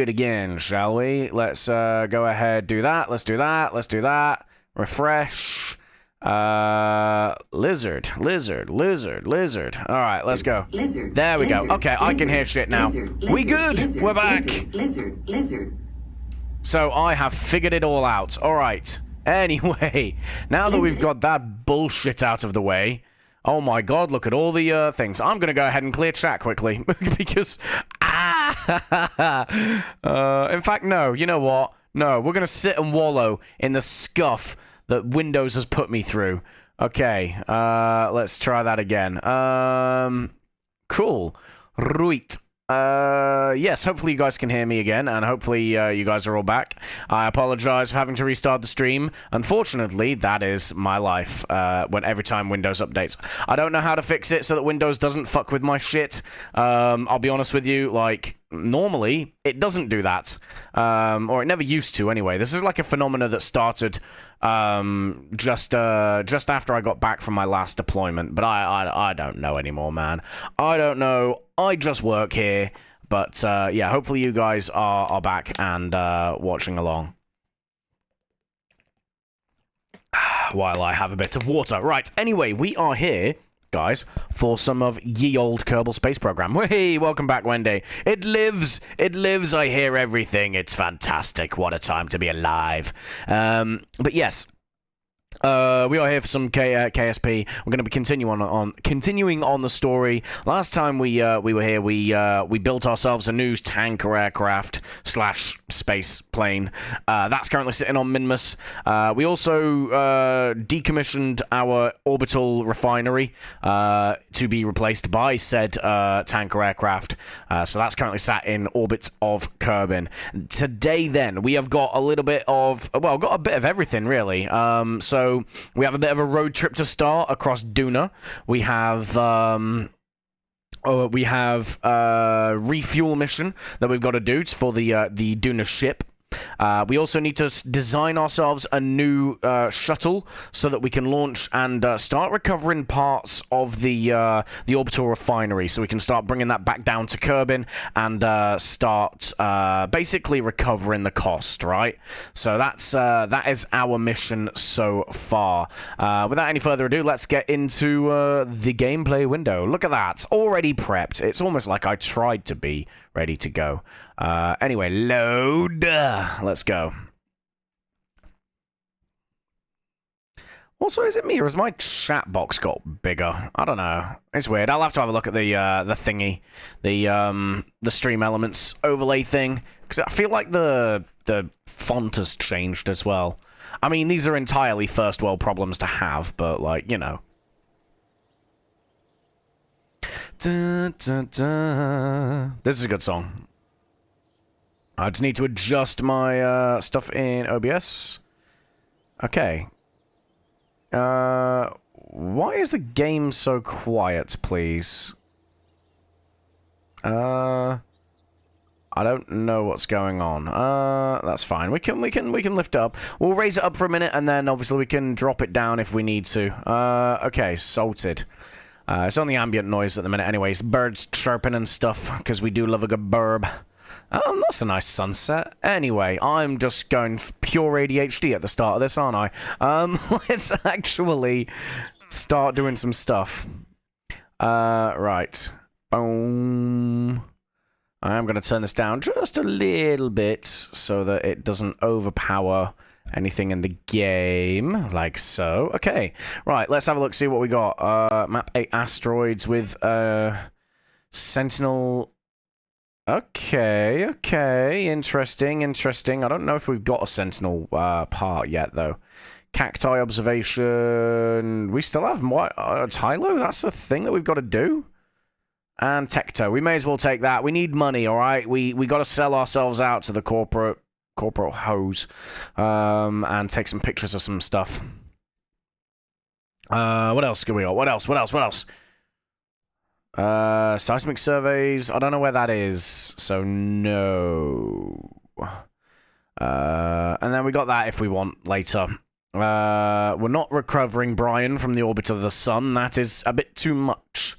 it again, shall we? Let's go ahead, do that. Let's do that. Let's do that. Refresh. Lizard. All right, let's go. There we go. Okay, I can hear shit now. We good. We're back. So I have figured it all out. All right. Anyway, now that we've got that bullshit out of the way, oh my god, look at all the things. I'm gonna go ahead and clear chat quickly because in fact, no. You know what? No, we're gonna sit and wallow in the scuff that Windows has put me through. Okay, let's try that again. Cool. Right. Yes, hopefully you guys can hear me again, and hopefully you guys are all back. I apologize for having to restart the stream. Unfortunately, that is my life, when every time Windows updates. I don't know how to fix it so that Windows doesn't fuck with my shit. I'll be honest with you, like, normally, it doesn't do that. Or it never used to, anyway. This is like a phenomena that started, just after I got back from my last deployment. But I don't know anymore, man. I don't know. I just work here. But, yeah, hopefully you guys are back and, watching along. While I have a bit of water. Right, anyway, we are here, guys, for some of ye old Kerbal Space Program. Hey, welcome back, Wendy. It lives, I hear everything. It's fantastic. What a time to be alive. But yes, we are here for some KSP. We're going to be continuing on the story. Last time we were here, we built ourselves a new tanker aircraft / space plane. That's currently sitting on Minmus. We also decommissioned our orbital refinery to be replaced by said tanker aircraft. So that's currently sat in orbit of Kerbin. Today, then, we have got a little bit of, well, got a bit of everything, really. So we have a bit of a road trip to start across Duna. We have refuel mission that we've got to do for the Duna ship. We also need to design ourselves a new shuttle so that we can launch and start recovering parts of the orbital refinery, so we can start bringing that back down to Kerbin and start basically recovering the cost, right? So that is our mission so far. Without any further ado, let's get into the gameplay window. Look at that, already prepped. It's almost like I tried to be ready to go. Anyway, load. Let's go. Also, is it me or has my chat box got bigger? I don't know. It's weird. I'll have to have a look at the thingy, the stream elements overlay thing, because I feel like the font has changed as well. I mean, these are entirely first world problems to have, but like, you know. Dun, dun, dun. This is a good song. I just need to adjust my stuff in OBS. Okay. Why is the game so quiet, please? I don't know what's going on. That's fine. We can lift it up. We'll raise it up for a minute, and then obviously we can drop it down if we need to. Okay, salted. It's on the ambient noise at the minute anyways. Birds chirping and stuff, because we do love a good burb. Oh, that's a nice sunset. Anyway, I'm just going pure ADHD at the start of this, aren't I? Let's actually start doing some stuff. Right. Boom. I'm going to turn this down just a little bit so that it doesn't overpower anything in the game, like so. Okay, right, let's have a look, see what we got. Map 8 asteroids with Sentinel. Okay, interesting. I don't know if we've got a Sentinel part yet, though. Cacti observation. We still have Tylo? That's a thing that we've got to do? And Tecto. We may as well take that. We need money, alright? We got to sell ourselves out to the corporate hose and take some pictures of some stuff. What else can we got? What else? Seismic surveys. I don't know where that is, so no. And then we got that if we want later. We're not recovering Brian from the orbit of the sun. That is a bit too much.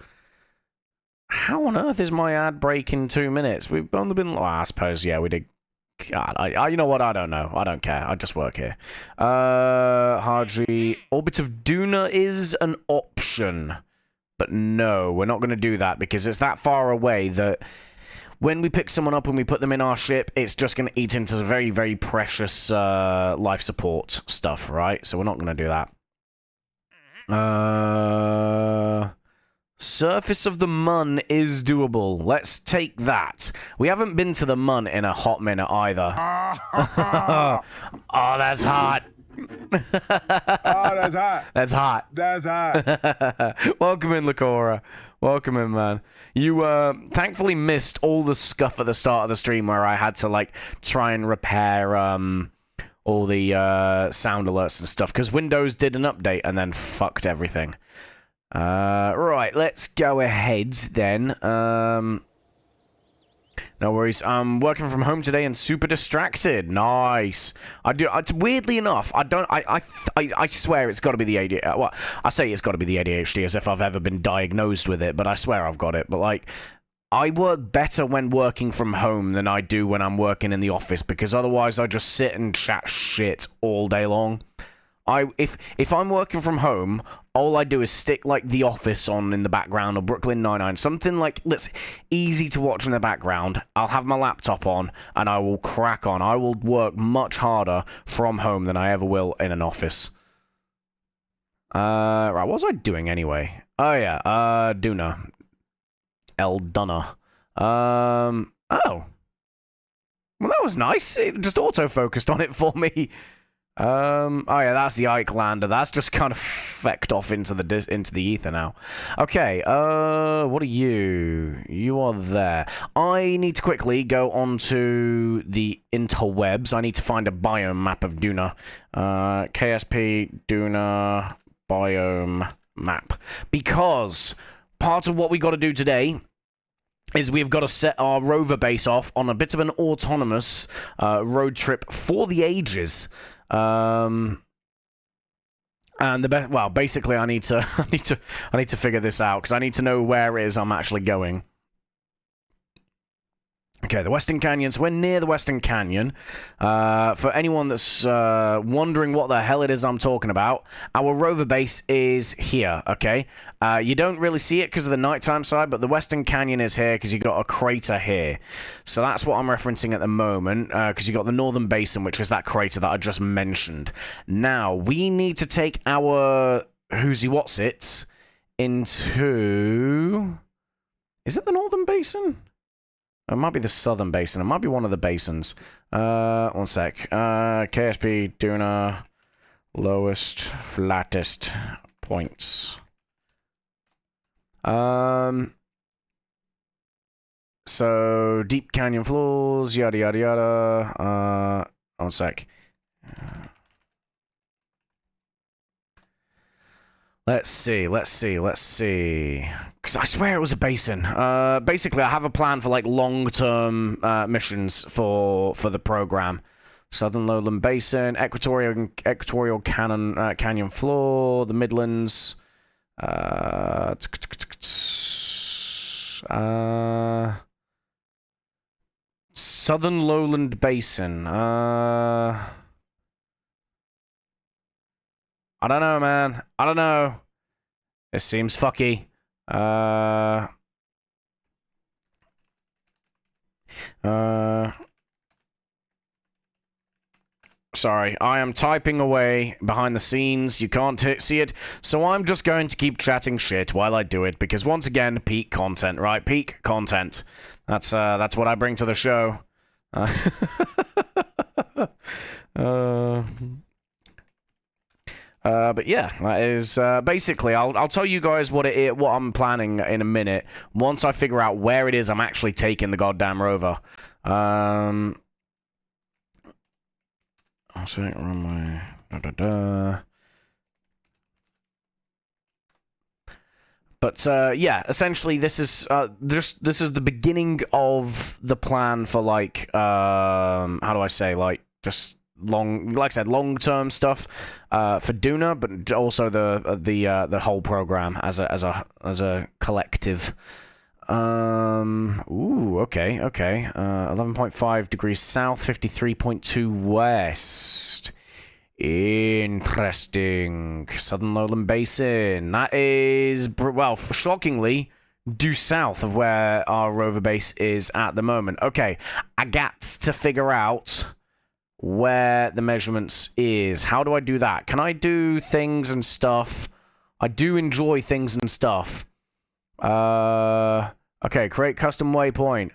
How on earth is my ad break in 2 minutes? We've only been... Well, I suppose, yeah, we did... God, you know what? I don't know. I don't care. I just work here. Harji... Orbit of Duna is an option. But no, we're not going to do that because it's that far away that... When we pick someone up and we put them in our ship, it's just going to eat into very, very precious life support stuff, right? So we're not going to do that. Surface of the Mun is doable. Let's take that. We haven't been to the Mun in a hot minute either. Oh, that's hot. Oh, that's hot. That's hot. That's hot. Welcome in, Lakora. Welcome in, man. You, thankfully missed all the scuff at the start of the stream where I had to, like, try and repair, all the, sound alerts and stuff, because Windows did an update and then fucked everything. Right, let's go ahead, then. No worries. I'm working from home today and super distracted. Nice. Weirdly enough, I swear it's got to be the ADHD. Well, I say it's got to be the ADHD as if I've ever been diagnosed with it, but I swear I've got it. But, like, I work better when working from home than I do when I'm working in the office, because otherwise I just sit and chat shit all day long. If I'm working from home, all I do is stick, like, The Office on in the background, or Brooklyn Nine-Nine, something, like, that's easy to watch in the background. I'll have my laptop on, and I will crack on. I will work much harder from home than I ever will in an office. Right, what was I doing anyway? Oh, yeah, Duna. Elduna. Oh. Well, that was nice. It just auto-focused on it for me. Oh yeah, that's the Ike-lander. That's just kind of fecked off into the ether now. Okay, what are you? You are there. I need to quickly go onto the interwebs. I need to find a biome map of Duna. KSP Duna biome map. Because part of what we got to do today is we've got to set our rover base off on a bit of an autonomous road trip for the ages. And the best, well, basically, I need to figure this out because I need to know where it is I'm actually going. Okay, the Western Canyon. So we're near the Western Canyon. For anyone that's wondering what the hell it is I'm talking about, our rover base is here, okay? You don't really see it because of the nighttime side, but the Western Canyon is here because you've got a crater here. So that's what I'm referencing at the moment, because you've got the Northern Basin, which is that crater that I just mentioned. Now, we need to take our Who's-He-What's-Its into... Is it the Northern Basin? It might be the Southern Basin. It might be one of the basins. One sec. KSP Duna lowest, flattest points. So deep canyon floors, yada yada yada. One sec. Let's see. Because I swear it was a basin. Basically, I have a plan for, like, long-term missions for the program. Southern Lowland Basin, Equatorial Canyon Floor, the Midlands. Southern Lowland Basin. I don't know, man. I don't know. This seems fucky. Sorry, I am typing away behind the scenes. You can't see it, so I'm just going to keep chatting shit while I do it, because once again, peak content, right? Peak content. That's what I bring to the show. But yeah, that is basically. I'll tell you guys what I'm planning in a minute. Once I figure out where it is I'm actually taking the goddamn rover. I'll say it on my. But yeah, essentially this is the beginning of the plan for, like, how do I say, like, just like I said, long-term stuff for Duna, but also the whole program as a collective. Ooh, okay. 11.5 degrees south, 53.2 west. Interesting. Southern Lowland Basin. That is, well, shockingly, due south of where our rover base is at the moment. Okay, I got to figure out where the measurements is. How do I do that? Can I do things and stuff? I do enjoy things and stuff. Okay, create custom waypoint.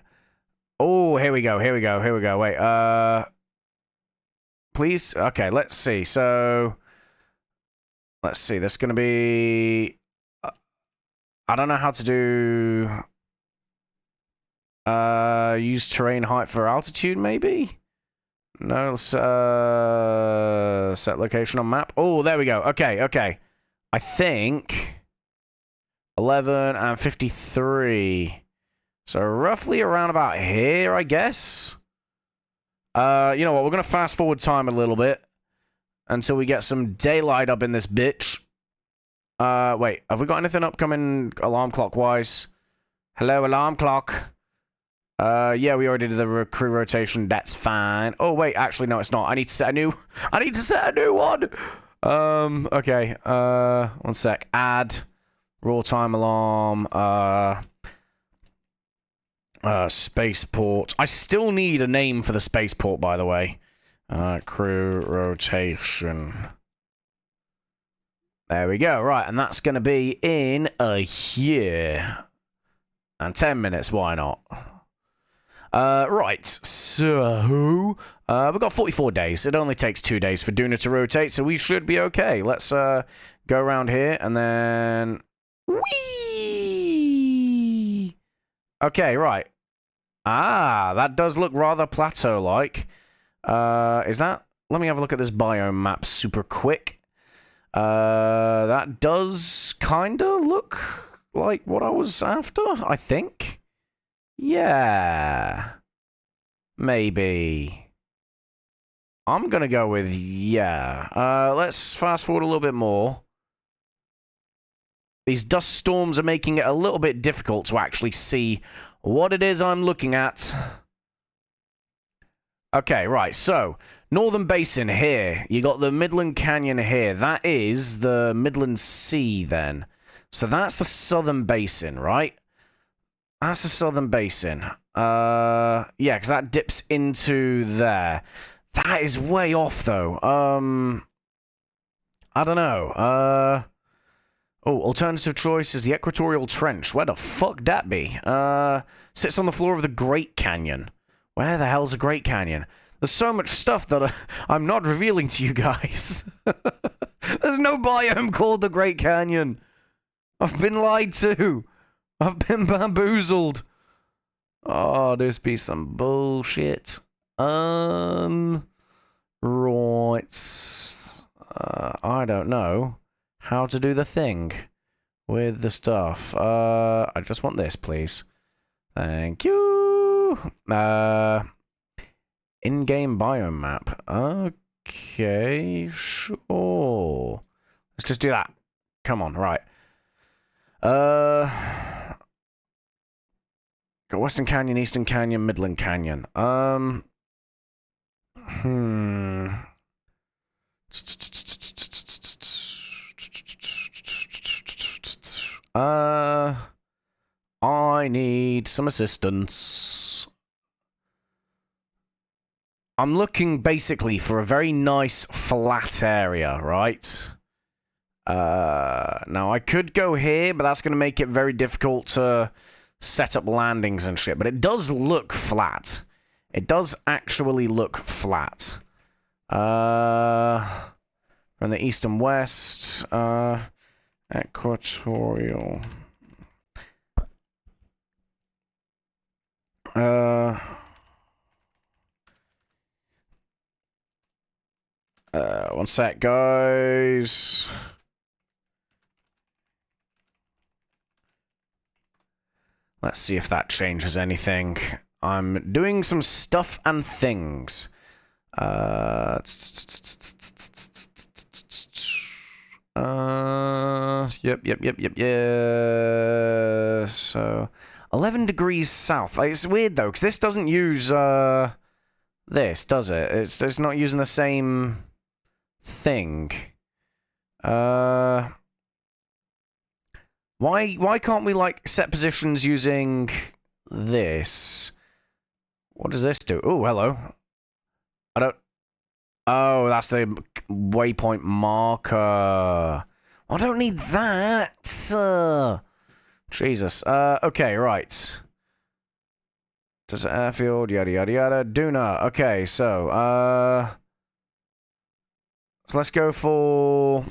Oh, here we go. Wait, please? Okay, let's see. So, let's see. There's going to be... I don't know how to do... use terrain height for altitude, maybe? No, set location on map. Oh, there we go. Okay. I think... 11 and 53. So roughly around about here, I guess. You know what? We're going to fast forward time a little bit until we get some daylight up in this bitch. Wait. Have we got anything upcoming alarm clock-wise? Hello, alarm clock. Yeah, we already did the crew rotation. That's fine. Oh, wait. Actually, no, it's not. I need to set a new one. Okay. One sec. Add... raw time alarm, spaceport. I still need a name for the spaceport, by the way. Crew rotation. There we go. Right, and that's going to be in a year. And 10 minutes, why not? Right, so... we've got 44 days. It only takes 2 days for Duna to rotate, so we should be okay. Let's go around here, and then... Whee! Okay, right. Ah, that does look rather plateau-like. Is that... Let me have a look at this biome map super quick. That does kinda look like what I was after, I think. Yeah. Maybe. I'm gonna go with yeah. Let's fast forward a little bit more. These dust storms are making it a little bit difficult to actually see what it is I'm looking at. Okay, right, so, Northern Basin here. You got the Midland Canyon here. That is the Midland Sea, then. So that's the Southern Basin, right? That's the Southern Basin. Yeah, because that dips into there. That is way off, though. I don't know. Oh, alternative choice is the Equatorial Trench. Where the fuck that be? Sits on the floor of the Great Canyon. Where the hell's the Great Canyon? There's so much stuff that I'm not revealing to you guys. There's no biome called the Great Canyon. I've been lied to. I've been bamboozled. Oh, this be some bullshit. Right. I don't know how to do the thing with the stuff. I just want this, please. Thank you. In-game biome map. Okay, sure. Let's just do that. Come on, right. Got Western Canyon, Eastern Canyon, Midland Canyon. I need some assistance. I'm looking basically for a very nice flat area, right? Now I could go here, but that's going to make it very difficult to set up landings and shit. But it does look flat. It does actually look flat. From the east and west, equatorial. One sec, guys. Let's see if that changes anything. I'm doing some stuff and things. Yep. So, 11 degrees south. It's weird, though, because this doesn't use, this, does it? It's not using the same thing. Why can't we, like, set positions using this? What does this do? Oh, hello. I don't... Oh, that's the waypoint marker. I don't need that. Jesus. Okay, right. Does it airfield? Yada, yada, yada. Duna. Okay, so let's go for...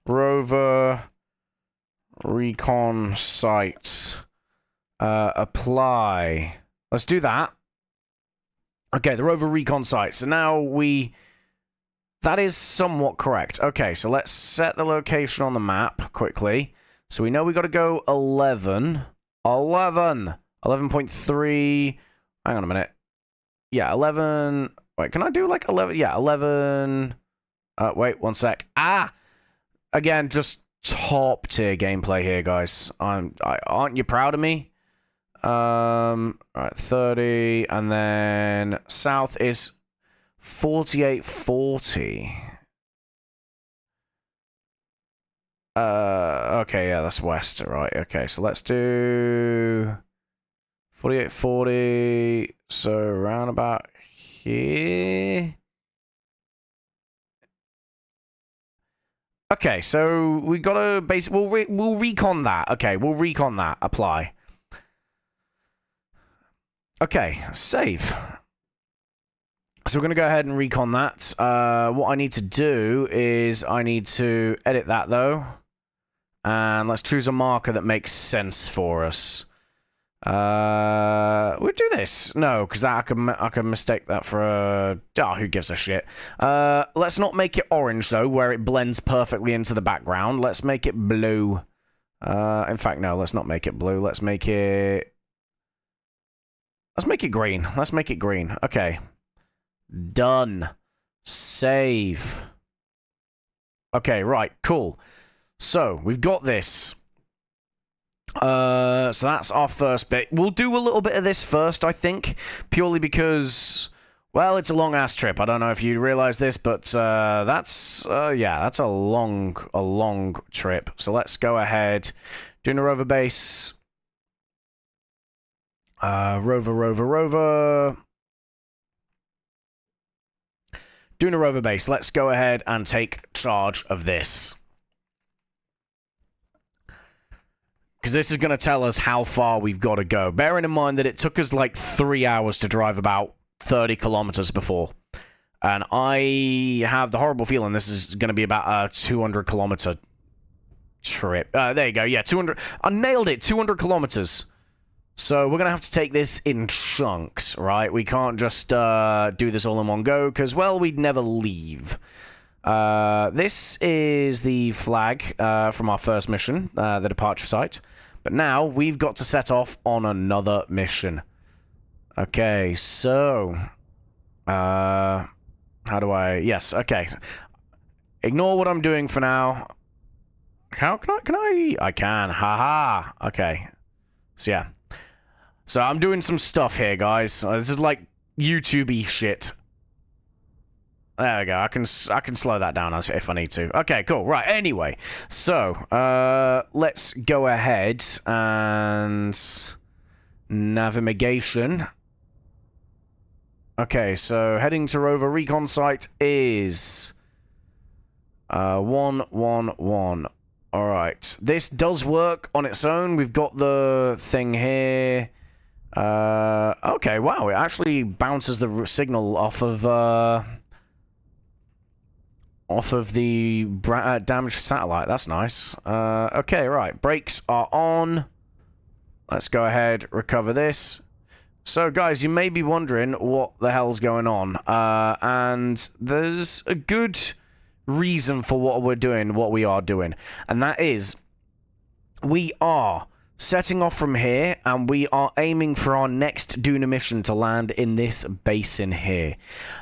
rover recon site. Apply. Let's do that. Okay, the rover recon site. So now that is somewhat correct. Okay, so let's set the location on the map quickly. So we know we got to go 11. 11.3. Hang on a minute. Yeah, 11. Wait, can I do like 11? Yeah, 11. Wait, one sec. Again, just top tier gameplay here, guys. Aren't you proud of me? Right, 30, and then south is 4840. Okay, yeah, that's west, right? Okay, so let's do 4840. So around about here. Okay, so we gotta we'll recon that. Okay, we'll recon that. Apply. Okay, save. So we're going to go ahead and recon that. What I need to do is I need to edit that, though. And let's choose a marker that makes sense for us. We'll do this. No, because I can mistake that for a... Oh, who gives a shit? Let's not make it orange, though, where it blends perfectly into the background. Let's make it blue. In fact, no, let's not make it blue. Let's make it... Let's make it green. Let's make it green. Okay. Done. Save. Okay, right. Cool. So, we've got this. So that's our first bit. We'll do a little bit of this first, I think. Purely because, well, it's a long-ass trip. I don't know if you realize this, but that's a long trip. So let's go ahead. Doing a rover base. Rover. Doing a rover base. Let's go ahead and take charge of this. Because this is going to tell us how far we've got to go. Bearing in mind that it took us like 3 hours to drive about 30 kilometers before. And I have the horrible feeling this is going to be about a 200 kilometer trip. There you go. Yeah, 200. I nailed it. 200 kilometers. So we're going to have to take this in chunks, right? We can't just do this all in one go, because, well, we'd never leave. This is the flag from our first mission, the departure site. But now we've got to set off on another mission. Okay, so... how do I... Yes, okay. Ignore what I'm doing for now. How can I... I can. Haha. Okay. So, yeah. So I'm doing some stuff here, guys. This is like YouTube-y shit. There we go. I can slow that down if I need to. Okay, cool. Right. Anyway, so let's go ahead and navigation. Okay, so heading to rover recon site is 111. All right. This does work on its own. We've got the thing here. Okay, wow, it actually bounces the signal off of the damaged satellite. That's nice. Okay, right, brakes are on. Let's go ahead, recover this. So, guys, you may be wondering what the hell's going on, and there's a good reason for what we are doing, and that is, we are setting off from here, and we are aiming for our next Duna mission to land in this basin here.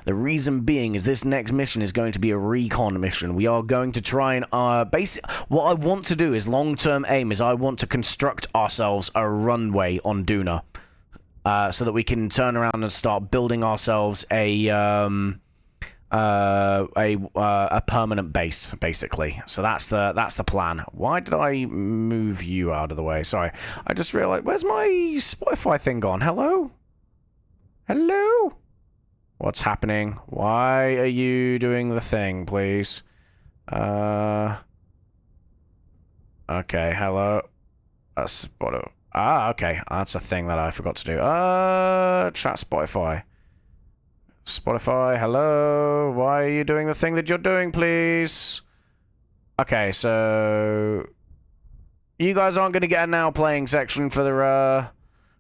The reason being is this next mission is going to be a recon mission. We are going to try and what I want to do is long-term aim is I want to construct ourselves a runway on Duna, so that we can turn around and start building ourselves a permanent base, basically. So that's the plan. Why did I move you out of the way? Sorry, I just realized, where's my Spotify thing gone? Hello? Hello? What's happening? Why are you doing the thing, please? Okay, hello. Okay, that's a thing that I forgot to do. Chat Spotify. Spotify, hello? Why are you doing the thing that you're doing, please? Okay, so you guys aren't going to get a now playing section for the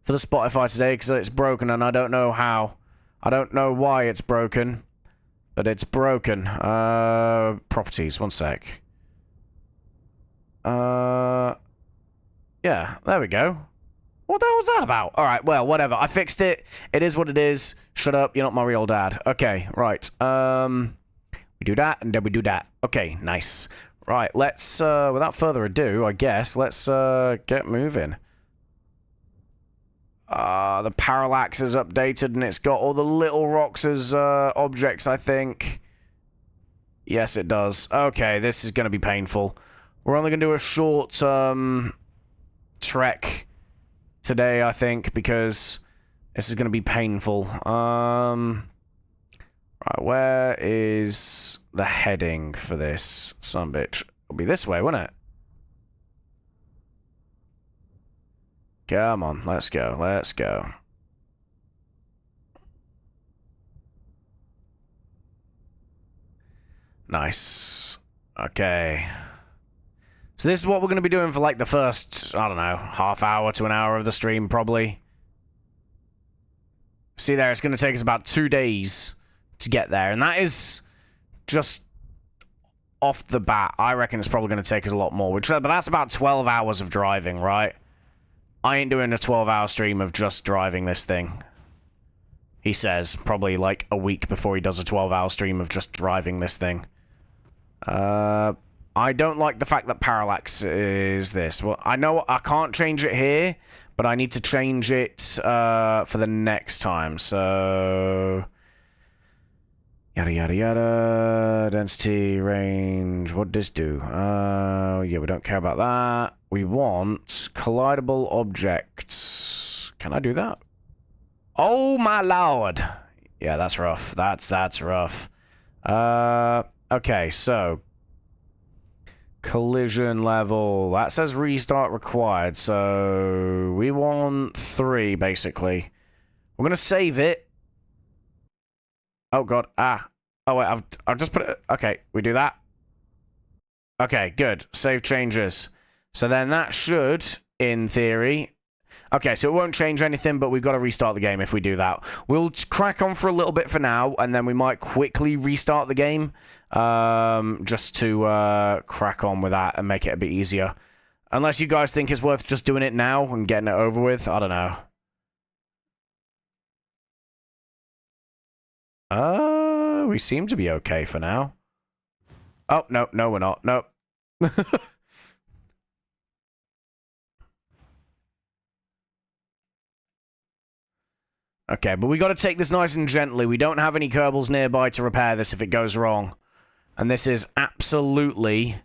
Spotify today because it's broken and I don't know how. I don't know why it's broken, but it's broken. Properties, one sec. Yeah, there we go. What the hell was that about? Alright, well, whatever. I fixed it. It is what it is. Shut up, you're not my real dad. Okay, right. We do that, and then we do that. Okay, nice. Right, let's, without further ado, I guess, let's, get moving. The parallax is updated, and it's got all the little rocks as, objects, I think. Yes, it does. Okay, this is gonna be painful. We're only gonna do a short, trek today, I think, because this is going to be painful. Right, where is the heading for this sumbitch? It'll be this way, won't it? Come on, let's go, let's go. Nice. Okay. So this is what we're going to be doing for, like, the first, I don't know, half hour to an hour of the stream, probably. See there, it's going to take us about 2 days to get there, and that is just off the bat. I reckon it's probably going to take us a lot more, but that's about 12 hours of driving, right? I ain't doing a 12-hour stream of just driving this thing. He says, probably, like, a week before he does a 12-hour stream of just driving this thing. I don't like the fact that parallax is this. Well, I know I can't change it here, but I need to change it for the next time. So yada yada yada. Density, range. What does this do? Yeah, we don't care about that. We want collidable objects. Can I do that? Oh my lord! Yeah, that's rough. That's rough. Okay, so collision level. That says restart required, so we want 3, basically. We're gonna save it. Oh god, oh wait, I've just put it. Okay, we do that. Okay, good. Save changes. So then that should, in theory. Okay, so it won't change anything, but we've got to restart the game if we do that. We'll crack on for a little bit for now, and then we might quickly restart the game, just to crack on with that and make it a bit easier. Unless you guys think it's worth just doing it now and getting it over with, I don't know. We seem to be okay for now. Oh, no, we're not. Nope. Okay, but we got to take this nice and gently. We don't have any Kerbals nearby to repair this if it goes wrong. And this is absolutely...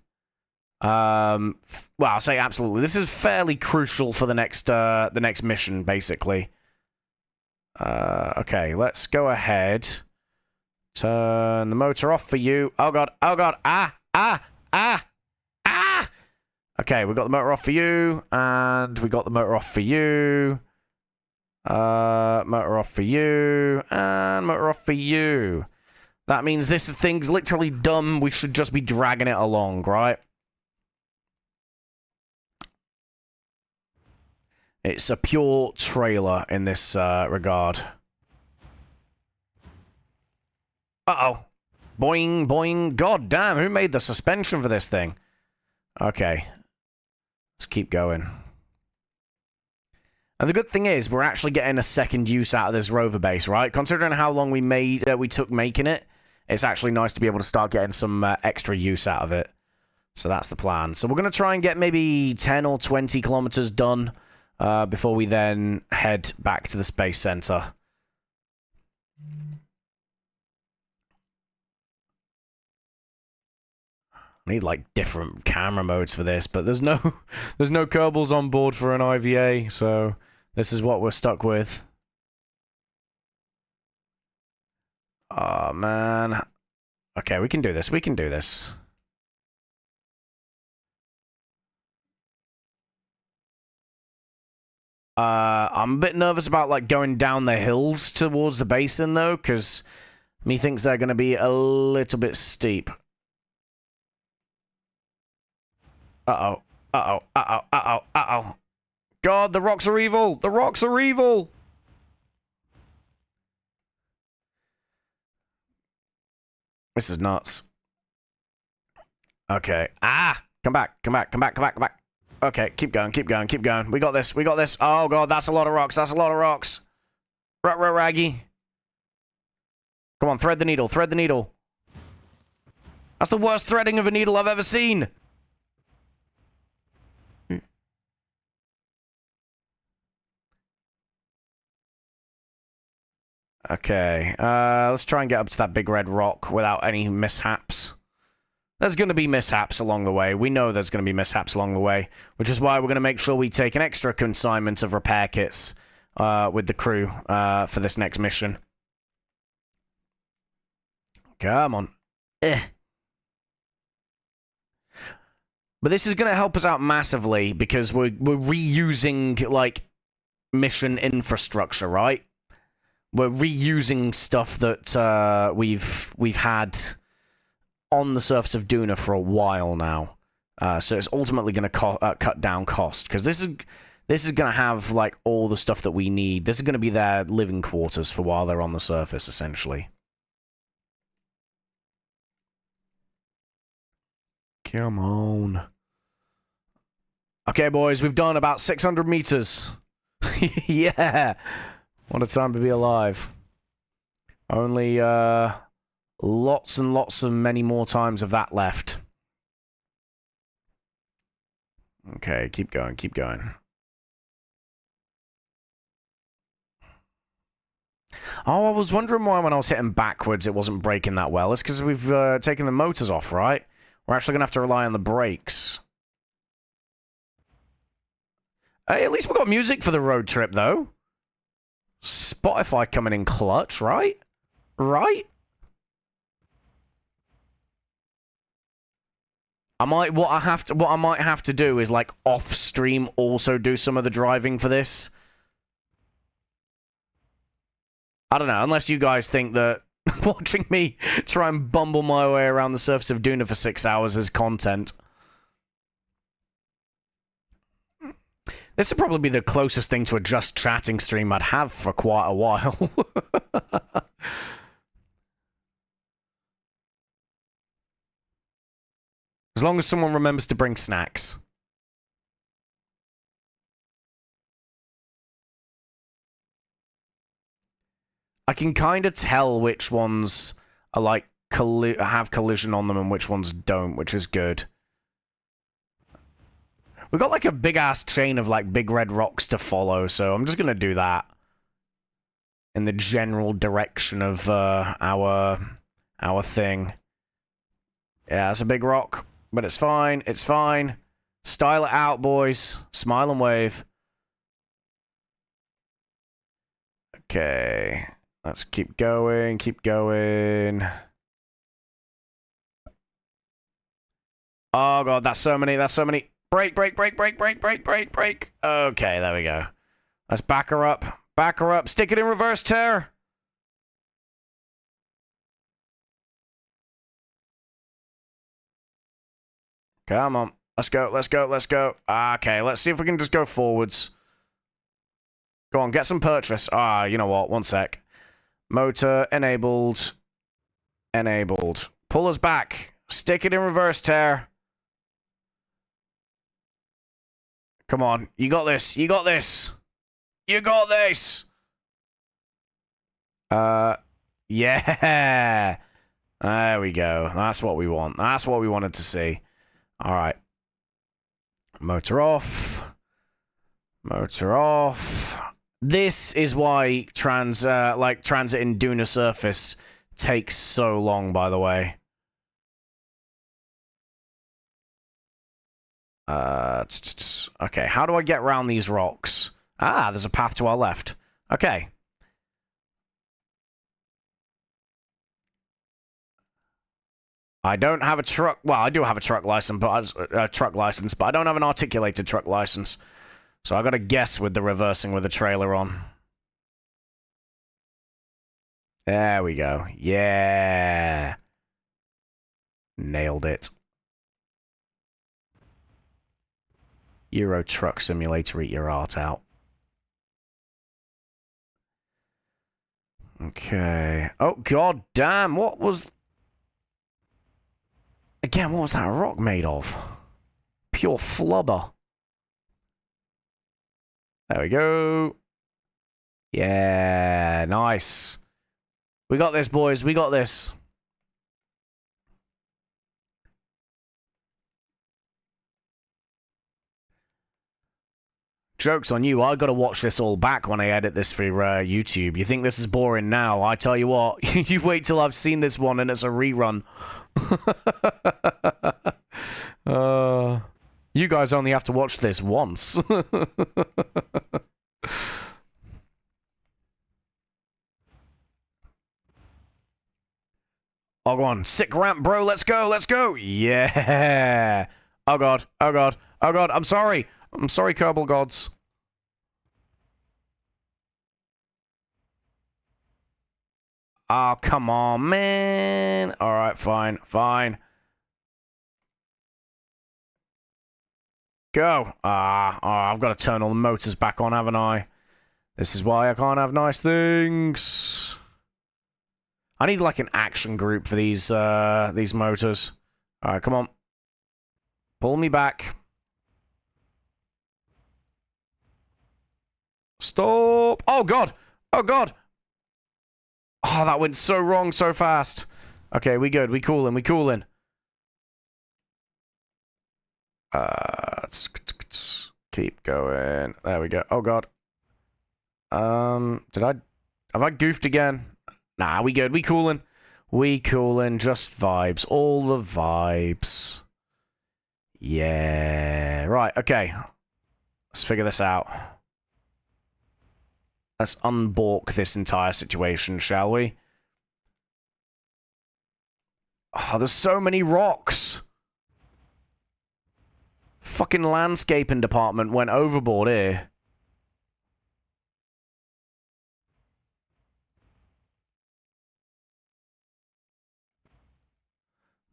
well, I'll say absolutely. This is fairly crucial for the next mission, basically. Okay, let's go ahead. Turn the motor off for you. Oh god, oh god, ah! Okay, we got the motor off for you, and we got the motor off for you. Motor off for you, and motor off for you. That means this thing's literally dumb. We should just be dragging it along, right? It's a pure trailer in this regard. Uh-oh. Boing, boing. God damn, who made the suspension for this thing? Okay. Let's keep going. And the good thing is, we're actually getting a second use out of this rover base, right? Considering how long we took making it, it's actually nice to be able to start getting some extra use out of it. So that's the plan. So we're going to try and get maybe 10 or 20 kilometers done before we then head back to the space center. I need like different camera modes for this, but there's no Kerbals on board for an IVA, so this is what we're stuck with. Oh man. Okay, we can do this. We can do this. I'm a bit nervous about like going down the hills towards the basin though, because methinks they're going to be a little bit steep. Uh-oh. Uh-oh. Uh-oh. Uh-oh. Uh-oh. God, the rocks are evil! The rocks are evil! This is nuts. Okay. Ah! Come back. Come back. Come back. Come back. Come back. Okay, keep going. Keep going. Keep going. We got this. We got this. Oh, God, that's a lot of rocks. That's a lot of rocks. Raggy. Come on, thread the needle. Thread the needle. That's the worst threading of a needle I've ever seen. Okay, let's try and get up to that big red rock without any mishaps. There's going to be mishaps along the way. We know there's going to be mishaps along the way, which is why we're going to make sure we take an extra consignment of repair kits with the crew for this next mission. Come on. But this is going to help us out massively because we're reusing, like, mission infrastructure, right? We're reusing stuff that we've had on the surface of Duna for a while now. So it's ultimately going to cut down cost, because this is going to have, like, all the stuff that we need. This is going to be their living quarters for while they're on the surface, essentially. Come on. Okay, boys, we've done about 600 meters. Yeah! What a time to be alive. Only, lots and lots of many more times of that left. Okay, keep going, keep going. Oh, I was wondering why when I was hitting backwards it wasn't braking that well. It's because we've taken the motors off, right? We're actually going to have to rely on the brakes. Hey, at least we got music for the road trip, though. Spotify coming in clutch, right? Right? What I might have to do is, like, off stream also do some of the driving for this. I don't know, unless you guys think that watching me try and bumble my way around the surface of Duna for 6 hours is content. This would probably be the closest thing to a just chatting stream I'd have for quite a while. As long as someone remembers to bring snacks. I can kind of tell which ones are like have collision on them and which ones don't, which is good. We've got like a big-ass chain of like big red rocks to follow, so I'm just going to do that in the general direction of our thing. Yeah, it's a big rock, but it's fine. It's fine. Style it out, boys. Smile and wave. Okay. Let's keep going. Keep going. Oh, God. That's so many. That's so many. Brake, brake, brake, brake, brake, brake, brake, brake. Okay, there we go. Let's back her up. Back her up. Stick it in reverse tear. Come on. Let's go, let's go, let's go. Okay, let's see if we can just go forwards. Go on, get some purchase. You know what? One sec. Motor enabled. Enabled. Pull us back. Stick it in reverse tear. Come on. You got this. You got this. You got this. Yeah. There we go. That's what we want. That's what we wanted to see. All right. Motor off. Motor off. This is why transit in Duna Surface takes so long, by the way. Okay, how do I get around these rocks? Ah, there's a path to our left. Okay. I don't have a truck. Well, I do have a truck license, but I don't have an articulated truck license. So I got to guess with the reversing with the trailer on. There we go. Yeah. Nailed it. Euro Truck Simulator, eat your heart out. Okay. Oh, god damn. What was... Again, what was that rock made of? Pure flubber. There we go. Yeah, nice. We got this, boys. We got this. Joke's on you. I gotta watch this all back when I edit this for YouTube. You think this is boring now? I tell you what. You wait till I've seen this one and it's a rerun. You guys only have to watch this once. Oh, go on. Sick ramp, bro. Let's go. Let's go. Yeah. Oh, God. Oh, God. Oh, God. I'm sorry. I'm sorry, Kerbal gods. Oh, come on, man. All right, fine. Fine. Go. I've got to turn all the motors back on, haven't I? This is why I can't have nice things. I need, like, an action group for these motors. All right, come on. Pull me back. Stop. Oh, God. Oh, God. Oh, that went so wrong so fast. Okay, we good. We coolin'. We coolin'. Keep going. There we go. Oh, God. Have I goofed again? Nah, we good. We coolin'. We coolin'. Just vibes. All the vibes. Yeah. Right, okay. Let's figure this out. Let's unbalk this entire situation, shall we? Oh, there's so many rocks. Fucking landscaping department went overboard here.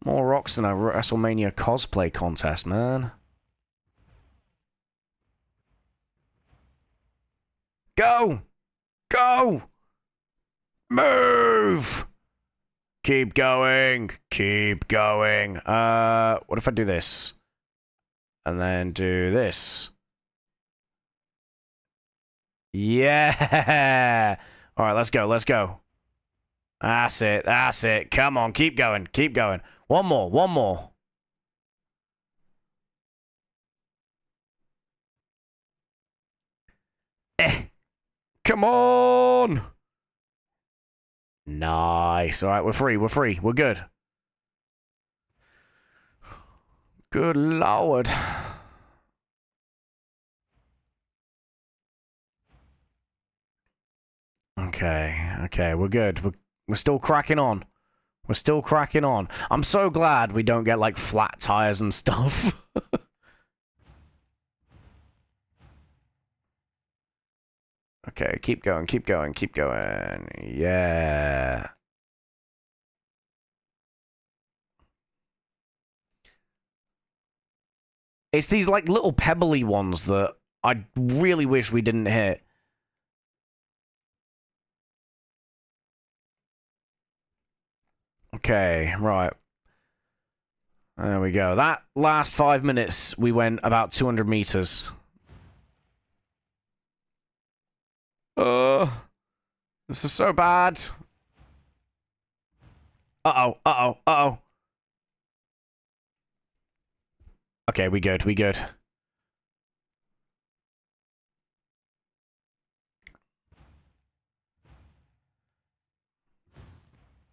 More rocks than a WrestleMania cosplay contest, man. Go! Go! Move! Keep going. Keep going. What if I do this? And then do this. Yeah! Alright, let's go. Let's go. That's it. That's it. Come on. Keep going. Keep going. One more. One more. Come on! Nice. Alright, we're free. We're free. We're good. Good lord. Okay. Okay, we're good. We're still cracking on. We're still cracking on. I'm so glad we don't get, like, flat tires and stuff. Okay, keep going, keep going, keep going. Yeah. It's these, like, little pebbly ones that I really wish we didn't hit. Okay, right. There we go. That last 5 minutes, we went about 200 meters. This is so bad. Uh-oh, uh-oh, uh-oh. Okay, we good, we good.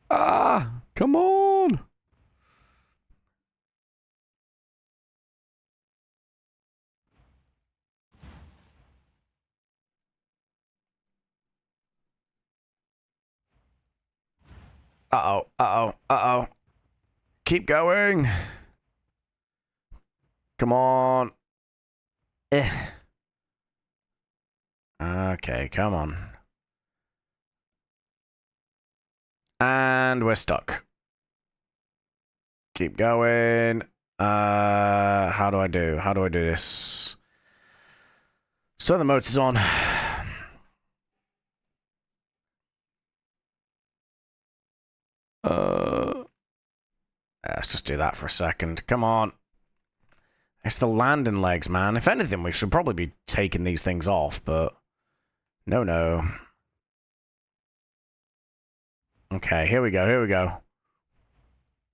Ah, come on. Uh-oh, uh-oh, uh-oh. Keep going. Come on. Okay, come on. And we're stuck. Keep going. How do I do? How do I do this? So the motor's on. Let's just do that for a second. Come on. It's the landing legs, man. If anything, we should probably be taking these things off, but... No. Okay, here we go, here we go.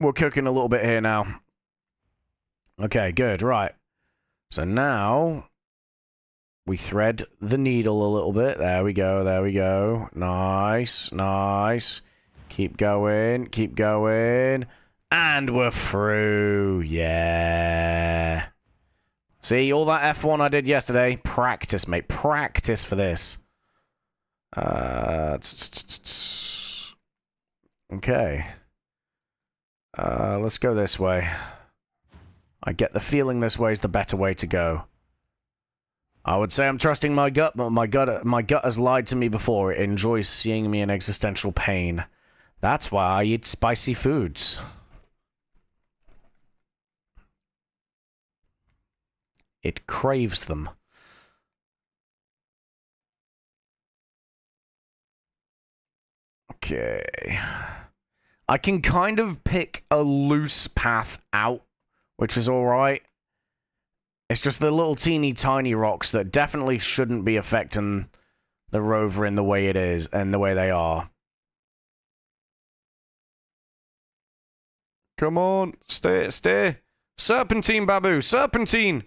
We're cooking a little bit here now. Okay, good, right. So now... we thread the needle a little bit. There we go, there we go. Nice, nice. Keep going, keep going. And we're through. Yeah. See, all that F1 I did yesterday. Practice, mate. Practice for this. Okay. Let's go this way. I get the feeling this way is the better way to go. I would say I'm trusting my gut, but my gut has lied to me before. It enjoys seeing me in existential pain. That's why I eat spicy foods. It craves them. Okay. I can kind of pick a loose path out, which is alright. It's just the little teeny tiny rocks that definitely shouldn't be affecting the rover in the way it is, and the way they are. Come on, stay. Serpentine, Babu, serpentine!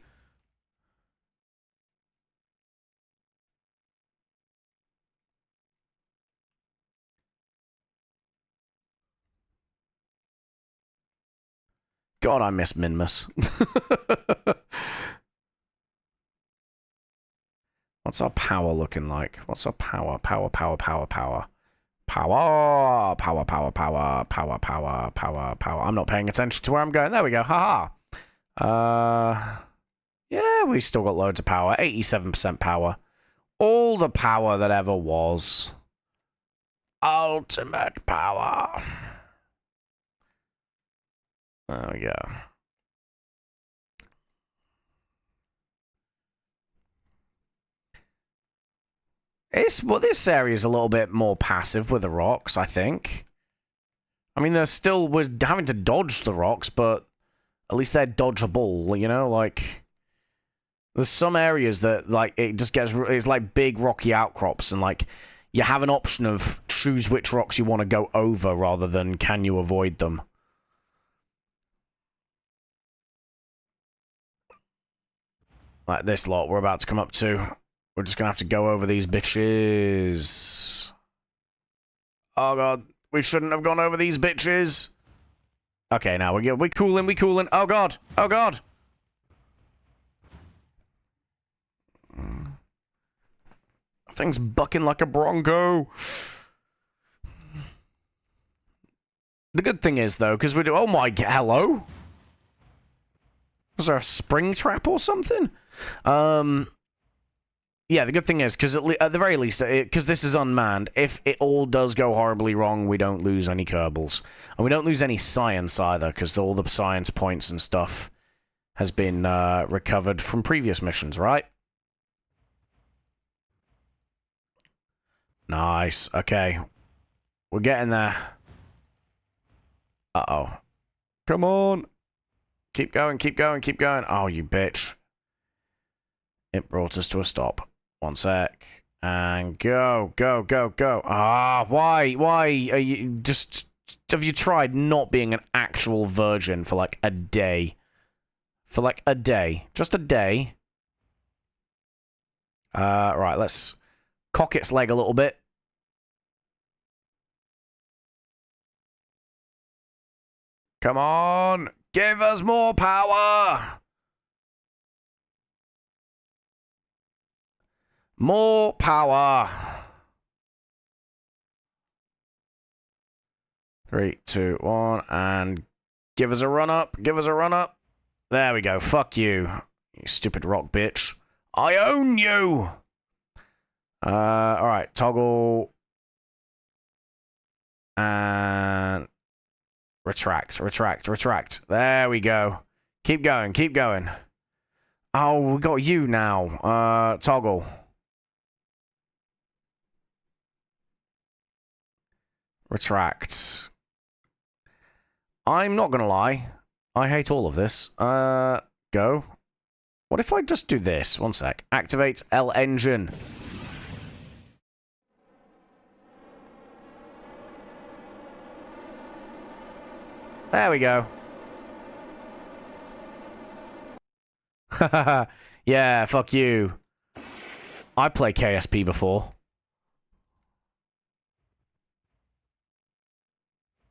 God, I miss Minmus. What's our power looking like? What's our power? Power. I'm not paying attention to where I'm going. There we go. Haha. Yeah, we still got loads of power. 87% power. All the power that ever was. Ultimate power. There we go. Well, this area is a little bit more passive with the rocks, I think. I mean, we're having to dodge the rocks, but at least they're dodgeable, you know? Like, there's some areas that, like, it just gets... it's like big rocky outcrops, and, like, you have an option of choose which rocks you want to go over rather than can you avoid them. Like this lot we're about to come up to. We're just gonna have to go over these bitches. Oh god, we shouldn't have gone over these bitches. Okay, now we're cooling. Oh god, oh god. Thing's bucking like a bronco. The good thing is though, because we do. Oh my, hello. Was there a spring trap or something? Yeah, the good thing is, because at the very least, because this is unmanned, if it all does go horribly wrong, we don't lose any Kerbals. And we don't lose any science either, because all the science points and stuff has been recovered from previous missions, right? Nice, okay. We're getting there. Uh-oh. Come on! Keep going. Oh, you bitch. It brought us to a stop. One sec. And go, go, go, go. Ah, why are you just... Have you tried not being an actual virgin for like a day? For like a day. Just a day. Right, let's cock its leg a little bit. Come on! Give us more power! More power! 3, 2, 1, and give us a run up. Give us a run up. There we go. Fuck you, you stupid rock bitch. I own you! Alright, toggle. And retract, retract, retract. There we go. Keep going, keep going. Oh, we got you now. Toggle. Retract. I'm not gonna lie. I hate all of this. Go. What if I just do this? One sec. Activate L engine. There we go. Yeah, fuck you. I played KSP before.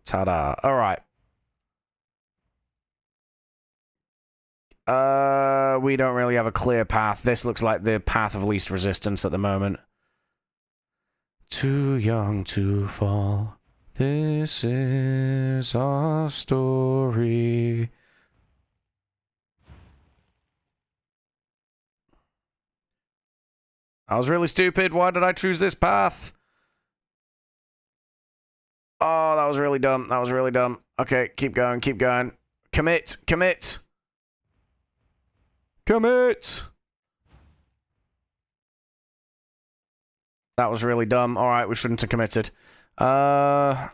Ta-da. Alright. We don't really have a clear path. This looks like the path of least resistance at the moment. Too young to fall. This is our story. I was really stupid. Why did I choose this path? Oh, that was really dumb. That was really dumb. Okay, keep going, keep going. Commit, commit. Commit! That was really dumb. Alright, we shouldn't have committed. How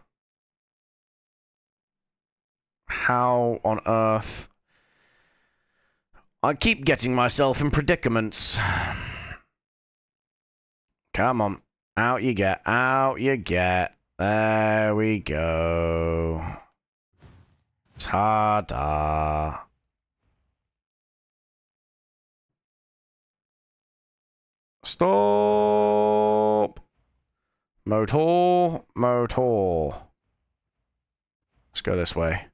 on earth? I keep getting myself in predicaments. Come on. Out you get. Out you get. There we go. Ta-da. Stop! Motor. Motor. Let's go this way.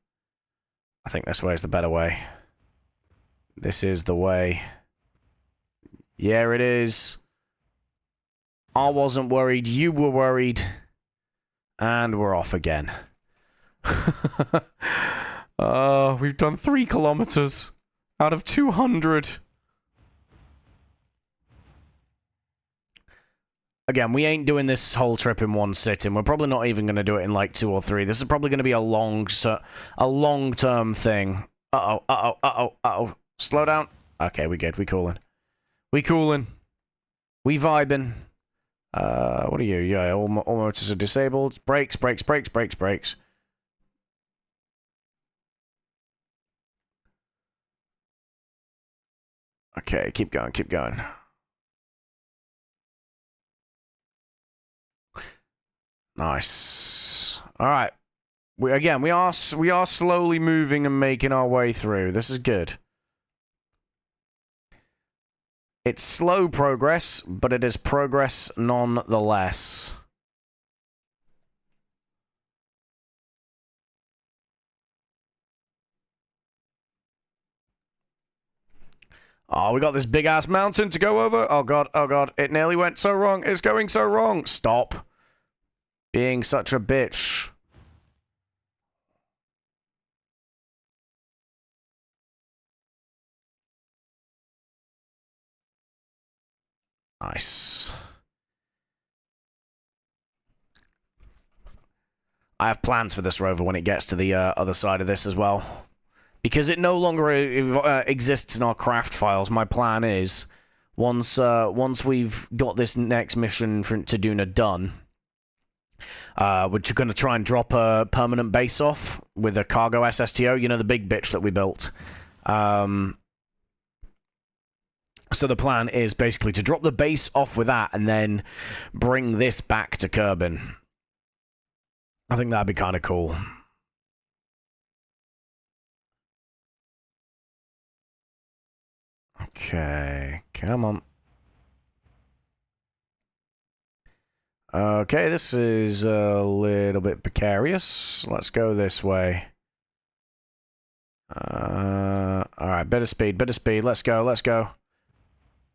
I think this way is the better way. This is the way. Yeah, it is. I wasn't worried. You were worried. And we're off again. We've done 3 kilometers out of 200. Again, we ain't doing this whole trip in one sitting. We're probably not even going to do it in like 2 or 3. This is probably going to be a long-term thing. Uh-oh, uh-oh, uh-oh, uh-oh. Slow down. Okay, we good. We coolin'. We coolin'. We vibing. What are you? Yeah, all motors are disabled. Brakes, brakes, brakes, brakes, brakes. Okay, keep going, keep going. Nice. All right. We are slowly moving and making our way through. This is good. It's slow progress, but it is progress nonetheless. Oh, we got this big-ass mountain to go over. Oh, God. Oh, God. It nearly went so wrong. It's going so wrong. Stop being such a bitch. Nice. I have plans for this rover when it gets to the other side of this as well. Because it no longer exists in our craft files, my plan is, once we've got this next mission to Duna done, we're going to try and drop a permanent base off with a cargo SSTO, you know, the big bitch that we built. So the plan is basically to drop the base off with that and then bring this back to Kerbin. I think that'd be kind of cool. Okay, come on. Okay, this is a little bit precarious. Let's go this way. Alright, bit of speed, let's go, let's go.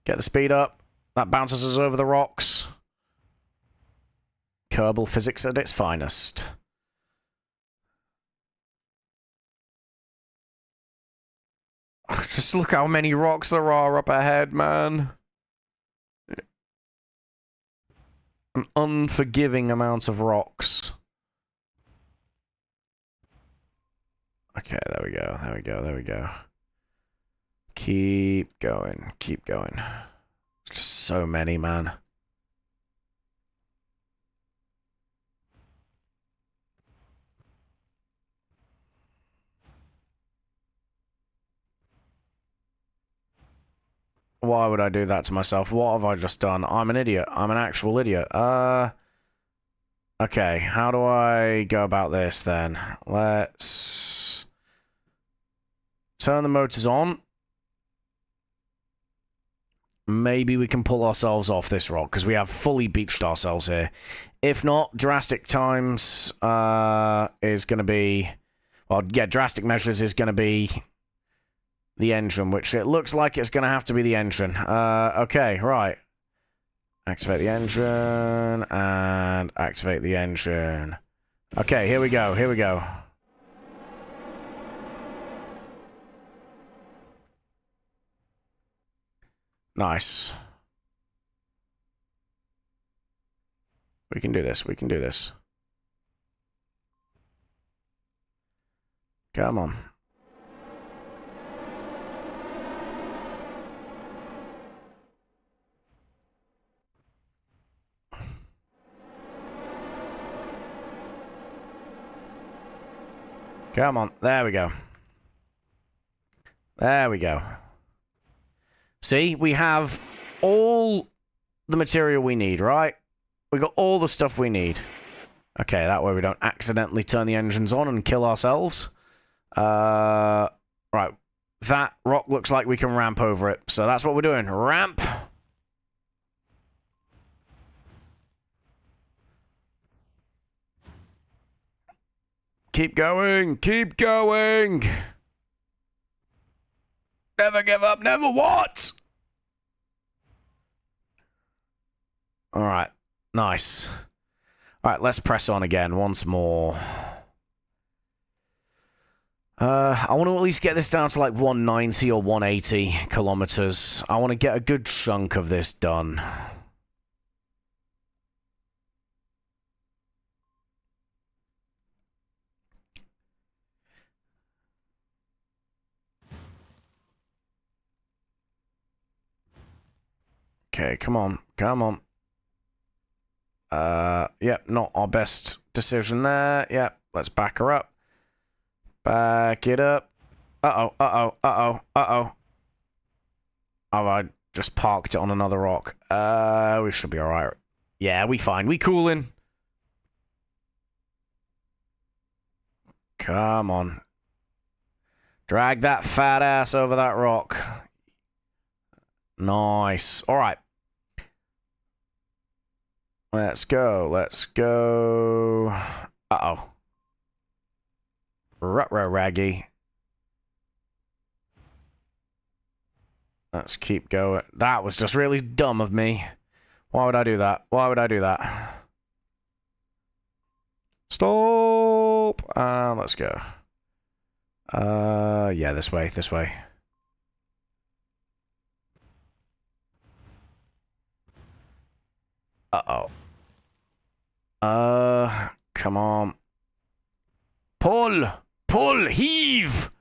Get the speed up. That bounces us over the rocks. Kerbal physics at its finest. Just look how many rocks there are up ahead, man. An unforgiving amount of rocks. Okay, there we go, there we go, there we go. Keep going, keep going. Just so many, man. Why would I do that to myself? What have I just done? I'm an idiot. I'm an actual idiot. Okay, how do I go about this then? Let's turn the motors on. Maybe we can pull ourselves off this rock, because we have fully beached ourselves here. If not, drastic times is going to be... Well, yeah, drastic measures is going to be the engine, which it looks like it's going to have to be the engine. Okay, right. Activate the engine, and activate the engine. Okay, here we go, here we go. Nice. We can do this, we can do this. Come on. Come on, there we go. There we go. See, we have all the material we need, right? We got all the stuff we need. Okay, that way we don't accidentally turn the engines on and kill ourselves. Right. That rock looks like we can ramp over it, so that's what we're doing. Ramp! Keep going! Keep going! Never give up, never what? Alright, nice. Alright, let's press on again once more. I want to at least get this down to like 190 or 180 kilometers. I want to get a good chunk of this done. Okay, come on, come on. Yep, not our best decision there. Yep, let's back her up. Back it up. Uh-oh, uh-oh, uh-oh, uh-oh. Oh, I just parked it on another rock. We should be alright. Yeah, we fine. We coolin'. Come on. Drag that fat ass over that rock. Nice. Alright. Let's go. Let's go. Uh-oh. Rut-row-raggy. Let's keep going. That was just really dumb of me. Why would I do that? Why would I do that? Stop! Let's go. Yeah, this way, this way. Uh-oh. Come on. Pull! Pull! Heave!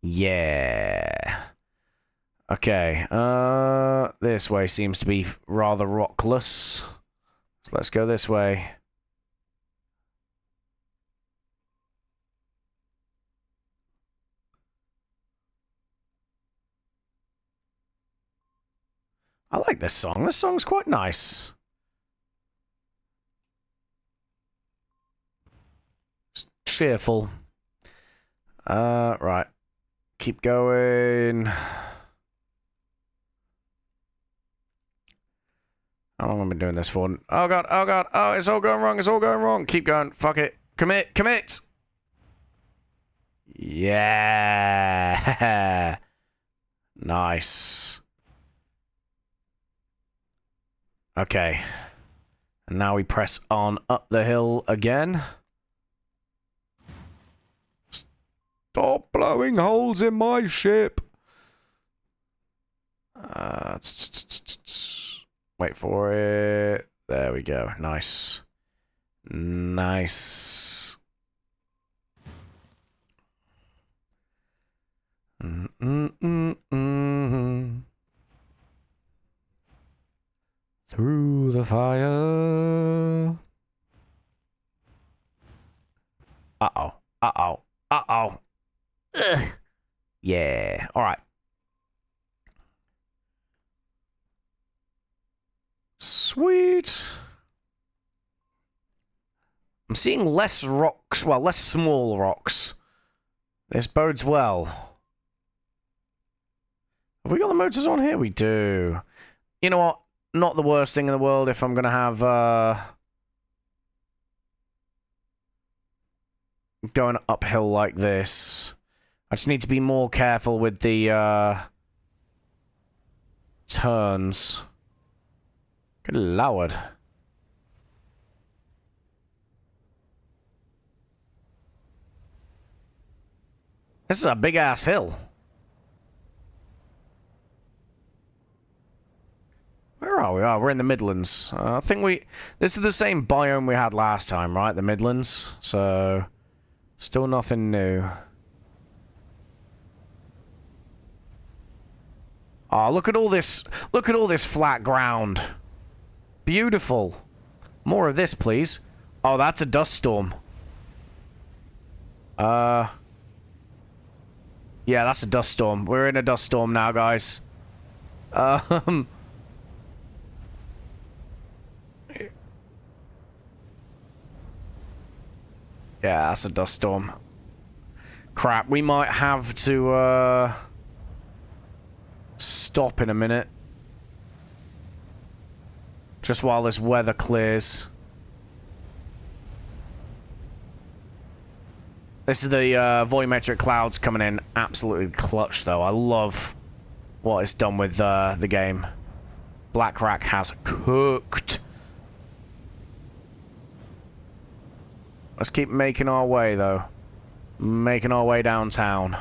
Yeah. Okay, this way seems to be rather rockless. So let's go this way. I like this song. This song's quite nice. It's cheerful. Right. Keep going. How long have I been doing this for? Oh god, oh god, oh, it's all going wrong, it's all going wrong. Keep going, fuck it. Commit, commit! Yeah! Nice. Okay. And now we press on up the hill again. Stop blowing holes in my ship! Wait for it. There we go. Nice. Nice. Through the fire. Uh-oh. Uh-oh. Uh-oh. Ugh. Yeah. All right. Sweet. I'm seeing less rocks. Well, less small rocks. This bodes well. Have we got the motors on here? We do. You know what? Not the worst thing in the world if I'm going to have, going uphill like this. I just need to be more careful with the, turns. Good lord. This is a big-ass hill. Where are we? Oh, we're in the Midlands. I think this is the same biome we had last time, right? The Midlands. So, still nothing new. Oh, look at all this. Look at all this flat ground. Beautiful. More of this, please. Oh, that's a dust storm. Yeah, that's a dust storm. We're in a dust storm now, guys. Yeah, that's a dust storm. Crap, we might have to, stop in a minute. Just while this weather clears. This is the volumetric clouds coming in absolutely clutch, though. I love what it's done with the game. Black has cooked. Let's keep making our way, though. Making our way downtown.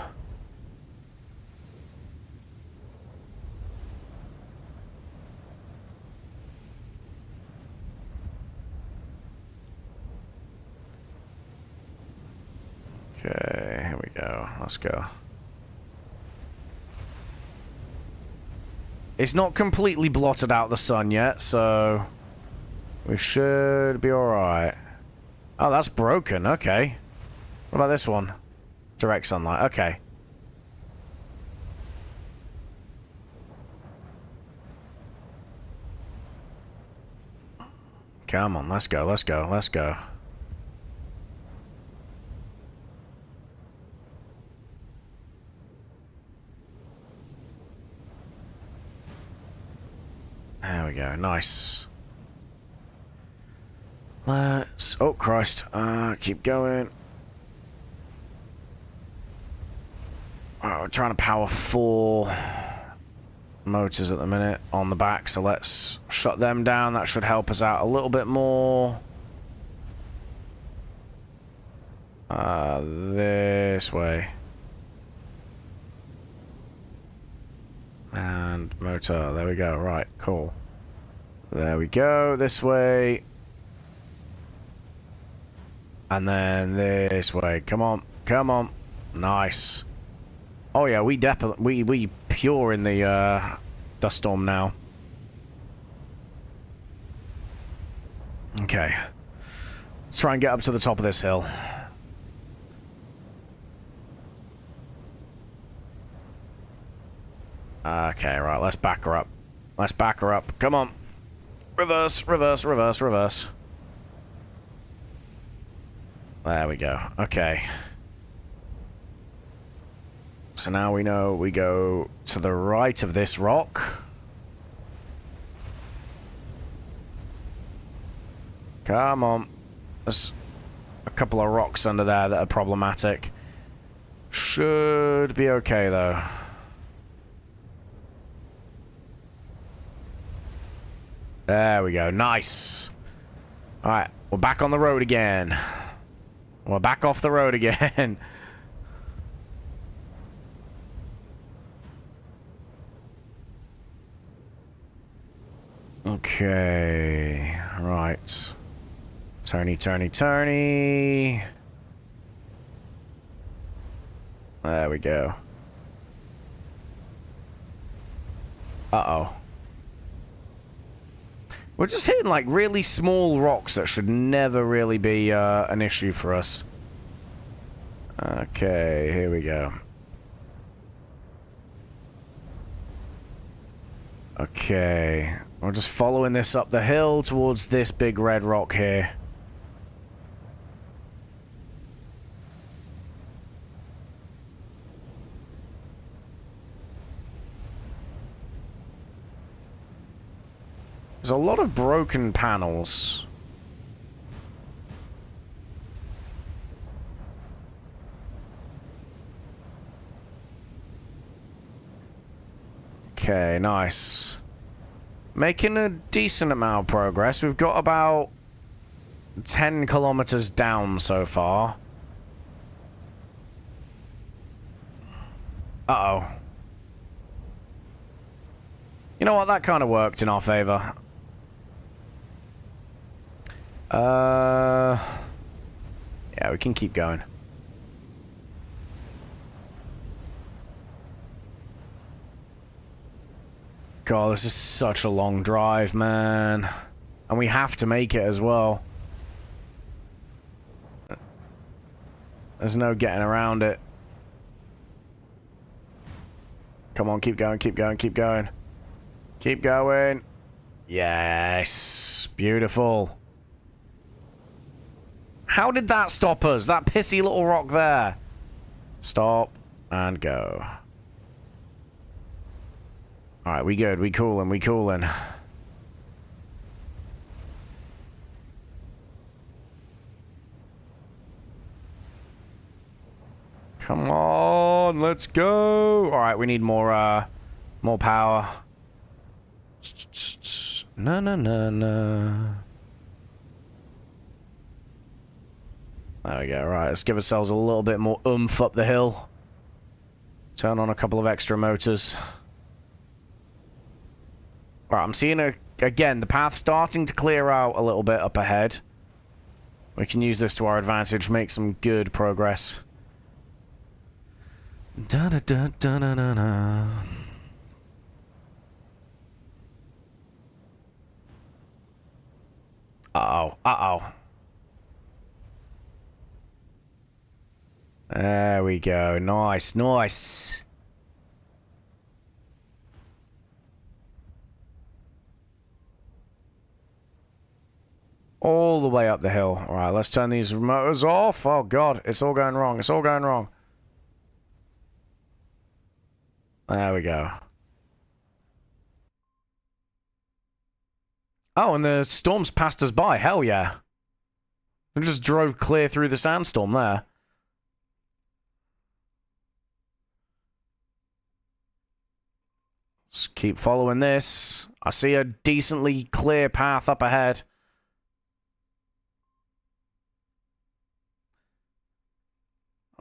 Okay, here we go. Let's go. It's not completely blotted out the sun yet, so we should be alright. Oh, that's broken. Okay. What about this one? Direct sunlight. Okay. Come on, let's go, let's go, let's go. There we go, nice. Let's... Oh, Christ. Keep going. Oh, we're trying to power 4 motors at the minute on the back, so let's shut them down. That should help us out a little bit more. This way. And motor, there we go, right, cool. There we go, this way. And then this way, come on, come on. Nice. Oh yeah, we definitely, we pure in the, dust storm now. Okay. Let's try and get up to the top of this hill. Okay, right, let's back her up. Let's back her up. Come on. Reverse, reverse, reverse, reverse. There we go. Okay. So now we know we go to the right of this rock. Come on. There's a couple of rocks under there that are problematic. Should be okay, though. There we go. Nice. Alright, we're back on the road again. We're back off the road again. Okay. Right. Turny, turny, turny. There we go. Uh-oh. We're just hitting, like, really small rocks that should never really be an issue for us. Okay, here we go. Okay. We're just following this up the hill towards this big red rock here. There's a lot of broken panels. Okay, nice. Making a decent amount of progress. We've got about 10 kilometers down so far. Uh-oh. You know what? That kind of worked in our favor. Yeah, we can keep going. God, this is such a long drive, man. And we have to make it as well. There's no getting around it. Come on, keep going, keep going, keep going. Keep going. Yes. Beautiful. How did that stop us? That pissy little rock there. Stop and go. Alright, we good. We coolin', we coolin'. Come on, let's go. Alright, we need more power. No, no, no, no. There we go. Right, let's give ourselves a little bit more oomph up the hill. Turn on a couple of extra motors. Right, I'm seeing again, the path starting to clear out a little bit up ahead. We can use this to our advantage, make some good progress. Da da da da da da da. Uh-oh, uh-oh. There we go. Nice, nice. All the way up the hill. Alright, let's turn these motors off. Oh god, it's all going wrong. It's all going wrong. There we go. Oh, and the storm's passed us by. Hell yeah. We just drove clear through the sandstorm there. Just keep following this. I see a decently clear path up ahead.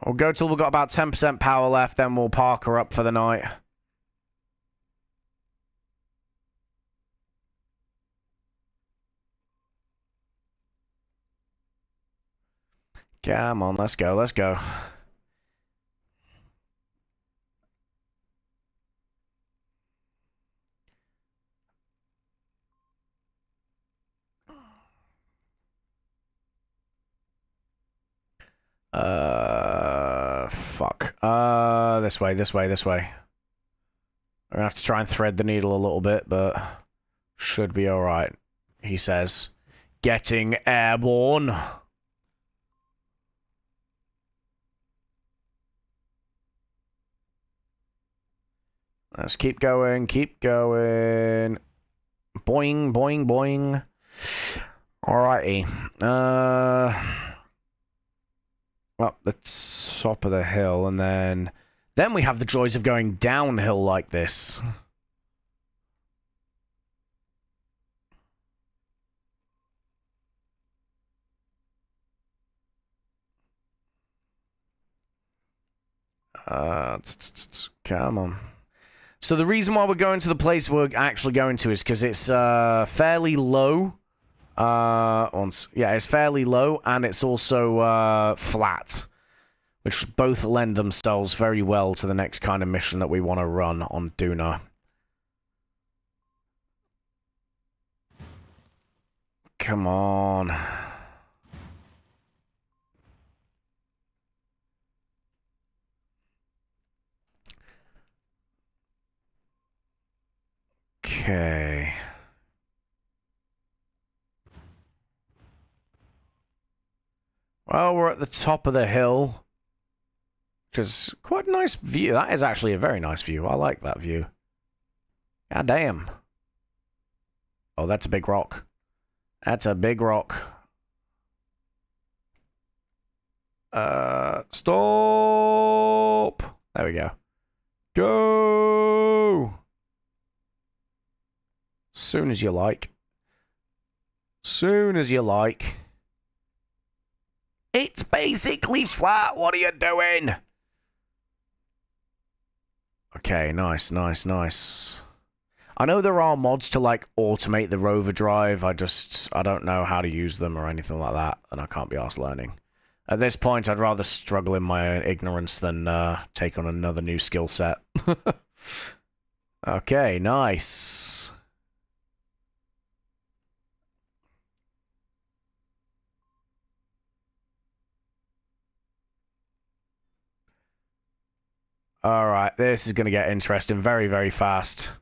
We'll go till we've got about 10% power left, then we'll park her up for the night. Come on, let's go, let's go. Fuck. This way, this way, this way. gonna have to try and thread the needle a little bit, but should be alright, he says. Getting airborne. Let's keep going, keep going. Boing, boing, boing. Alrighty. Up the top of the hill, and then we have the joys of going downhill like this. Come on. So the reason why we're going to the place we're actually going to is because it's fairly low. Yeah, it's fairly low, and it's also flat, which both lend themselves very well to the next kind of mission that we want to run on Duna. Come on. Okay. Well, we're at the top of the hill, which is quite a nice view. That is actually a very nice view. I like that view. God damn. Oh, that's a big rock. That's a big rock. Stop! There we go. Go! Soon as you like. Soon as you like. It's basically flat. What are you doing? Okay, nice, nice, nice. I know there are mods to, like, automate the rover drive. I don't know how to use them or anything like that, and I can't be arsed learning. At this point, I'd rather struggle in my ignorance than take on another new skill set. Okay, nice. Alright, this is going to get interesting very, very fast.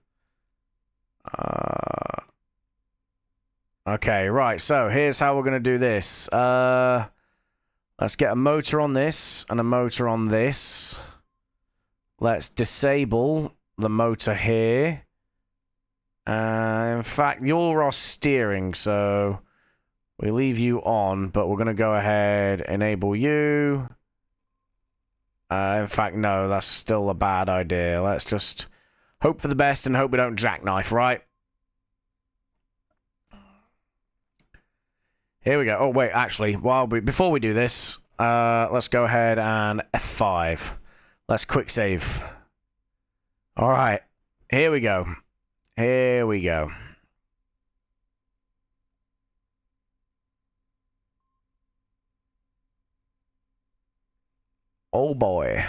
Okay, right, so here's how we're going to do this. Let's get a motor on this and a motor on this. Let's disable the motor here. In fact, you're our steering, so we leave you on, but we're going to go ahead and enable you. In fact, no, that's still a bad idea. Let's just hope for the best and hope we don't jackknife, right? Here we go. Oh, wait, actually, before we do this, let's go ahead and F5. Let's quick save. All right, here we go. Here we go. Oh, boy.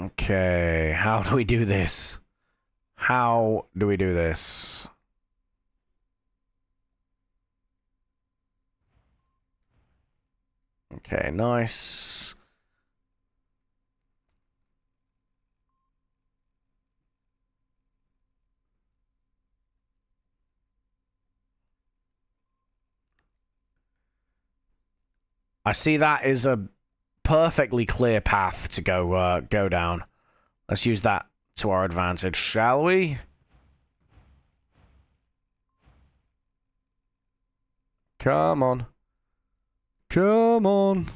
Okay, how do we do this? How do we do this? Okay, nice. I see that is a perfectly clear path to go down. Let's use that to our advantage, shall we? Come on. Come on.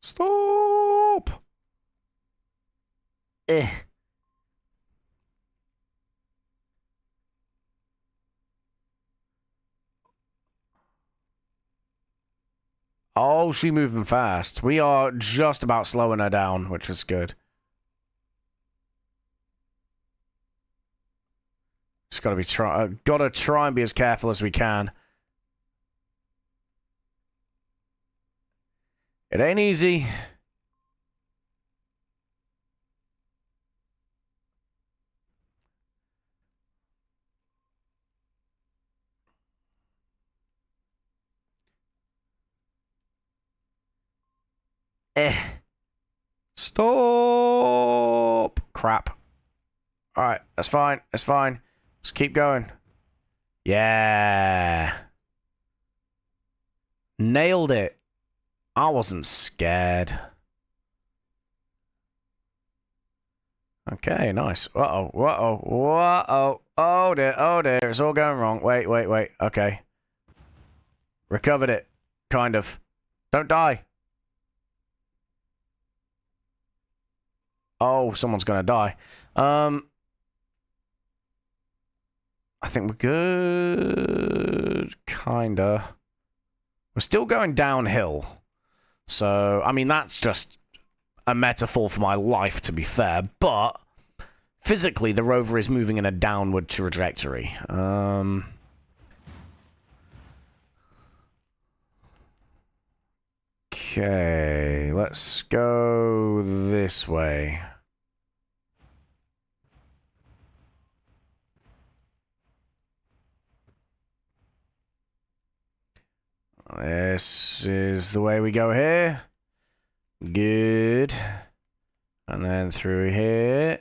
Stop! Oh, she moving fast. We are just about slowing her down, which is good. Just gotta try and be as careful as we can. It ain't easy. Stop. Crap. Alright, that's fine. That's fine. Let's keep going. Yeah. Nailed it. I wasn't scared. Okay, nice. Uh-oh, uh-oh, uh-oh. Oh dear, it's all going wrong. Wait. Okay. Recovered it. Kind of. Don't die. Oh, someone's gonna die. I think we're good. Kinda. We're still going downhill. So, I mean, that's just a metaphor for my life, to be fair. But, physically, the rover is moving in a downward trajectory. Okay, let's go this way. This is the way we go here. Good. And then through here.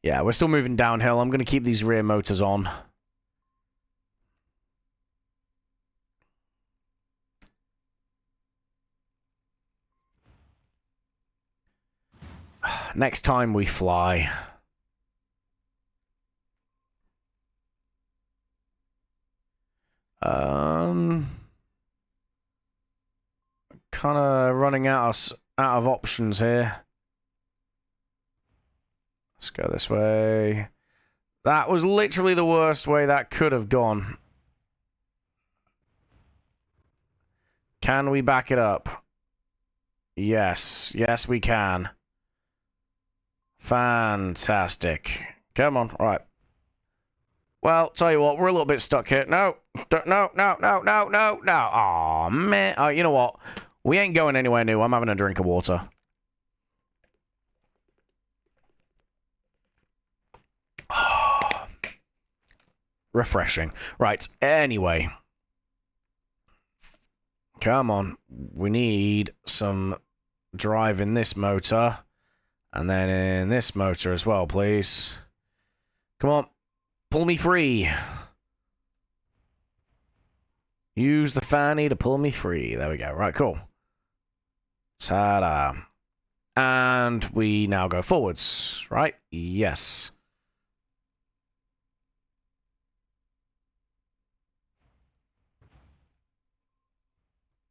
Yeah, we're still moving downhill. I'm going to keep these rear motors on. Next time we fly. Kind of running out of options here. Let's go this way. That was literally the worst way that could have gone. Can we back it up? Yes. Yes, we can. Fantastic. Come on. All right. Well, tell you what, we're a little bit stuck here. No. No. Aw, man. Oh, you know what? We ain't going anywhere new. I'm having a drink of water. Refreshing. Right, anyway. Come on. We need some drive in this motor. And then in this motor as well, please. Come on. Pull me free. Use the fanny to pull me free. There we go. Right, cool. Ta-da. And we now go forwards, right? Yes.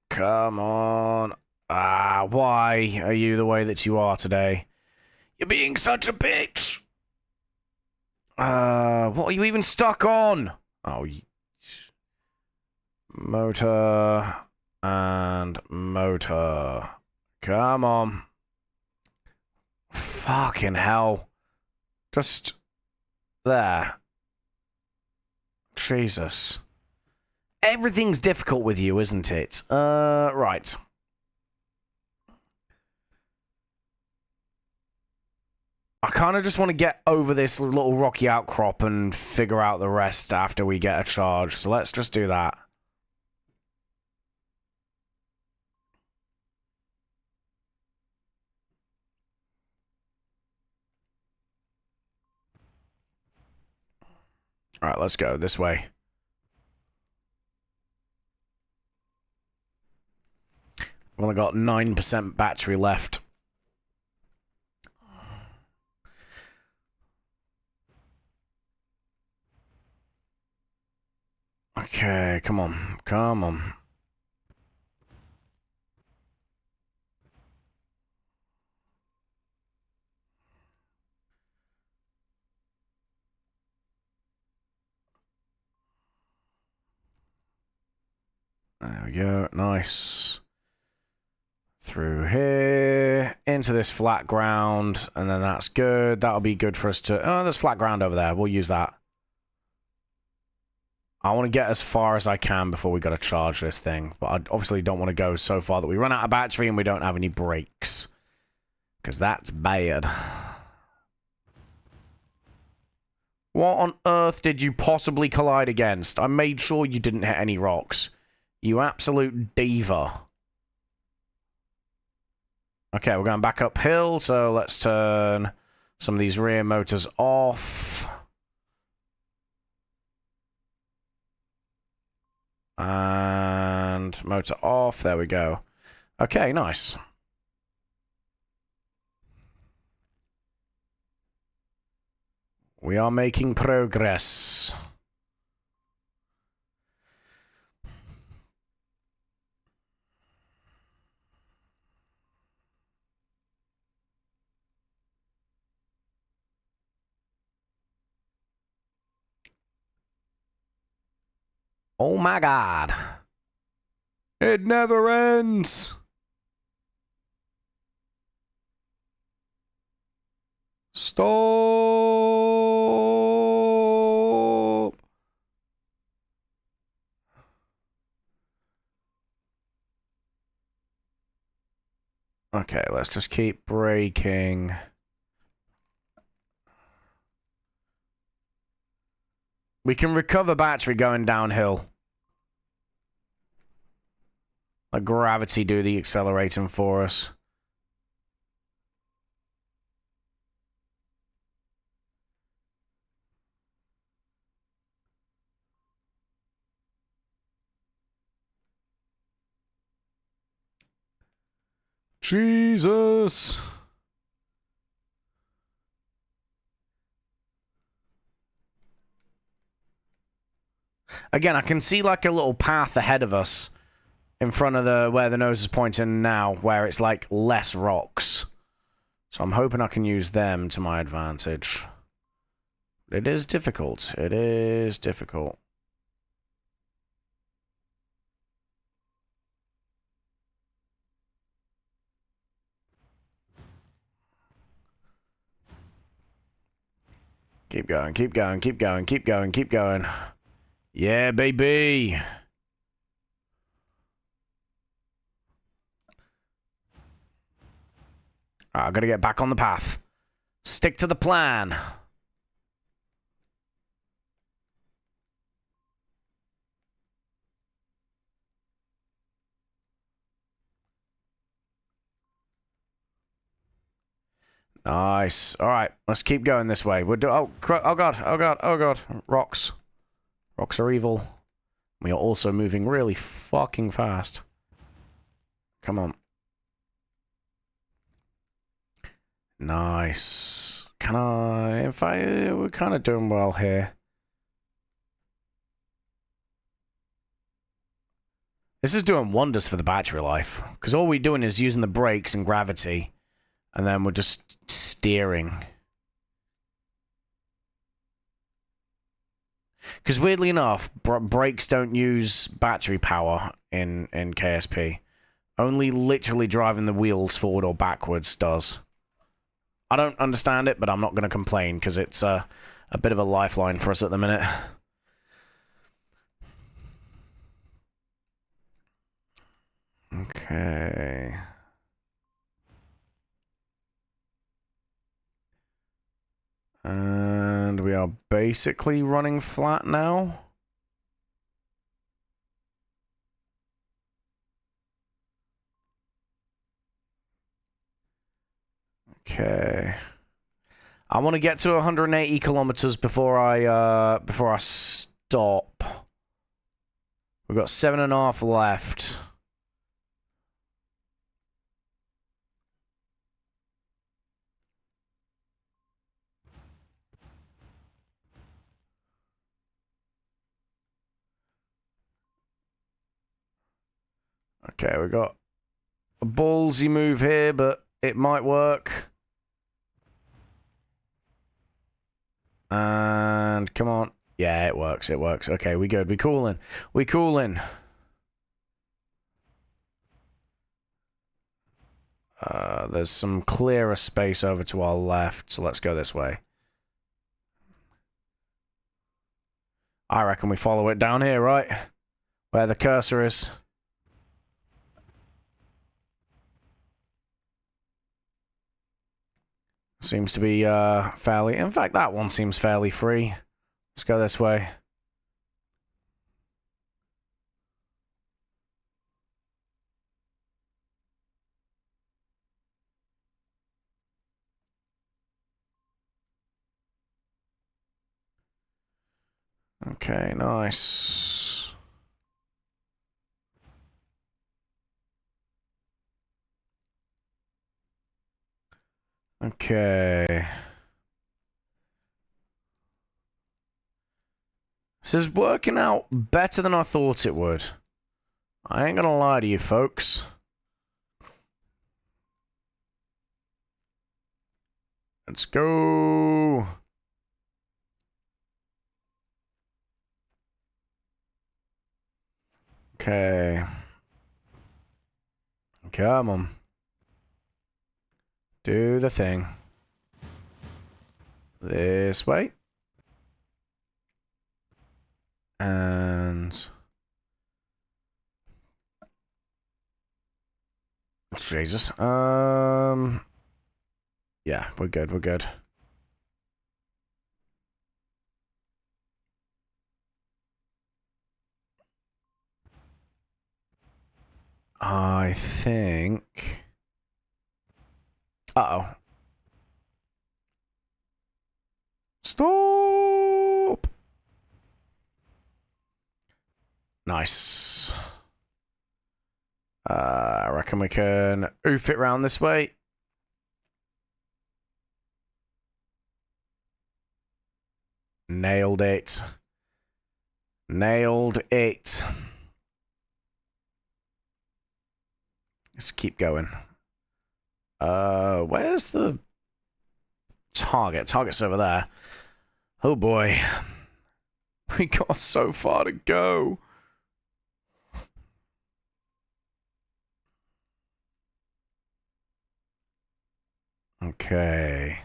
Come on. Ah, why are you the way that you are today? You're being such a bitch. What are you even stuck on? Oh, motor and motor. Come on. Fucking hell. Just there. Jesus. Everything's difficult with you, isn't it? Right. I kind of just want to get over this little rocky outcrop and figure out the rest after we get a charge. So let's just do that. Alright, let's go this way. I've only got 9% battery left. Okay, come on. Come on. There we go. Nice. Through here. Into this flat ground. And then that's good. That'll be good for us to... Oh, there's flat ground over there. We'll use that. I want to get as far as I can before we got to charge this thing. But I obviously don't want to go so far that we run out of battery and we don't have any brakes. Because that's bad. What on earth did you possibly collide against? I made sure you didn't hit any rocks. You absolute diva. Okay, we're going back uphill, so let's turn some of these rear motors off. And motor off, there we go. Okay, nice. We are making progress. Oh my god. It never ends. Stop. Okay, let's just keep braking. We can recover battery going downhill. Let gravity do the accelerating for us. Jesus. Again, I can see like a little path ahead of us in front of the where the nose is pointing now, where it's like less rocks. So I'm hoping I can use them to my advantage. It is difficult. It is difficult. Keep going, keep going, keep going, keep going, keep going. Yeah, baby. I gotta get back on the path. Stick to the plan. Nice. All right, let's keep going this way. We're oh god, oh god, oh god. Rocks. Rocks are evil. We are also moving really fucking fast. Come on. Nice. Can I... If I... We're kind of doing well here. This is doing wonders for the battery life. Because all we're doing is using the brakes and gravity. And then we're just steering. Because weirdly enough, brakes don't use battery power in KSP. Only literally driving the wheels forward or backwards does. I don't understand it, but I'm not going to complain, because it's a bit of a lifeline for us at the minute. Okay. And we are basically running flat now. Okay. I want to get to 180 kilometers before I stop. We've got 7.5 left. Okay, we got a ballsy move here, but it might work. And come on. Yeah, it works. It works. Okay, we good. We coolin'. We coolin'. There's some clearer space over to our left, so let's go this way. I reckon we follow it down here, right? Where the cursor is. Seems to be fairly... In fact, that one seems fairly free. Let's go this way. Okay, nice. Okay. This is working out better than I thought it would. I ain't gonna lie to you, folks. Let's go. Okay. Come on. Do the thing. This way. And... Jesus. Yeah, we're good, we're good. I think... Uh-oh. Stop! Nice. I reckon we can oof it round this way. Nailed it. Nailed it. Let's keep going. Where's the target? Target's over there. Oh boy. We got so far to go. Okay.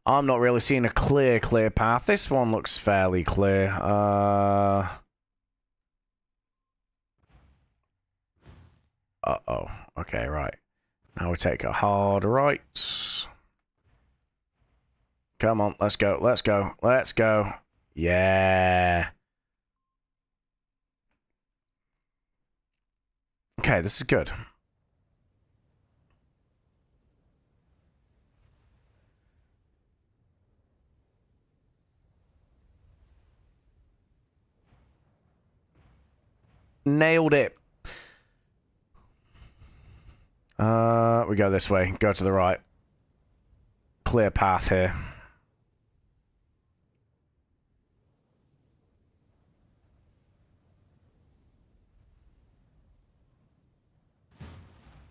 I'm not really seeing a clear path. This one looks fairly clear. Uh-oh. Okay, right. Now we take a hard right. Come on, let's go, let's go, let's go. Yeah. Okay, this is good. Nailed it. We go this way. Go to the right. Clear path here.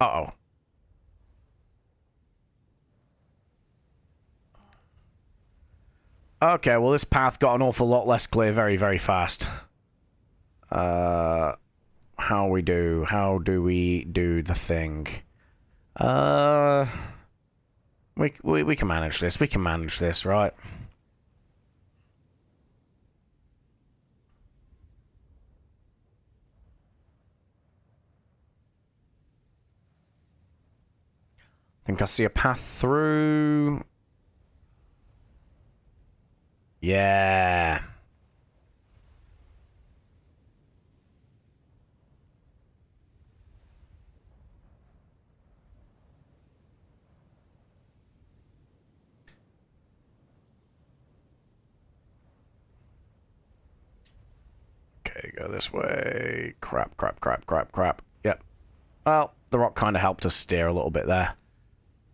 Uh-oh. Okay, well this path got an awful lot less clear very fast. How do we do the thing? We can manage this. We can manage this, right? I think I see a path through. Yeah. Okay, go this way. Crap. Yep. Well, the rock kind of helped us steer a little bit there.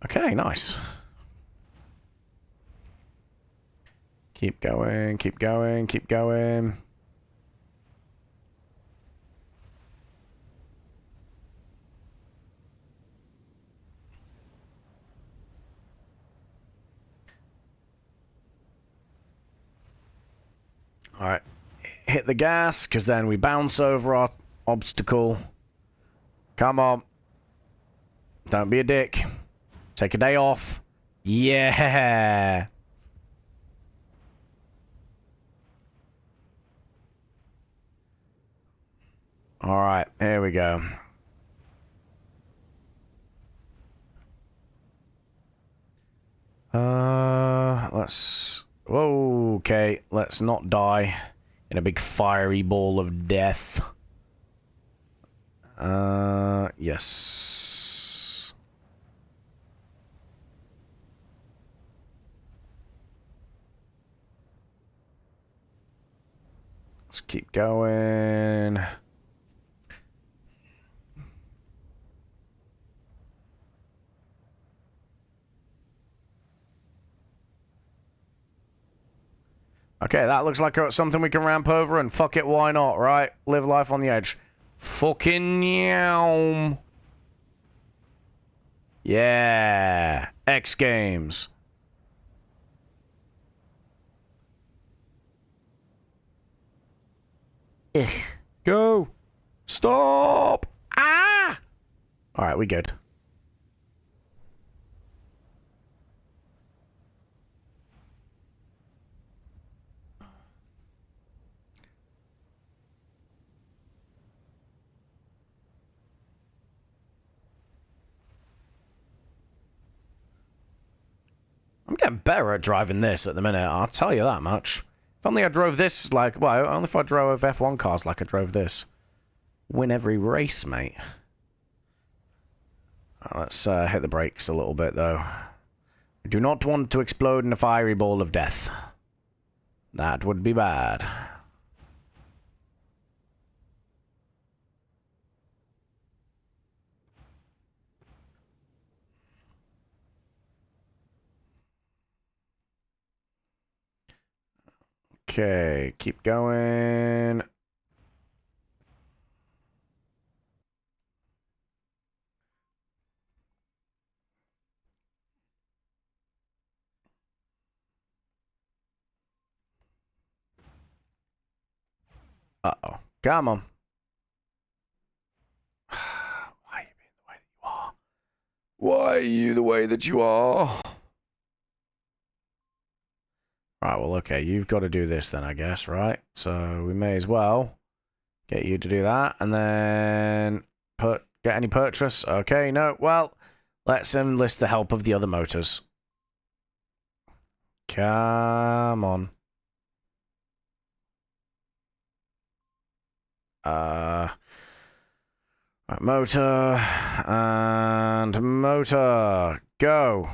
Okay, nice. Keep going. Alright. Hit the gas, because then we bounce over our obstacle. Come on. Don't be a dick. Take a day off. Yeah. All right, here we go. Let's... Whoa, okay. Let's not die in a big fiery ball of death. Yes. Let's keep going. Okay, that looks like something we can ramp over, and fuck it, why not, right? Live life on the edge. Fucking yum. Yeah. X Games. Ugh. Go. Stop. Ah. All right, we good. I'm getting better at driving this at the minute, I'll tell you that much. If only I drove this like... Well, only if I drove F1 cars like I drove this. Win every race, mate. Let's hit the brakes a little bit, though. I do not want to explode in a fiery ball of death. That would be bad. Okay, keep going. Uh-oh. Come on. Why are you being the way that you are? Why are you the way that you are? Right, well, okay, you've got to do this then, I guess, right? So we may as well get you to do that, and then get any purchase. Okay, no, well, let's enlist the help of the other motors. Come on. Right, motor and motor. Go.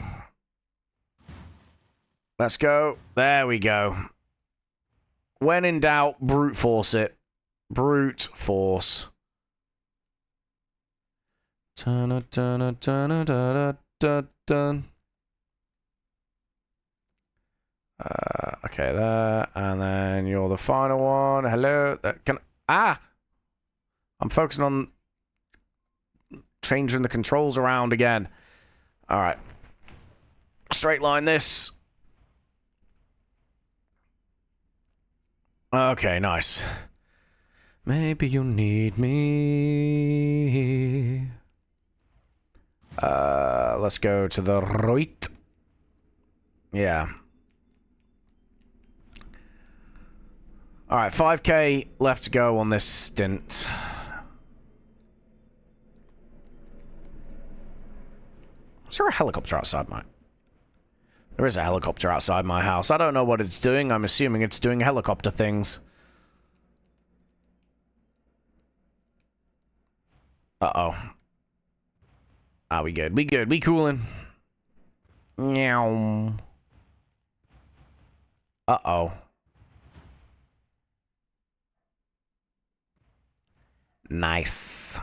Let's go. There we go. When in doubt, brute force it. Brute force. Dun dun dun dun dun dun. Okay, there, and then you're the final one. Hello. I'm focusing on changing the controls around again. All right. Straight line this. Okay, nice. Maybe you need me. Let's go to the right. Yeah. Alright, 5k left to go on this stint. Is there a helicopter outside my... There is a helicopter outside my house. I don't know what it's doing. I'm assuming it's doing helicopter things. Uh-oh. Ah, we good. We good. We coolin'. Meow. Uh-oh. Nice.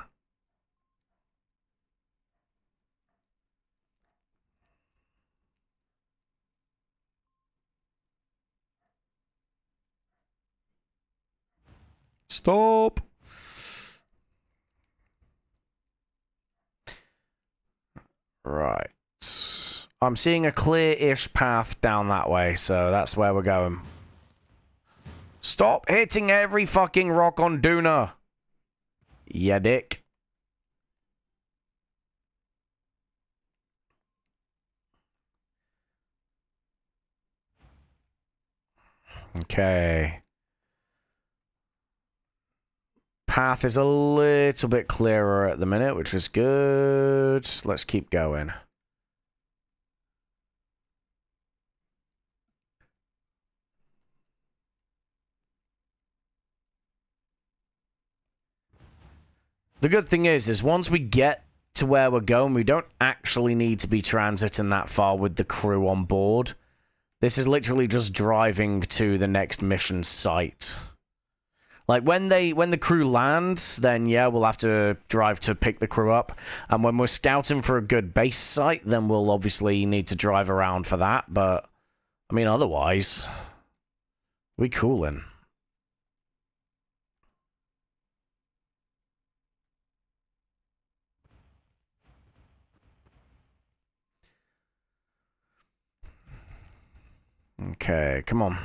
Stop. Right. I'm seeing a clear-ish path down that way, so that's where we're going. Stop hitting every fucking rock on Duna. Yeah, dick. Okay. Path is a little bit clearer at the minute, which is good. Let's keep going. The good thing is once we get to where we're going, we don't actually need to be transiting that far with the crew on board. This is literally just driving to the next mission site. Like, when the crew lands, then yeah, we'll have to drive to pick the crew up. And when we're scouting for a good base site, then we'll obviously need to drive around for that. But, I mean, otherwise, we coolin'. Okay, come on.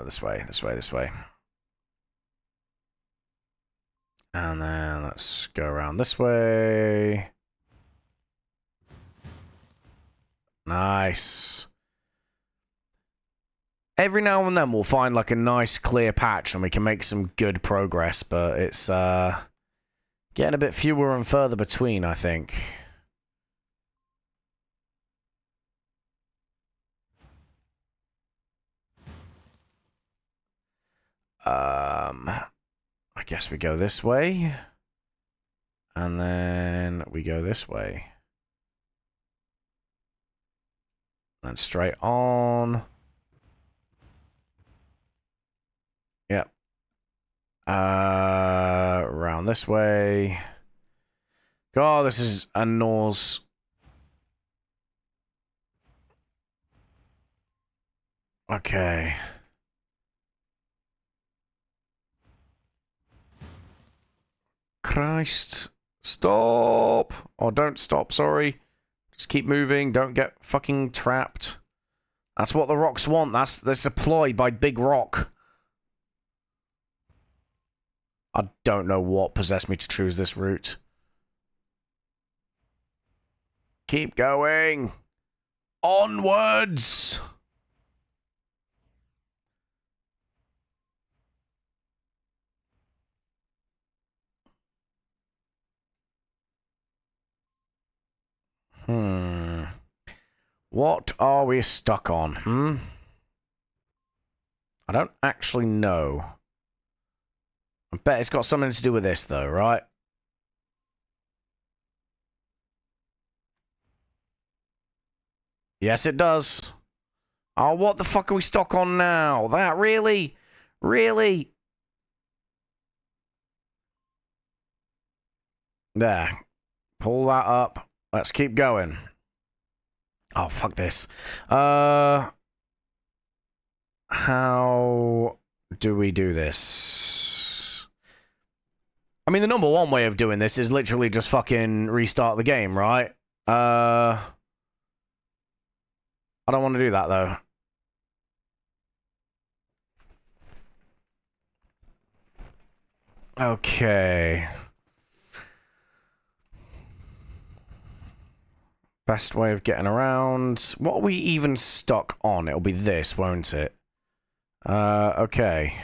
This way, this way, this way. And then let's go around this way. Nice. Every now and then we'll find like a nice clear patch and we can make some good progress, but it's getting a bit fewer and further between, I think. I guess we go this way. And then we go this way. And straight on. Yep. Around this way. God, this is a nose. Okay. Christ. Stop. Or don't stop, sorry. Just keep moving. Don't get fucking trapped. That's what the rocks want. They're supplied by Big Rock. I don't know what possessed me to choose this route. Keep going. Onwards. What are we stuck on, I don't actually know. I bet it's got something to do with this, though, right? Yes, it does. Oh, what the fuck are we stuck on now? That, really? Really? There. Pull that up. Let's keep going. Oh, fuck this. How do we do this? I mean, the number one way of doing this is literally just fucking restart the game, right? I don't want to do that, though. Okay. Best way of getting around. What are we even stuck on? It'll be this, won't it? Okay.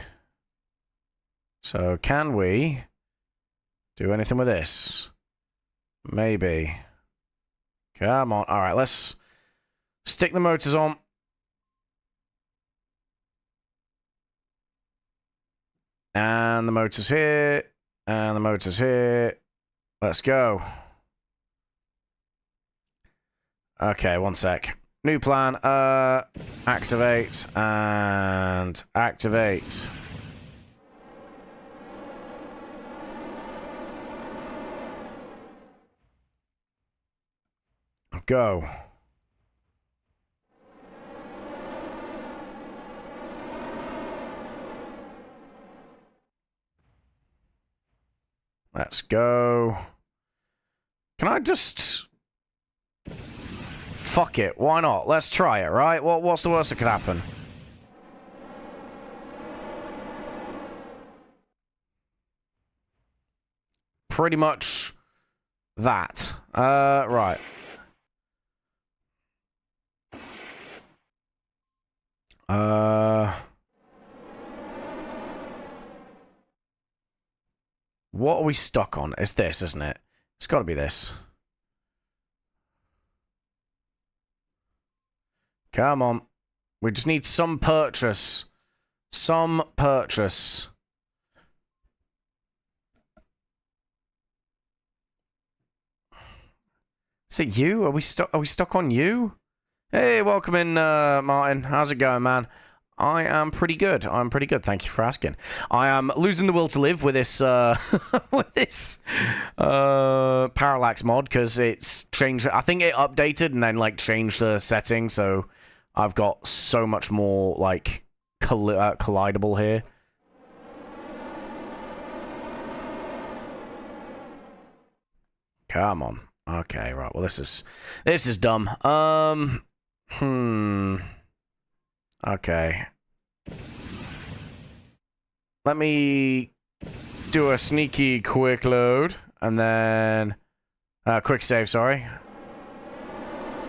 So, can we do anything with this? Maybe. Come on. Alright, let's stick the motors on. And the motor's here. And the motor's here. Let's go. Okay, one sec. New plan. Activate and activate. Go. Let's go. Can I just... Fuck it, why not? Let's try it, right? What's the worst that could happen? Pretty much that. Right. What are we stuck on? It's this, isn't it? It's got to be this. Come on. We just need some purchase. Some purchase. Is it you? Are we stuck on you? Hey, welcome in, Martin. How's it going, man? I am pretty good. I'm pretty good. Thank you for asking. I am losing the will to live with this, with this, parallax mod, because it's changed. I think it updated and then, like, changed the setting, so I've got so much more, like, collidable here. Come on. Okay, right. Well, this is dumb. Okay. Let me do a sneaky quick load, and then... quick save, sorry.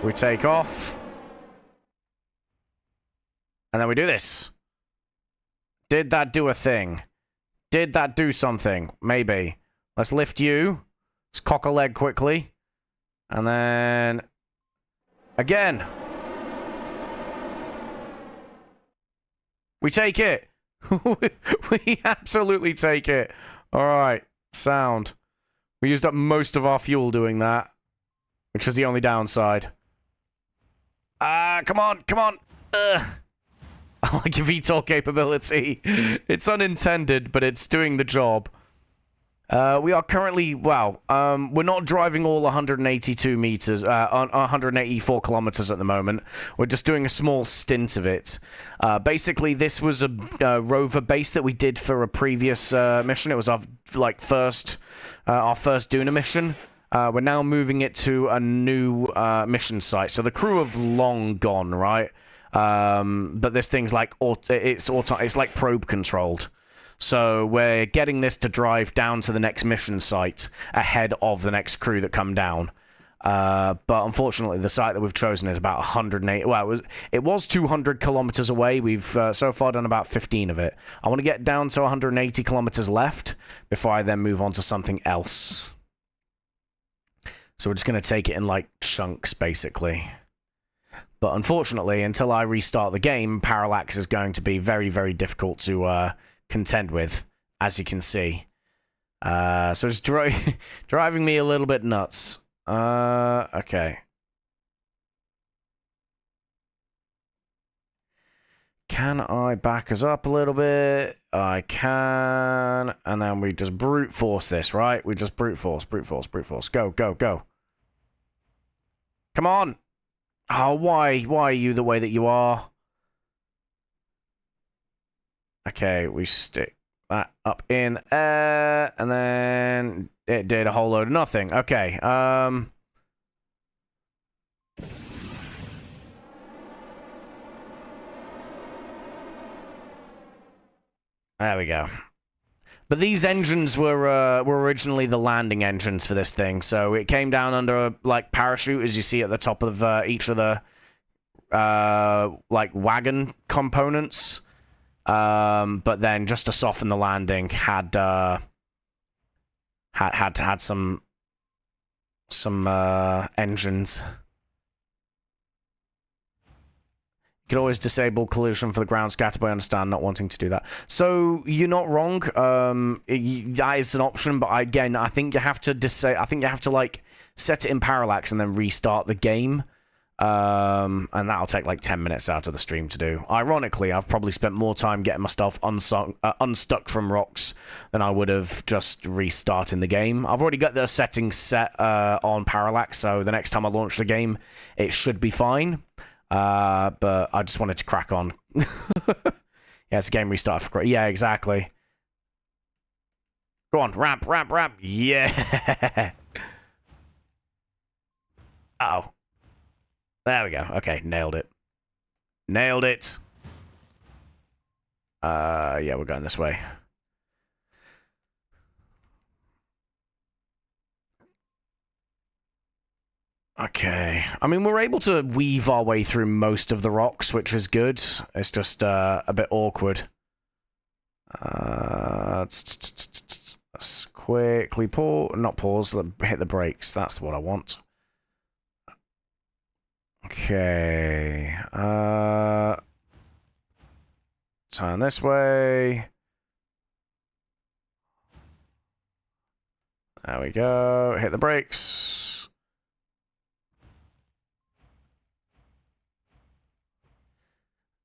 We take off. And then we do this. Did that do a thing? Did that do something? Maybe. Let's lift you. Let's cock a leg quickly. And then... Again. We take it. We absolutely take it. Alright. Sound. We used up most of our fuel doing that. Which is the only downside. Come on. Come on. I like your VTOL capability. It's unintended, but it's doing the job. We are currently, wow, we're not driving all 182 meters, 184 kilometers at the moment. We're just doing a small stint of it. Basically, this was a rover base that we did for a previous mission. It was our, like, our first Duna mission. We're now moving it to a new mission site. So the crew have long gone, right? But this thing's like, it's like probe controlled. So we're getting this to drive down to the next mission site ahead of the next crew that come down. But unfortunately, the site that we've chosen is about 180. Well, it was 200 kilometers away. We've so far done about 15 of it. I want to get down to 180 kilometers left before I then move on to something else. So we're just going to take it in, like, chunks, basically. But unfortunately, until I restart the game, parallax is going to be very, very difficult to contend with, as you can see. So it's driving me a little bit nuts. Okay. Can I back us up a little bit? I can. And then we just brute force this, right? We just brute force, brute force, brute force. Go, go, go. Come on. Oh, why are you the way that you are? Okay, we stick that up in air, and then it did a whole load of nothing. Okay, there we go. But these engines were originally the landing engines for this thing, so it came down under a, like, parachute, as you see at the top of each of the like, wagon components. But then just to soften the landing, had some engines. You could always disable collision for the ground scatter, but I understand not wanting to do that. So you're not wrong. That is an option, but again, I think you have to I think you have to, like, set it in parallax and then restart the game. And that'll take like 10 minutes out of the stream to do. Ironically, I've probably spent more time getting my stuff unstuck from rocks than I would have just restarting the game. I've already got the settings set on parallax, so the next time I launch the game, it should be fine. But I just wanted to crack on. Yeah, it's a game restart for... Yeah, exactly. Go on, ramp, ramp, ramp. Yeah. Uh-oh. There we go. Okay, nailed it. Nailed it. Yeah, we're going this way. Okay. I mean, we're able to weave our way through most of the rocks, which is good. It's just a bit awkward. Let's quickly not pause, hit the brakes. That's what I want. Okay. Turn this way. There we go. Hit the brakes.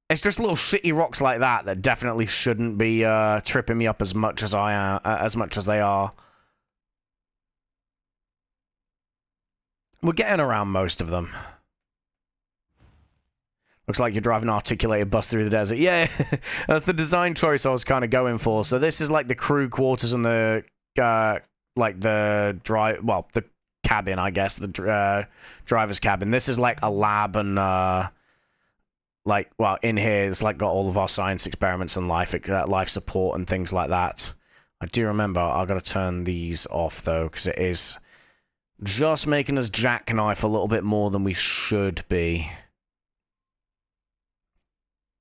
It's just little shitty rocks like that that definitely shouldn't be tripping me up as much as they are. We're getting around most of them. Looks like you're driving an articulated bus through the desert. Yeah, that's the design choice I was kind of going for. So this is like the crew quarters and the the cabin, I guess, the driver's cabin. This is like a lab and in here it's like got all of our science experiments and life support and things like that. I do remember I got to turn these off though, because it is just making us jackknife a little bit more than we should be.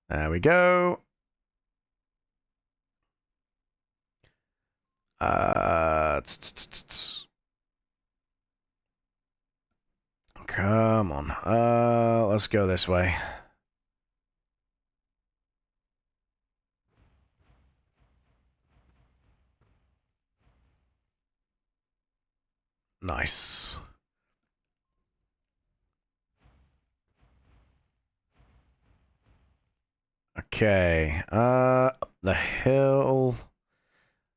There we go. Come on. Let's go this way. Nice. Okay. The hill.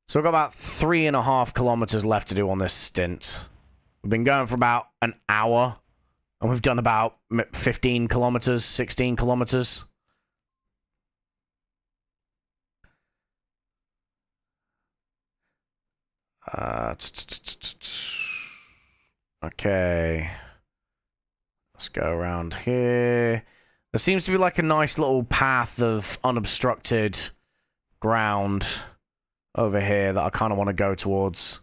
So we've got about 3.5 kilometers left to do on this stint. We've been going for about an hour, and we've done about 15 kilometers, 16 kilometers. Okay. Let's go around here. There seems to be like a nice little path of unobstructed ground over here that I kind of want to go towards.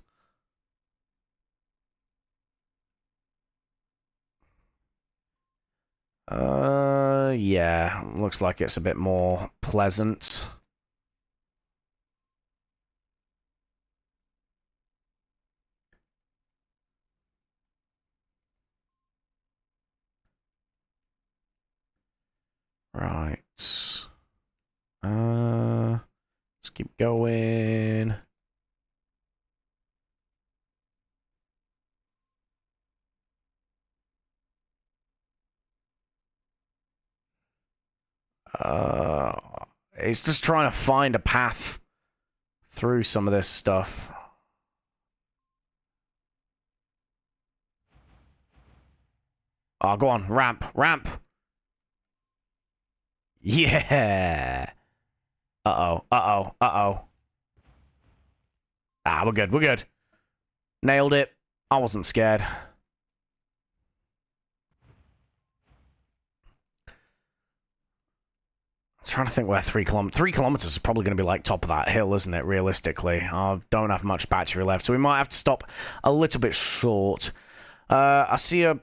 Yeah, looks like it's a bit more pleasant. Right. Let's keep going. It's just trying to find a path through some of this stuff. Oh, go on. Ramp. Ramp. Yeah. Uh-oh. Uh-oh. Uh-oh. Ah, we're good. We're good. Nailed it. I wasn't scared. I'm trying to think where 3 kilometers is probably going to be like top of that hill, isn't it, realistically? I don't have much battery left, so we might have to stop a little bit short. I see a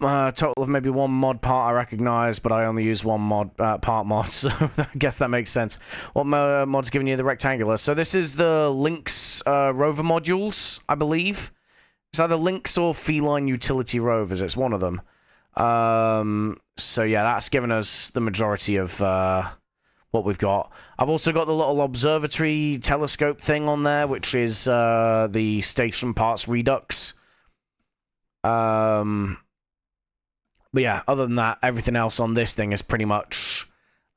total of maybe one mod part I recognize, but I only use one part mod, so I guess that makes sense. What mod's giving you the rectangular? So this is the Lynx rover modules, I believe. It's either Lynx or Feline Utility Rovers. It's one of them. So yeah, that's given us the majority of what we've got. I've also got the little observatory telescope thing on there, which is the station parts redux. But yeah, other than that, everything else on this thing is pretty much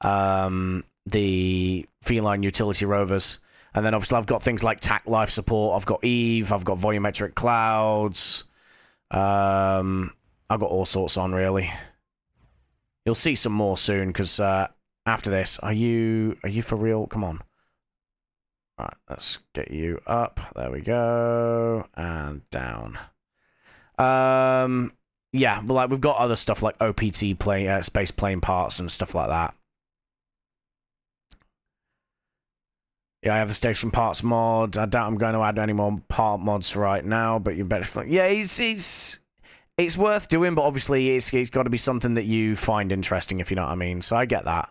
the Feline Utility Rovers. And then obviously I've got things like TAC life support, I've got Eve, I've got volumetric clouds. I've got all sorts on, really. You'll see some more soon, because after this, are you for real? Come on. Alright, let's get you up. There we go. And down. Yeah, but like we've got other stuff like OPT space plane parts and stuff like that. Yeah, I have the station parts mod. I doubt I'm going to add any more part mods right now, but you better. Yeah, it's it's worth doing, but obviously it's got to be something that you find interesting, if you know what I mean. So I get that.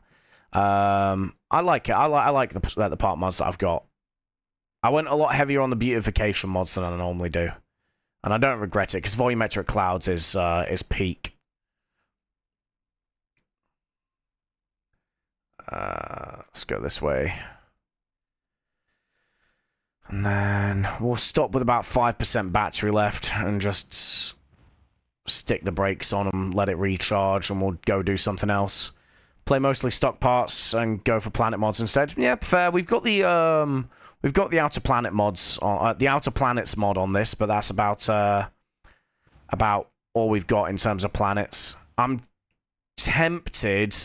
I like it. I like the part mods that I've got. I went a lot heavier on the beautification mods than I normally do, and I don't regret it because volumetric clouds is peak. Let's go this way. And then we'll stop with about 5% battery left and just stick the brakes on them, let it recharge, and we'll go do something else. Play mostly stock parts and go for planet mods instead. Yeah, fair. We've got the outer planet mods on the outer planets mod on this, but that's about all we've got in terms of planets. I'm tempted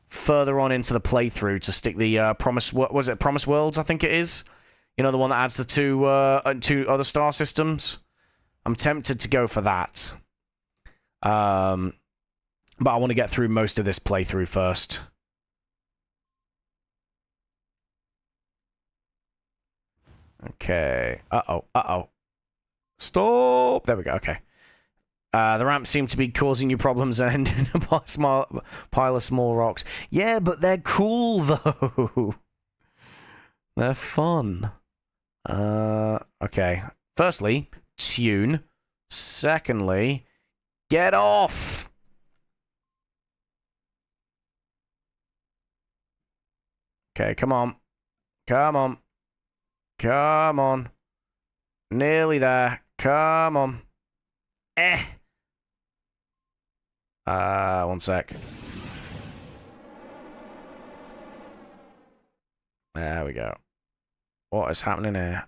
further on into the playthrough to stick the Promise Worlds, I think it is. You know, the one that adds the two other star systems. I'm tempted to go for that. But I want to get through most of this playthrough first. Okay. Uh-oh. Stop! There we go, okay. The ramps seem to be causing you problems and ending up a pile of small rocks. Yeah, but they're cool, though. They're fun. Okay. Firstly, tune. Secondly, get off! Okay, come on. Come on. Come on. Nearly there. Come on. One sec. There we go. What is happening here?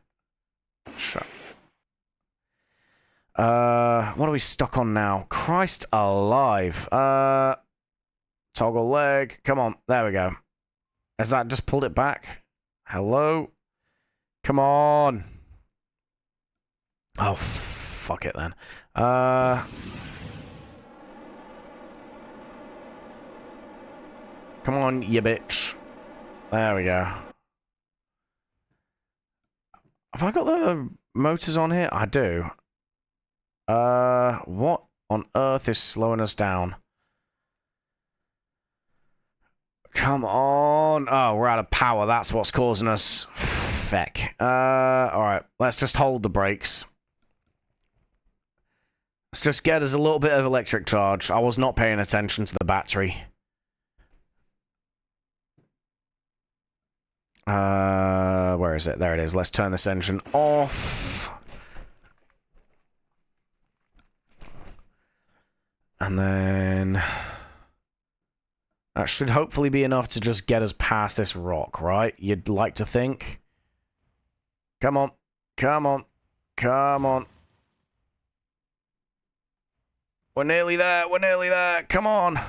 What are we stuck on now? Christ alive. Toggle leg. Come on. There we go. Has that just pulled it back? Hello? Come on. Oh, fuck it then. Come on, you bitch. There we go. Have I got the motors on here? I do. What on earth is slowing us down? Come on. Oh, we're out of power. That's what's causing us. Feck. Alright. Let's just hold the brakes. Let's just get us a little bit of electric charge. I was not paying attention to the battery. Where is it? There it is. Let's turn this engine off. And then... that should hopefully be enough to just get us past this rock, right? You'd like to think. Come on. Come on. Come on. We're nearly there. We're nearly there. Come on.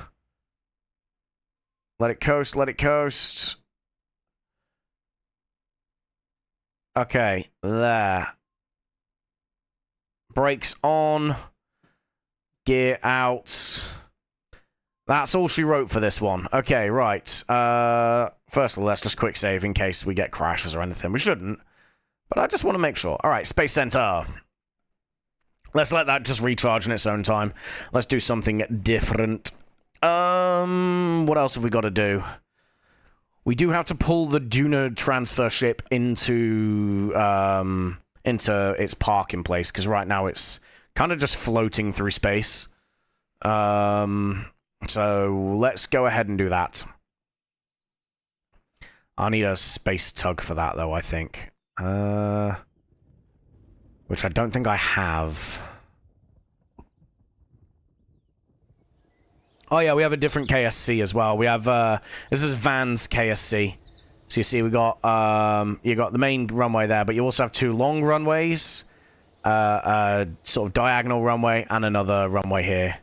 Let it coast. Let it coast. Okay. There. Brakes on. Gear out. That's all she wrote for this one. Okay, right. Firstly, let's just quick save in case we get crashes or anything. We shouldn't. But I just want to make sure. Alright, Space Center. Let's let that just recharge in its own time. Let's do something different. What else have we got to do? We do have to pull the Duna transfer ship into its parking place, because right now it's kind of just floating through space. So let's go ahead and do that. I need a space tug for that, though, I think. Which I don't think I have. Oh yeah, we have a different KSC as well. We have, this is Van's KSC. So you see we got, you got the main runway there, but you also have two long runways, a sort of diagonal runway, and another runway here.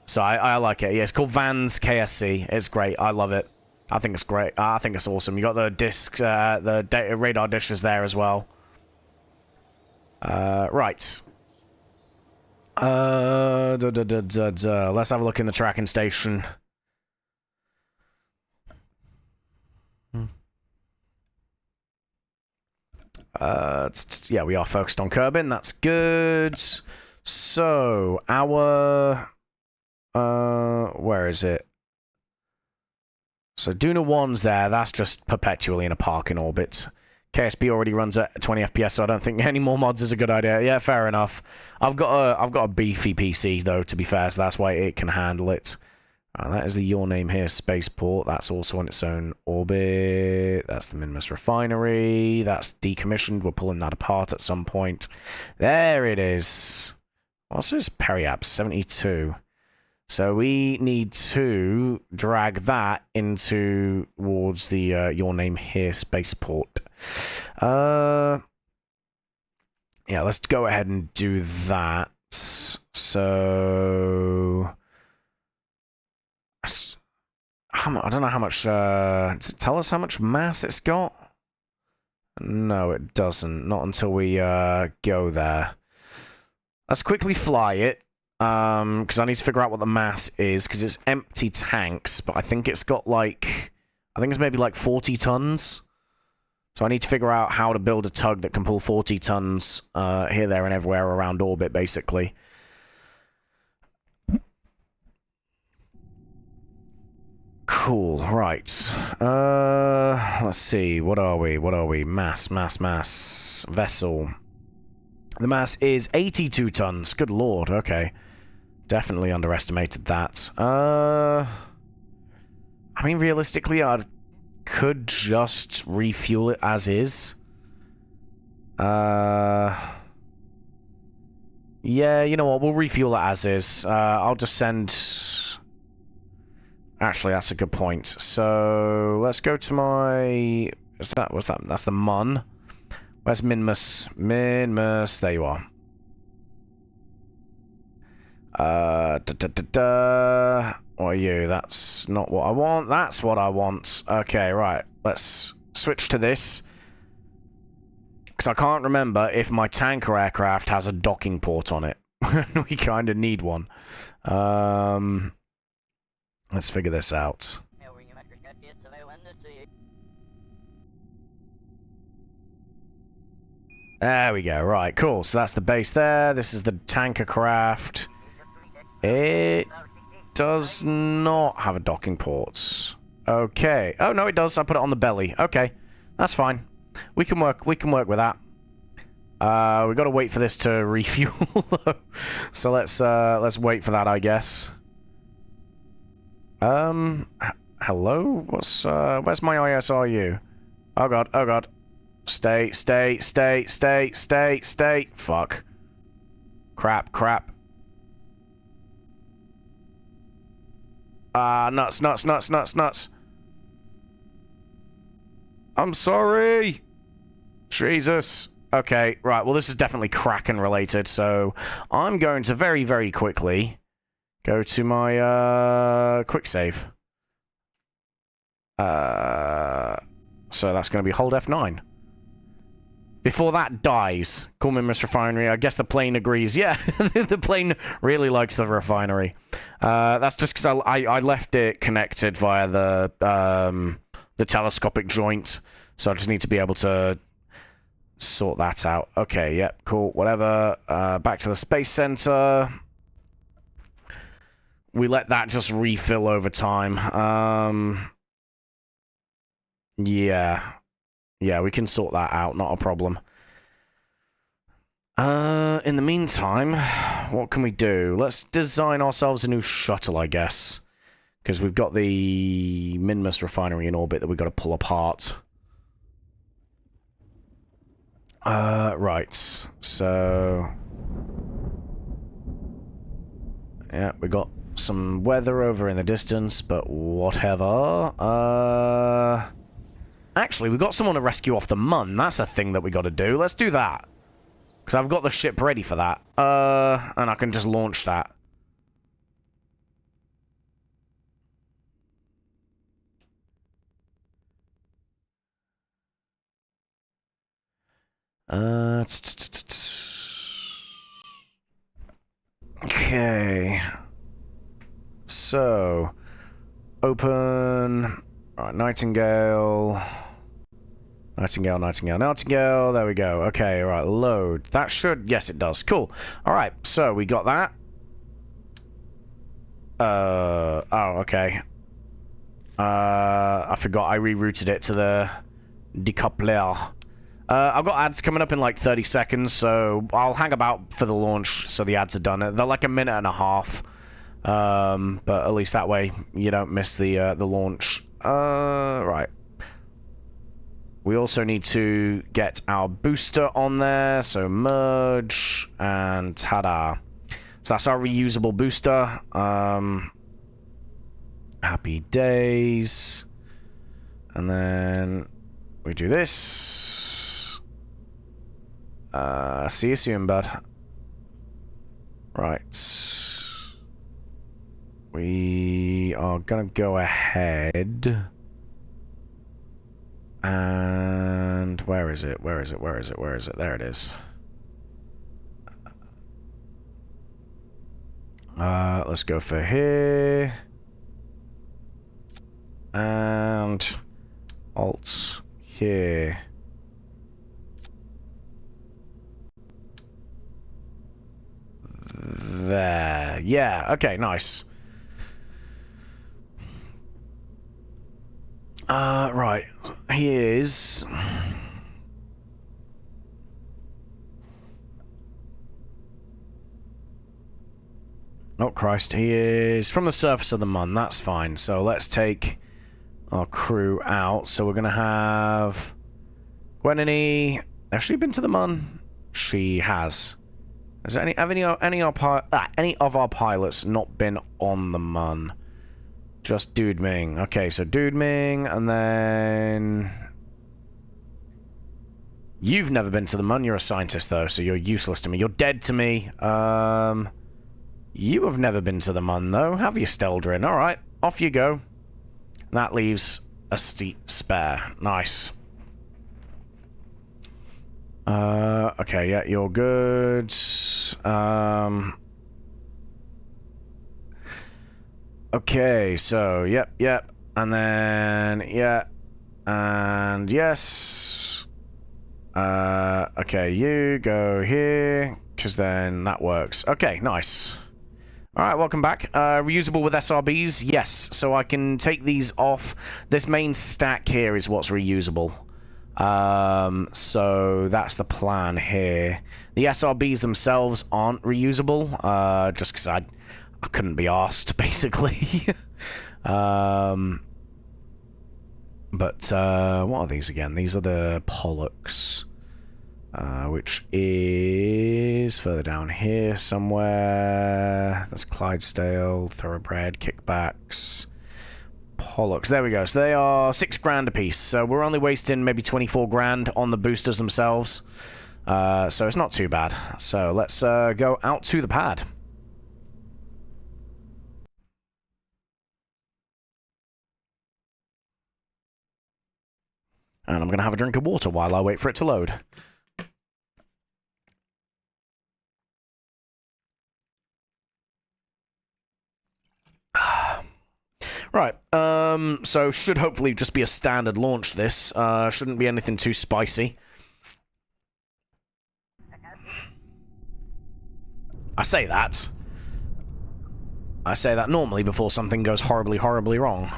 So I like it. Yeah, it's called Van's KSC. It's great. I love it. I think it's great. I think it's awesome. You got the discs, the radar dishes there as well. Right. Let's have a look in the tracking station. Yeah, we are focused on Kerbin. That's good. So, our... where is it? So, Duna 1's there. That's just perpetually in a parking orbit. KSP already runs at 20 FPS, so I don't think any more mods is a good idea. Yeah, fair enough. I've got a beefy PC, though, to be fair, so that's why it can handle it. That is the Your Name Here spaceport. That's also on its own orbit. That's the Minmus refinery. That's decommissioned. We're pulling that apart at some point. There it is. What's this? Periaps 72. So we need to drag that into towards the Your Name Here spaceport. Yeah, let's go ahead and do that. So I don't know how much. Does it tell us how much mass it's got? No, it doesn't. Not until we go there. Let's quickly fly it. Because I need to figure out what the mass is, because it's empty tanks, but I think it's got like, I think it's maybe like 40 tons. So I need to figure out how to build a tug that can pull 40 tons here, there, and everywhere around orbit, basically. Cool, right. Let's see, what are we? Mass. Vessel. The mass is 82 tons. Good lord, okay. Definitely underestimated that. I mean, realistically, I could just refuel it as is. Yeah, you know what? We'll refuel it as is. I'll just send... Actually, that's a good point. So, let's go to my... What's that? That's the Mun. Where's Minmus? Minmus, there you are. What are you? That's not what I want. That's what I want. Okay, right. Let's switch to this. Because I can't remember if my tanker aircraft has a docking port on it. We kind of need one. Let's figure this out. There we go. Right, cool. So that's the base there. This is the tanker craft. It does not have a docking port. Okay. Oh, no, it does. I put it on the belly. Okay. That's fine. We can work with that. We've got to wait for this to refuel. So let's wait for that, I guess. Hello? Where's my ISRU? Oh god, oh god. Stay. Fuck. Crap. Nuts. I'm sorry! Jesus. Okay, right, well this is definitely Kraken related, so I'm going to very, very quickly go to my, quick save. So that's going to be hold F9. Before that dies, call Minmus Refinery. I guess the plane agrees. Yeah, the plane really likes the refinery. That's just because I left it connected via the telescopic joint, so I just need to be able to sort that out. Okay, yep, cool, whatever. Back to the Space Center. We let that just refill over time. Yeah. Yeah, we can sort that out, not a problem. In the meantime, what can we do? Let's design ourselves a new shuttle, I guess. Because we've got the Minmus refinery in orbit that we've got to pull apart. Right. So... yeah, we got some weather over in the distance, but whatever. Actually, we've got someone to rescue off the Mun. That's a thing that we got to do. Let's do that. Because I've got the ship ready for that. And I can just launch that. Okay. So, open. Alright, Nightingale. Nightingale, Nightingale, Nightingale. There we go. Okay, right, load. That should... Yes, it does. Cool. Alright, so we got that. Oh, okay. I forgot I rerouted it to the decoupler. I've got ads coming up in like 30 seconds, so I'll hang about for the launch so the ads are done. They're like a minute and a half. But at least that way you don't miss the launch. Right. We also need to get our booster on there, so merge, and ta-da. So that's our reusable booster. Happy days. And then we do this. See you soon, bud. Right. We are gonna go ahead. And where is it? Where is it? Where is it? Where is it? There it is. Let's go for here. And Alt here. There. Yeah, okay, nice. Right. Here's... Oh, Christ. He is from the surface of the Mun. That's fine. So let's take our crew out. So we're going to have... Gwenny. Has she been to the Mun? She has. Has any of our pilots not been on the Mun? Just Dude Ming. Okay, so Dude Ming, and then... You've never been to the Mun. You're a scientist, though, so you're useless to me. You're dead to me. You have never been to the Mun, though, have you, Steldrin? Alright, off you go. That leaves a seat spare. Nice. Okay, yeah, you're good. Okay, so, yep. And then, yeah. And yes. Okay, you go here, because then that works. Okay, nice. Alright, welcome back. Reusable with SRBs? Yes, so I can take these off. This main stack here is what's reusable. So that's the plan here. The SRBs themselves aren't reusable, just because I couldn't be arsed, basically. But, what are these again? These are the Pollux. Which is further down here somewhere. That's Clydesdale, Thoroughbred, Kickbacks, Pollux. There we go. So they are $6 a piece. So we're only wasting maybe 24 grand on the boosters themselves. So it's not too bad. So let's go out to the pad. And I'm going to have a drink of water while I wait for it to load. Right, so should hopefully just be a standard launch, this. Shouldn't be anything too spicy. I say that normally before something goes horribly, horribly wrong.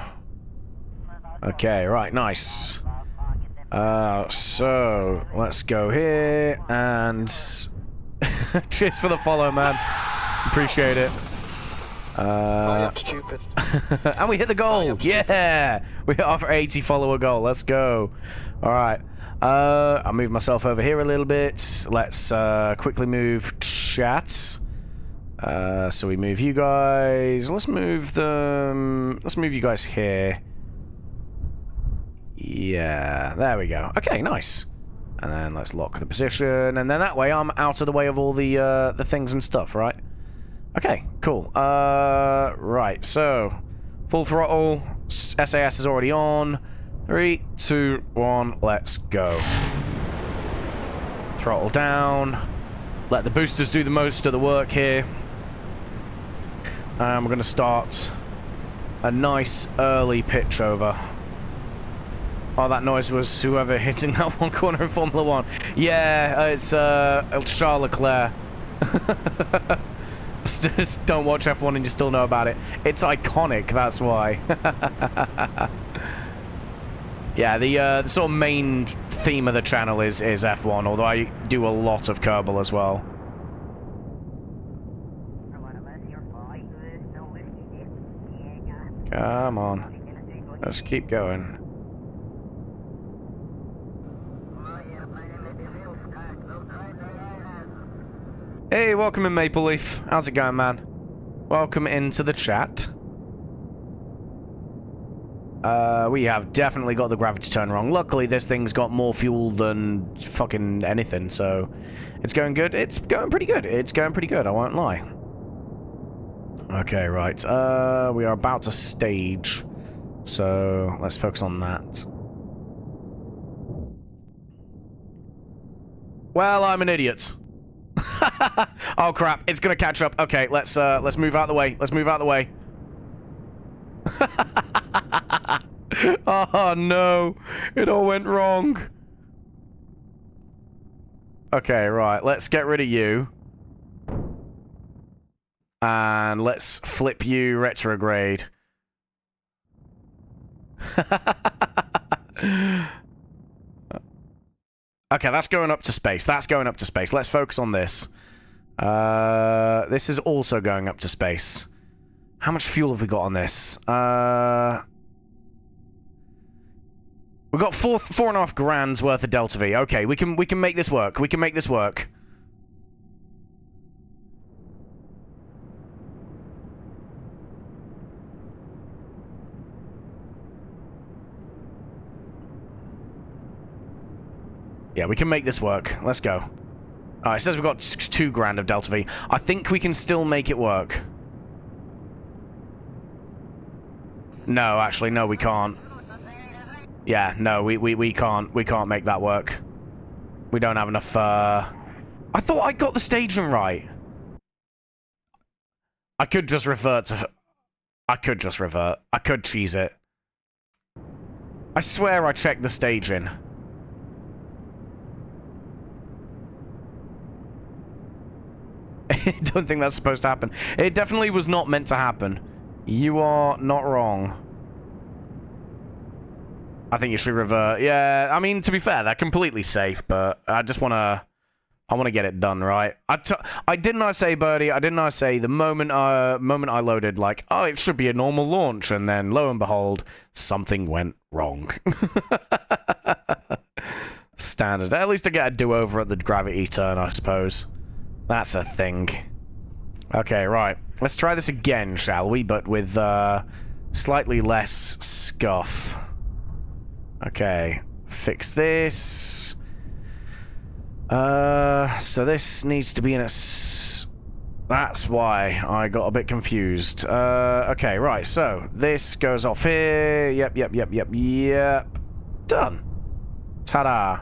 Okay, right, nice. So, let's go here, and... Cheers for the follow, man. Appreciate it. I'm stupid. And we hit the goal! Yeah! We hit our 80 follower goal. Let's go. Alright. I'll move myself over here a little bit. Let's quickly move chat. So we move you guys. Let's move them... Let's move you guys here. Yeah, there we go. Okay, nice. And then let's lock the position, and then that way I'm out of the way of all the things and stuff, right? Okay, cool. Right, so full throttle. SAS is already on. 3, 2, 1, let's go. Throttle down. Let the boosters do the most of the work here. And we're going to start a nice early pitch over. Oh, that noise was whoever hitting that one corner in Formula 1. Yeah, it's Charles Leclerc. Just don't watch F1 and you still know about it. It's iconic, that's why. Yeah, the sort of main theme of the channel is F1, although I do a lot of Kerbal as well. Come on. Let's keep going. Hey, welcome in, Maple Leaf. How's it going, man? Welcome into the chat. We have definitely got the gravity turn wrong. Luckily, this thing's got more fuel than fucking anything, so it's going good. It's going pretty good. It's going pretty good, I won't lie. Okay, right. We are about to stage, so let's focus on that. Well, I'm an idiot. Oh crap, it's gonna catch up. Okay, let's move out of the way. Let's move out of the way. Oh no, it all went wrong. Okay, right, let's get rid of you. And let's flip you retrograde. Okay, that's going up to space. That's going up to space. Let's focus on this. This is also going up to space. How much fuel have we got on this? We've got 4.5 grand's worth of Delta V. Okay, we can make this work. We can make this work. Yeah, we can make this work. Let's go. It says we've got 2 grand of Delta V. I think we can still make it work. No, actually, no, we can't. Yeah, no, we can't. We can't make that work. We don't have enough, I thought I got the staging right. I could just revert to... I could just revert. I could cheese it. I swear I checked the staging. I don't think that's supposed to happen. It definitely was not meant to happen. You are not wrong. I think you should revert. Yeah, I mean, to be fair, they're completely safe, but I just want to... I want to get it done, right? Didn't I say, Birdie? Didn't I say the moment I loaded, like, oh, it should be a normal launch, and then, lo and behold, something went wrong. Standard. At least I get a do-over at the gravity turn, I suppose. That's a thing. Okay, right. Let's try this again, shall we? But with, slightly less scuff. Okay. Fix this. So this needs to be in a... That's why I got a bit confused. Okay, right. So, this goes off here. Yep. Done. Ta-da.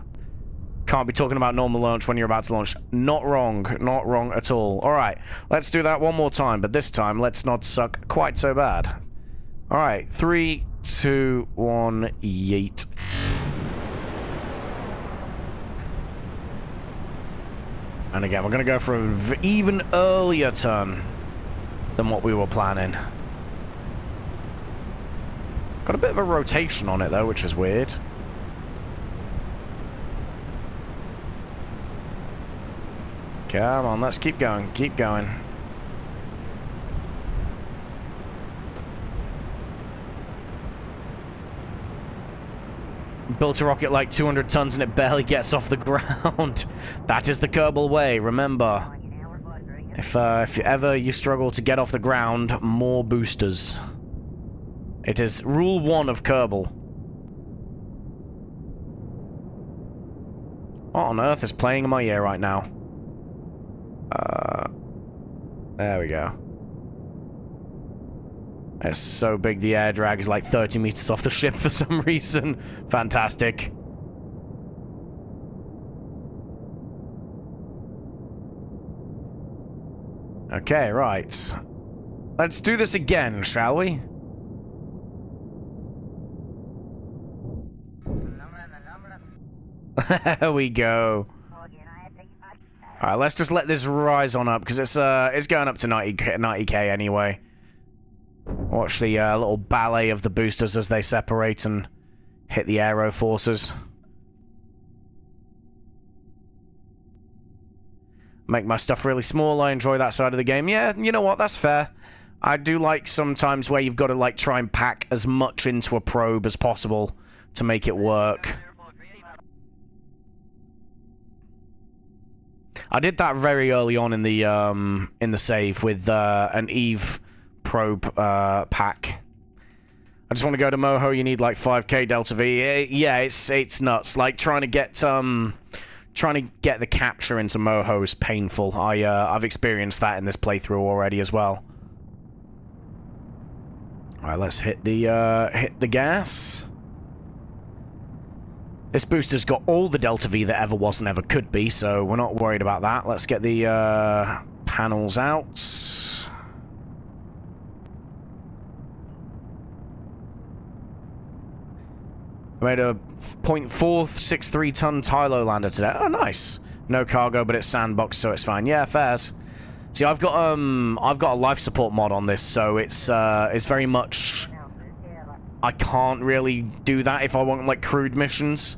Can't be talking about normal launch when you're about to launch. Not wrong. Not wrong at all. Alright, let's do that one more time, but this time, let's not suck quite so bad. Alright, 3, 2, 1, yeet. And again, we're going to go for an even earlier turn than what we were planning. Got a bit of a rotation on it, though, which is weird. Come on, let's keep going, keep going. Built a rocket like 200 tons and it barely gets off the ground. That is the Kerbal way, remember. If ever you struggle to get off the ground, more boosters. It is rule 1 of Kerbal. What on earth is playing in my ear right now? There we go. It's so big the air drag is like 30 meters off the ship for some reason. Fantastic. Okay, right. Let's do this again, shall we? There we go. Alright, let's just let this rise on up, because it's going up to 90k anyway. Watch the little ballet of the boosters as they separate and hit the aero forces. Make my stuff really small. I enjoy that side of the game. Yeah, you know what? That's fair. I do like sometimes where you've got to like try and pack as much into a probe as possible to make it work. I did that very early on in the save with an Eve probe pack. I just want to go to Moho. You need like 5k Delta V. Yeah, it's nuts. Like trying to get the capture into Moho is painful. I've experienced that in this playthrough already as well. All right, let's hit the gas. This booster's got all the Delta V that ever was and ever could be, so we're not worried about that. Let's get the panels out. I made a 0.463 ton Tylo lander today. Oh, nice. No cargo, but it's sandbox, so it's fine. Yeah, fairs. See, I've got a life support mod on this, so it's very much. I can't really do that if I want like crude missions.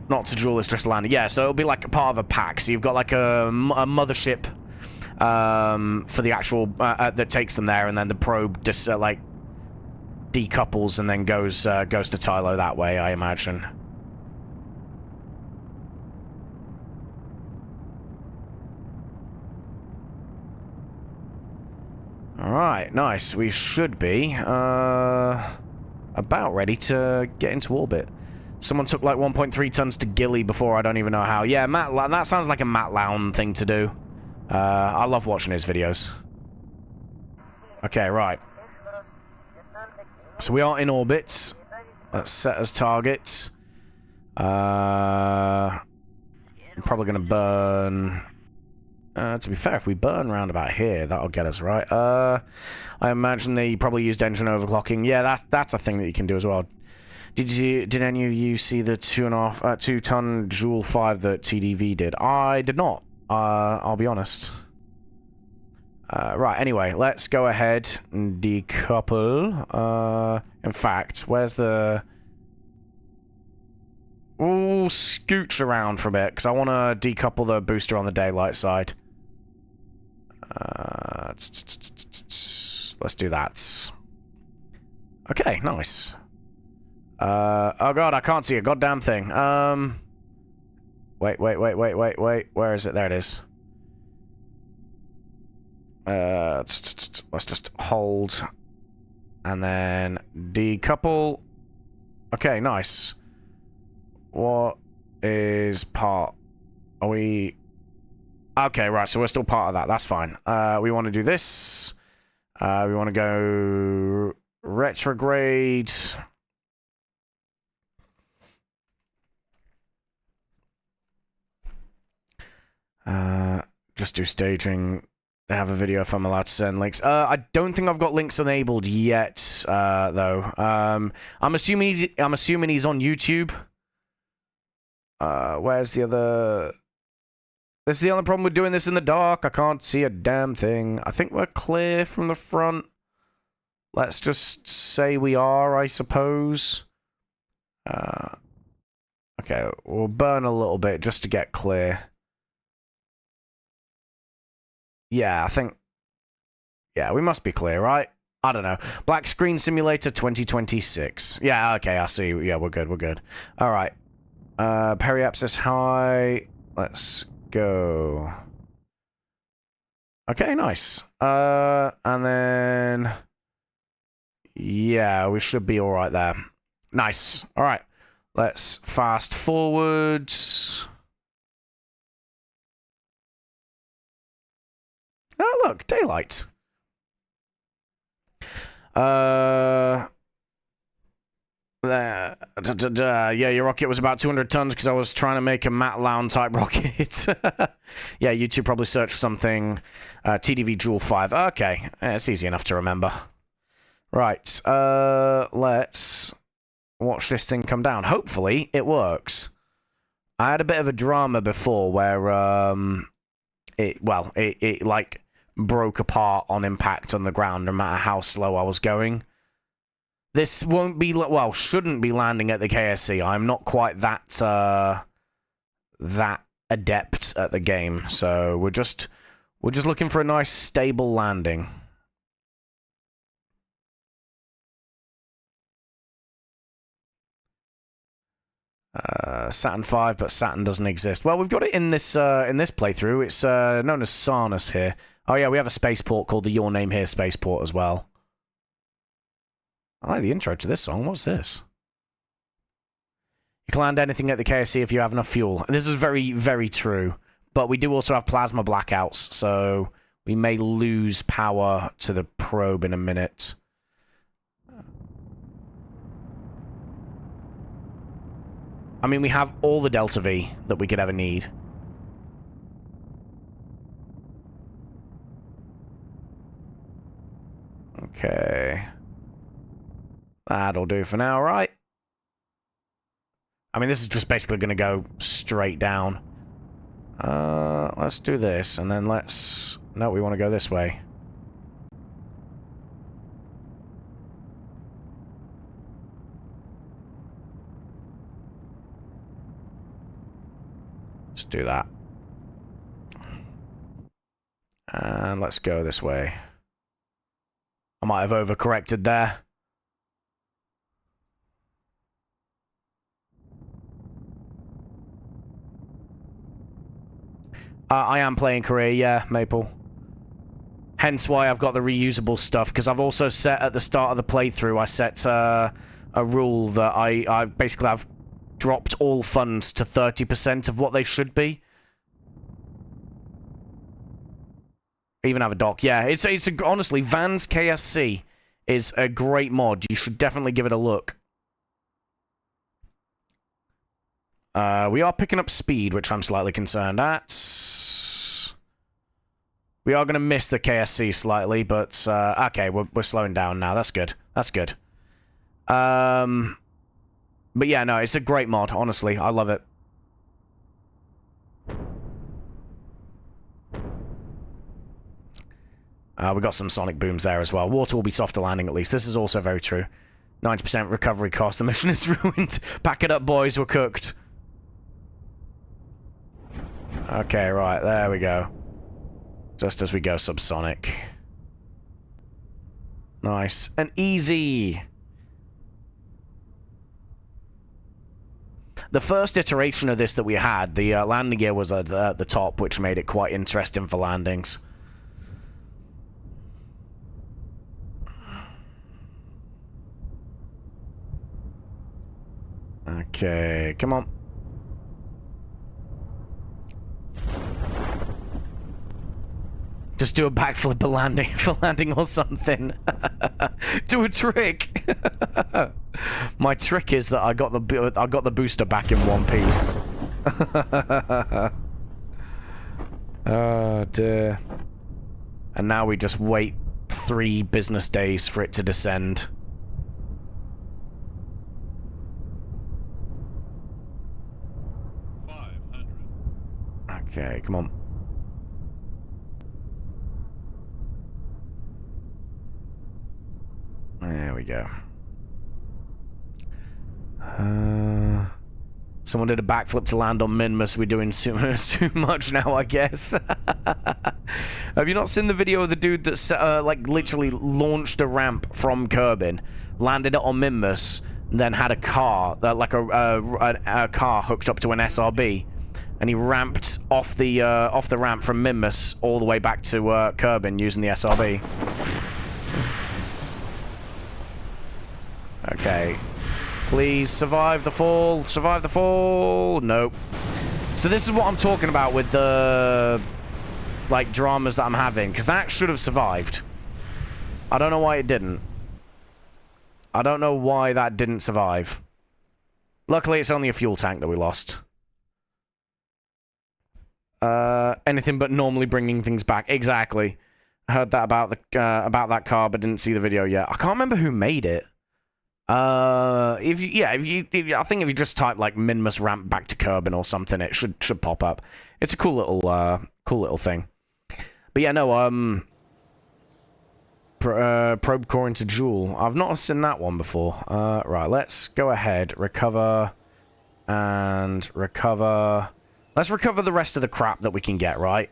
Not to Jewel, it's just landing. Yeah, so it'll be like a part of a pack. So you've got like a mothership for the actual that takes them there, and then the probe just like decouples and then goes to Tylo that way, I imagine. All right, nice. We should be about ready to get into orbit. Someone took like 1.3 tons to Gilly before, I don't even know how. Yeah, that sounds like a Matt Lown thing to do. I love watching his videos. Okay, right. So we are in orbit. Let's set as targets. I'm probably going to burn... to be fair, if we burn round about here, that'll get us right. I imagine they probably used engine overclocking. Yeah, that's a thing that you can do as well. Did any of you see the 2-ton Joule 5 that TDV did? I did not. I'll be honest. Right, anyway, let's go ahead and decouple. In fact, where's the... Ooh, scooch around for a bit, because I want to decouple the booster on the daylight side. Let's do that. Okay, nice. Oh god, I can't see a goddamn thing. Wait. Where is it? There it is. Let's just hold. And then decouple. Okay, nice. What is part? Are we... Okay, right, so we're still part of that. That's fine. We want to do this. We want to go... retrograde... just do staging. They have a video if I'm allowed to send links. I don't think I've got links enabled yet, though. I'm assuming he's on YouTube. Where's the other... This is the only problem with doing this in the dark. I can't see a damn thing. I think we're clear from the front. Let's just say we are, I suppose. Okay, we'll burn a little bit just to get clear. Yeah, I think... Yeah, we must be clear, right? I don't know. Black Screen Simulator 2026. Yeah, okay, I see. Yeah, we're good. Alright. Periapsis high. Let's go. Okay, nice. And then... Yeah, we should be alright there. Nice. Alright. Let's fast forwards. Oh, look, daylight. Yeah, your rocket was about 200 tons because I was trying to make a Matt Lown type rocket. Yeah, YouTube probably searched something. TDV Joule 5. Okay, it's easy enough to remember. Right, let's watch this thing come down. Hopefully, it works. I had a bit of a drama before where, it like, broke apart on impact on the ground no matter how slow I was going. This won't be, well, shouldn't be landing at the KSC. I'm not quite that adept at the game, so we're just looking for a nice stable landing. Saturn 5, but Saturn doesn't exist. Well, we've got it in this playthrough. It's known as Sarnus here. Oh yeah, we have a spaceport called the Your Name Here spaceport as well. I like the intro to this song. What's this? You can land anything at the KSC if you have enough fuel. This is very, very true. But we do also have plasma blackouts, so we may lose power to the probe in a minute. I mean, we have all the Delta V that we could ever need. Okay. That'll do for now, right? I mean, this is just basically going to go straight down. Let's do this, and then let's... No, we want to go this way. Let's do that. And let's go this way. I might have overcorrected there. I am playing Korea, yeah, Maple. Hence why I've got the reusable stuff, because I've also set at the start of the playthrough, I set a rule that I basically have dropped all funds to 30% of what they should be. I even have a dock. Yeah, honestly, Van's KSC is a great mod. You should definitely give it a look. We are picking up speed, which I'm slightly concerned at. We are going to miss the KSC slightly, but okay, we're slowing down now. That's good. That's good. But yeah, no, it's a great mod, honestly. I love it. We got some sonic booms there as well. Water will be softer landing, at least. This is also very true. 90% recovery cost. The mission is ruined. Pack it up, boys. We're cooked. Okay, right. There we go. Just as we go subsonic. Nice. And easy. The first iteration of this that we had, the landing gear was at the top, which made it quite interesting for landings. Okay, come on. Just do a backflip for landing or something. Do a trick. My trick is that I got the booster back in one piece. Oh dear. And now we just wait 3 business days for it to descend. Okay, come on. There we go. Someone did a backflip to land on Min. Must be doing too much now, I guess. Have you not seen the video of the dude that like literally launched a ramp from Kerbin, landed it on Minmus, and then had a car, like a car hooked up to an SRB, and he ramped off the ramp from Minmus all the way back to Kerbin using the SRB. Okay. Please survive the fall. Survive the fall. Nope. So this is what I'm talking about with the like dramas that I'm having, because that should have survived. I don't know why it didn't. I don't know why that didn't survive. Luckily, it's only a fuel tank that we lost. Anything but normally bringing things back. Exactly. I heard that about that car, but didn't see the video yet. I can't remember who made it. I think if you just type like Minmus ramp back to Kerbin or something, it should pop up. It's a cool little thing. But yeah, no, probe core into Joule. I've not seen that one before. Right, let's go ahead, recover, and recover. Let's recover the rest of the crap that we can get, right?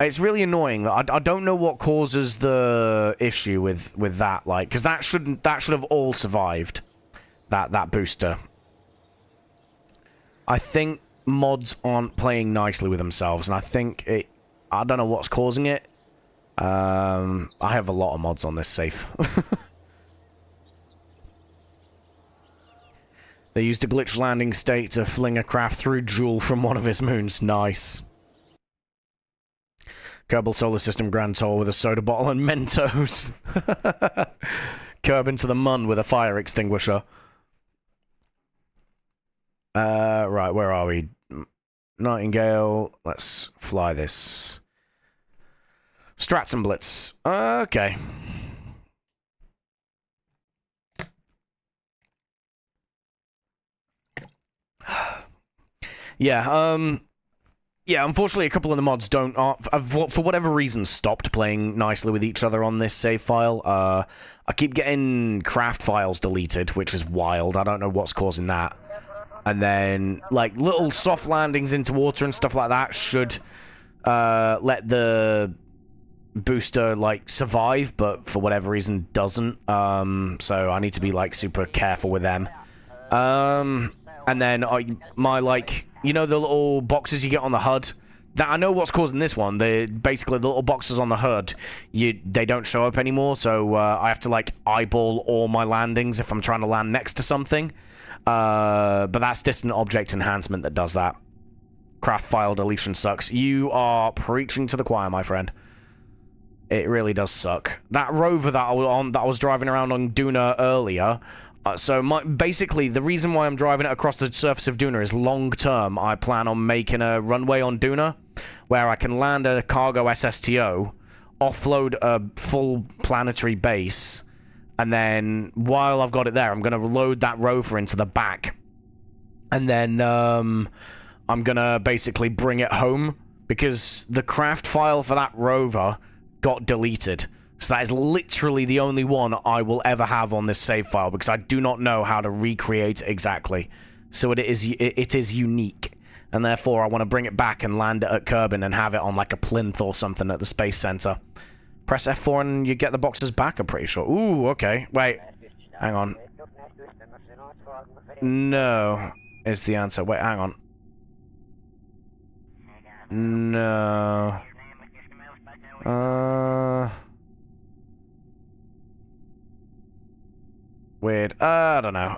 It's really annoying that I don't know what causes the issue with that, like, because that should have all survived, that booster. I think mods aren't playing nicely with themselves, and I don't know what's causing it. I have a lot of mods on this safe. They used a glitch landing state to fling a craft through Joule from one of his moons. Nice. Kerbal Solar System Grand Tour with a soda bottle and Mentos. Curb into the Mun with a fire extinguisher. Right, where are we? Nightingale. Let's fly this. Strats and Blitz. Okay. Yeah, unfortunately, a couple of the mods for whatever reason, stopped playing nicely with each other on this save file. I keep getting craft files deleted, which is wild. I don't know what's causing that. And then, like, little soft landings into water and stuff like that should let the booster, like, survive, but for whatever reason doesn't. So I need to be, like, super careful with them. And then my, like, you know the little boxes you get on the HUD? I know what's causing this one. Basically, the little boxes on the HUD, they don't show up anymore, so I have to, like, eyeball all my landings if I'm trying to land next to something. But that's distant object enhancement that does that. Craft file deletion sucks. You are preaching to the choir, my friend. It really does suck. That rover that I was driving around on Duna earlier... basically, the reason why I'm driving it across the surface of Duna is long-term, I plan on making a runway on Duna where I can land a cargo SSTO, offload a full planetary base, and then while I've got it there, I'm going to load that rover into the back. And then I'm going to basically bring it home because the craft file for that rover got deleted. So that is literally the only one I will ever have on this save file, because I do not know how to recreate it exactly. So it is unique, and therefore I want to bring it back and land it at Kerbin and have it on like a plinth or something at the Space Center. Press F4 and you get the boxes back, I'm pretty sure. Ooh, okay. Wait, hang on. No, is the answer. Wait, hang on. No. Weird. I don't know.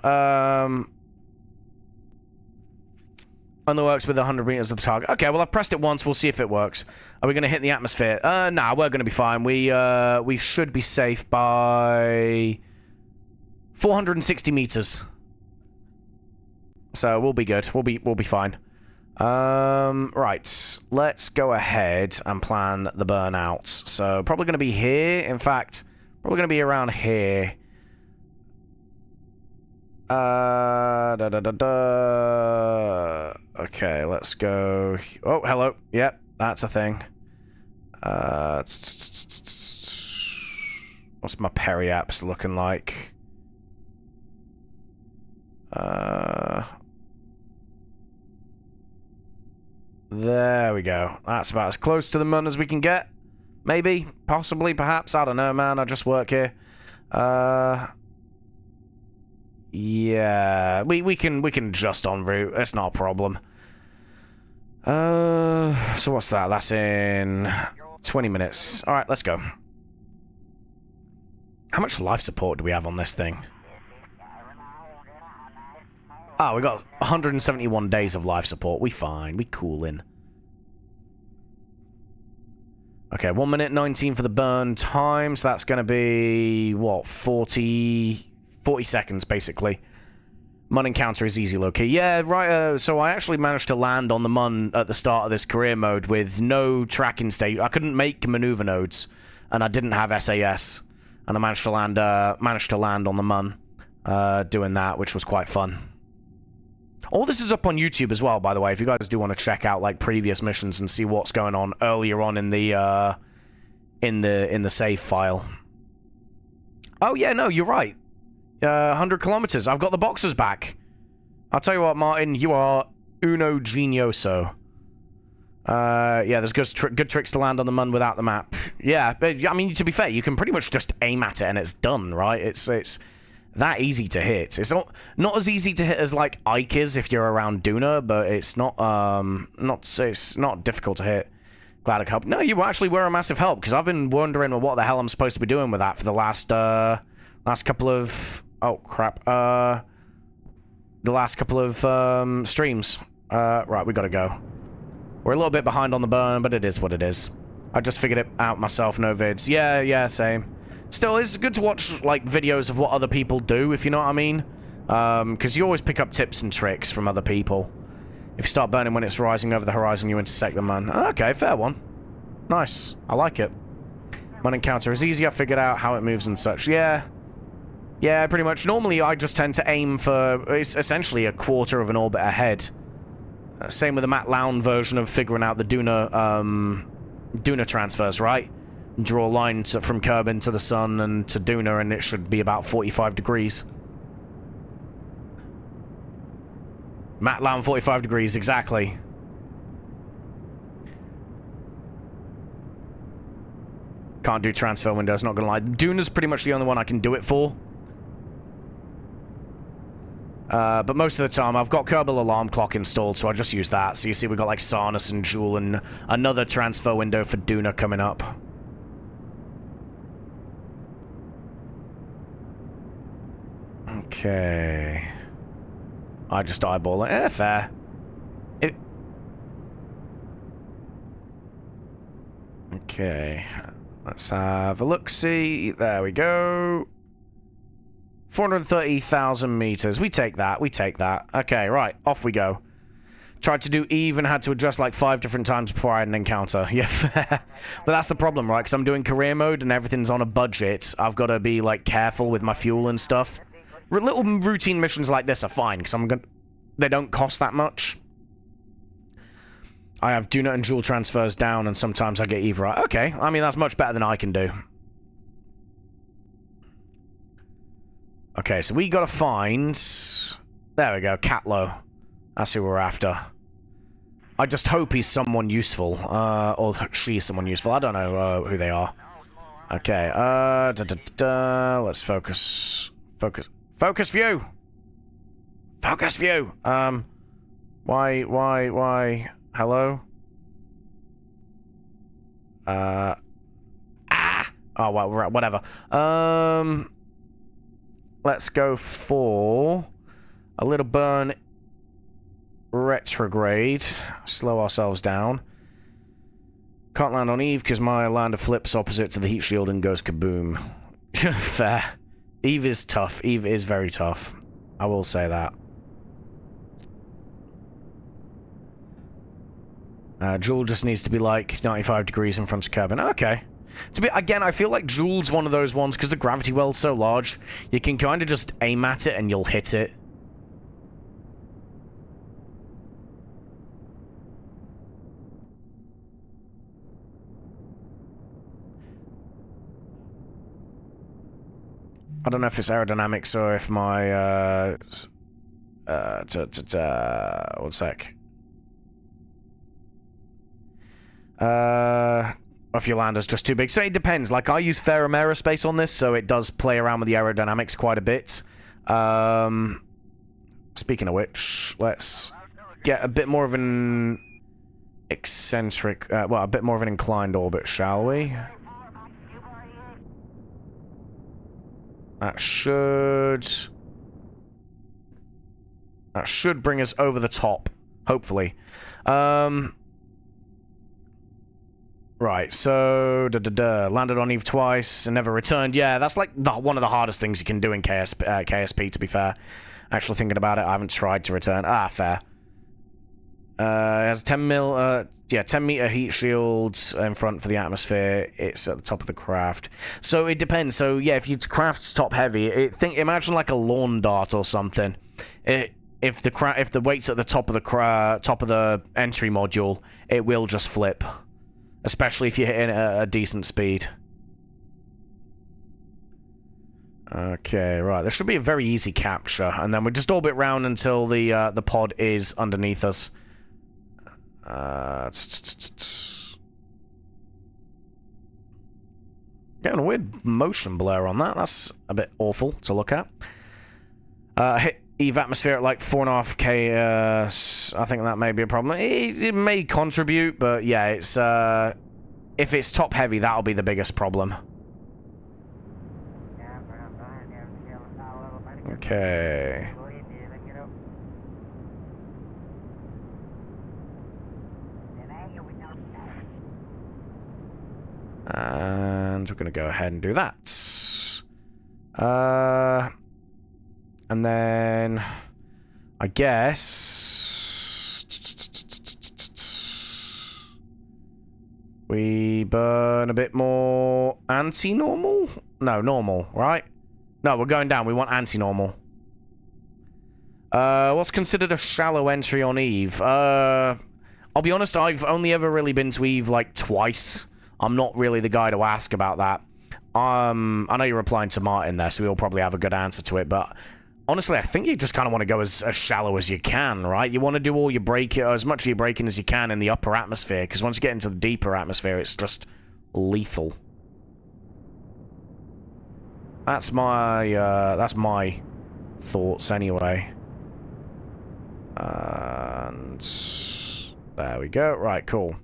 Only works with 100 meters of the target. Okay, well, I've pressed it once. We'll see if it works. Are we going to hit the atmosphere? Nah, we're going to be fine. We should be safe by 460 meters. So we'll be good. We'll be fine. Right. Let's go ahead and plan the burnouts. So probably going to be here. In fact, probably going to be around here. Okay, let's go. Oh, hello. Yep, that's a thing. What's my periaps looking like? There we go. That's about as close to the Mun as we can get. Maybe, possibly, perhaps. I don't know, man. I just work here. Yeah, we can adjust en route. It's not a problem. So what's that? That's in 20 minutes. All right, let's go. How much life support do we have on this thing? Oh, we got 171 days of life support. We fine. We coolin'. Okay, 1 minute 19 for the burn time. So that's going to be, what, 40 seconds, basically. Mun encounter is easy low-key. Yeah, right, so I actually managed to land on the Mun at the start of this career mode with no tracking state. I couldn't make maneuver nodes, and I didn't have SAS. And I managed to land on the Mun. doing that, which was quite fun. All this is up on YouTube as well, by the way, if you guys do want to check out, like, previous missions and see what's going on earlier on in the save file. Oh, yeah, no, you're right. 100 kilometers. I've got the boxes back. I'll tell you what, Martin, you are uno genioso. Yeah, there's good tricks to land on the Mun without the map. Yeah, but, I mean, to be fair, you can pretty much just aim at it and it's done, right? It's that easy to hit. It's not as easy to hit as, like, Ike is if you're around Duna, but it's not difficult to hit. Glad I could help. No, you actually were a massive help, because I've been wondering what the hell I'm supposed to be doing with that for the last couple of... Oh, crap. The last couple of, streams. Right, we gotta go. We're a little bit behind on the burn, but it is what it is. I just figured it out myself, no vids. Yeah, same. Still, it's good to watch, like, videos of what other people do, if you know what I mean. Because you always pick up tips and tricks from other people. If you start burning when it's rising over the horizon, you intersect the Mun. Okay, fair one. Nice. I like it. Mun encounter is easy. I figured out how it moves and such. Yeah, pretty much. Normally, I just tend to aim for... It's essentially a quarter of an orbit ahead. Same with the Matt Lown version of figuring out the Duna transfers, right? Draw a line from Kerbin to the Sun and to Duna, and it should be about 45 degrees. Matt Lown, 45 degrees, exactly. Can't do transfer windows, not gonna lie. Duna's pretty much the only one I can do it for. But most of the time, I've got Kerbal Alarm Clock installed, so I just use that. So you see we've got, like, Sarnus and Jewel and another transfer window for Duna coming up. Okay. I just eyeball it. Fair. Okay. Let's have a look-see. There we go. 430,000 meters. We take that. We take that. Okay, right. Off we go. Tried to do Eve and had to adjust like 5 different times before I had an encounter. Yeah, fair. But that's the problem, right? Because I'm doing career mode and everything's on a budget. I've got to be, like, careful with my fuel and stuff. Little routine missions like this are fine, because they don't cost that much. I have Duna and Jewel transfers down, and sometimes I get Eve right. Okay, I mean, that's much better than I can do. Okay, so we gotta find... There we go, Catlow. That's who we're after. I just hope he's someone useful, or she's someone useful. I don't know who they are. Okay, let's focus. Focus view! Focus view! Why? Hello? Oh, well, whatever. Let's go for a little burn retrograde. Slow ourselves down. Can't land on Eve because my lander flips opposite to the heat shield and goes kaboom. Fair. Eve is tough. Eve is very tough. I will say that. Jewel just needs to be like 95 degrees in front of Kerbin. Okay. Again, I feel like Jewel's one of those ones, because the gravity well's so large, you can kind of just aim at it and you'll hit it. I don't know if it's aerodynamics or if my, one sec. If your lander's just too big. So it depends. Like, I use Ferrum Aerospace on this, so it does play around with the aerodynamics quite a bit. Speaking of which, let's get a bit more of an eccentric, well, a bit more of an inclined orbit, shall we? That should bring us over the top, hopefully. Right, so landed on Eve twice and never returned. Yeah, that's like one of the hardest things you can do in KSP, to be fair. Actually thinking about it, I haven't tried to return. Ah, fair. It has 10 meter heat shields in front for the atmosphere. It's at the top of the craft. So it depends. So yeah, if your craft's top heavy, imagine like a lawn dart or something. If the weight's at the top of the entry module, it will just flip, especially if you're hitting at a decent speed. Okay, right. This should be a very easy capture, and then we just orbit round until the pod is underneath us. Getting a weird motion blur on that. That's a bit awful to look at. Hit Eve atmosphere at like 4.5k. I think that may be a problem. It may contribute, but yeah, it's if it's top heavy, that'll be the biggest problem. Okay. And we're going to go ahead and do that. And then I guess we burn a bit more anti-normal? No, normal, right? No, we're going down. We want anti-normal. What's considered a shallow entry on Eve? I'll be honest, I've only ever really been to Eve like twice. I'm not really the guy to ask about that. I know you're replying to Martin there, so we'll probably have a good answer to it, but honestly, I think you just kind of want to go as shallow as you can, right? You want to do all your braking, as much of your braking as you can in the upper atmosphere, because once you get into the deeper atmosphere, it's just lethal. That's my thoughts anyway. And there we go. Right, cool.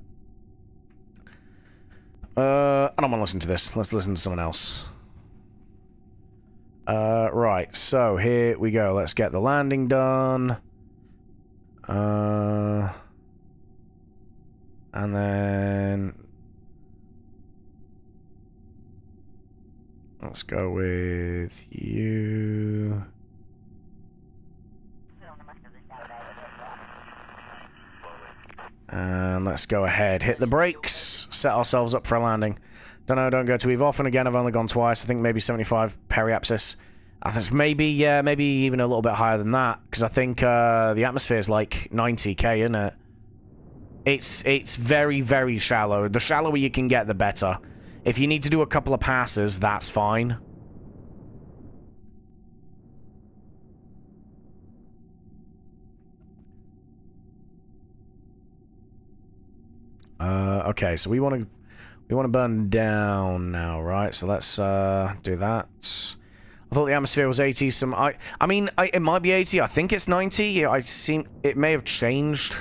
I don't want to listen to this. Let's listen to someone else. Right, so here we go. Let's get the landing done. And then let's go with you. And let's go ahead. Hit the brakes. Set ourselves up for a landing. Don't go too often. Again, I've only gone twice. I think maybe 75 periapsis. I think maybe even a little bit higher than that. Because I think the atmosphere is like 90k, isn't it? It's very, very shallow. The shallower you can get, the better. If you need to do a couple of passes, that's fine. Okay, so we want to burn down now, right? So let's do that. I thought the atmosphere was 80. I mean, it might be 80. I think it's 90. It may have changed.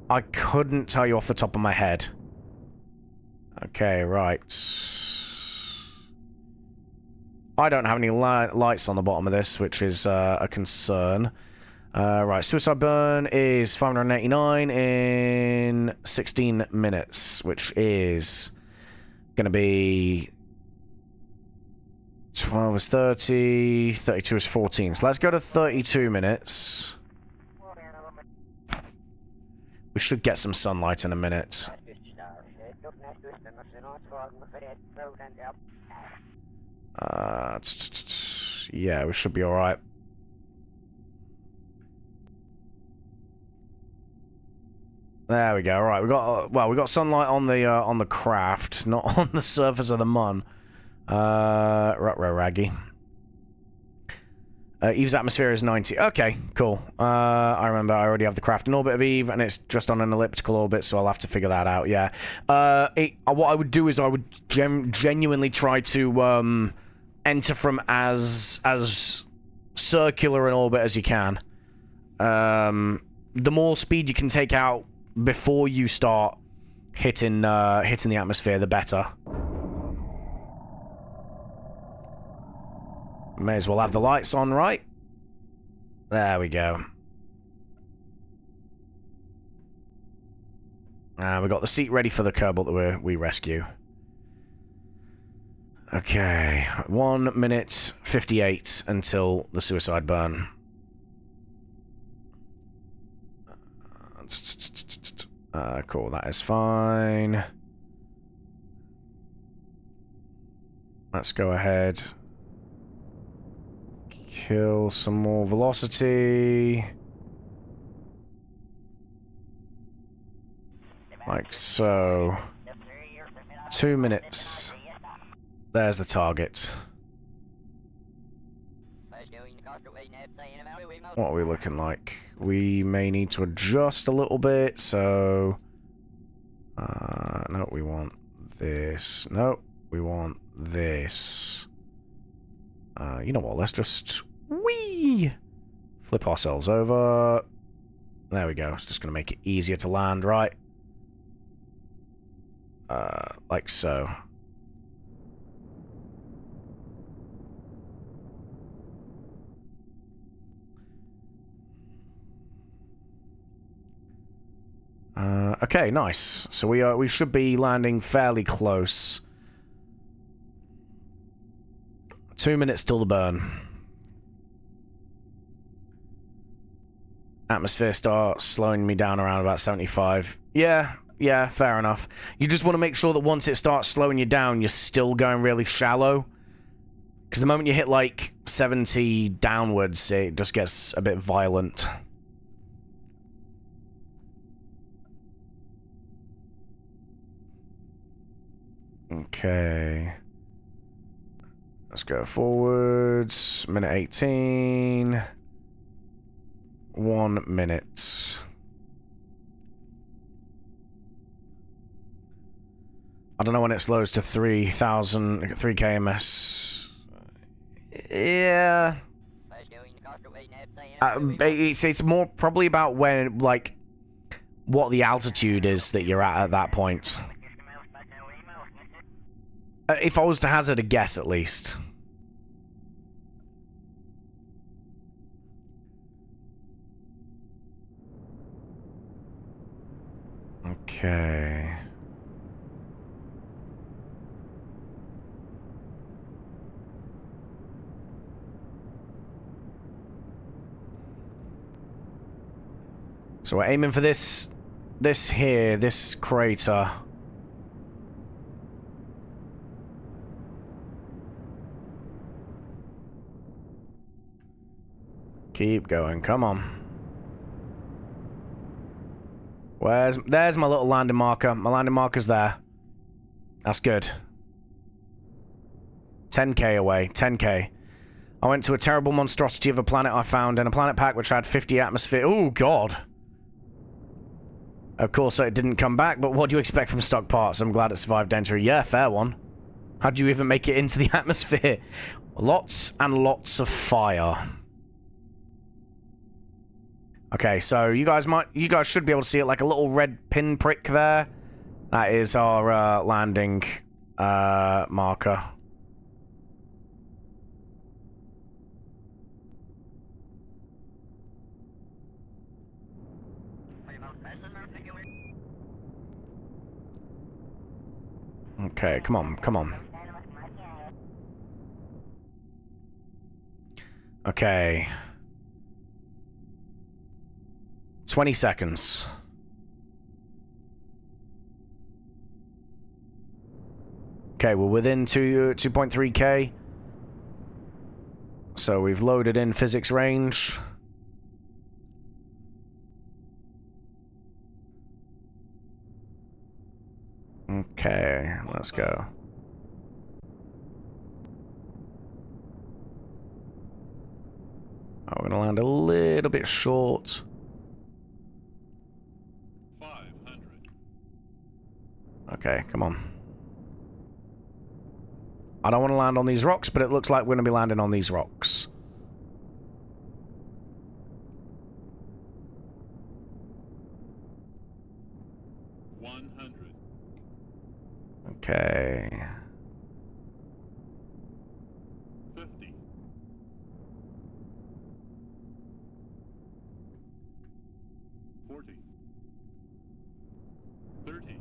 I couldn't tell you off the top of my head. Okay, right. I don't have any lights on the bottom of this, which is a concern. Right, suicide burn is 589 in 16 minutes, which is going to be 12 is 30, 32 is 14. So let's go to 32 minutes. We should get some sunlight in a minute. Yeah, we should be all right. There we go. Right, we got sunlight on the craft, not on the surface of the mun. Raggy. Eve's atmosphere is 90. Okay, cool. I remember I already have the craft in orbit of Eve, and it's just on an elliptical orbit, so I'll have to figure that out. Yeah. What I would do is I would genuinely try to enter from as circular an orbit as you can. The more speed you can take out before you start hitting the atmosphere, the better. May as well have the lights on, right? There we go. We got the seat ready for the Kerbal that we rescue. Okay, 1 minute 58 until the suicide burn. Cool, that is fine. Let's go ahead. Kill some more velocity. Like so. 2 minutes. There's the target. What are we looking like? We may need to adjust a little bit, so... no, we want this. No, we want this. You know what, let's just... Whee! Flip ourselves over. There we go. It's just going to make it easier to land, right? Like so. Okay, nice. So we should be landing fairly close. 2 minutes till the burn. Atmosphere starts slowing me down around about 75. Yeah, fair enough. You just want to make sure that once it starts slowing you down, you're still going really shallow. Because the moment you hit like 70 downwards, it just gets a bit violent. Okay. Let's go forwards. Minute 18. 1 minute. I don't know when it slows to 3,000, 3 kms. Yeah. It's more probably about when, like, what the altitude is that you're at that point. If I was to hazard a guess, at least. Okay. So we're aiming for this crater. Keep going, come on. There's my little landing marker. My landing marker's there. That's good. 10k away, 10k. I went to a terrible monstrosity of a planet I found in a planet pack which had 50 atmosphere. Oh, God. Of course, it didn't come back, but what do you expect from stock parts? I'm glad it survived entry. Yeah, fair one. How'd you even make it into the atmosphere? Lots and lots of fire. Okay, so you guys should be able to see it, like a little red pinprick there. That is our landing marker. Okay, come on, come on. Okay. 20 seconds. Okay, we're within 2.3k. So we've loaded in physics range. Okay, let's go. Oh, we're gonna land a little bit short. 500. Okay, come on. I don't want to land on these rocks, but it looks like we're gonna be landing on these rocks. Okay. 50. 40. 30.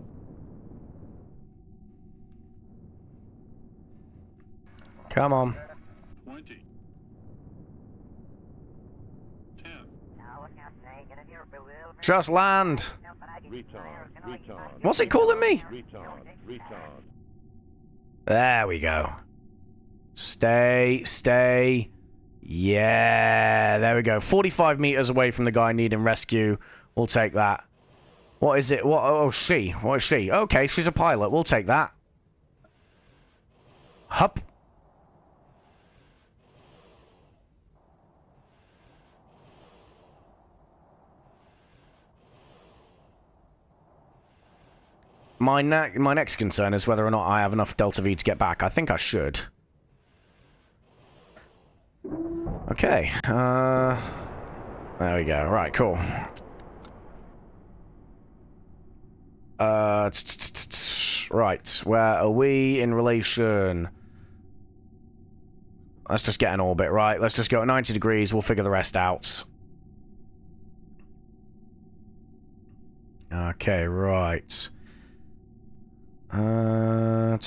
Come on. 20. 10. Just land. Retard. What's it calling me? Retard. There we go. Stay. Yeah, there we go. 45 meters away from the guy needing rescue. We'll take that. What is it? What? Oh, she. What is she? Okay, she's a pilot. We'll take that. Hup. My next concern is whether or not I have enough Delta V to get back. I think I should. Okay. There we go. Right, cool. Right, where are we in relation? Let's just get an orbit, right? Let's just go at 90 degrees. We'll figure the rest out. Okay, right. I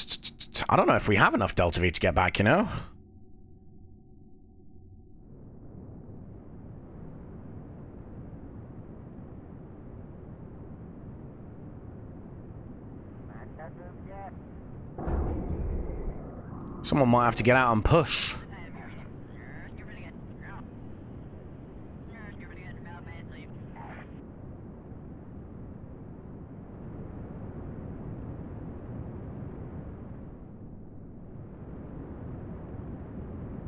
don't know if we have enough Delta V to get back, you know? Someone might have to get out and push.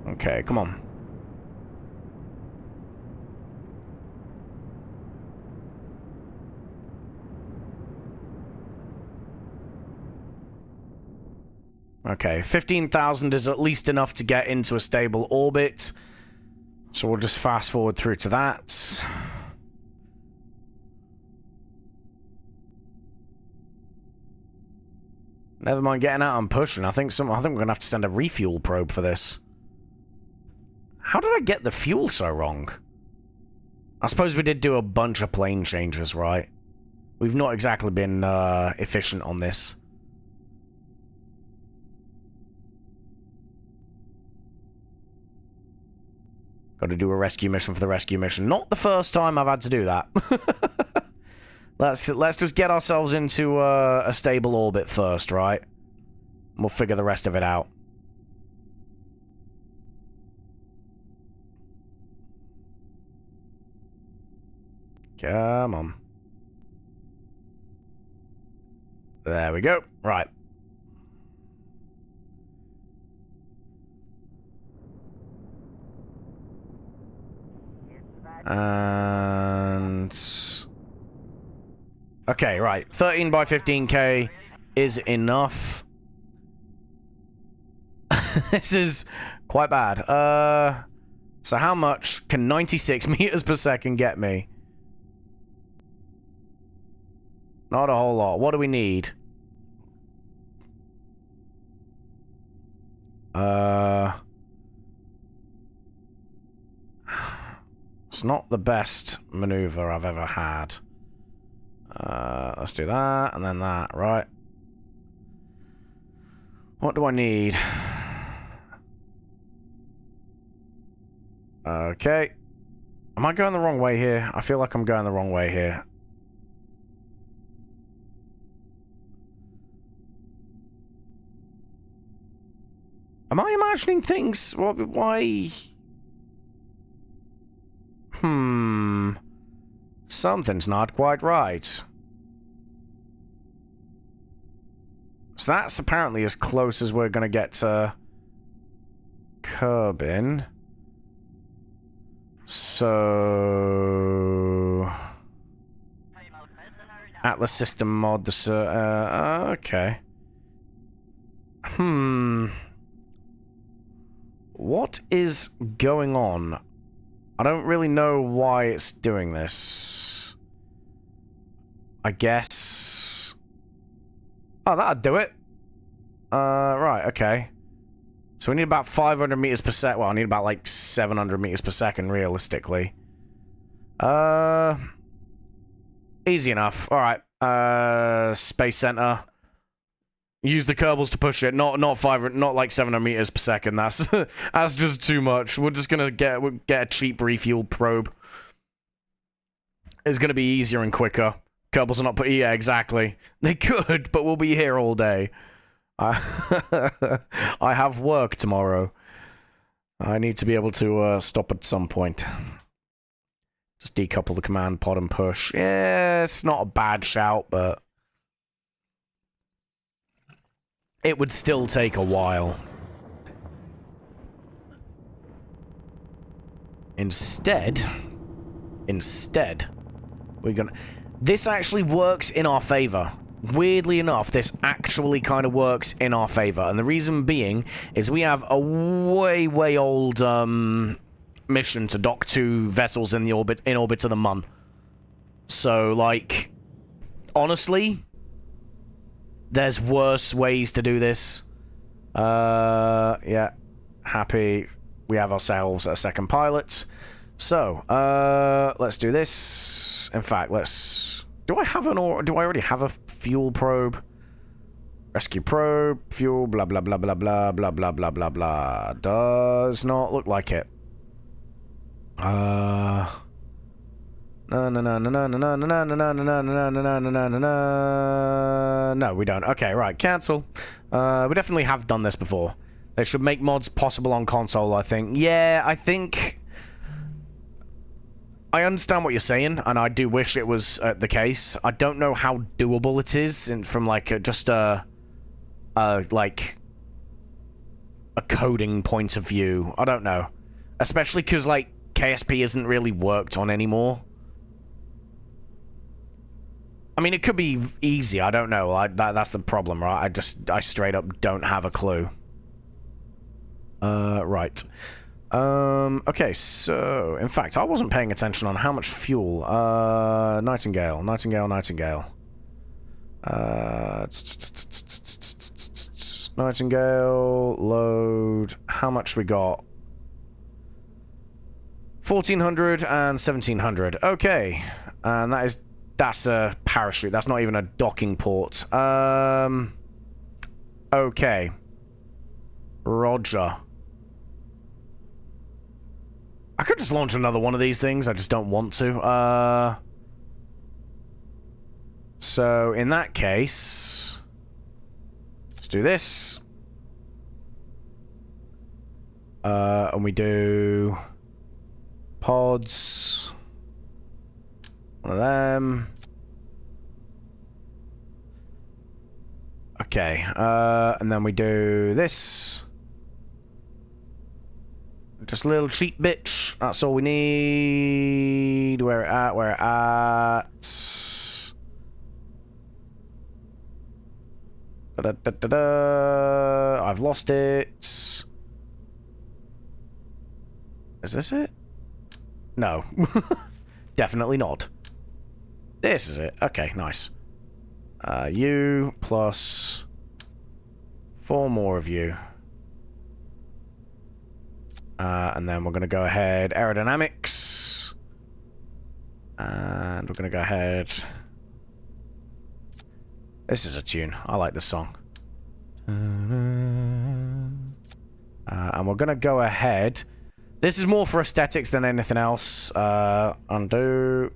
Okay, come on. Okay, 15,000 is at least enough to get into a stable orbit. So we'll just fast forward through to that. Never mind getting out and pushing. I think we're gonna have to send a refuel probe for this. How did I get the fuel so wrong? I suppose we did do a bunch of plane changes, right? We've not exactly been efficient on this. Got to do a rescue mission for the rescue mission. Not the first time I've had to do that. Let's just get ourselves into a stable orbit first, right? We'll figure the rest of it out. Come on. There we go. Right. And... okay, right. 13 by 15k is enough. This is quite bad. So how much can 96 meters per second get me? Not a whole lot. What do we need? It's not the best maneuver I've ever had. Let's do that, and then that, right? What do I need? Okay. Am I going the wrong way here? I feel like I'm going the wrong way here. Am I imagining things? Why? Something's not quite right. So that's apparently as close as we're gonna get to Kerbin. So... Atlas system mod, okay. What is going on? I don't really know why it's doing this. I guess... oh, that'd do it. Right, okay. So we need about 500 meters per second. Well, I need about, like, 700 meters per second, realistically. Easy enough. Alright. Space Center. Use the Kerbals to push it. Not like 700 meters per second. That's that's just too much. We're just gonna get a cheap refuel probe. It's going to be easier and quicker. Kerbals are not put. Yeah, exactly. They could, but we'll be here all day. I have work tomorrow. I need to be able to stop at some point. Just decouple the command pod and push. Yeah, it's not a bad shout, but it would still take a while. Instead, we're gonna... This actually works in our favor. Weirdly enough, this actually kind of works in our favor. And the reason being is we have a way old mission to dock 2 vessels in orbit of the Mun. So, like, honestly, there's worse ways to do this. Yeah, happy we have ourselves a second pilot. So, let's do this. In fact, let's... Do I already have a fuel probe? Rescue probe, fuel, blah blah blah blah blah blah blah blah blah blah. Does not look like it. No, we don't. Okay, right, cancel. We definitely have done this before. They should make mods possible on console, I think. Yeah, I think... I understand what you're saying, and I do wish it was the case. I don't know how doable it is from, like, just like, a coding point of view. I don't know. Especially because, like, KSP isn't really worked on anymore. I mean, it could be easy. I don't know. That's the problem, right? I straight up don't have a clue. Right. Okay, so... In fact, I wasn't paying attention on how much fuel. Nightingale. Nightingale, load... How much we got? 1,400 and 1,700. Okay. And that's a parachute. That's not even a docking port. Okay. Roger. I could just launch another one of these things. I just don't want to. So, in that case... Let's do this. And we do... Pods. One of them. Okay. And then we do this. Just a little cheap bitch. That's all we need. Where it at? Where it at? Da, da, da, da. I've lost it. Is this it? No. Definitely not. This is it. Okay, nice. You plus 4 more of you. And then we're going to go ahead, aerodynamics. And we're going to go ahead. This is a tune. I like this song. And we're going to go ahead. This is more for aesthetics than anything else. Undo.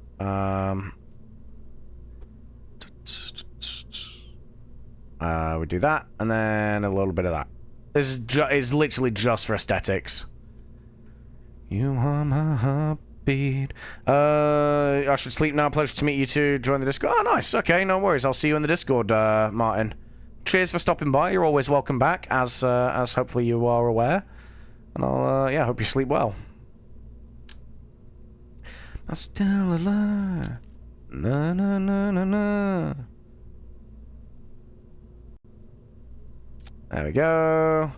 We do that, and then a little bit of that. This is literally just for aesthetics. You are my heartbeat. I should sleep now. Pleasure to meet you two. Join the Discord. Oh, nice. Okay, no worries. I'll see you in the Discord, Martin. Cheers for stopping by. You're always welcome back, as hopefully you are aware. And I'll, yeah, hope you sleep well. I'm still alive. Na na na na na. There we go.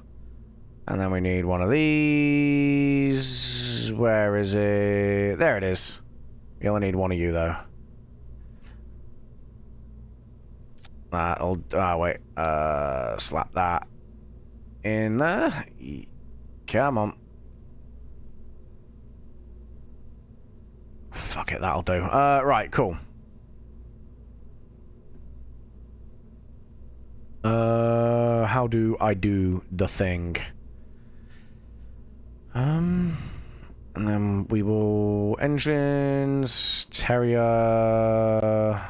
And then we need one of these. Where is it? There it is. We only need one of you, though. That'll... Oh, wait. Slap that in there. Come on. Fuck it, that'll do. Right, cool. How do I do the thing? And then we will... Engines... Terrier...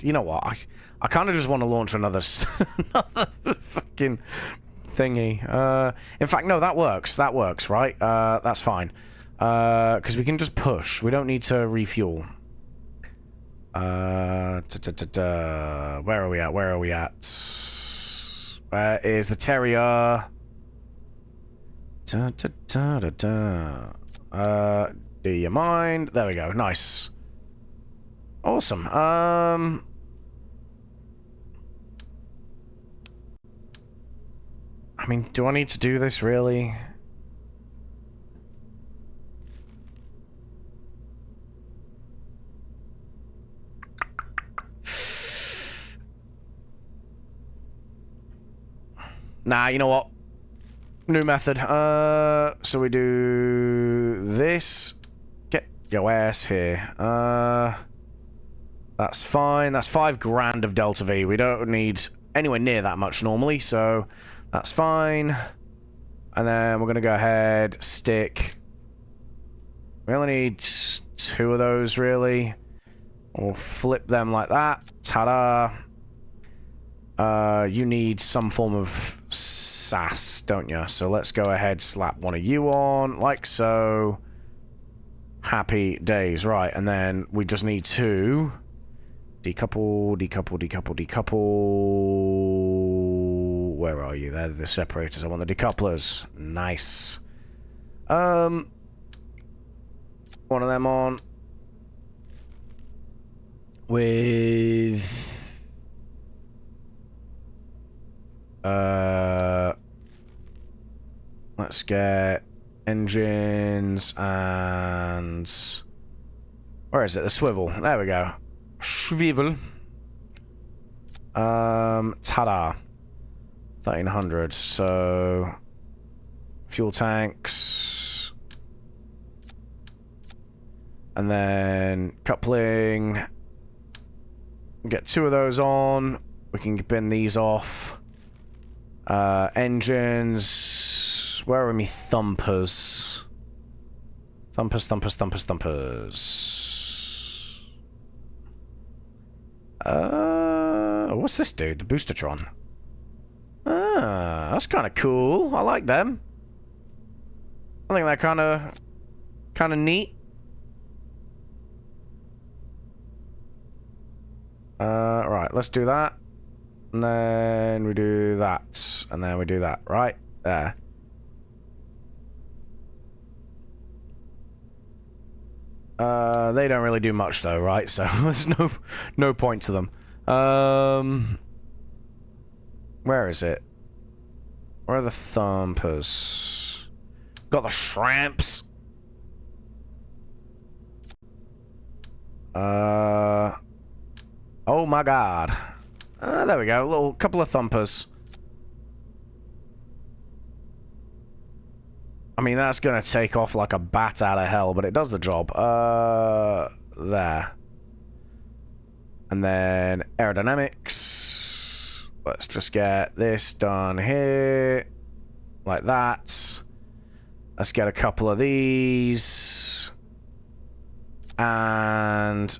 You know what? I kind of just want to launch another another fucking thingy. In fact, no, that works. That works, right? That's fine. Because we can just push. We don't need to refuel. Where are we at? Where are we at? Where is the Terrier? Do you mind? There we go. Nice. Awesome. I mean, do I need to do this, really? Nah, you know what? New method. So we do this. Get your ass here. That's fine. That's 5 grand of Delta V. We don't need anywhere near that much normally, so that's fine. And then we're going to go ahead, stick. We only need 2 of those, really. We'll flip them like that. Ta-da. You need some form of SAS, don't you? So let's go ahead, slap one of you on, like so. Happy days. Right, and then we just need to... decouple, decouple, decouple, decouple. Where are you? They're the separators. I want the decouplers. Nice. One of them on. With... let's get engines and... where is it? The swivel. There we go. Swivel. Ta-da. 1300. So... fuel tanks. And then coupling. Get 2 of those on. We can bin these off. Engines. Where are me thumpers? Thumpers, thumpers, thumpers, thumpers. What's this dude? The Boostertron. Ah, that's kind of cool. I like them. I think they're kind of neat. Right, let's do that. And then we do that. And then we do that. Right there. They don't really do much though, right? So there's no point to them. Where is it? Where are the thumpers? Got the shrimps. Oh my god. There we go. A little couple of thumpers. I mean, that's gonna take off like a bat out of hell, but it does the job. There. And then aerodynamics. Let's just get this done here. Like that. Let's get a couple of these. And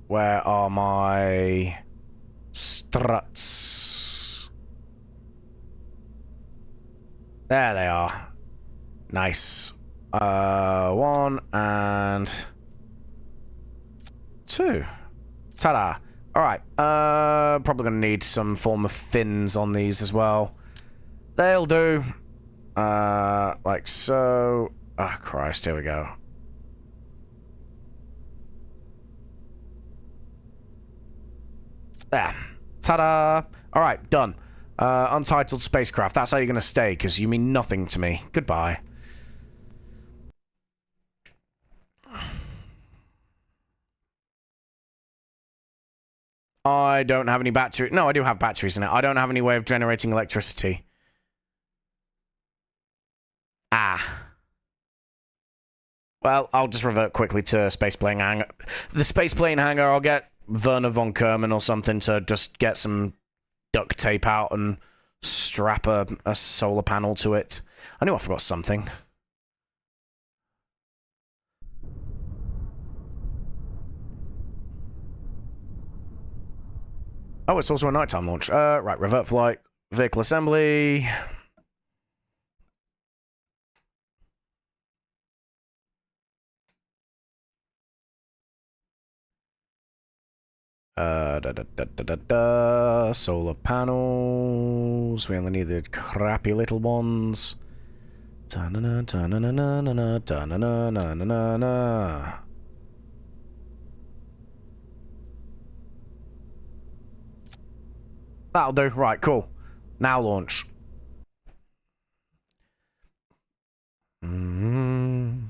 where are my struts? There they are. Nice. 1 and 2. Ta-da. Alright. Probably gonna need some form of fins on these as well. They'll do. Like so. Oh, Christ. Here we go. There. Ta-da. Alright, done. Untitled spacecraft. That's how you're gonna stay, because you mean nothing to me. Goodbye. I don't have any battery. No, I do have batteries in it. I don't have any way of generating electricity. Ah. Well, I'll just revert quickly to space plane hangar. The space plane hangar, I'll get Werner von Kerman or something to just get some duct tape out and strap a solar panel to it. I knew I forgot something. Oh, it's also a nighttime launch. Right, revert flight, vehicle assembly. Solar panels. We only need the crappy little ones. Ta-na-na, ta-na-na-na-na-na, ta-na-na-na-na-na-na. That'll do. Right, cool. Now launch. Mm-hmm.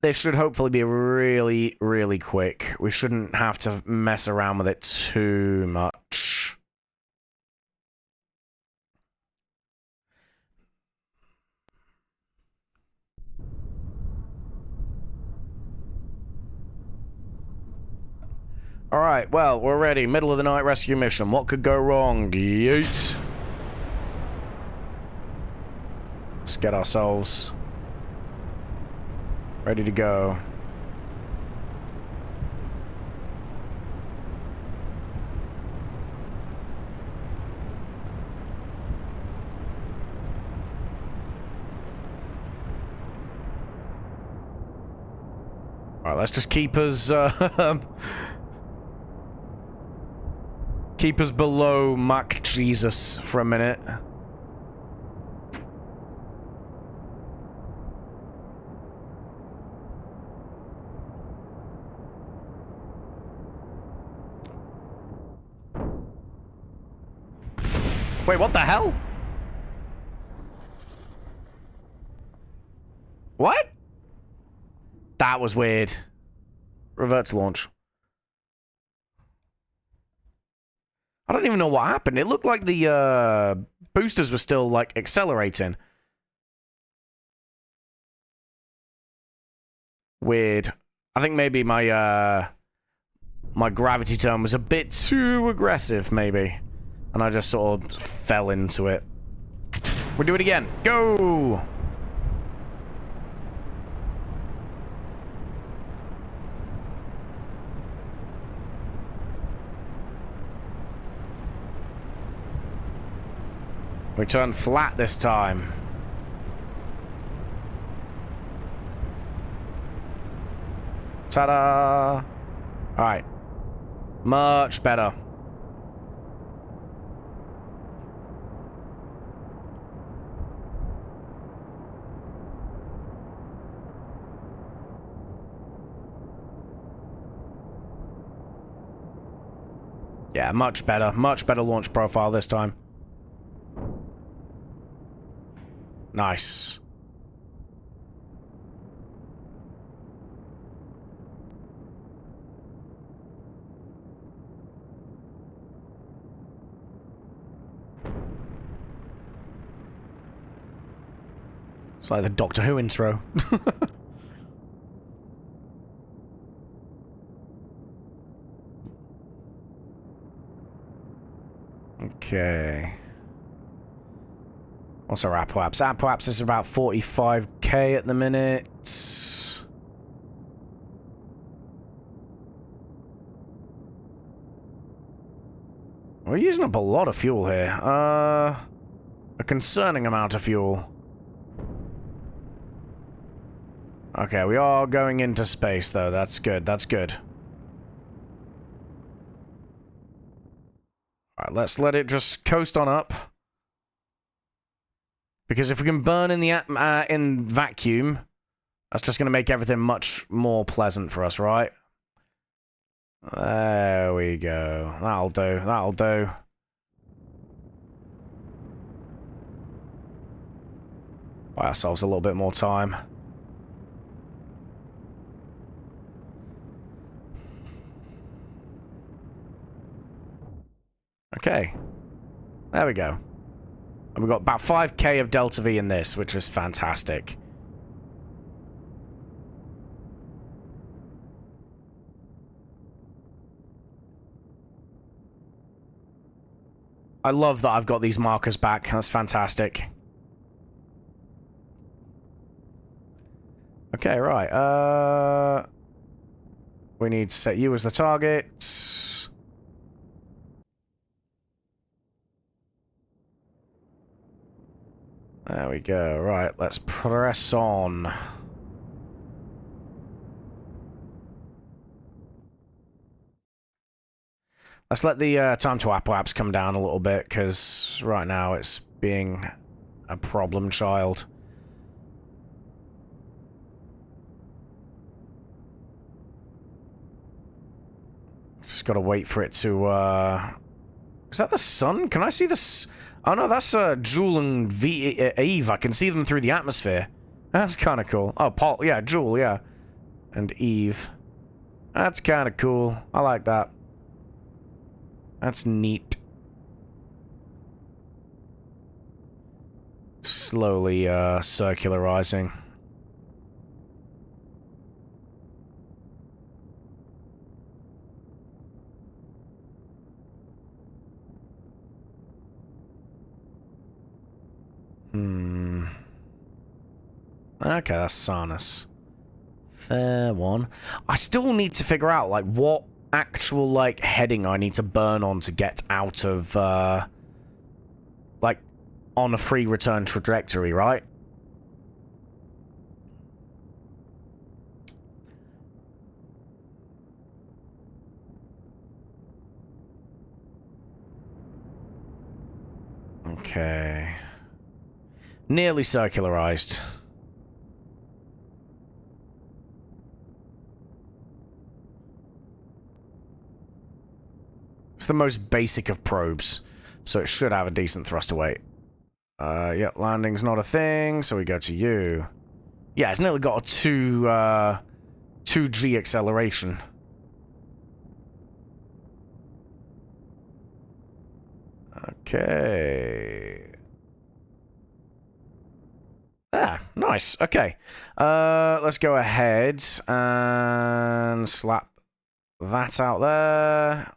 This should hopefully be really, really quick. We shouldn't have to mess around with it too much. Alright, well, we're ready. Middle of the night rescue mission. What could go wrong? Yeet. Let's get ourselves ready to go. Alright, let's just keep us, keep us below Mac Jesus for a minute. Wait, what the hell? What? That was weird. Revert to launch. I don't even know what happened. It looked like the boosters were still, like, accelerating. Weird. I think maybe my, my gravity tone was a bit too aggressive, maybe. And I just sort of fell into it. We'll do it again. Go! We turn flat this time. Ta-da! Alright. Much better. Yeah, much better. Much better launch profile this time. Nice. It's like the Doctor Who intro. Okay. What's our apoaps? Apoaps is about 45k at the minute. We're using up a lot of fuel here. A concerning amount of fuel. Okay, we are going into space, though. That's good. That's good. Alright, let's let it just coast on up. Because if we can burn in the in vacuum, that's just going to make everything much more pleasant for us, right? There we go. That'll do. That'll do. Buy ourselves a little bit more time. Okay. There we go. And we've got about 5k of Delta V in this, which is fantastic. I love that I've got these markers back. That's fantastic. Okay, right. We need to set you as the target. There we go. Right, let's press on. Let's let the time to apoapse come down a little bit, because right now it's being a problem child. Just gotta wait for it to, Is that the sun? Can I see this? Oh no, that's JUL and Eve. I can see them through the atmosphere. That's kind of cool. Oh, Paul. Yeah, JUL, yeah. And Eve. That's kind of cool. I like that. That's neat. Slowly, circularizing. Okay, that's Sarnus. Fair one. I still need to figure out, like, what actual, like, heading I need to burn on to get out of, like, on a free return trajectory, right? Okay. Nearly circularized. It's the most basic of probes, so it should have a decent thruster weight. Yep, landing's not a thing, so we go to you. Yeah, it's nearly got a 2G acceleration. Okay. Ah, nice. Okay. Let's go ahead and slap that out there.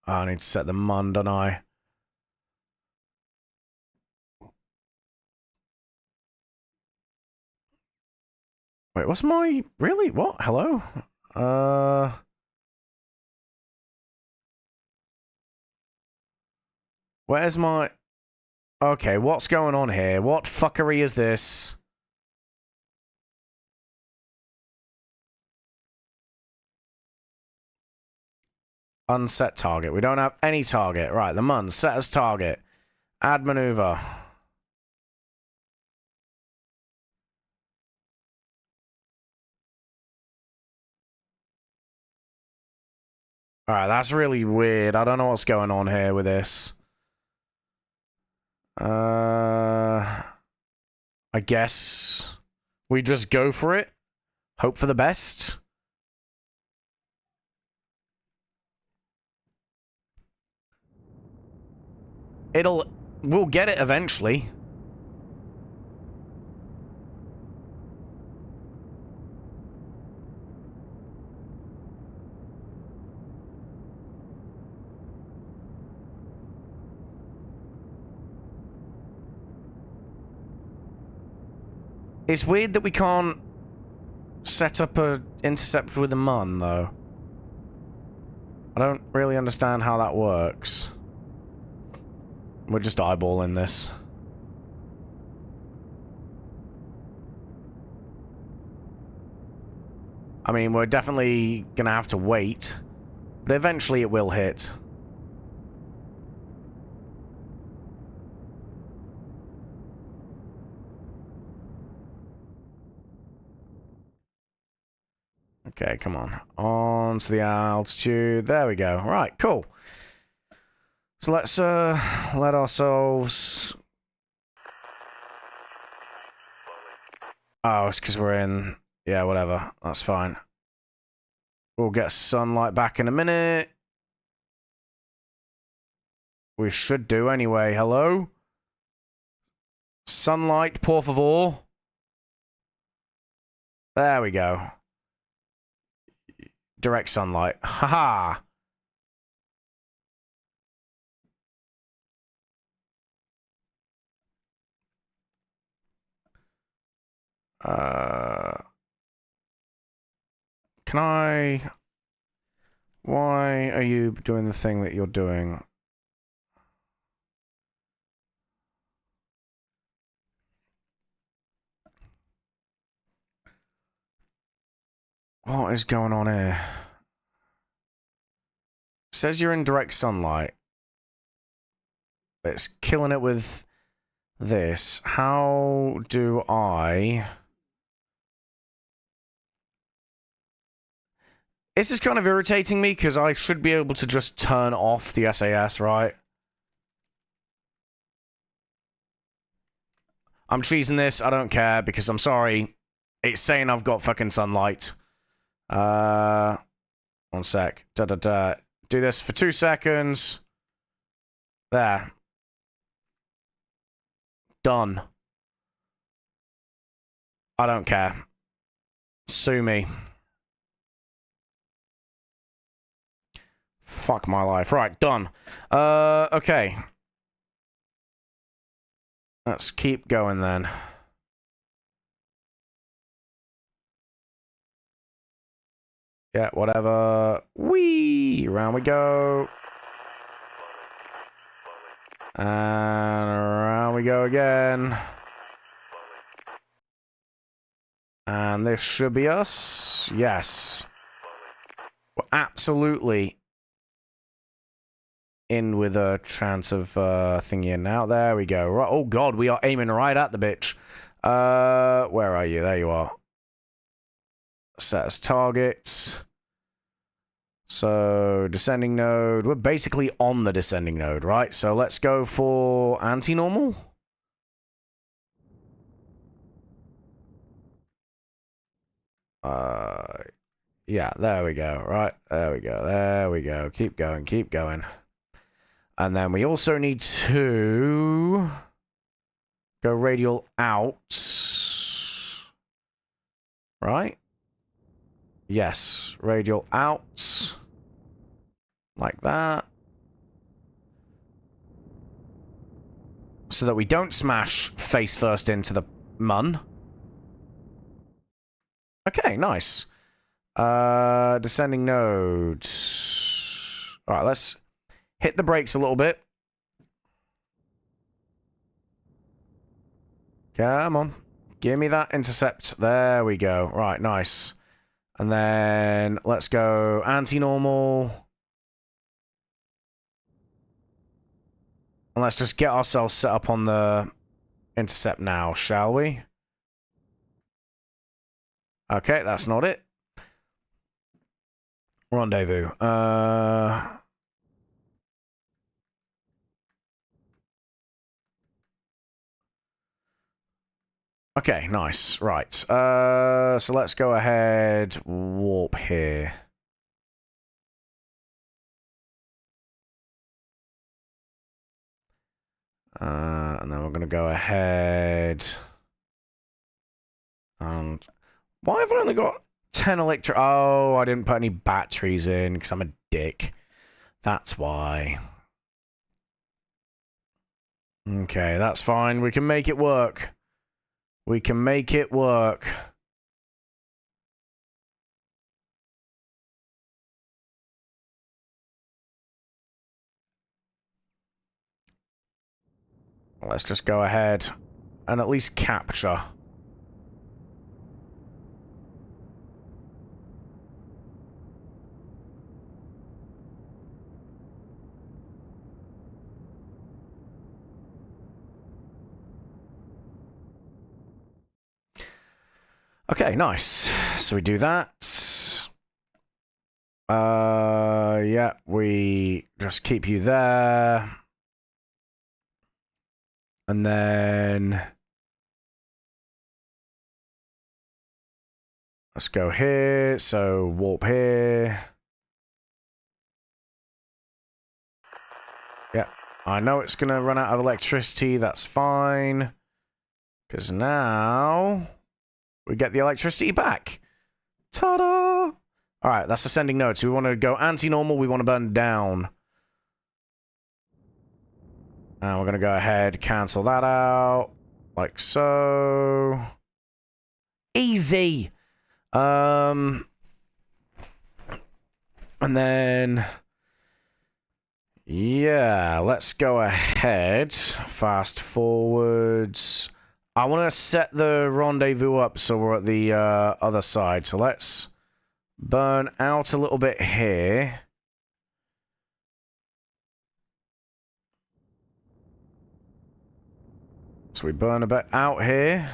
Oh, I need to set the mun, don't I? Wait, what's my... Really? What? Hello? Where's my... Okay, what's going on here? What fuckery is this? Unset target. We don't have any target. Right, the mun. Set as target. Add maneuver. Alright, that's really weird. I don't know what's going on here with this. I guess we just go for it. Hope for the best. We'll get it eventually. It's weird that we can't set up a intercept with a mun, though. I don't really understand how that works. We're just eyeballing this. I mean, we're definitely gonna have to wait, but eventually it will hit. Okay, come on. On to the altitude. There we go. Right, cool. So let's let ourselves... Oh, it's because we're in... Yeah, whatever. That's fine. We'll get sunlight back in a minute. We should do anyway. Hello? Sunlight, por favor. There we go. Direct sunlight. Haha. Can I... Why are you doing the thing that you're doing? What is going on here? Says you're in direct sunlight. It's killing it with this. How do I... This is kind of irritating me, because I should be able to just turn off the SAS, right? I'm cheesing this, I don't care, because I'm sorry. It's saying I've got fucking sunlight. One sec. Da-da-da. Do this for 2 seconds. There. Done. I don't care. Sue me. Fuck my life. Right, done. Okay. Let's keep going then. Yeah, whatever. Whee! Around we go. And around we go again. And this should be us. Yes. We're absolutely in with a chance of thingy in now. There we go. Right. Oh god, we are aiming right at the bitch. Where are you? There you are. Set as targets. So, descending node. We're basically on the descending node, right? So let's go for anti-normal. Yeah, there we go. Right, there we go. There we go. Keep going, keep going. And then we also need to go radial out. Right? Yes, radial out. Like that. So that we don't smash face first into the mun. Okay, nice. Descending nodes. Alright, let's hit the brakes a little bit. Come on. Give me that intercept. There we go. Right, nice. And then let's go anti-normal. And let's just get ourselves set up on the intercept now, shall we? Okay, that's not it. Rendezvous. Okay, nice. Right. So let's go ahead, warp here. And then we're going to go ahead. And why have I only got 10 electric? Oh, I didn't put any batteries in because I'm a dick. That's why. Okay, that's fine. We can make it work. We can make it work. Let's just go ahead and at least capture. Okay, nice. So we do that. Yeah, we just keep you there. And then let's go here. So warp here. Yeah. I know it's going to run out of electricity. That's fine. Because now we get the electricity back. Ta-da! Alright, that's ascending node. So we want to go anti-normal. We want to burn down. And we're going to go ahead, cancel that out. Like so. Easy! And then... yeah, let's go ahead. Fast forwards. I want to set the rendezvous up so we're at the other side. So let's burn out a little bit here. So we burn a bit out here.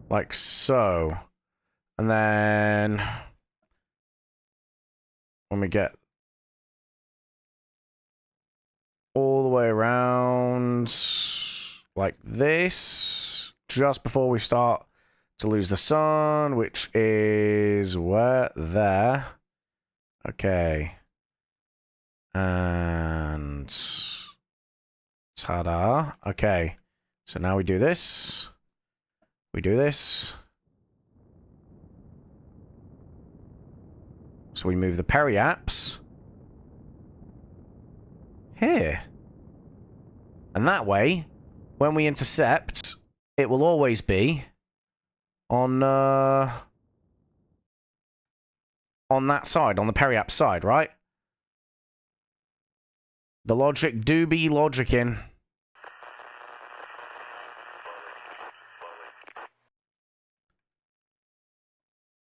Like so. And then... when we get all the way around like this, just before we start to lose the sun, which is where? There. Okay. And ta-da. Okay. So now we do this. We do this. So we move the periapps here. And that way, when we intercept, it will always be on that side, on the periapp side, right? The logic do be logicking.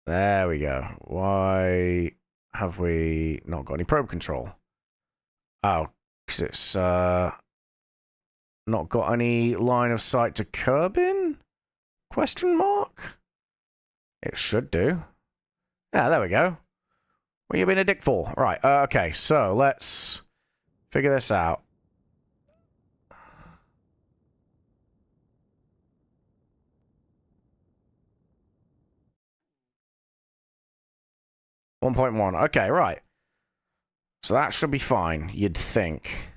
There we go. Why have we not got any probe control? Oh, because it's not got any line of sight to Kerbin? Question mark? It should do. Yeah, there we go. What are you being a dick for? Right, okay, so let's figure this out. .1. Okay, right. So that should be fine, you'd think.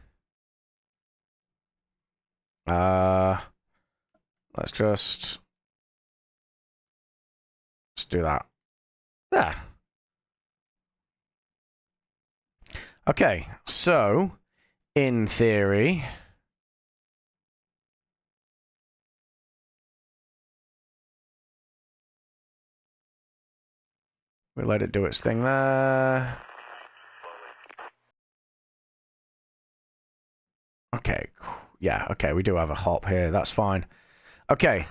Let's do that. There. Okay, so, in theory... we let it do its thing there. Okay, yeah, okay, we do have a hop here, that's fine. Okay.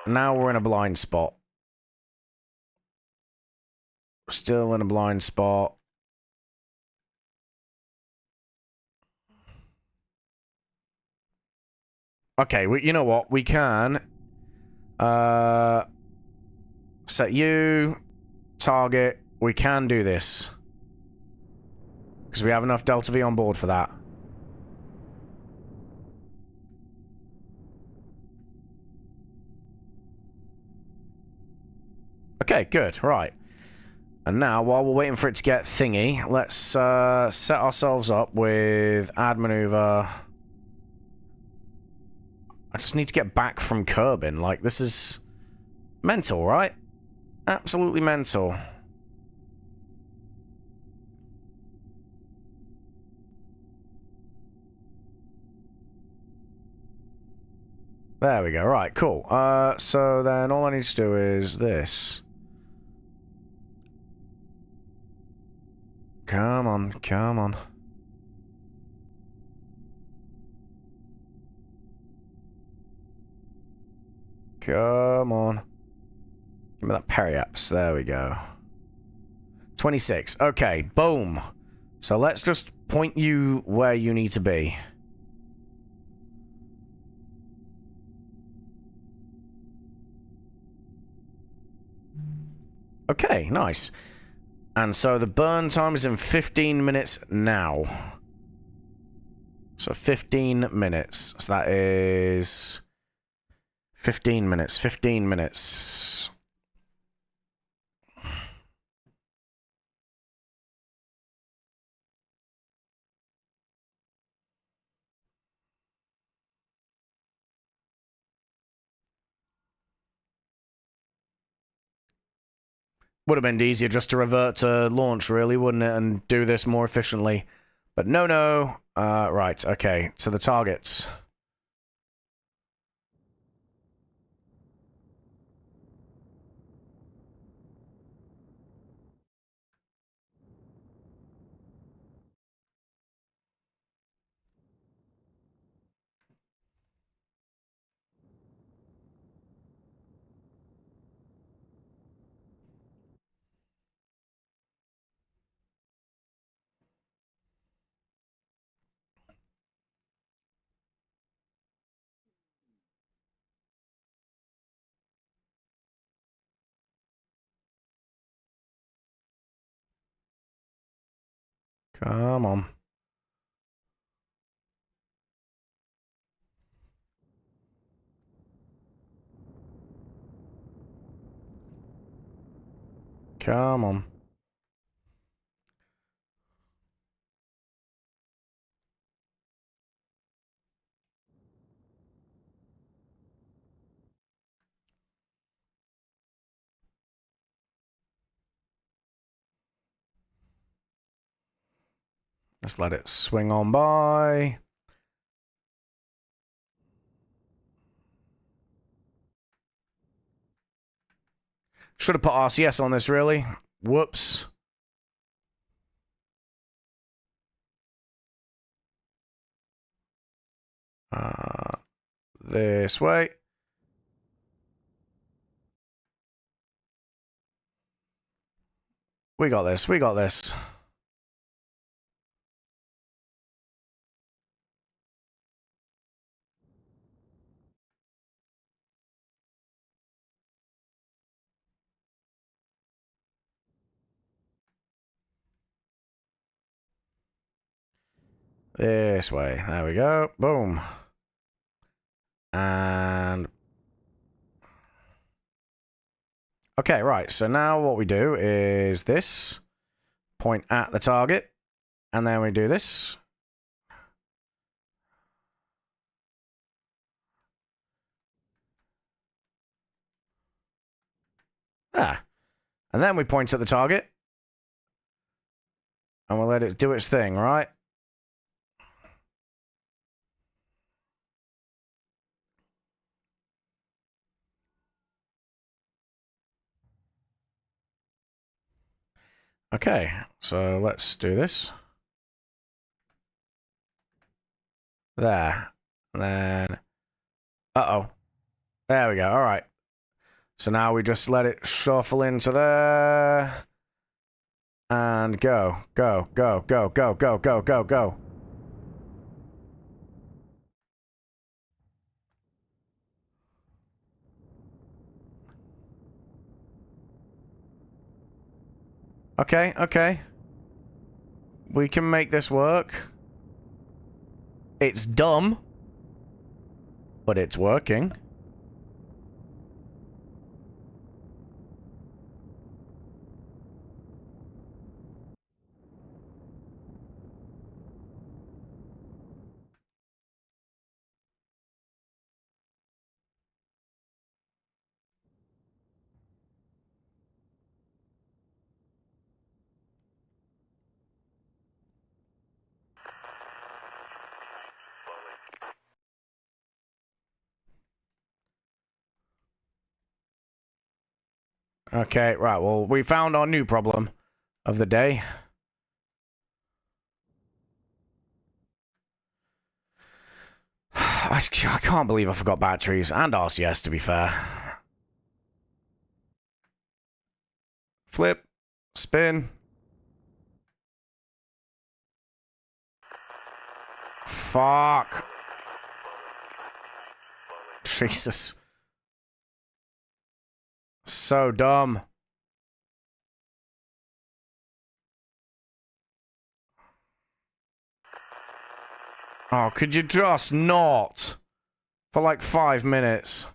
Now we're in a blind spot. Still in a blind spot. Okay, you know what? We can set you target. We can do this because we have enough Delta V on board for that. Okay, good. Right. And now, while we're waiting for it to get thingy, let's set ourselves up with add maneuver. I just need to get back from Kerbin. Like, this is mental, right? Absolutely mental. There we go. Right, cool. So then all I need to do is this. Come on, come on. Come on. Give me that periapps. There we go. 26. Okay, boom. So let's just point you where you need to be. Okay, nice. And so the burn time is in 15 minutes now. So 15 minutes. So that is 15 minutes. 15 minutes. Would have been easier just to revert to launch, really, wouldn't it? And do this more efficiently. But no, no. Right, okay. So the targets. Come on. Come on. Let's let it swing on by. Should have put RCS on this, really. Whoops. This way. We got this. We got this. This way. There we go. Boom. And... okay, right. So now what we do is this. Point at the target. And then we do this. Ah. And then we point at the target. And we'll let it do its thing, right? Okay, so let's do this. There. And then... uh-oh. There we go, alright. So now we just let it shuffle into there. And go, go, go, go, go, go, go, go, go. Okay, okay. We can make this work. It's dumb. But it's working. Okay, right, well, we found our new problem of the day. I can't believe I forgot batteries and RCS, to be fair. Flip. Spin. Fuck. Jesus. So dumb. Oh, could you just not? For like 5 minutes.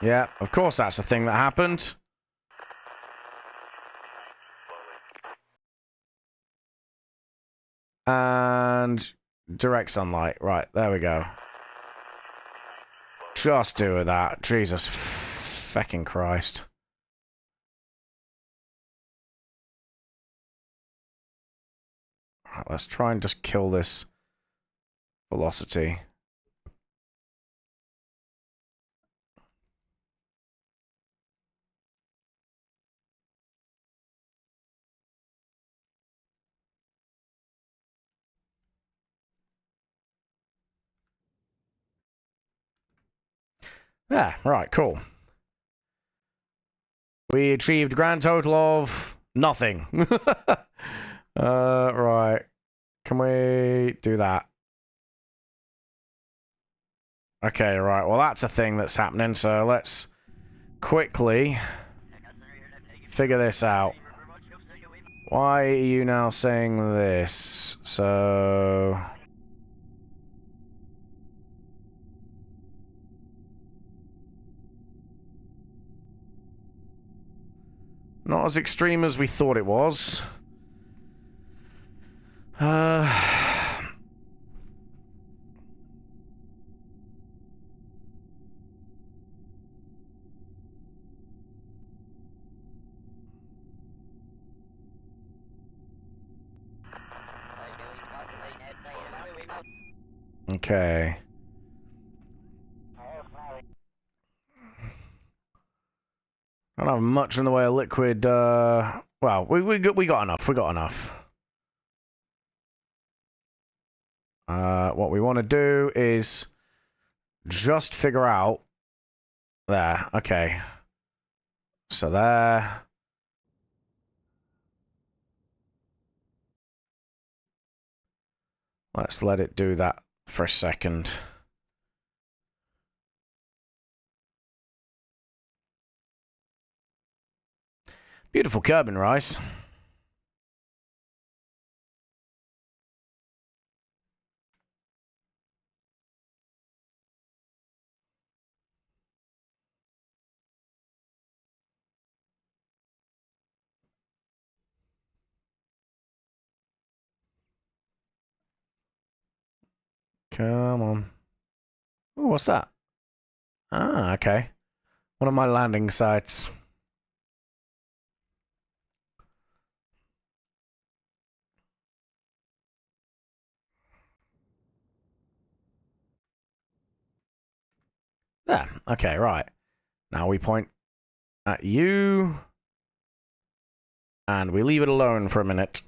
Yeah, of course that's a thing that happened. And direct sunlight. Right, there we go. Just do that. Jesus fucking Christ. Right, let's try and just kill this velocity. Yeah, right, cool. We achieved a grand total of nothing. Right. Can we do that? Okay, right. Well, that's a thing that's happening, so let's quickly figure this out. Why are you now saying this? So... not as extreme as we thought it was. Okay. I don't have much in the way of liquid, well, we got enough, we got enough. What we want to do is just figure out... there, okay. So there... let's let it do that for a second. Beautiful curbing, Rice. Come on. Oh, what's that? Ah, okay. One of my landing sites. There. Okay, right. Now we point at you. And we leave it alone for a minute.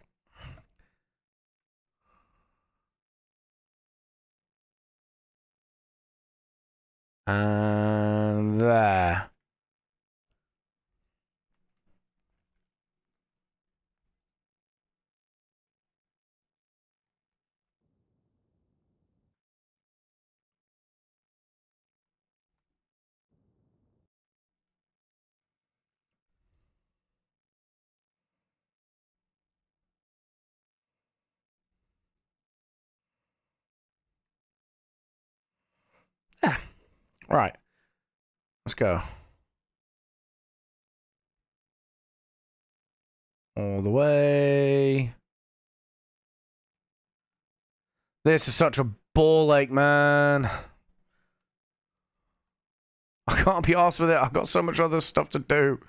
And there. Yeah. Right. Let's go. All the way. This is such a ball ache, man. I can't be arsed with it. I've got so much other stuff to do.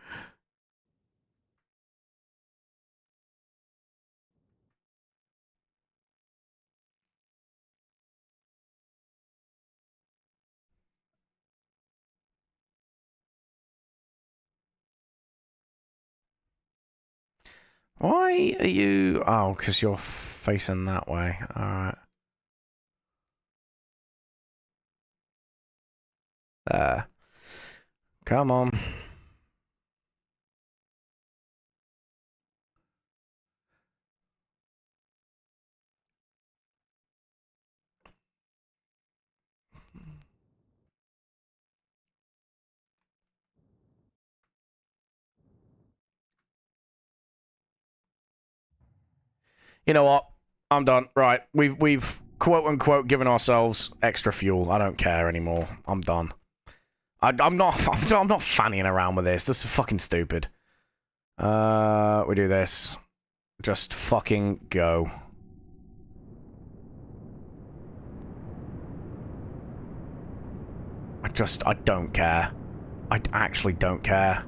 Why are you... oh, because you're facing that way. Alright. There. Come on. You know what? I'm done. Right. We've quote unquote given ourselves extra fuel. I don't care anymore. I'm done. I'm not fannying around with this. This is fucking stupid. We do this. Just fucking go. I don't care. I actually don't care.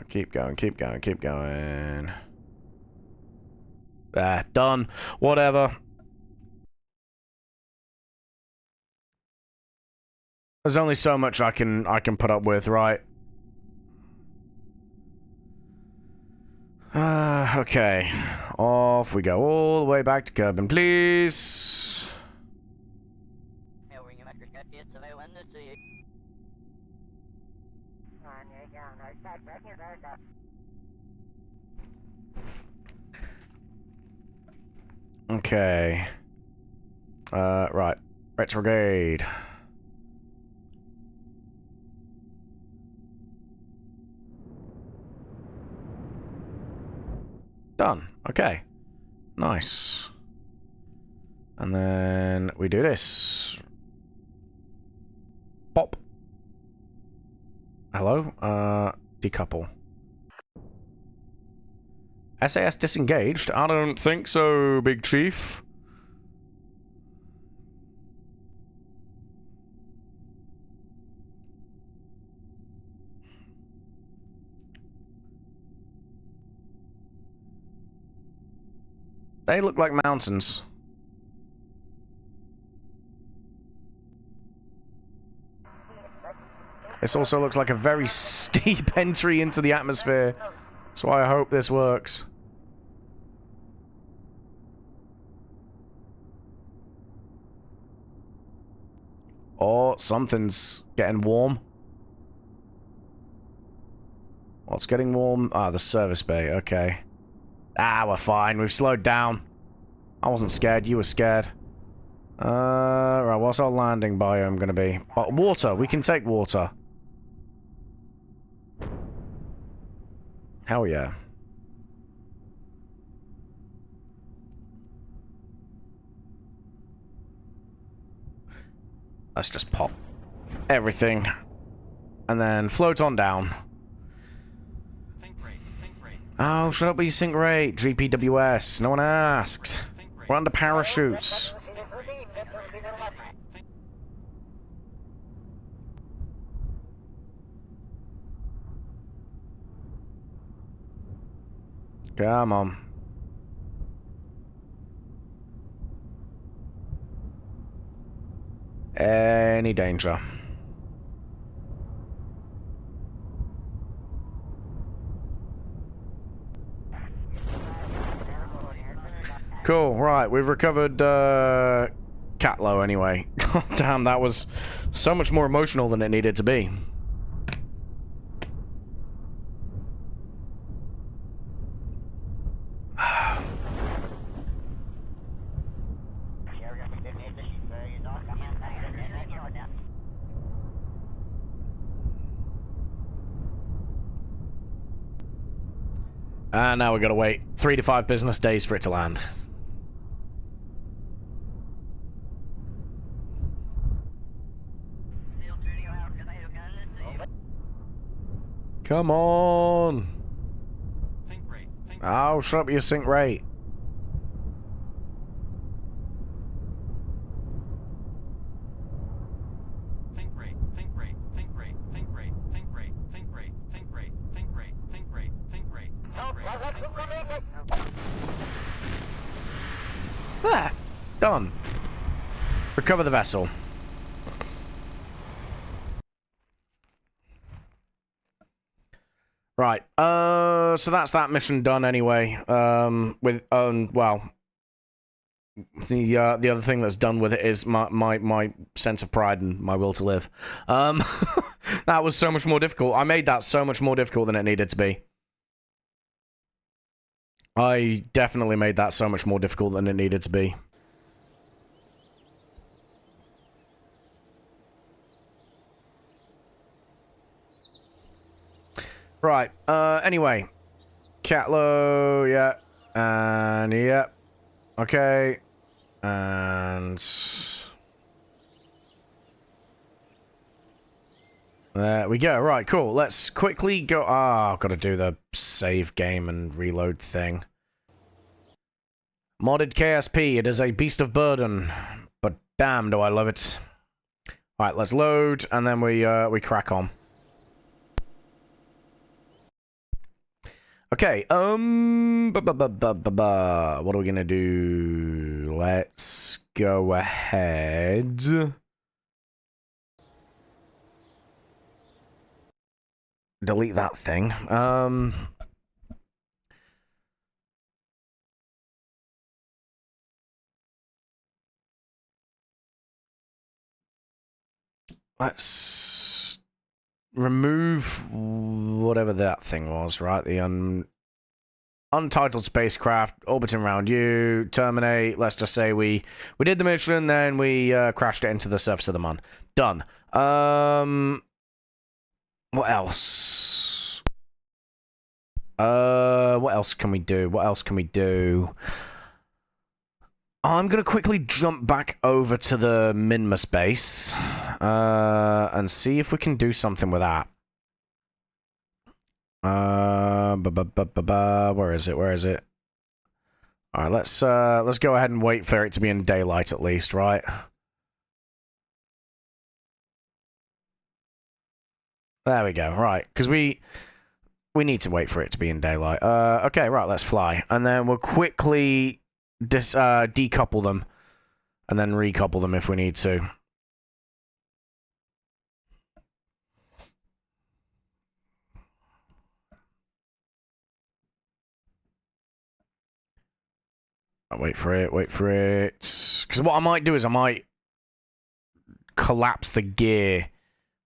Keep going, keep going, keep going. There, done. Whatever. There's only so much I can put up with, right? Okay. Off we go all the way back to Kerbin, please. Okay. Right. Retrograde. Done. Okay. Nice. And then we do this. Pop. Hello? Decouple. SAS disengaged? I don't think so, Big Chief. They look like mountains. This also looks like a very steep entry into the atmosphere. That's why I hope this works. Oh, something's getting warm. What's getting warm? Ah, the service bay. Okay. Ah, we're fine. We've slowed down. I wasn't scared. You were scared. Right, what's our landing biome gonna be? Oh, water. We can take water. Hell yeah. Let's just pop everything. And then float on down. Oh, shut up with your sync rate, GPWS. No one asked. We're under parachutes. Come on. Any danger. Cool, right, we've recovered, Catlow anyway. God damn, that was so much more emotional than it needed to be. And now we've got to wait 3 to 5 business days for it to land. Come on! Oh, shut up your sync rate. There! Done. Recover the vessel. Right, so that's that mission done anyway, well, the other thing that's done with it is my sense of pride and my will to live. That was so much more difficult. I made that so much more difficult than it needed to be. I definitely made that so much more difficult than it needed to be. Right, anyway. Catlow, yeah. And, yeah. Okay. And... there we go. Right, cool. Let's quickly go... ah, I've got to do the save game and reload thing. Modded KSP. It is a beast of burden, but damn, do I love it. All right, let's load, and then we crack on. Okay, what are we gonna do? Let's go ahead. Delete that thing. Let's remove whatever that thing was, right? The untitled spacecraft orbiting around you. Terminate. Let's just say we did the mission, then we crashed it into the surface of the moon. Done. What else? What else can we do? What else can we do? I'm gonna quickly jump back over to the Minmus base, and see if we can do something with that. Where is it? Where is it? All right, let's go ahead and wait for it to be in daylight at least, right? There we go. Right, because we need to wait for it to be in daylight. Okay, right, let's fly, and then we'll quickly decouple them, and then recouple them if we need to. Wait for it, wait for it. Because what I might do is I might collapse the gear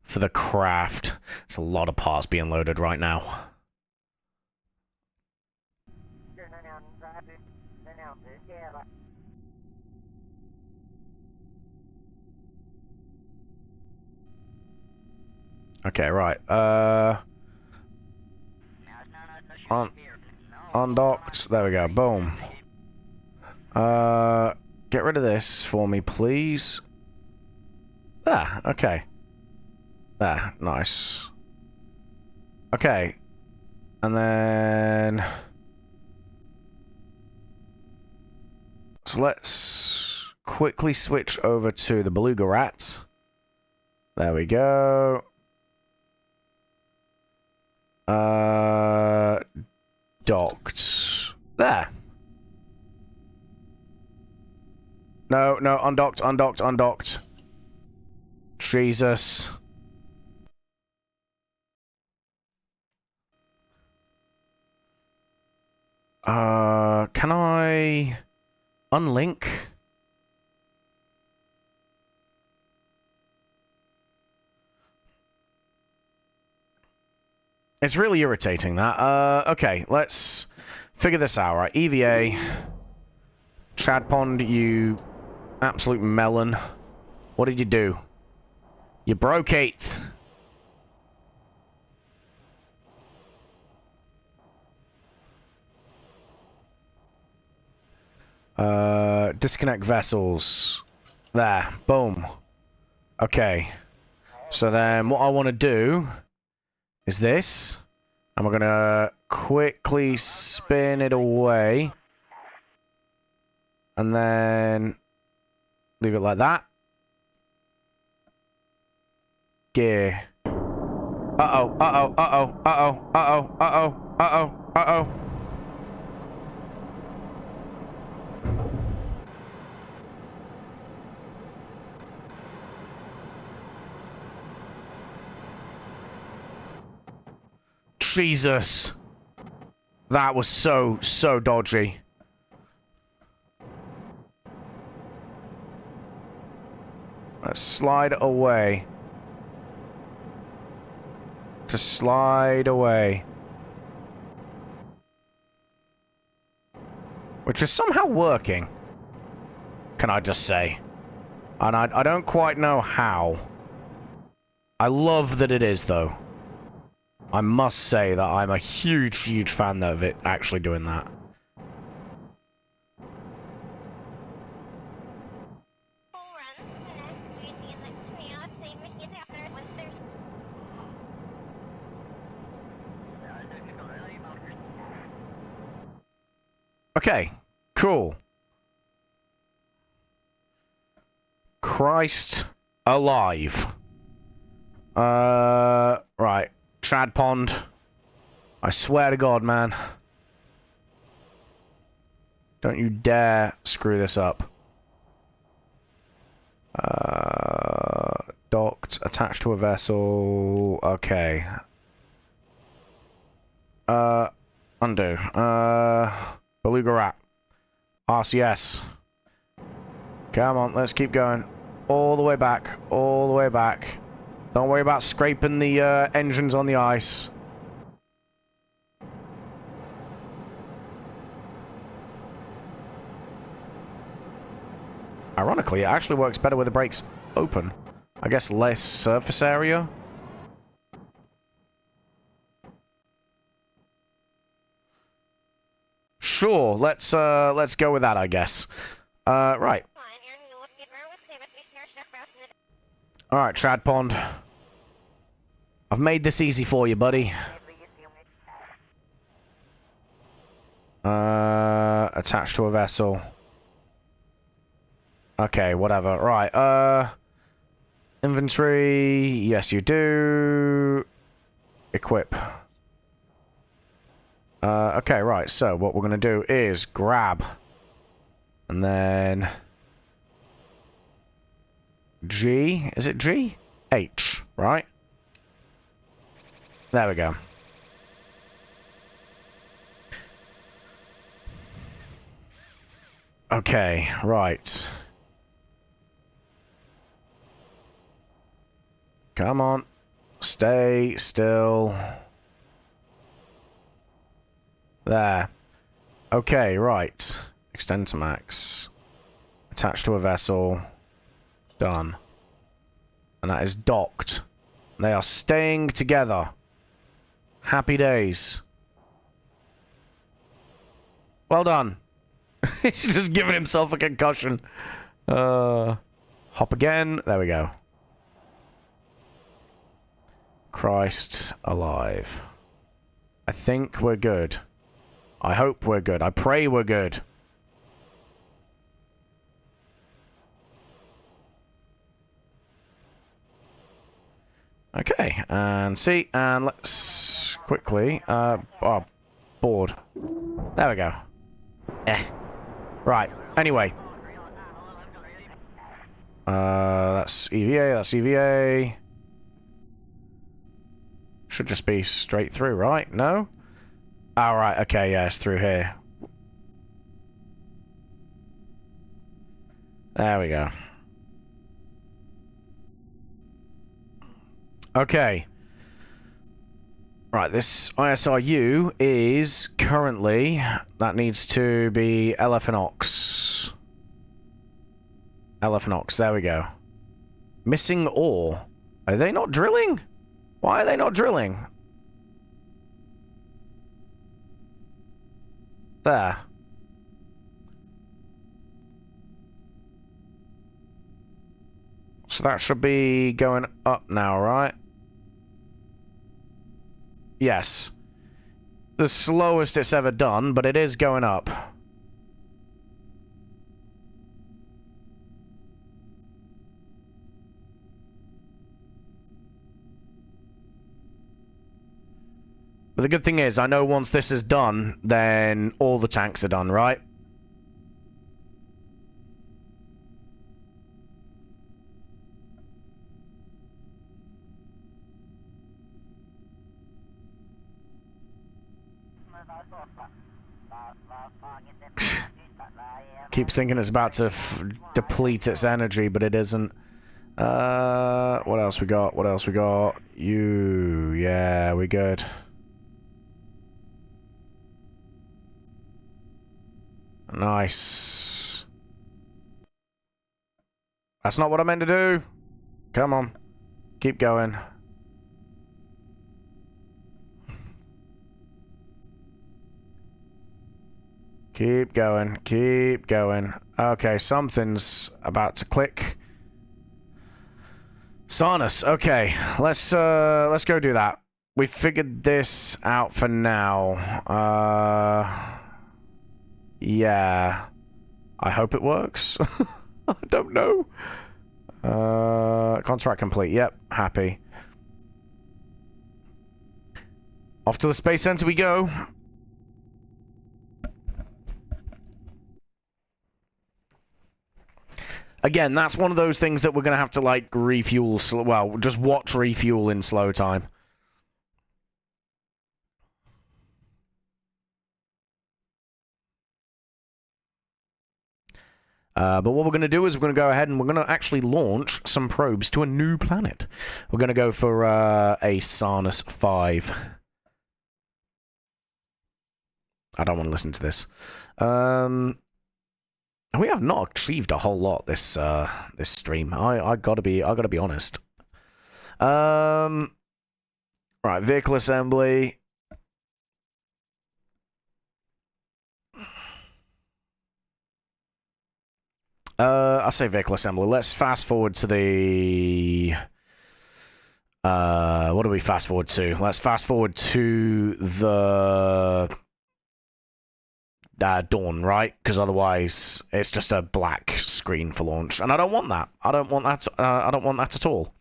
for the craft. It's a lot of parts being loaded right now. Okay, right. Undocked. There we go. Boom. Get rid of this for me, please. There. Okay. There. Nice. Okay. And then... So let's quickly switch over to the Beluga Rat. There we go. Docked. There. No, no, undocked, undocked, undocked. Jesus. Can I unlink? It's really irritating that. Okay, let's figure this out, right? EVA. Chad Pond, you absolute melon. What did you do? You broke it. Disconnect vessels. There. Boom. Okay. So then what I want to do is this. And we're going to quickly spin it away. And then leave it like that. Gear. Uh-oh, uh-oh, uh-oh, uh-oh, uh-oh, uh-oh, uh-oh, uh-oh. Jesus. That was so dodgy. Let's slide away. To slide away. Which is somehow working. Can I just say. And I don't quite know how. I love that it is, though. I must say that I'm a huge fan of it actually doing that. Okay, cool. Christ alive. Right. Trad pond. I swear to God, man. Don't you dare screw this up. Docked, attached to a vessel. Okay. Undo. Beluga rat. RCS. Come on, let's keep going. All the way back. All the way back. Don't worry about scraping the engines on the ice. Ironically, it actually works better with the brakes open. I guess less surface area. Sure, let's go with that, I guess. Right. Alright, Trad Pond. I've made this easy for you, buddy. Attached to a vessel. Okay, whatever. Right, inventory. Yes, you do. Equip. Okay, right, so what we're gonna do is grab. And then... G? Is it G? H, right? There we go. Okay, right. Come on. Stay still. There. Okay, right. Extend to max. Attached to a vessel. Done. And that is docked. They are staying together. Happy days. Well done. He's just giving himself a concussion. Hop again. There we go. Christ alive. I think we're good. I hope we're good. I pray we're good. Okay, and see, and let's quickly, oh, board. There we go. Right, anyway. That's EVA, that's EVA. Should just be straight through, right? No? Alright, okay, yeah, it's through here. There we go. Okay. Right, this ISRU is currently... That needs to be LF&OX. LF&OX, there we go. Missing ore. Are they not drilling? Why are they not drilling? There. So that should be going up now, right? Yes. The slowest it's ever done, but it is going up. But the good thing is, I know once this is done, then all the tanks are done, right? Keeps thinking it's about to deplete its energy, but it isn't. What else we got? What else we got? Yeah, we good. Nice. That's not what I meant to do. Come on. Keep going. Keep going. Keep going. Okay, something's about to click. Sarnus. Okay, let's go do that. We figured this out for now. Yeah. I hope it works. I don't know. Contract complete. Yep, happy. Off to the Space Center we go. Again, that's one of those things that we're going to have to, like, refuel... well, just watch refuel in slow time. But what we're going to do is we're going to go ahead and we're going to actually launch some probes to a new planet. We're going to go for a Sarnus 5. I don't want to listen to this. We have not achieved a whole lot this this stream. I gotta be honest. Right, vehicle assembly. I say vehicle assembly. Let's fast forward to the. What do we fast forward to? Let's fast forward to the. Dawn, right? Because otherwise it's just a black screen for launch, and I don't want that. I don't want that. I don't want that at all.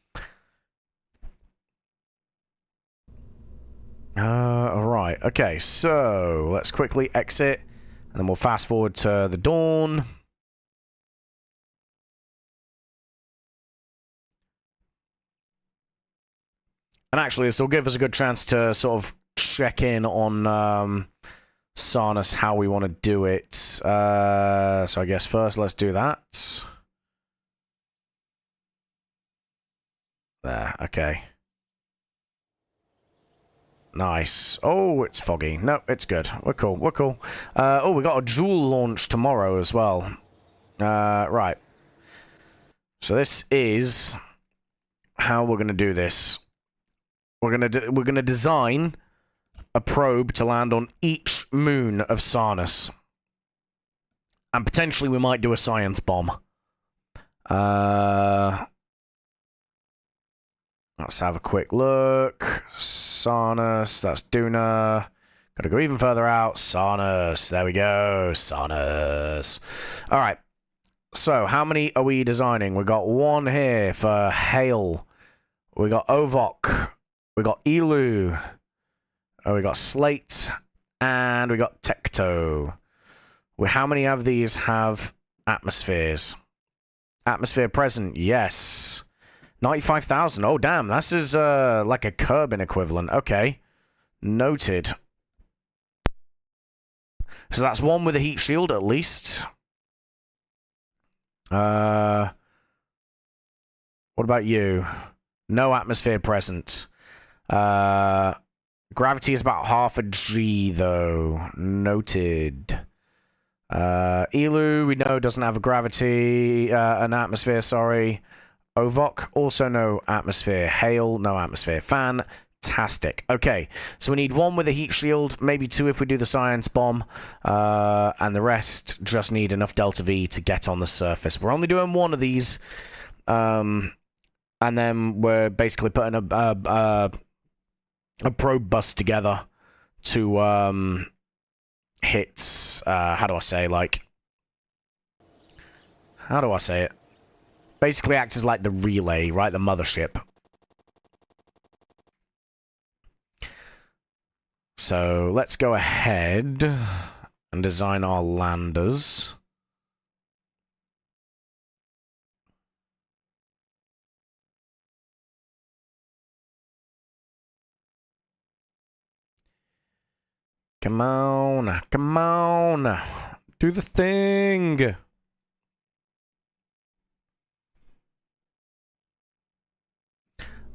Alright. Okay, so let's quickly exit, and then we'll fast forward to the Dawn. And actually, this will give us a good chance to sort of check in on Sarnus, how we want to do it. So I guess first let's do that. There, okay. Nice. Oh, it's foggy. No, it's good. We're cool. We're cool. Oh, we got a JUL launch tomorrow as well. Right. So this is how we're gonna do this. We're gonna design a probe to land on each moon of Sarnus. And potentially we might do a science bomb. Let's have a quick look. Sarnus, that's Duna. Gotta go even further out. Sarnus, there we go. Sarnus. Alright. So, how many are we designing? We got one here for Hale. We got Ovok. We got Elu. We got Slate, and we got Tecto. How many of these have atmospheres? Atmosphere present, yes. 95,000. Oh, damn, this is like a Kerbin equivalent. Okay, noted. So that's one with a heat shield at least. What about you? No atmosphere present. Gravity is about half a G, though. Noted. Elu, we know, doesn't have a gravity, an atmosphere, sorry. Ovok, also no atmosphere. Hale, no atmosphere. Fantastic. Okay, so we need one with a heat shield, maybe two if we do the science bomb, and the rest just need enough Delta V to get on the surface. We're only doing one of these, and then we're basically putting a probe bus together to hit how do I say, like, how do I say it? Basically acts as like the relay, right? The mothership. So let's go ahead and design our landers. Come on, come on, do the thing.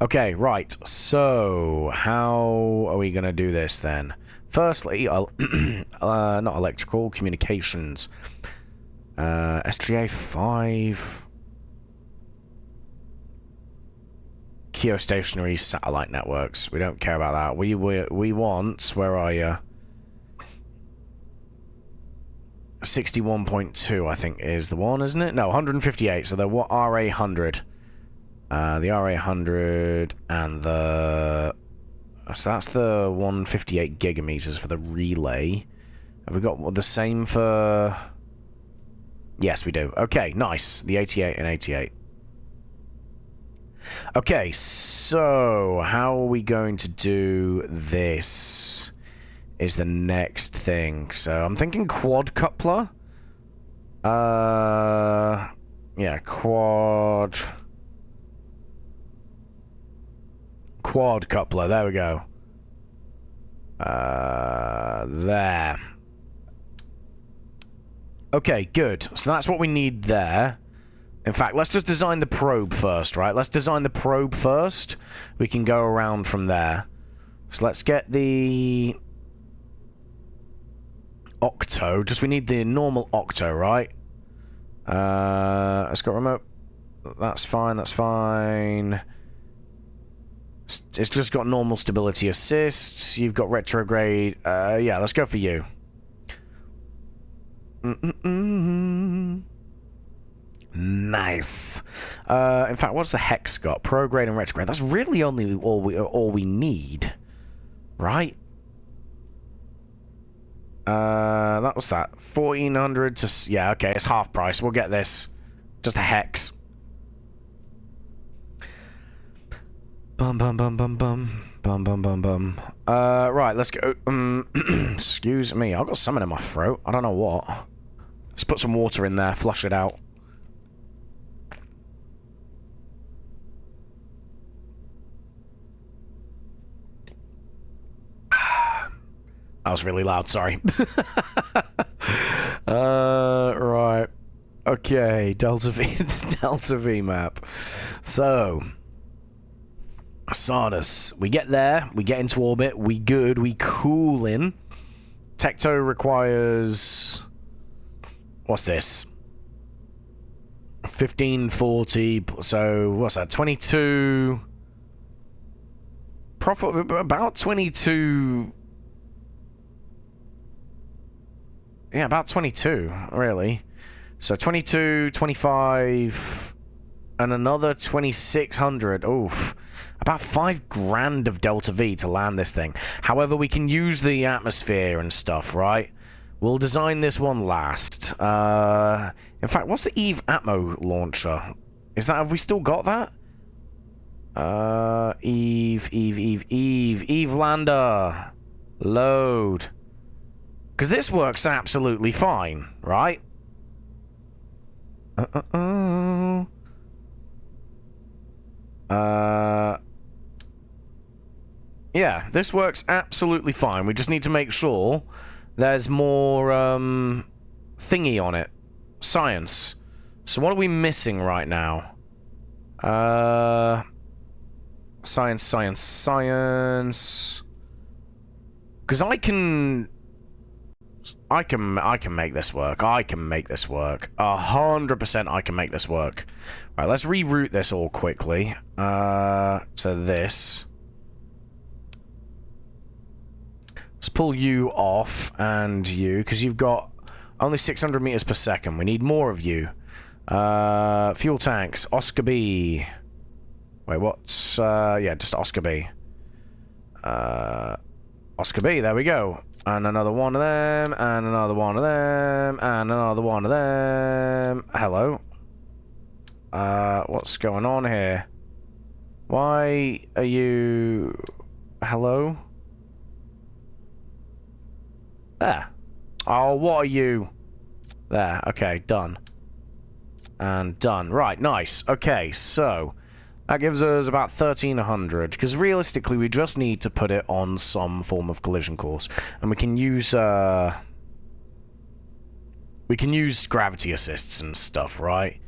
Okay, right, so how are we going to do this then? Firstly, not electrical, communications. SGA 5. Geostationary satellite networks. We don't care about that. We want, where are you? 61.2, I think, is the one, isn't it? No, 158, so the RA100. The RA100 and the... So that's the 158 gigameters for the relay. Have we got the same for... Yes, we do. Okay, nice. The 88 and 88. Okay, so how are we going to do this is the next thing. So I'm thinking quad coupler. Yeah, quad coupler. There we go. There. Okay, good. So that's what we need there. In fact, let's just design the probe first, right? Let's design the probe first. We can go around from there. So let's get the octo. Just we need the normal octo, right? Let's go remote. That's fine, that's fine. It's just got normal stability assists. You've got retrograde. Yeah, let's go for you. Nice. In fact, what's the hex got? Prograde and retrograde. That's really only all we need, right? That was that 1400 to yeah. Okay, it's half price. We'll get this. Just a hex. Bum bum bum bum bum bum bum bum bum. Right, let's go. Excuse me. I've got something in my throat. I don't know what. Let's put some water in there. Flush it out. That was really loud, sorry. Right. Okay, Delta V map. So, Sarnus. We get there, we get into orbit, we good, we cool in. Tecto requires... What's this? 1540, so what's that? 22... Profit, about 22... Yeah, about 22, really. So 22, 25, and another 2600. Oof. About 5 grand of Delta V to land this thing. However, we can use the atmosphere and stuff, right? We'll design this one last. In fact, what's the Eve Atmo launcher? Is that, have we still got that? Eve Lander. Load. Because this works absolutely fine, right? Yeah, this works absolutely fine. We just need to make sure there's more, thingy on it. Science. So what are we missing right now? Science. Because I can make this work. 100% I can make this work. Right, let's reroute this all quickly. To this. Let's pull you off, and you, because you've got only 600 meters per second. We need more of you. Fuel tanks. Oscar B. Wait, what's... yeah, just Oscar B. Oscar B, there we go. And another one of them, and another one of them, and another one of them. Hello. What's going on here? Why are you... Hello? There. Oh, what are you? There. Okay, done. And done. Right, nice. Okay, so... That gives us about 1,300, because realistically we just need to put it on some form of collision course. And we can use gravity assists and stuff, right?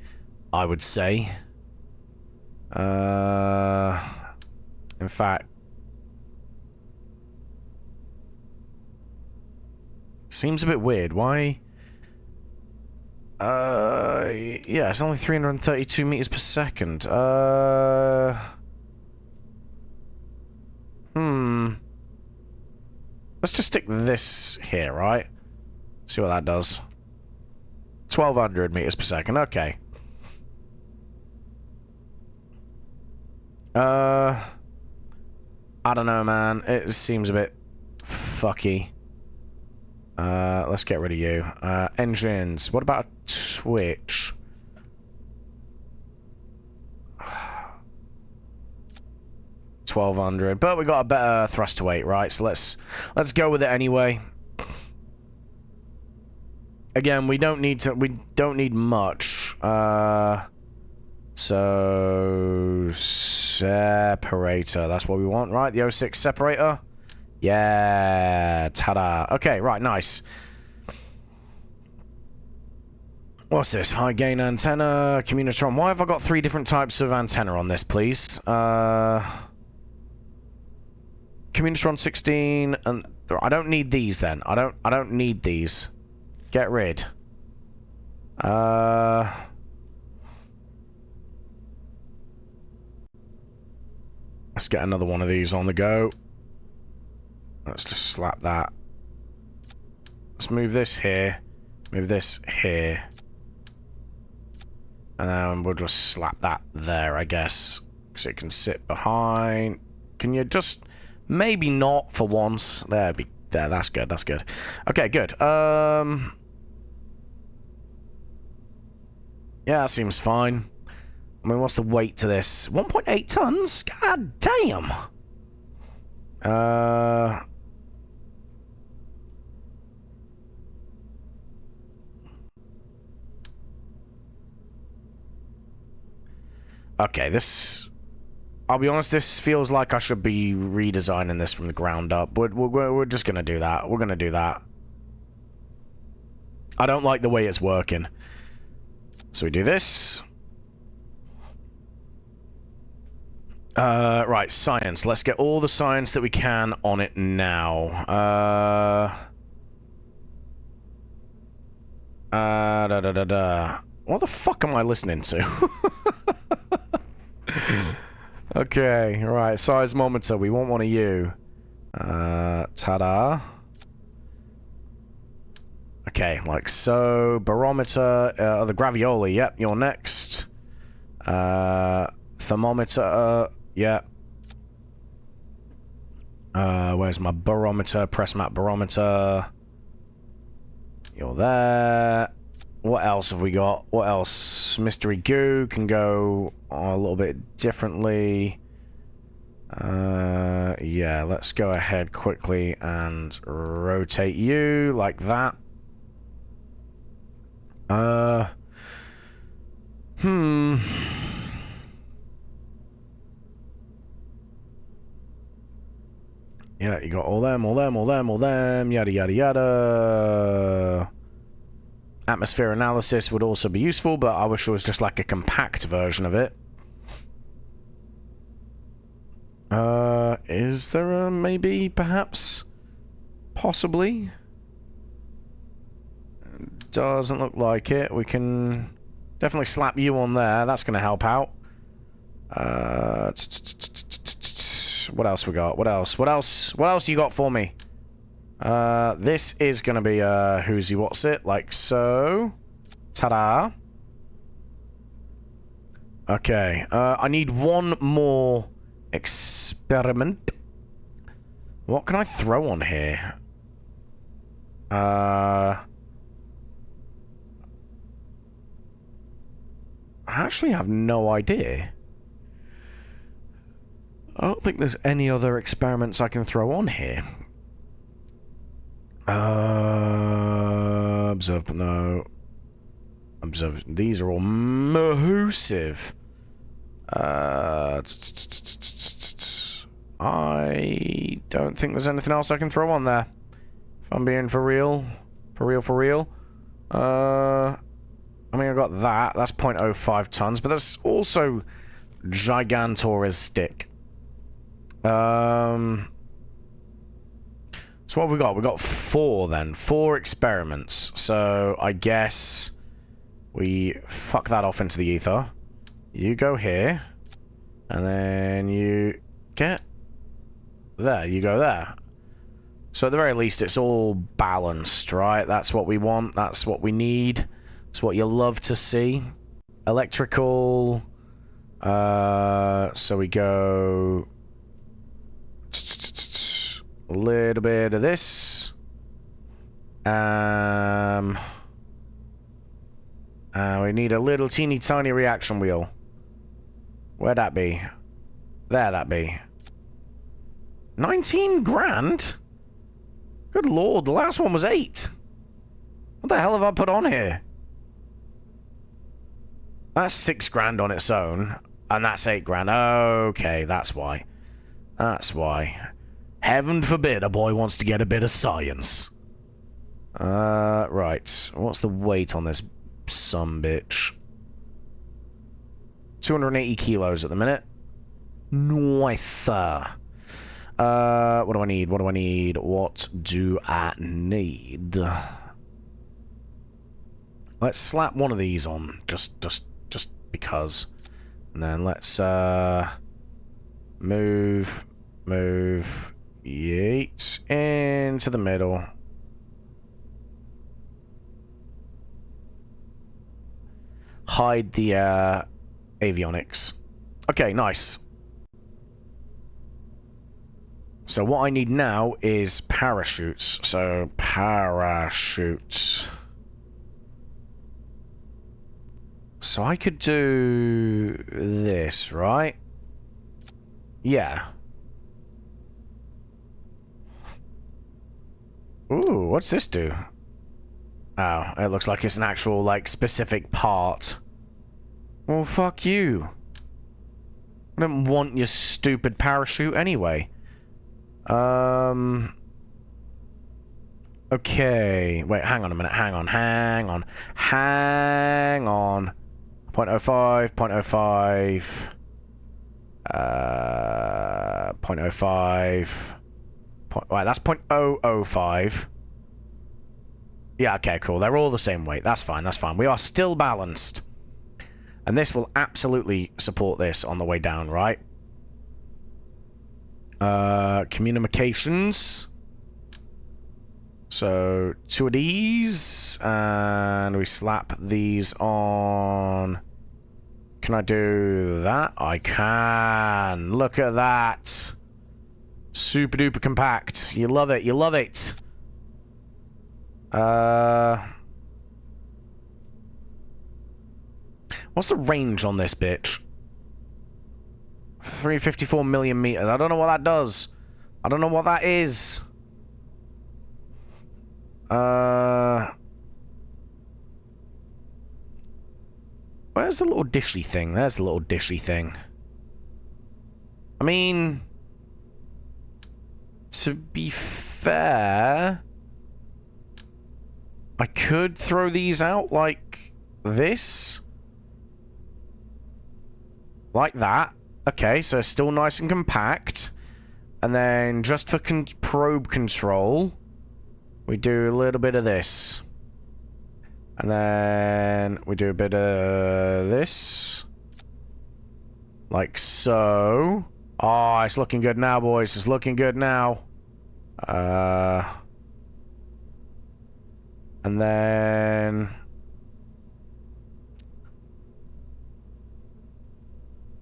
I would say. In fact... Seems a bit weird. Why... yeah, it's only 332 meters per second. Let's just stick this here, right? See what that does. 1,200 meters per second, okay. I don't know, man. It seems a bit fucky. Let's get rid of you. Engines. What about Twitch? 1200, but we got a better thrust to weight, right? So let's go with it anyway. Again, we don't need much. So separator, that's what we want, right? The 06 separator. Yeah, ta-da. Okay, right, nice. What's this? High gain antenna, communitron. Why have I got 3 different types of antenna on this, please? Communitron 16, and I don't need these then. I don't need these. Get rid. Let's get another one of these on the go. Let's just slap that. Let's move this here. Move this here. And then we'll just slap that there, I guess. Because it can sit behind. Can you just... Maybe not for once. There, that's good, that's good. Okay, good. Yeah, that seems fine. I mean, what's the weight to this? 1.8 tons? God damn! Okay, this... I'll be honest, this feels like I should be redesigning this from the ground up. We're just gonna do that. We're gonna do that. I don't like the way it's working. So we do this. Right, science. Let's get all the science that we can on it now. What the fuck am I listening to? Okay, right, seismometer, we want one of you. Ta-da. Okay, like so. Barometer, the gravioli, yep, you're next. Thermometer, yep. Where's my barometer? Press map barometer. You're there. What else have we got? What else? Mystery goo can go a little bit differently. Yeah, let's go ahead quickly and rotate you like that. Yeah, you got all them, yada yada yada. Atmosphere analysis would also be useful, but I wish it was just like a compact version of it. Is there a maybe, perhaps? Possibly? Doesn't look like it. We can definitely slap you on there. That's going to help out. What else we got? What else? What else? What else do you got for me? This is gonna be, who's he, what's it? Like so. Ta-da. Okay, I need one more experiment. What can I throw on here? I actually have no idea. I don't think there's any other experiments I can throw on here. Observe, no. Observe, these are all massive. I don't think there's anything else I can throw on there. If I'm being for real. For real. I mean, I got that. That's 0.05 tons, but that's also gigantoristic. So what have we got? We got 4 then. 4 experiments. So I guess we fuck that off into the ether. You go here. And then you get there. You go there. So at the very least it's all balanced, right? That's what we want. That's what we need. It's what you love to see. Electrical. So we go... a little bit of this. We need a little teeny tiny reaction wheel. Where'd that be? There that be. 19 grand? Good lord, the last one was 8. What the hell have I put on here? That's 6 grand on its own, and that's 8 grand. Okay, that's why. That's why. Heaven forbid a boy wants to get a bit of science. Right. What's the weight on this sumbitch? 280 kilos at the minute. Nice. What do I need? What do I need? What do I need? Let's slap one of these on, just because. And then let's, move, yeet, into the middle. Hide the, avionics. Okay, nice. So what I need now is parachutes. So, parachutes. So I could do this, right? Yeah. Ooh, what's this do? Oh, it looks like it's an actual, like, specific part. Well, fuck you. I don't want your stupid parachute anyway. Okay. Wait, hang on a minute. Hang on. 0.05, 0.05. 0.05. Right, that's 0.005. Yeah, okay, cool. They're all the same weight. That's fine, that's fine. We are still balanced. And this will absolutely support this on the way down, right? Communications. So, 2 of these. And we slap these on. Can I do that? I can. Look at that. Super duper compact. You love it. You love it. What's the range on this bitch? 354 million meters. I don't know what that does. I don't know what that is. Where's the little dishy thing? There's the little dishy thing. I mean, to be fair, I could throw these out like this. Like that. Okay, so still nice and compact. And then just for probe control, we do a little bit of this. And then we do a bit of this. Like so. Oh, it's looking good now, boys. It's looking good now. And then...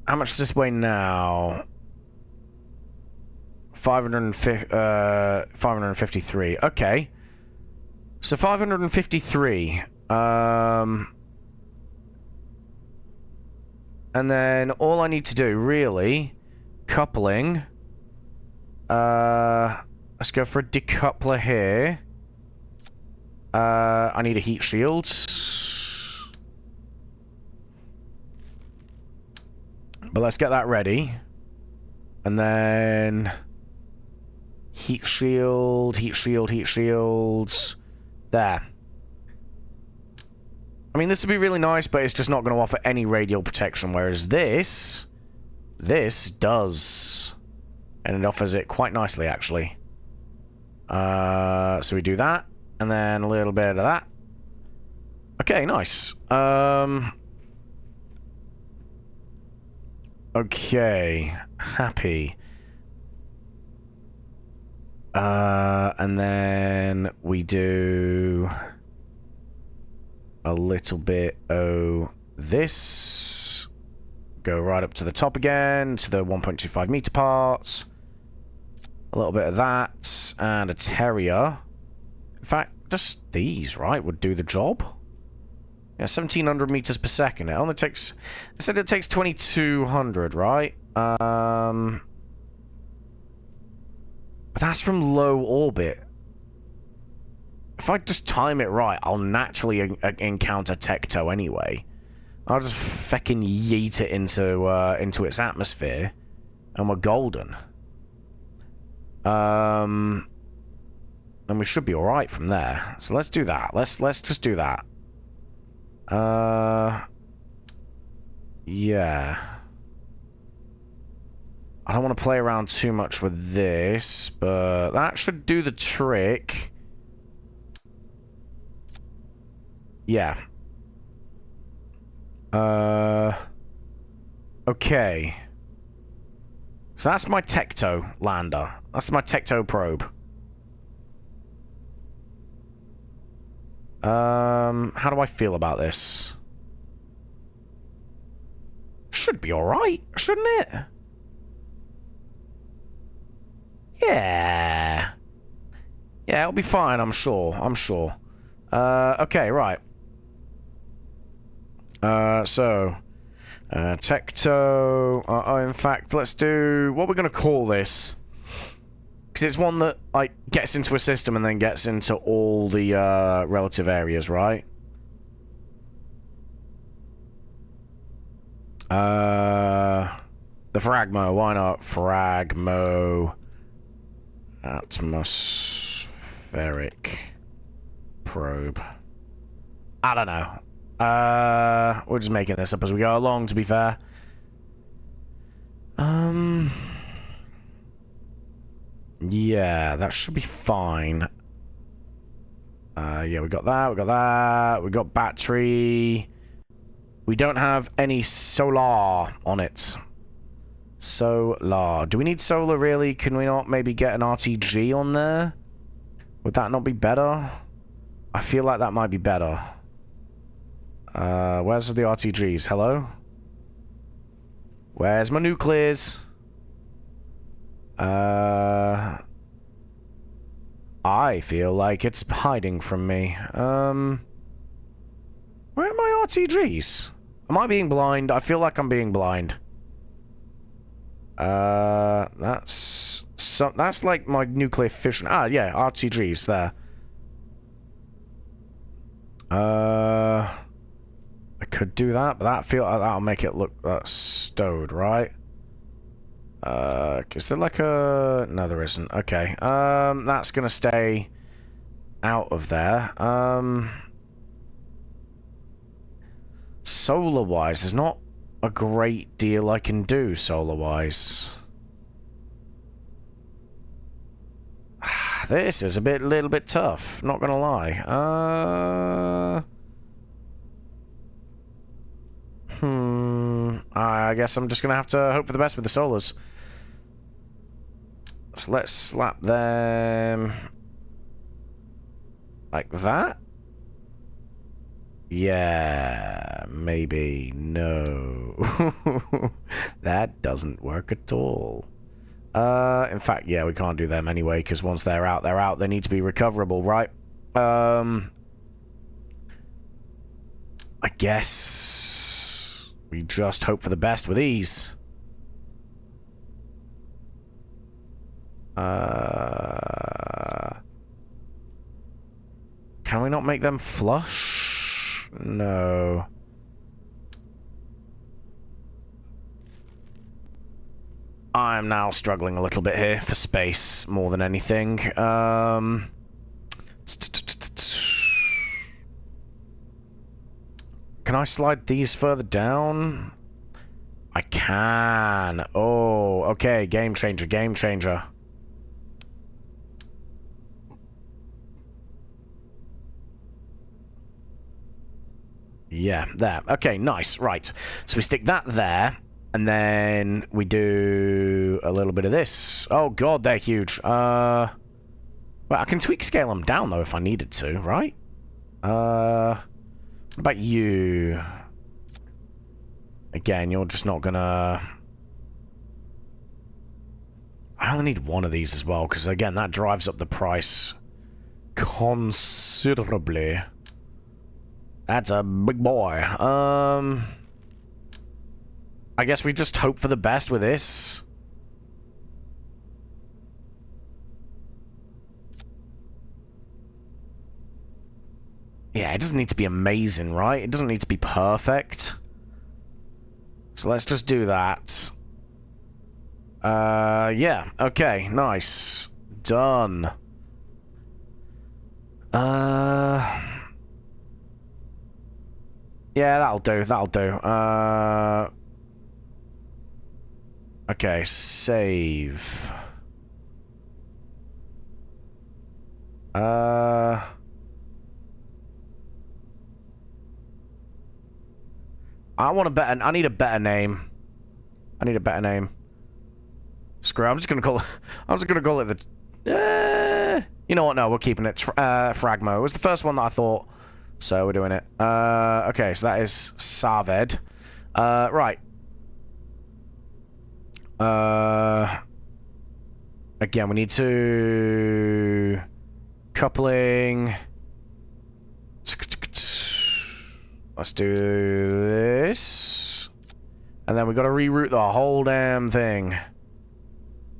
how much does this weigh now? 553. Okay. So 553. And then all I need to do, really, coupling. Let's go for a decoupler here. I need a heat shield. But let's get that ready. And then... heat shield, heat shield, heat shields. There. I mean, this would be really nice, but it's just not going to offer any radial protection, whereas this does. And it offers it quite nicely, actually. So we do that, and then a little bit of that. Okay, nice. Okay, happy. And then we do a little bit of this. Go right up to the top again, to the 1.25 meter parts. A little bit of that, and a terrier. In fact, just these, right, would do the job. Yeah, 1,700 meters per second. It only takes... I said it takes 2,200, right? But that's from low orbit. If I just time it right, I'll naturally encounter Tecto anyway. I'll just feckin' yeet it into its atmosphere, and we're golden. And we should be alright from there. So let's do that. Let's just do that. Yeah. I don't want to play around too much with this, but that should do the trick. Yeah. Okay. So that's my Tecto lander. That's my Tecto probe. How do I feel about this? Should be alright, shouldn't it? Yeah. Yeah, it'll be fine, I'm sure. I'm sure. Okay, right. Tecto. In fact, let's do... What we're going to call this? Because it's one that, like, gets into a system and then gets into all the, relative areas, right? The Fragmo. Why not? Fragmo. Atmospheric probe. I don't know. We're just making this up as we go along, to be fair. Yeah, that should be fine. Yeah, we got that, we got that, we got battery. We don't have any solar on it. Solar. Do we need solar, really? Can we not maybe get an RTG on there? Would that not be better? I feel like that might be better. Where's the RTGs? Hello? Where's my nuclears? I feel like it's hiding from me. Where are my RTGs? Am I being blind? I feel like I'm being blind. That's like my nuclear fission. Ah, yeah, RTGs there. I could do that, but that'll make it look stowed, right? Is there like a... No, there isn't. Okay. That's gonna stay out of there. Solar-wise, there's not a great deal I can do solar-wise. This is a little bit tough, not gonna lie. I guess I'm just gonna have to hope for the best with the solars. So let's slap them like that. Yeah, maybe. No. That doesn't work at all. In fact, yeah, we can't do them anyway, because once they're out, they're out. They need to be recoverable, right? I guess we just hope for the best with these. Can we not make them flush? No. I'm now struggling a little bit here for space more than anything. Can I slide these further down? I can. Oh, okay. Game changer, game changer. Yeah, there. Okay, nice. Right. So we stick that there, and then we do a little bit of this. Oh, God, they're huge. Well, I can tweak scale them down, though, if I needed to, right? What about you? Again, you're just not gonna... I only need one of these as well, because, again, that drives up the price considerably. That's a big boy. I guess we just hope for the best with this. Yeah, it doesn't need to be amazing, right? It doesn't need to be perfect. So let's just do that. Yeah. Okay, nice. Done. Yeah, that'll do, that'll do. Okay, save. I want a better. I need a better name. I need a better name. Screw it, I'm just gonna call it. I'm just gonna call it the. You know what? No, we're keeping it. Fragmo. It was the first one that I thought, so we're doing it. Okay, so that is Saved. Right. Again, we need to coupling. Let's do this. And then we've got to reroute the whole damn thing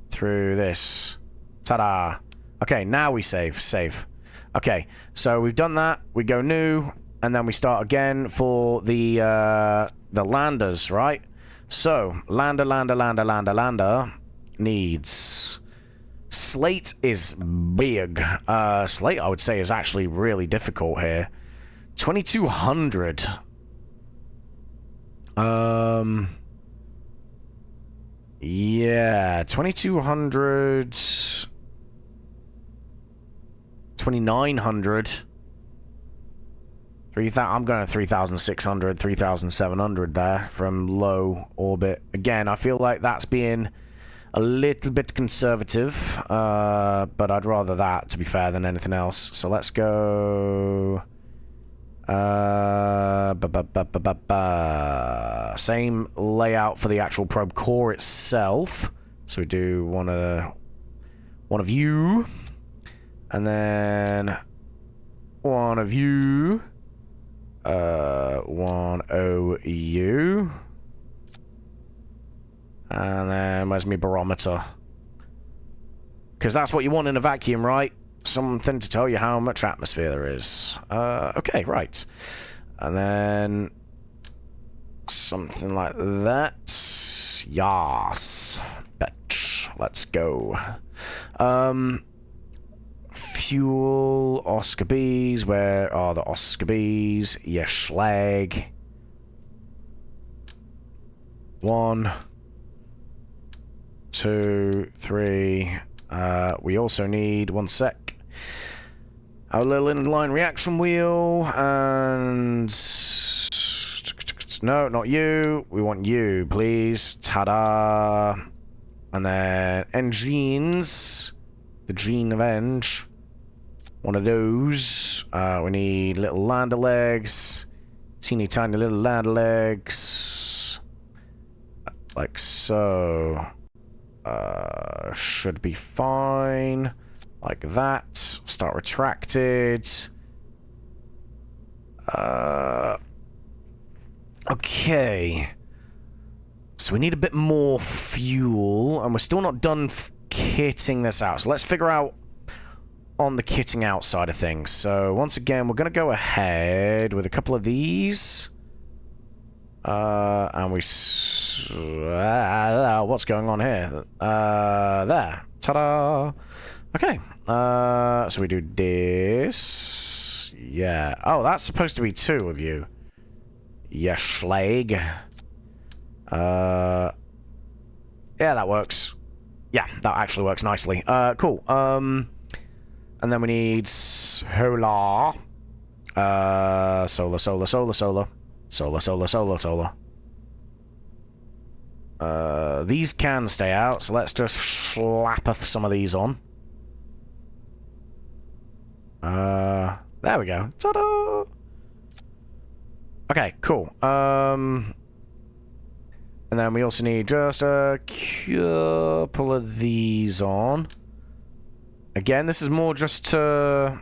through this. Ta-da. Okay, now we save. Save. Okay, so we've done that. We go new, and then we start again for the landers, right? So, lander needs... Slate is big. Slate, I would say, is actually really difficult here. 2200. Yeah, 2200. 2900. I'm going to 3600, 3700 there from low orbit. Again, I feel like that's being a little bit conservative, but I'd rather that, to be fair, than anything else. So let's go... Same layout for the actual probe core itself. So we do one of you, and then one of you, one OU, and then where's my barometer? Because that's what you want in a vacuum, right? Something to tell you how much atmosphere there is. Okay, right. And then something like that. Yas. Bitch. Let's go. Fuel Oscar B's. Where are the Oscar B's? Yes, schlag. 1, 2, 3. We also need, one sec, our little inline reaction wheel, and... No, not you. We want you, please. Ta-da! And then engines. The gene of Eng. One of those. We need little lander legs. Teeny tiny little lander legs. Like so. Should be fine. Like that. Start retracted. Okay. So we need a bit more fuel, and we're still not done kitting this out. So let's figure out on the kitting out side of things. So once again, we're going to go ahead with a couple of these. And we... what's going on here? There. Ta-da! Okay. So we do this. Yeah. Oh, that's supposed to be 2 of you. Yeah, schlag. Yeah, that works. Yeah, that actually works nicely. Cool. And then we need solar. Solar. These can stay out, so let's just slap some of these on. There we go. Ta-da! Okay, cool. And then we also need just a couple of these on. Again, this is more just to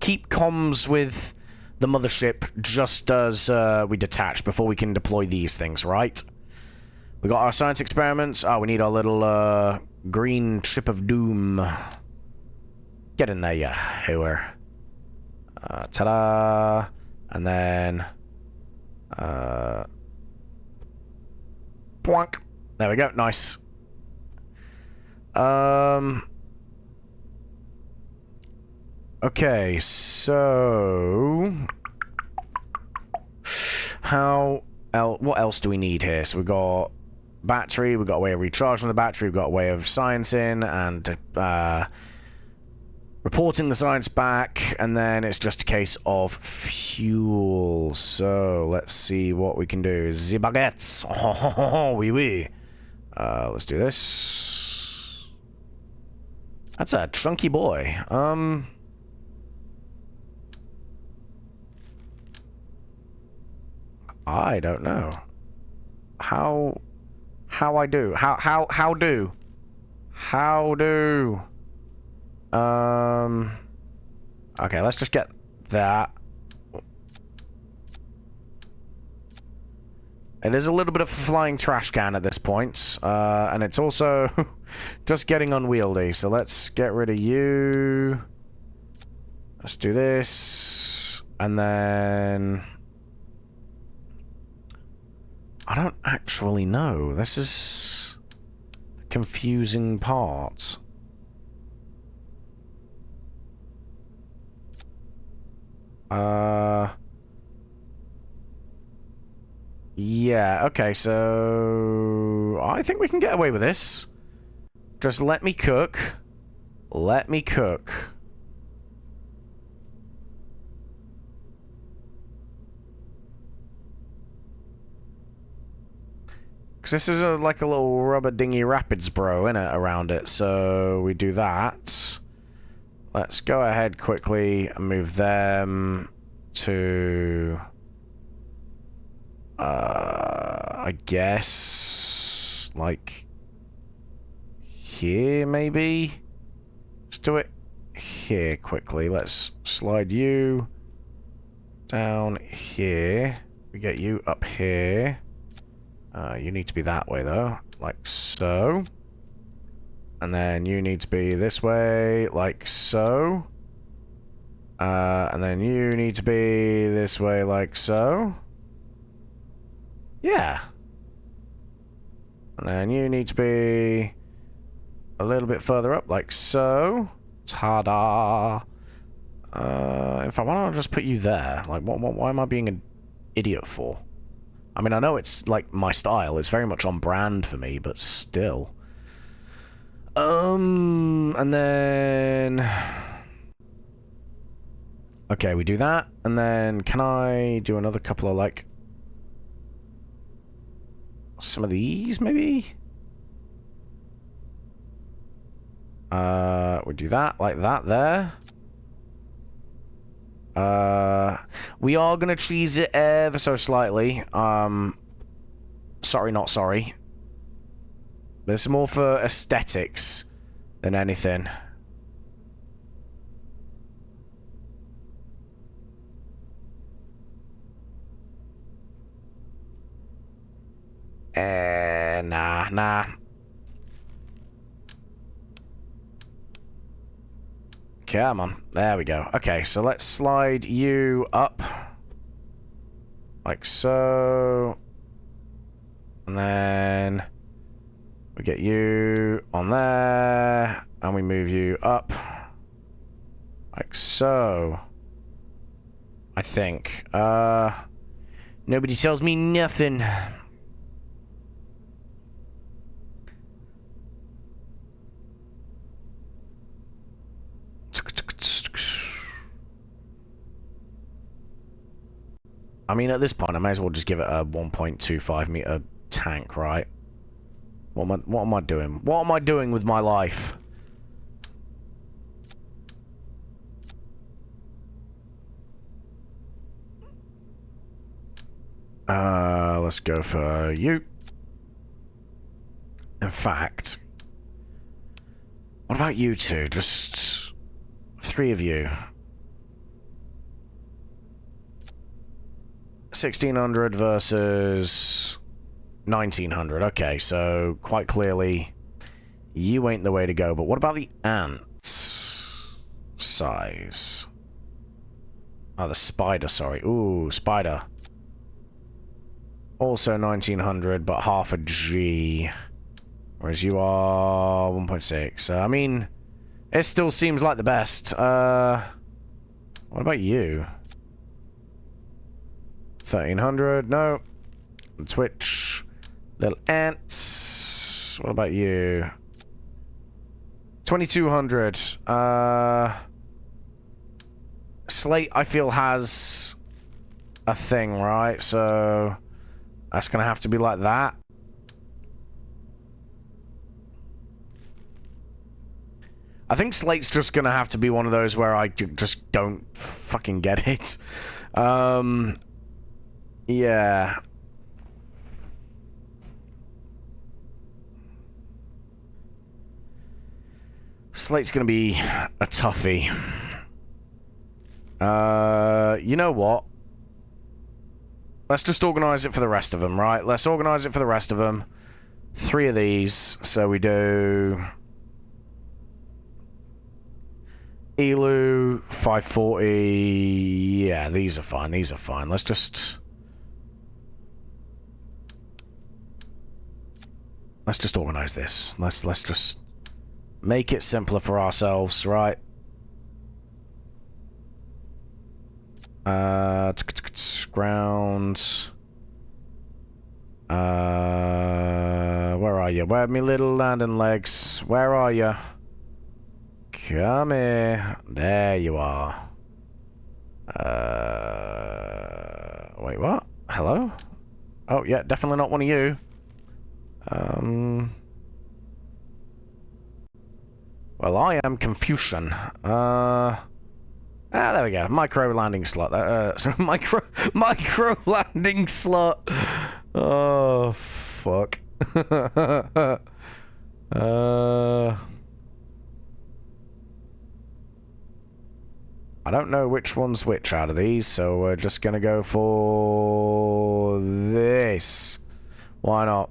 keep comms with the mothership just as we detach before we can deploy these things, right? We got our science experiments. Oh, we need our little green chip of doom. Get in there, you hooer. Ta-da! And then... Boink! There we go, nice. Okay, so... what else do we need here? So we've got battery, we've got a way of recharging the battery, we've got a way of sciencing and reporting the science back, and then it's just a case of fuel. So let's see what we can do. The baguettes. Oh, oui, oui. Let's do this. That's a chunky boy. I don't know. How I do? How do? Okay, let's just get that. It is a little bit of a flying trash can at this point, and it's also just getting unwieldy. So let's get rid of you. Let's do this, and then I don't actually know. This is the confusing part. Yeah, okay, so I think we can get away with this. Just let me cook. Let me cook. Because this is like a little rubber dinghy rapids bro, innit, around it. So we do that. Let's go ahead quickly and move them to... I guess... like... here, maybe? Let's do it here quickly. Let's slide you down here. We get you up here. You need to be that way, though. Like so. And then you need to be this way, like so. And then you need to be this way, like so. Yeah. And then you need to be a little bit further up, like so. Ta-da! In fact, why don't I just put you there? Like, why am I being an idiot for? I mean, I know it's, like, my style. It's very much on brand for me, but still. And then... okay, we do that. And then, can I do another couple of, like... some of these, maybe? We do that, like that there. We are gonna cheese it ever so slightly. Sorry, not sorry. This is more for aesthetics than anything. Nah. Come on. There we go. Okay, so let's slide you up. Like so. And then we get you on there. And we move you up. Like so. I think. Nobody tells me nothing. I mean, at this point, I may as well just give it a 1.25 meter tank, right? What am I doing? What am I doing with my life? Let's go for you. In fact, what about you two? Just 3 of you. 1600 versus 1900. Okay, so quite clearly you ain't the way to go. But what about the ants size? Oh, the spider, sorry. Ooh, spider. Also 1900, but half a G. Whereas you are 1.6. I mean, it still seems like the best. What about you? 1300, no. Twitch. Little ants. What about you? 2200. Slate, I feel, has a thing, right? So that's gonna have to be like that. I think Slate's just gonna have to be one of those where I just don't fucking get it. Yeah. Slate's gonna be a toughie. You know what? Let's just organize it for the rest of them, right? Let's organize it for the rest of them. 3 of these, so we do... Elu, 540... Yeah, these are fine, these are fine. Let's just organize this. Let's just make it simpler for ourselves, right? Grounds. Where are you? Where are me little landing legs? Where are you? Come here. There you are. Wait, what? Hello? Oh, yeah, definitely not one of you. Well, I am Confucian. There we go. Micro landing slot. Micro landing slot. Oh, fuck. I don't know which one's which out of these, so we're just gonna go for this. Why not?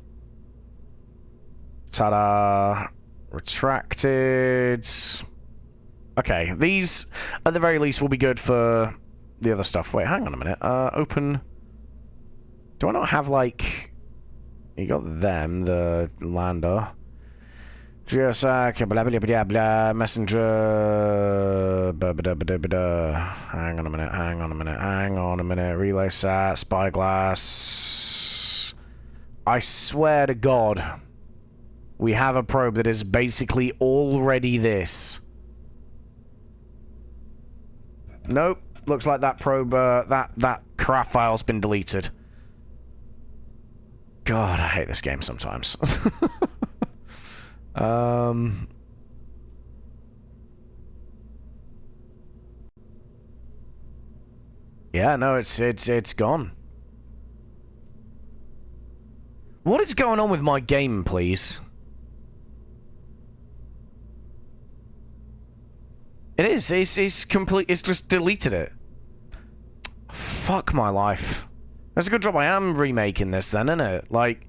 Ta-da! Retracted. Okay, these, at the very least, will be good for the other stuff. Wait, hang on a minute. Open... Do I not have, like... You got them, the lander. Geosac, blah, blah, blah, blah, messenger... Blah, blah, blah, blah, blah. Hang on a minute, hang on a minute, hang on a minute. Relay sat, spyglass... I swear to God, we have a probe that is basically already this. Nope. Looks like that probe, that craft file's been deleted. God, I hate this game sometimes. Yeah, no, it's gone. What is going on with my game, please? It is. It's complete. It's just deleted it. Fuck my life. That's a good job I am remaking this then, isn't it? Like,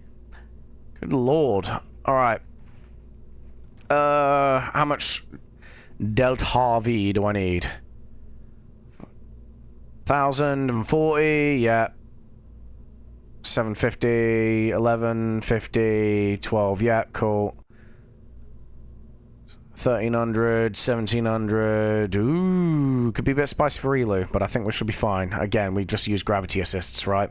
good lord. Alright. How much Delta Harvey do I need? 1,040, yeah. 750, 1150, 12, yeah, cool. 1,300, 1,700, ooh, could be a bit spicy for Elu, but I think we should be fine. Again, we just use gravity assists, right?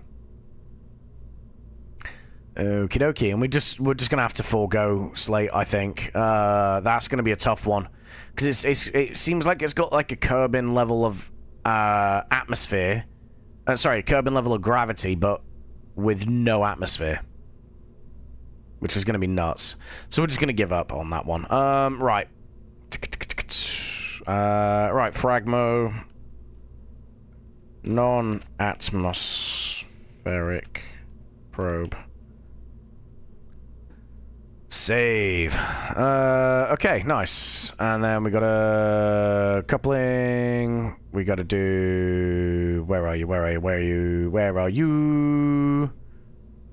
Okie dokie, and we're just gonna have to forego Slate, I think. That's gonna be a tough one. Because it seems like it's got like a Kerbin level of atmosphere. Sorry, Kerbin level of gravity, but with no atmosphere. Which is gonna be nuts. So we're just gonna give up on that one. Right. Right, Fragmo. Non-atmospheric probe. Save. Okay, nice. And then we got a coupling. We got to do... Where are you? Where are you? Where are you? Where are you?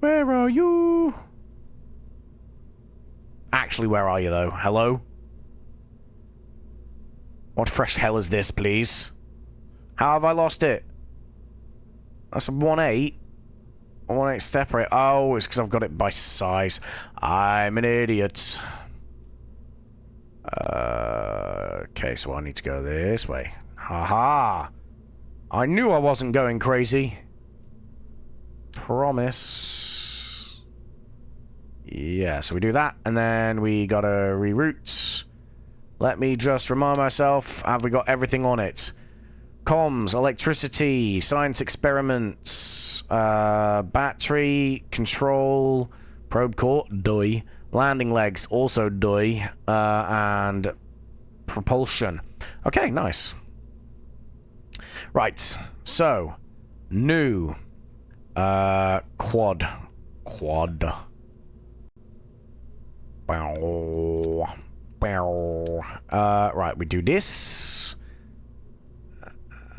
Where are you? Actually, where are you, though? Hello? What fresh hell is this, please? How have I lost it? That's a 1-8. 1-8 step rate. Oh, it's because I've got it by size. I'm an idiot. Okay, so I need to go this way. Haha. I knew I wasn't going crazy. Promise. Yeah, so we do that, and then we gotta reroute. Let me just remind myself, have we got everything on it? Comms, electricity, science experiments, battery, control, probe core, doy, landing legs, also doy, and propulsion. Okay, nice. Right, so, new, quad. Right, we do this.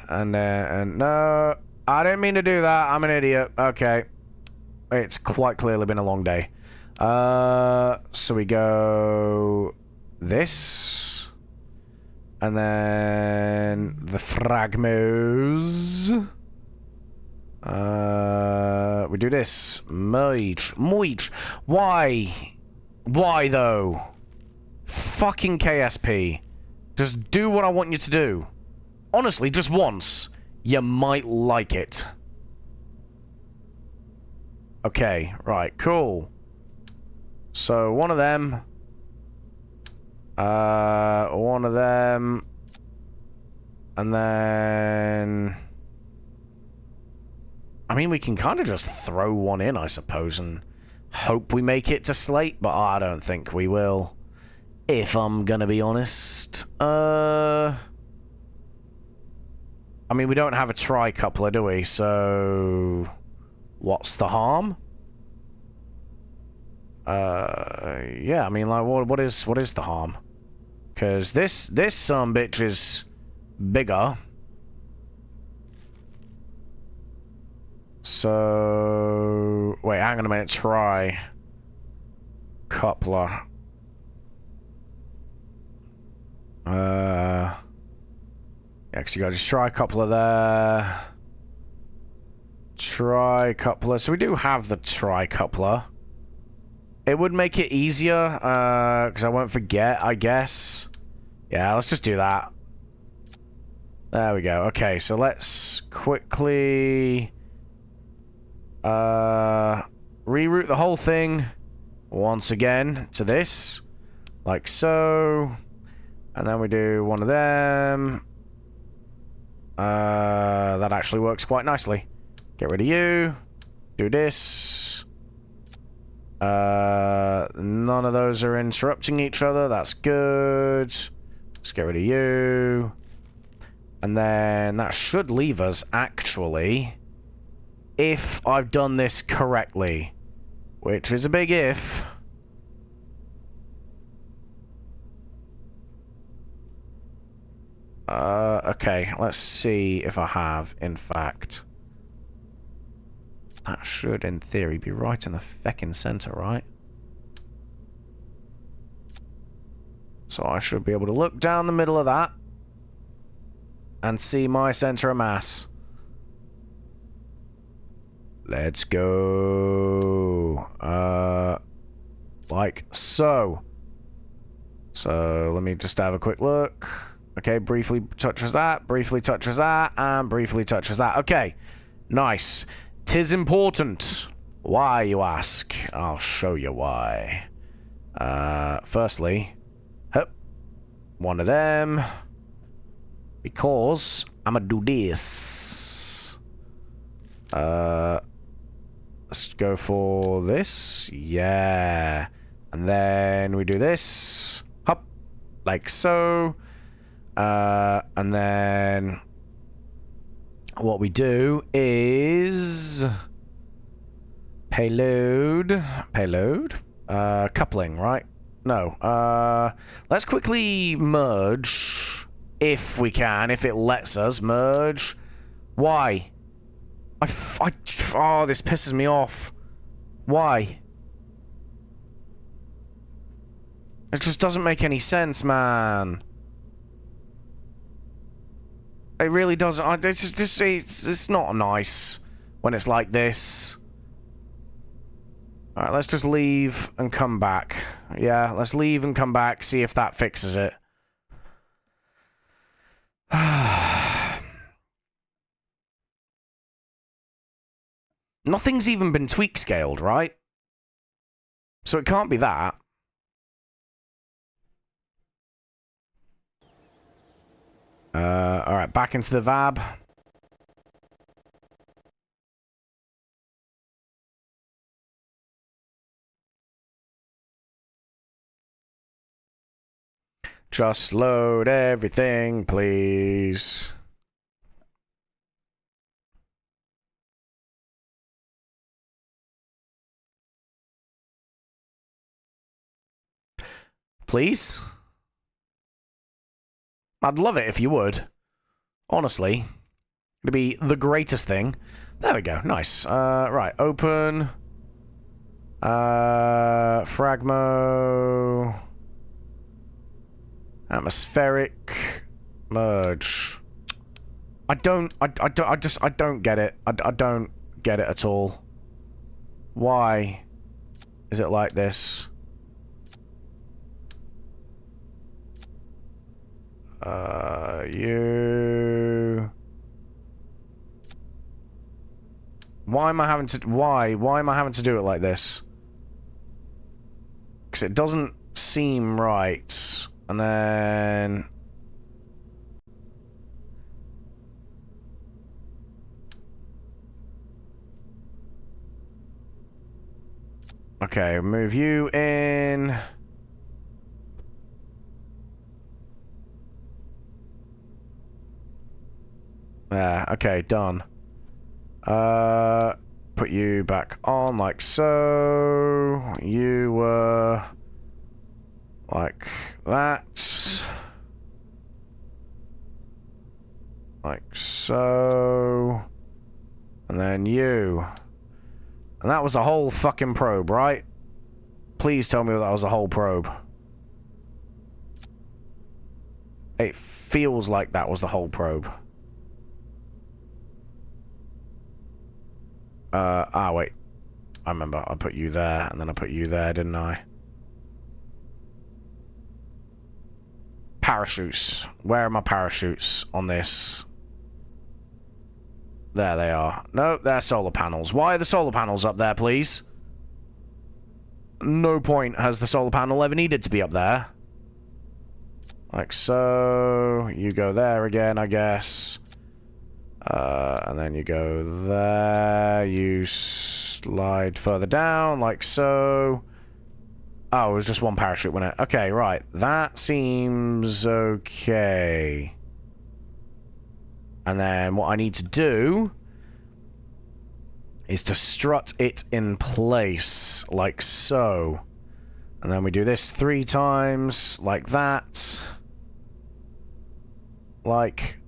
And no, I didn't mean to do that. I'm an idiot. Okay. It's quite clearly been a long day. So we go this. And then the fragmos. We do this. Merge. Why? Why though? Fucking KSP. Just do what I want you to do. Honestly, just once. You might like it. Okay, right, cool. So, one of them. One of them. And then... I mean, we can kind of just throw one in, I suppose, and hope we make it to Slate, but I don't think we will. If I'm gonna be honest. I mean, we don't have a tri-coupler, do we? So... what's the harm? Yeah, I mean, like, what is the harm? Because this sumbitch is bigger. So... wait, hang on a minute. Tri-coupler. Yeah, because you got a tri-coupler there. Tri-coupler. So we do have the tri-coupler. It would make it easier, because I won't forget, I guess. Yeah, let's just do that. There we go. Okay, so let's quickly... reroute the whole thing once again to this. Like so. And then we do one of them. That actually works quite nicely. Get rid of you. Do this. None of those are interrupting each other. That's good. Let's get rid of you. And then that should leave us, actually, if I've done this correctly. Which is a big if. Okay, let's see if I have, in fact. That should, in theory, be right in the feckin' center, right? So I should be able to look down the middle of that and see my center of mass. Let's go. Like so. So let me just have a quick look. Okay, briefly touches that, and briefly touches that. Okay, nice. 'Tis important. Why, you ask? I'll show you why. Firstly, one of them. Because I'ma do this. Let's go for this. Yeah. And then we do this. Hop. Like so. And then what we do is payload, coupling, right? No, let's quickly merge, if we can, if it lets us merge. Why? Oh, this pisses me off. Why? It just doesn't make any sense, man. It really doesn't. It's not nice when it's like this. Alright, let's just leave and come back. Yeah, let's leave and come back, see if that fixes it. Nothing's even been tweak scaled, right? So it can't be that. Alright, back into the VAB. Just load everything, please. Please? I'd love it if you would. Honestly. It'd be the greatest thing. There we go. Nice. Right. Open. Fragmo. Atmospheric. Merge. I don't get it. I don't get it at all. Why is it like this? You... Why am I having to... Why am I having to do it like this? Because it doesn't seem right. And then... Okay, move you in... There, okay, done. Put you back on like so. You were like that. Like so. And then you. And that was a whole fucking probe, right? Please tell me that was a whole probe. It feels like that was the whole probe. Wait. I remember. I put you there, and then I put you there, didn't I? Parachutes. Where are my parachutes on this? There they are. No, they're solar panels. Why are the solar panels up there, please? No point has the solar panel ever needed to be up there. Like so. You go there again, I guess. And then you go there. You slide further down, like so. Oh, it was just one parachute, wasn't it? Okay, right. That seems okay. And then what I need to do is to strut it in place, like so. And then we do this 3 times, like that. Like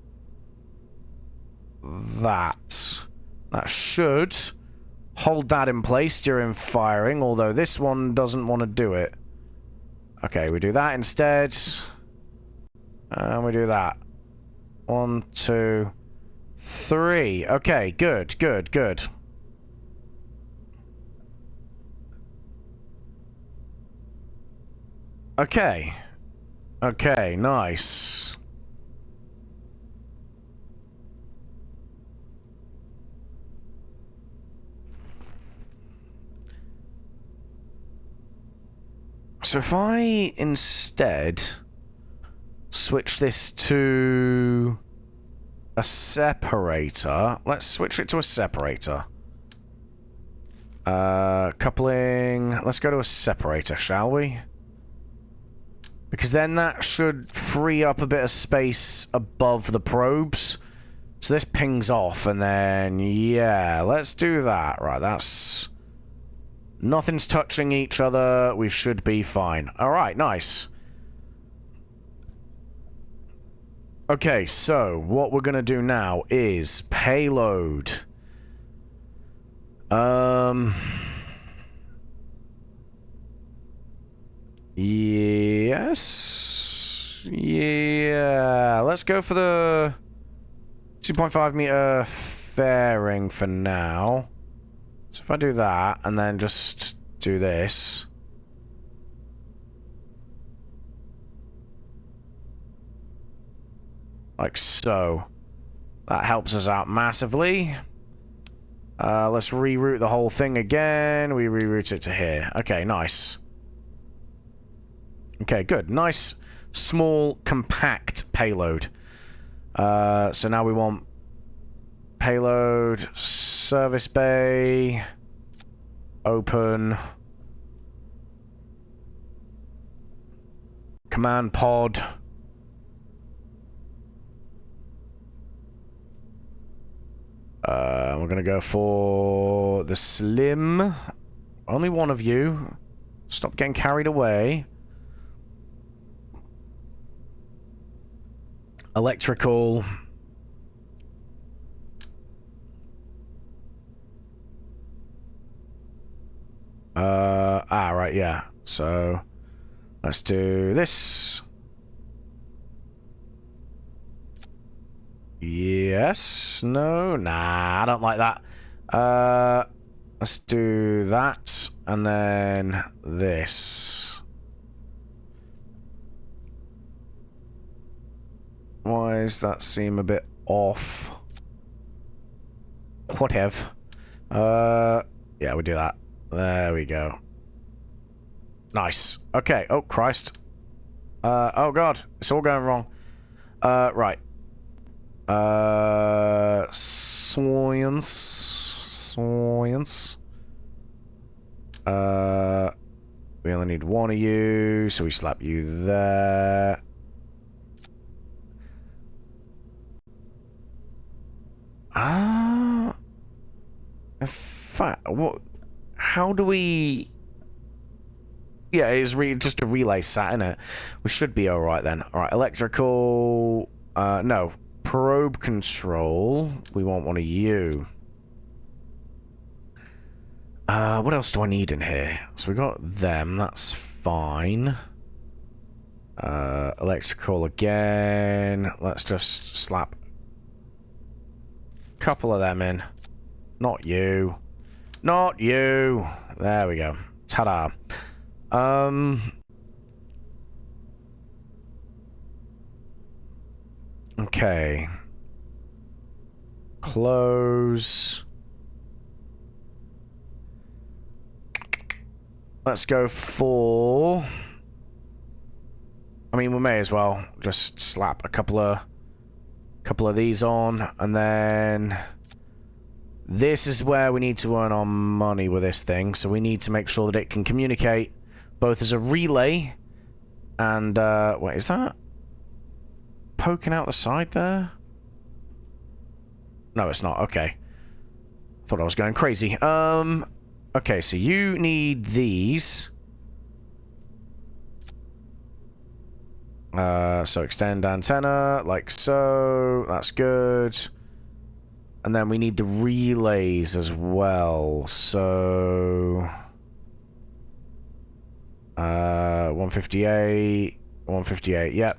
that. That should hold that in place during firing, although this one doesn't want to do it. Okay, we do that instead. And we do that. 1, 2, 3. Okay, good, good, good. Okay. Okay, nice. So if I instead switch this to a separator, let's switch it to a separator. Coupling, let's go to a separator, shall we? Because then that should free up a bit of space above the probes. So this pings off and then, yeah, let's do that. Right, that's... Nothing's touching each other. We should be fine. Alright, nice. Okay, so what we're going to do now is payload. Yes. Yeah, let's go for the 2.5 meter fairing for now. So if I do that and then just do this. Like so. That helps us out massively. Let's reroute the whole thing again. We reroute it to here. Okay, nice. Okay, good. Nice, small, compact payload. So now we want payload, service bay, open, command pod. We're gonna go for the slim. Only one of you. Stop getting carried away. Electrical. Right, yeah. So, let's do this. Yes. No. Nah, I don't like that. Let's do that. And then this. Why does that seem a bit off? Whatever. Yeah, we do that. There we go. Nice. Okay. Oh, Christ. Oh, God. It's all going wrong. Right. Science. We only need one of you, so we slap you there. In fact, what? How do we? Yeah, it's just a relay sat in it. We should be all right then. All right, electrical. No, probe control. We want one of you. What else do I need in here? So we got them. That's fine. Electrical again. Let's just slap a couple of them in. Not you. Not you. There we go. Ta-da. Okay. Close. Let's go for... I mean, we may as well just slap a couple of these on, and then this is where we need to earn our money with this thing. So we need to make sure that it can communicate both as a relay and wait, is that poking out the side there? No, it's not. Okay, thought I was going crazy. Okay, so you need these. So extend antenna, like so. That's good. And then we need the relays as well. So... 158. 158, yep.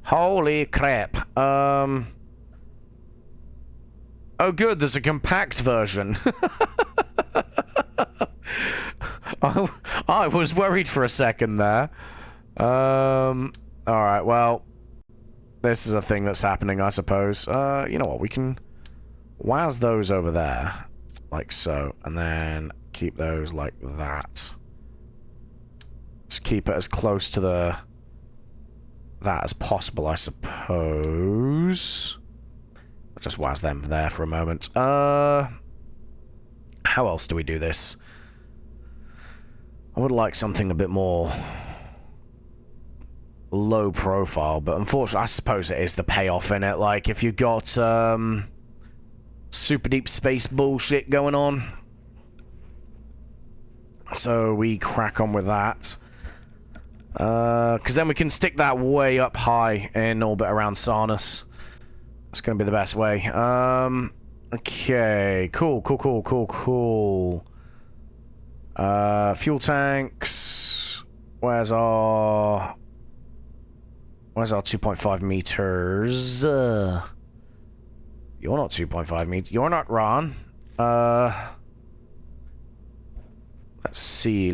Holy crap. Oh good, there's a compact version. I was worried for a second there. Alright, well, this is a thing that's happening, I suppose. You know what, we can waz those over there, like so, and then keep those like that. Just keep it as close to that as possible, I suppose. I'll just waz them there for a moment. How else do we do this? I would like something a bit more low profile, but unfortunately I suppose it is the payoff in it. Like if you got super deep space bullshit going on, so we crack on with that, because then we can stick that way up high in orbit around Sarnus. That's gonna be the best way. Okay, cool. Fuel tanks. Where's our 2.5 meters? You're not 2.5 meters. You're not Ron. Let's see.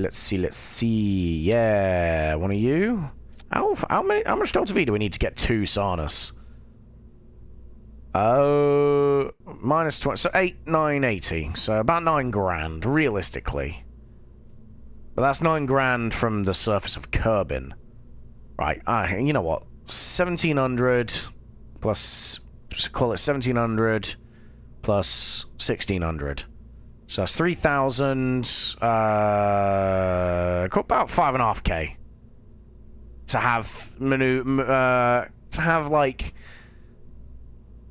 Yeah, one of you. How much Delta V do we need to get to Sarnus? Oh, minus 20. So 980. So about 9 grand, realistically. But that's 9 grand from the surface of Kerbin. Right. You know what? 1700 plus. Call it 1700 plus 1600. So that's 3,000. About 5.5k to have like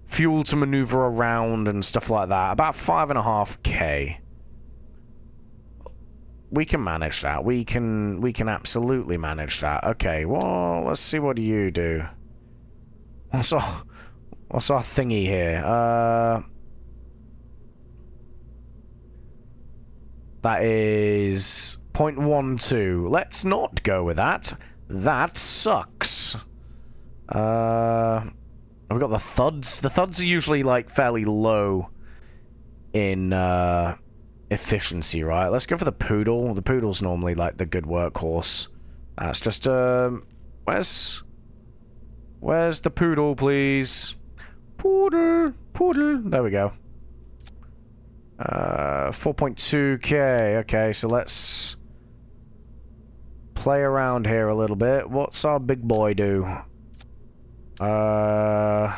fuel to maneuver around and stuff like that. About 5.5k. We can manage that. We can absolutely manage that. Okay. Well, let's see what you do. What's our thingy here? That is 0.12. Let's not go with that. That sucks. We've got the thuds. The thuds are usually like fairly low in efficiency, right? Let's go for the poodle. The poodle's normally like the good workhorse. That's just where's the poodle, please? Poodle. There we go. 4.2k. Okay, so let's play around here a little bit. What's our big boy do? About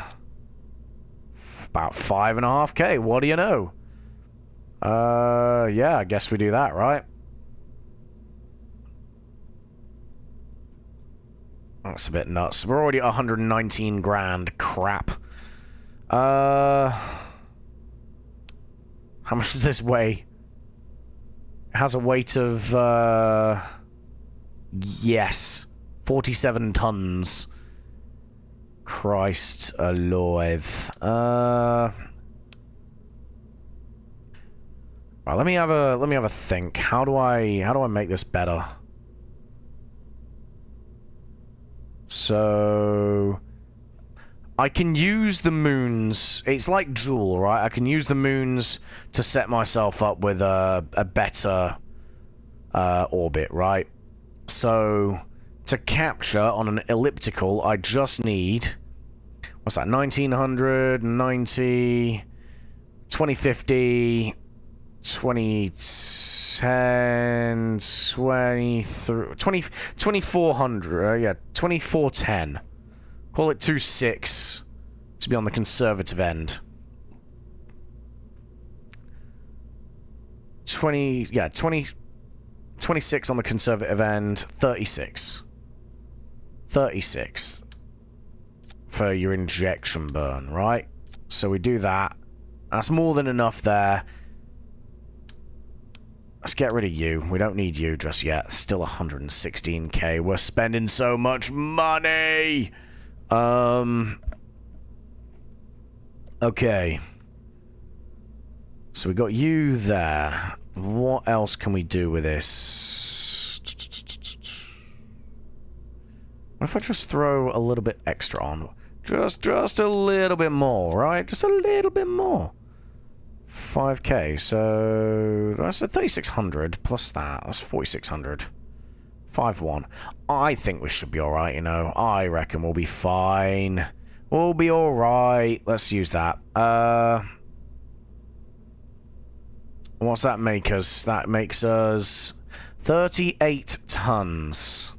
5.5k. What do you know? Yeah, I guess we do that, right? That's a bit nuts. We're already at 119 grand. Crap. How much does this weigh? It has a weight of, yes, 47 tons. Christ alive. Right, let me have a think. How do I make this better? So I can use the moons. It's like JUL, right? I can use the moons to set myself up with a better orbit, right? So to capture on an elliptical, I just need, what's that? 1900, 90, 2050, 2010, 2400. Yeah, 2410. Call it 2.6 to be on the conservative end. 26 on the conservative end, 36. 36 for your injection burn, right? So we do that. That's more than enough there. Let's get rid of you. We don't need you just yet. Still 116k. We're spending so much money! Okay. So we got you there. What else can we do with this? What if I just throw a little bit extra on? Just a little bit more, right? Just a little bit more. 5k, so that's a 3600 plus that. That's 4600. 5-1. I think we should be alright, you know. I reckon we'll be fine. We'll be alright. Let's use that. What's that make us? That makes us 38 tons.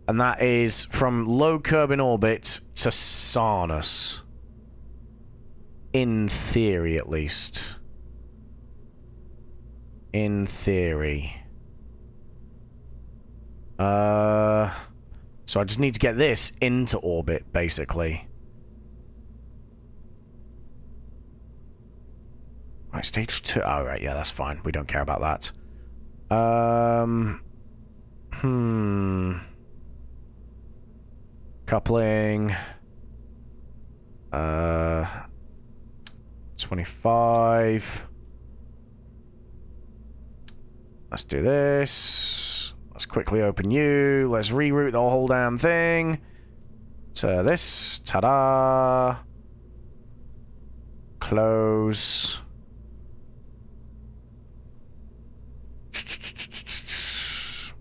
And that is from low Kerbin orbit to Sarnus. In theory, at least. In theory. So I just need to get this into orbit, basically. Right, stage 2. Oh, right, yeah, that's fine. We don't care about that. Coupling. 25. Let's do this. Let's quickly open you. Let's reroute the whole damn thing to this. Ta-da! Close.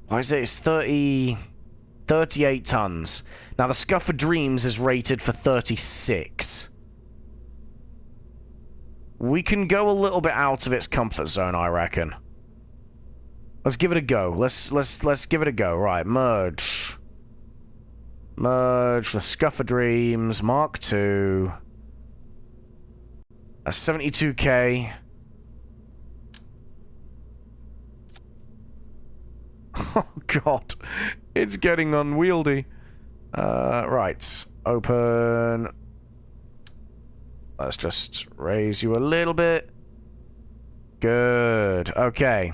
Why is it? It's 38 tons. Now, the Scuff of Dreams is rated for 36. We can go a little bit out of its comfort zone, I reckon. Let's give it a go. Let's give it a go. Right, merge. Merge the Scuff of Dreams, Mark II. A 72k. Oh god, it's getting unwieldy. Right, open. Let's just raise you a little bit. Good, okay.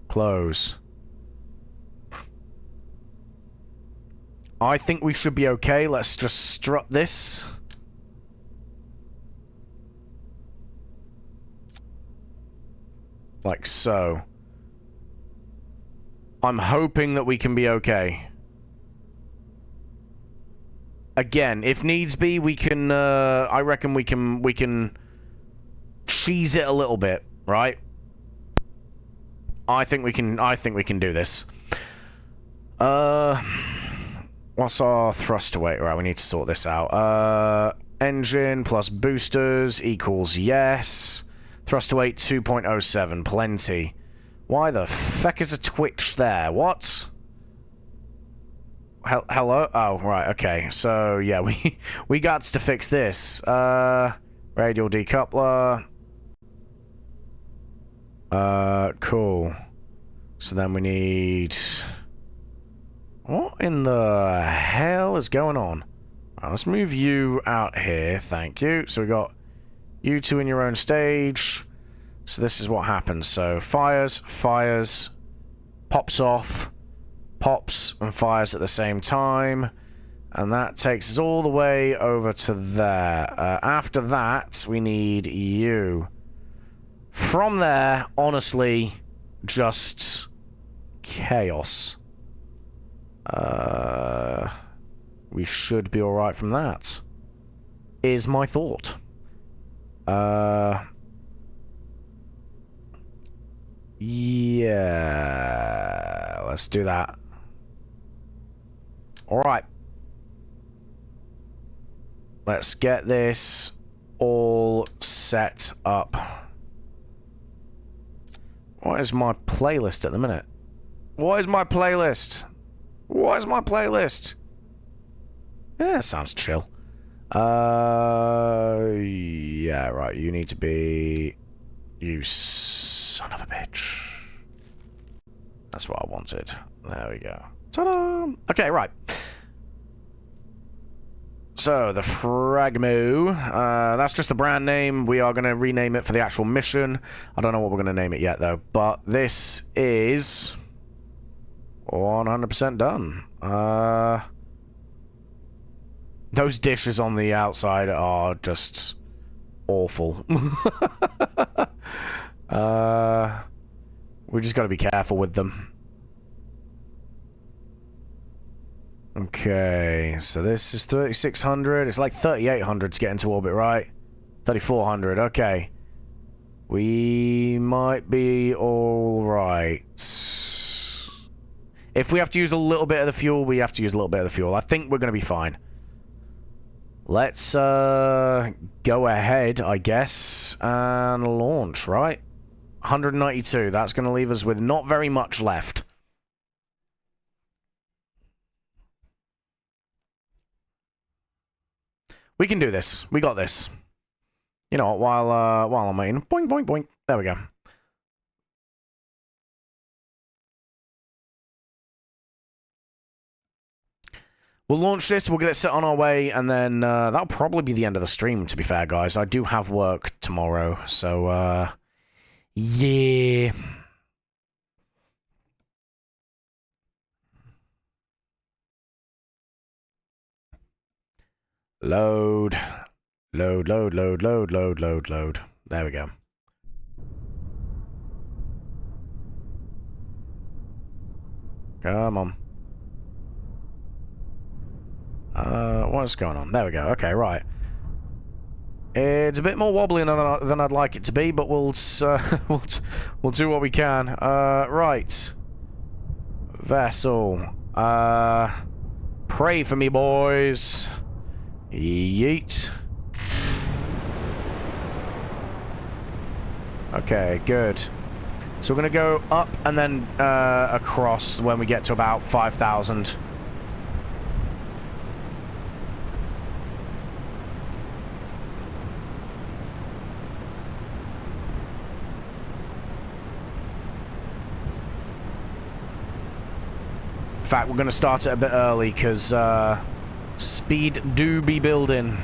Close. I think we should be okay. Let's just strut this. Like so. I'm hoping that we can be okay. Again, if needs be, we can, I reckon we can cheese it a little bit, right? I think we can do this. What's our thruster weight? Right, we need to sort this out. Engine plus boosters equals yes. Thruster weight 2.07, plenty. Why the feck is a twitch there? What? Hello? Oh, right, okay. So, yeah, we got to fix this. Radial decoupler. Cool. So then we need... What in the hell is going on? Right, let's move you out here, thank you. So we got you two in your own stage. So this is what happens. So fires, pops off, pops and fires at the same time. And that takes us all the way over to there. After that, we need you. From there, honestly, just chaos. We should be alright from that, is my thought. Yeah, let's do that. Alright. Let's get this all set up. What is my playlist at the minute? What is my playlist? What is my playlist? Yeah, sounds chill. Yeah, right, you need to be... You son of a bitch. That's what I wanted. There we go. Ta-da! Okay, right. So, the Fragmo, that's just the brand name. We are going to rename it for the actual mission. I don't know what we're going to name it yet, though. But this is 100% done. Those dishes on the outside are just awful. We just got to be careful with them. Okay, so this is 3,600. It's like 3,800 to get into orbit, right? 3,400, okay. We might be alright. If we have to use a little bit of the fuel, we have to use a little bit of the fuel. I think we're going to be fine. Let's go ahead, I guess, and launch, right? 192. That's going to leave us with not very much left. We can do this. We got this. You know what? While I'm waiting, boing, boing, boing. There we go. We'll launch this, we'll get it set on our way, and then that'll probably be the end of the stream, to be fair, guys. I do have work tomorrow, so, yeah. Load. Load, load, load, load, load, load, load. There we go. Come on. What's going on? There we go. Okay, right. It's a bit more wobbly than I'd like it to be, but we'll we'll do what we can. Right. Vessel. Pray for me, boys. Yeet. Okay, good. So we're gonna go up and then across when we get to about 5,000. In fact, we're gonna start it a bit early because speed do be building.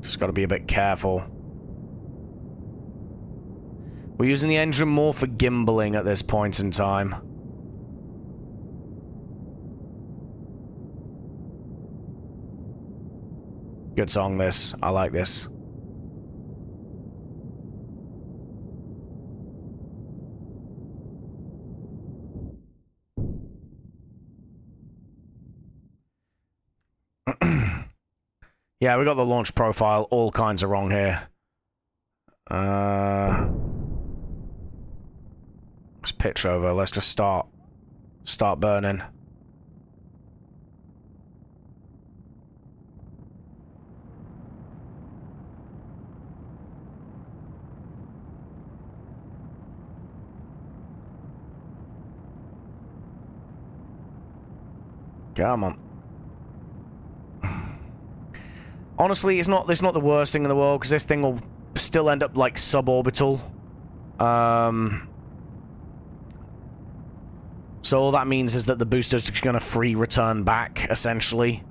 Just got to be a bit careful. We're using the engine more for gimbaling at this point in time. Good song, this. I like this. Yeah, we got the launch profile all kinds of wrong here. Let's pitch over. Let's just start burning. Come on. Honestly, it's not the worst thing in the world, because this thing will still end up, like, suborbital. So all that means is that the booster's just gonna free return back, essentially.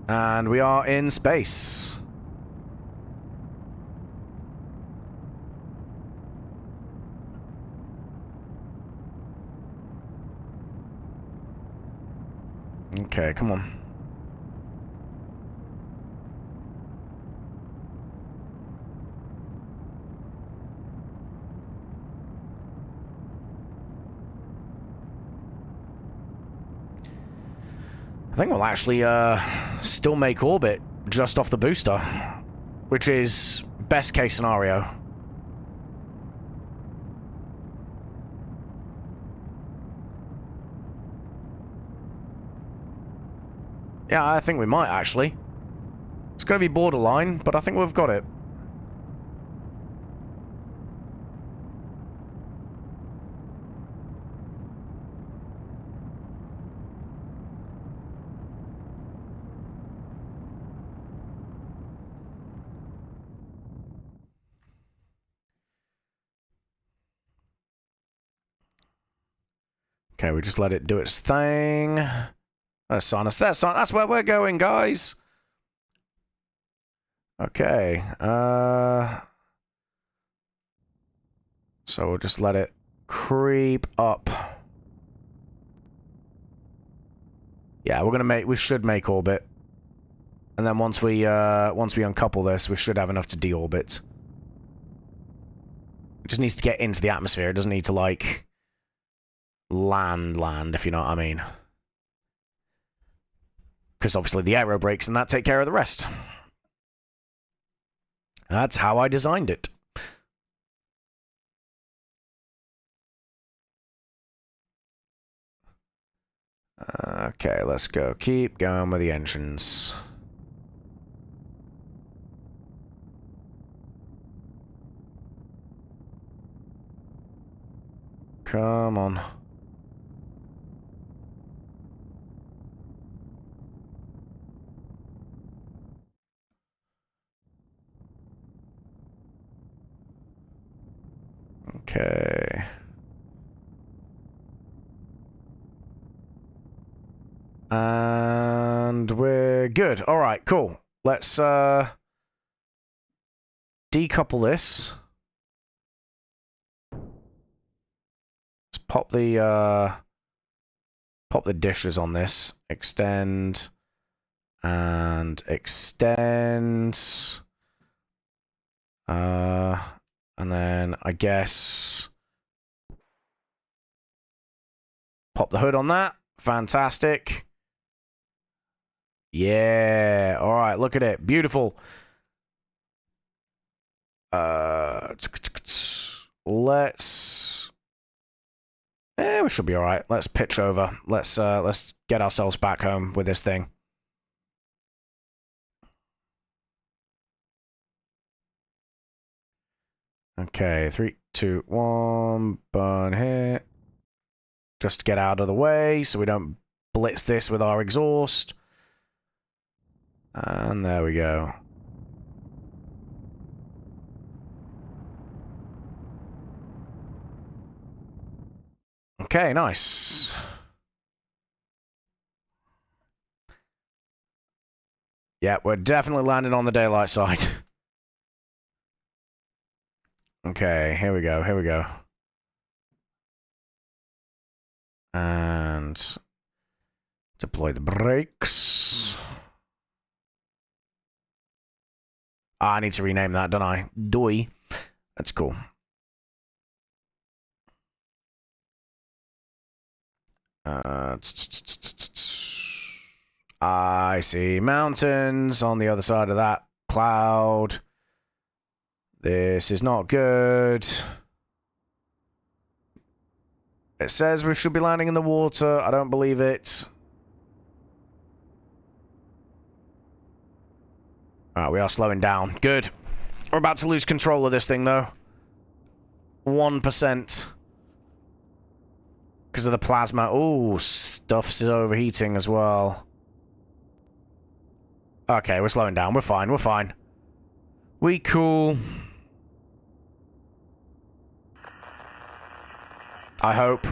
And we are in space. Okay, come on. I think we'll actually still make orbit just off the booster, which is best case scenario. Yeah, I think we might actually. It's going to be borderline, but I think we've got it. Okay, we just let it do its thing. That's on us. That's where we're going, guys. Okay. So we'll just let it creep up. Yeah, we should make orbit. And then once we uncouple this, we should have enough to deorbit. It just needs to get into the atmosphere. It doesn't need to, like, land, if you know what I mean. Because obviously the aero brakes and that take care of the rest. That's how I designed it. Okay, let's go. Keep going with the engines. Come on. Okay. And we're good. All right, cool. Let's decouple this. Let's pop the dishes on this. Extend and extend. And then I guess pop the hood on that. Fantastic. Yeah. All right. Look at it. Beautiful. Let's. We should be all right. Let's pitch over. Let's get ourselves back home with this thing. Okay, 3, 2, 1, burn here. Just to get out of the way so we don't blitz this with our exhaust. And there we go. Okay, nice. Yeah, we're definitely landing on the daylight side. Okay, here we go, here we go. And deploy the brakes. Ah, I need to rename that, don't I? Doi. That's cool. I see mountains on the other side of that cloud. This is not good. It says we should be landing in the water. I don't believe it. Alright, we are slowing down. Good. We're about to lose control of this thing, though. 1%. Because of the plasma. Ooh, stuff's overheating as well. Okay, we're slowing down. We're fine. We're fine. We cool. I hope.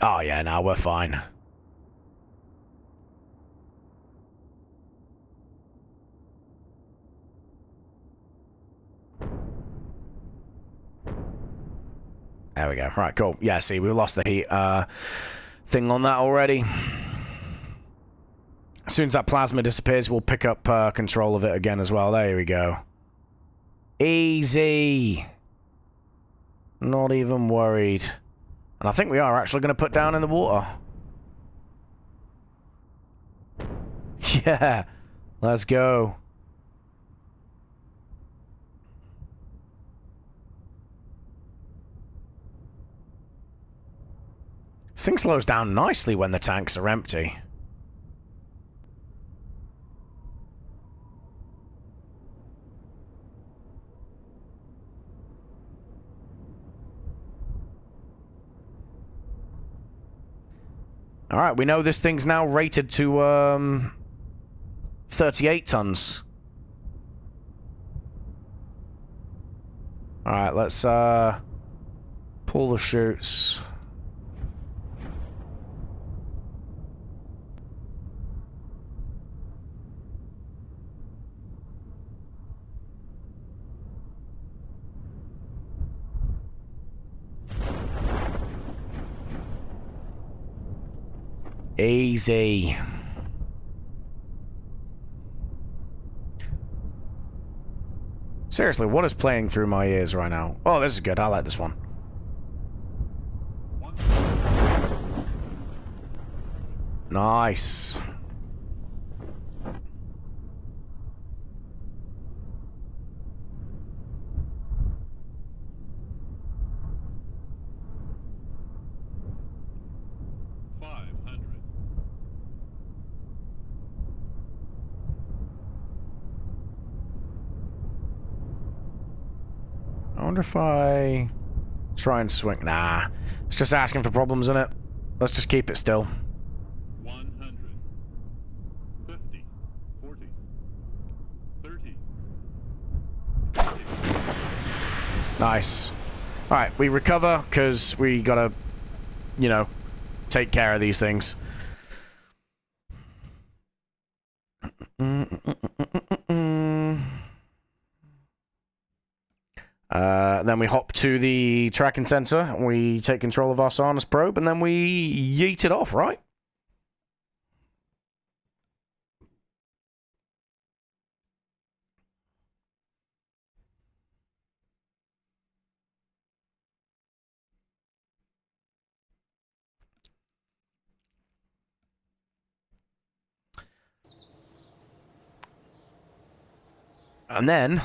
Oh, yeah, now we're fine. There we go. Right, cool. Yeah, see, we lost the heat thing on that already. As soon as that plasma disappears, we'll pick up control of it again as well. There we go. Easy. Not even worried. And I think we are actually going to put down in the water. Yeah. Let's go. This thing slows down nicely when the tanks are empty. Alright, we know this thing's now rated to, 38 tons. Alright, let's, pull the chutes. Easy. Seriously, what is playing through my ears right now? Oh, this is good. I like this one. Nice. I wonder if I try and swing. Nah, it's just asking for problems, isn't it? Let's just keep it still. 100, 50, 40, 30, 20. Nice. Alright, we recover, because we gotta, you know, take care of these things. Then we hop to the tracking sensor, we take control of our Sarnus probe, and then we yeet it off, right? And then,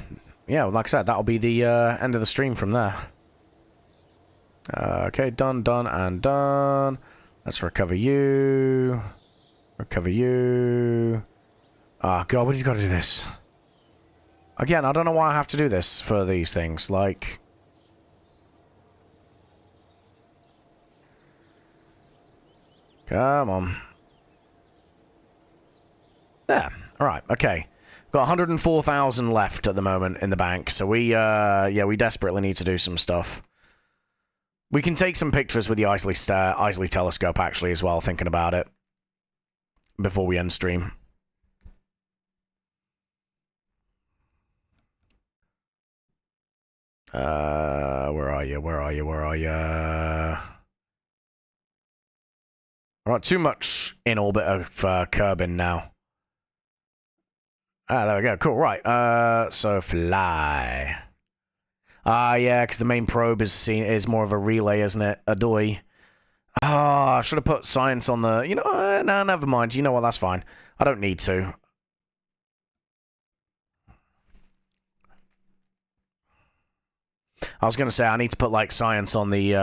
yeah, like I said, that'll be the end of the stream from there. Okay, done, done, and done. Let's recover you. Recover you. Ah, God, what do you got to do this? Again, I don't know why I have to do this for these things. Like... Come on. There. Alright, okay. Got 104,000 left at the moment in the bank, so we, yeah, we desperately need to do some stuff. We can take some pictures with the Isley telescope, actually, as well, thinking about it. Before we end stream. Where are you? Where are you? Where are you? Alright, too much in orbit of Kerbin now. Ah, there we go. Cool, right. So fly. Ah, yeah, because the main probe is more of a relay, isn't it? A doy. Ah, I should have put science on the... You know, no, never mind. You know what, that's fine. I don't need to. I was going to say, I need to put, like, science on the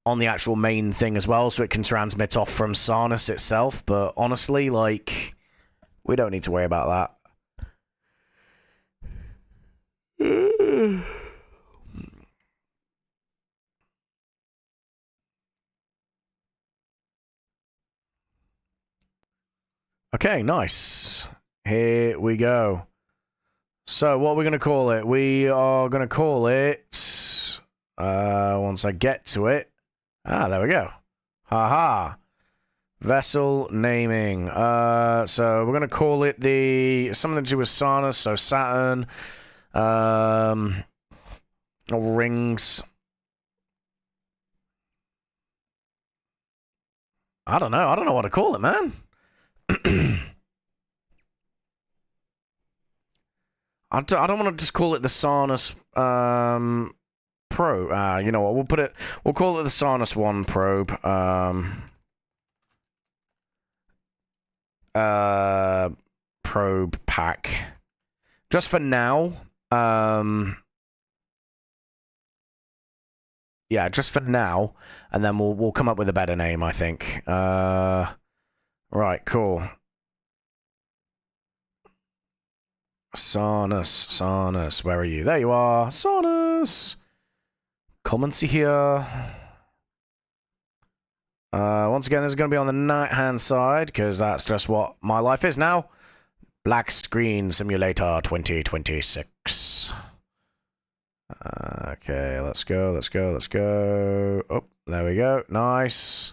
actual main thing as well, so it can transmit off from Sarnus itself, but honestly, like, we don't need to worry about that. Okay, nice. Here we go. So, what we're going to call it? We are going to call it... once I get to it... Ah, there we go. Haha. Vessel naming. So, we're going to call it the... Something to do with Sarnus, so Saturn. Rings. I don't know. I don't know what to call it, man. I don't want to just call it the Sarnus Pro. You know what? We'll call it the Sarnus 1 probe. Probe pack. Just for now. Yeah, just for now, and then we'll come up with a better name, I think. Right, cool. Sarnus, where are you? There you are, Sarnus. Come and see here. Once again, this is going to be on the right-hand side, because that's just what my life is now. Black Screen Simulator 2026. Okay, let's go, let's go, let's go. Oh, there we go. Nice.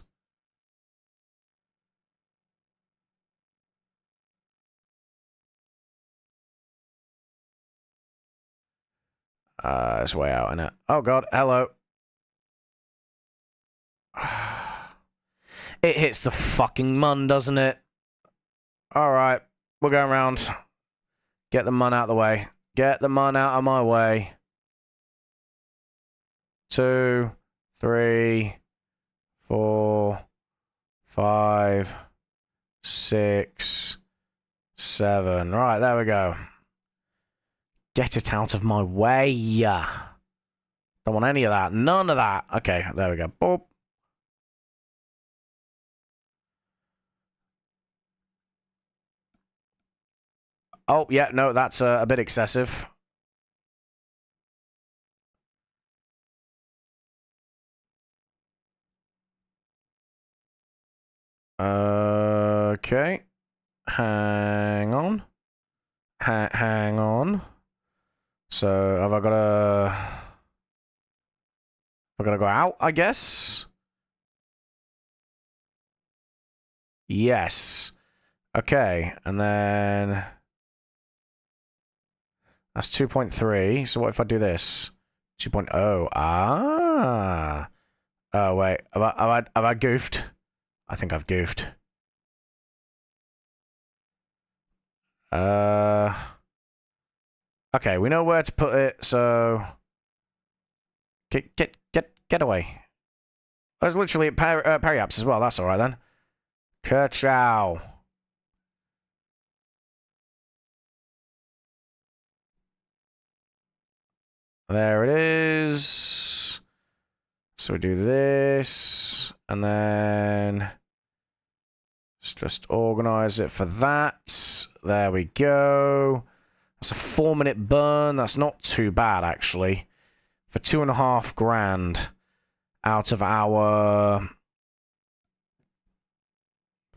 It's way out, innit? Oh, God, hello. It hits the fucking mun, doesn't it? Alright, we're going around. Get the mun out of the way. Get the mun out of my way. 2, 3, 4, 5, 6, 7. Right, there we go. Get it out of my way. Don't want any of that. None of that. Okay, there we go. Boop. Oh, yeah, no, that's a bit excessive. Okay. Hang on. Hang on. So, have I got to... I've got to go out, I guess? Yes. Okay, and then... That's 2.3. So what if I do this? 2.0. Ah. Oh, wait. Have I goofed? I think I've goofed. Okay, we know where to put it, so... Get away. There's literally a periaps as well. That's alright then. Kerchow. There it is. So we do this, and then let's just organize it for that. There we go. That's a 4-minute burn. That's not too bad, actually. For 2.5 grand out of our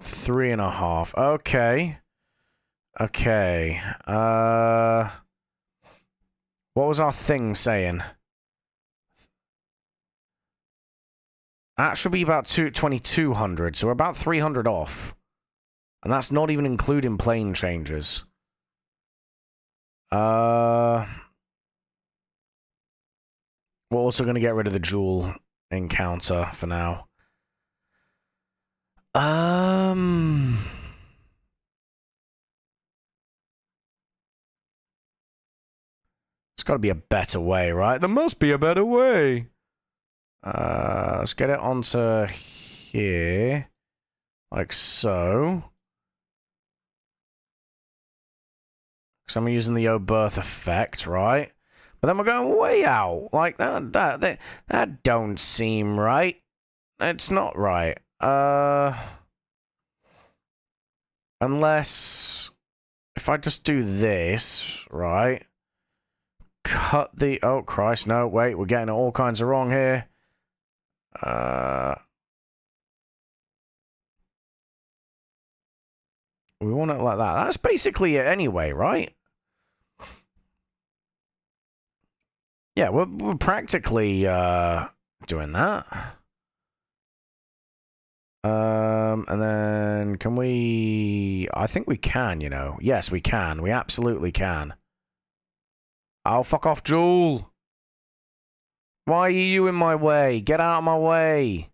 3.5. Okay. Okay. What was our thing saying? That should be about 2,200, so we're about 300 off. And that's not even including plane changes. We're also going to get rid of the Jewel encounter for now. It's got to be a better way, right? There must be a better way. Let's get it onto here. Like so. Because I'm using the O-Birth effect, right? But then we're going way out. Like, that don't seem right. It's not right. Unless... If I just do this, right? Cut the... Oh, Christ, no, wait. We're getting all kinds of wrong here. We want it like that. That's basically it anyway, right? Yeah, we're practically doing that. And then can we... I think we can, you know. Yes, we can. We absolutely can. Oh, fuck off, Jewel. Why are you in my way? Get out of my way.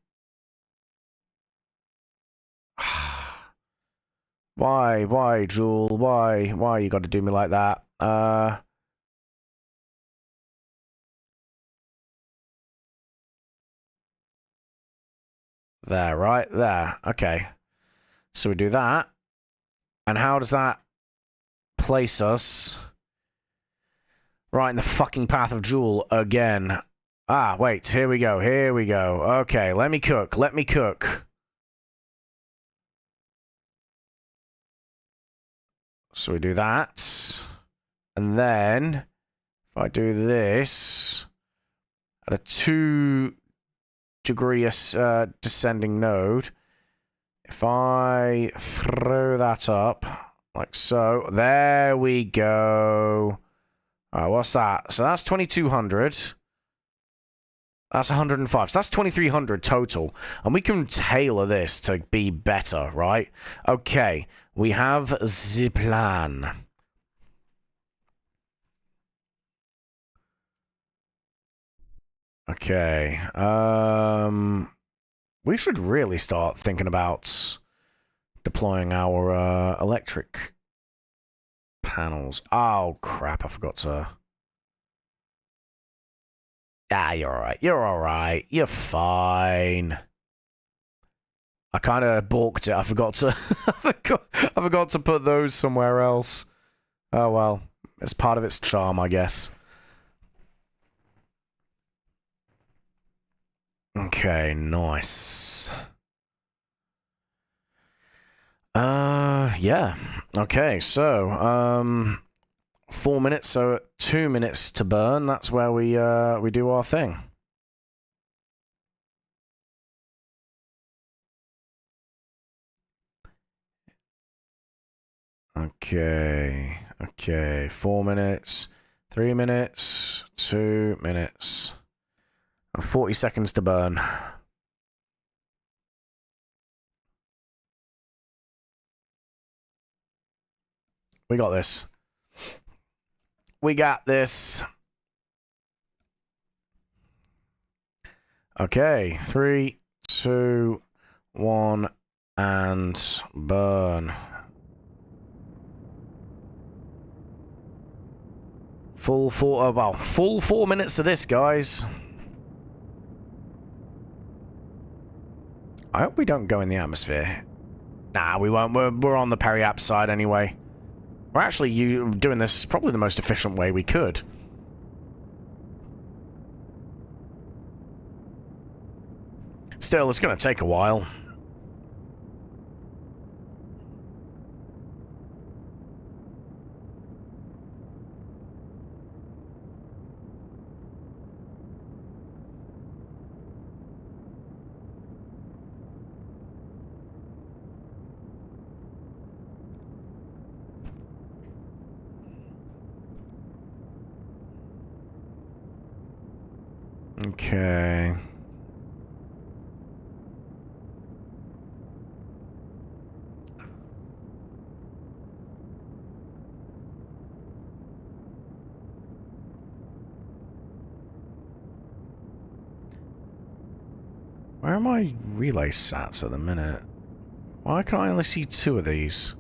Why, Jewel? Why you got to do me like that? There, right? There. Okay. So we do that. And how does that place us? Right in the fucking path of Jewel again. Ah, wait. Here we go. Here we go. Okay, let me cook. Let me cook. So we do that. And then, if I do this, at a 2-degree descending node, if I throw that up, like so, there we go. Alright, what's that? So that's 2,200. That's 105. So that's 2,300 total. And we can tailor this to be better, right? Okay, we have the plan. Okay, we should really start thinking about deploying our electric panels. Oh, crap, I forgot to... Ah, you're alright. You're alright. You're fine. I kind of balked it. I forgot to... I forgot to put those somewhere else. Oh, well. It's part of its charm, I guess. Okay, nice. Yeah. Okay, so, 4 minutes, so 2 minutes to burn. That's where we do our thing. Okay. Okay, 4 minutes, 3 minutes, 2 minutes, and 40 seconds to burn. We got this. We got this. Okay, 3, 2, 1, and burn. Full 4 minutes of this, guys. I hope we don't go in the atmosphere. Nah, we won't. We're on the peri-app side anyway. We're actually doing this probably the most efficient way we could. Still, it's going to take a while. Okay. Where are my relay sats at the minute? Why can I only see 2 of these?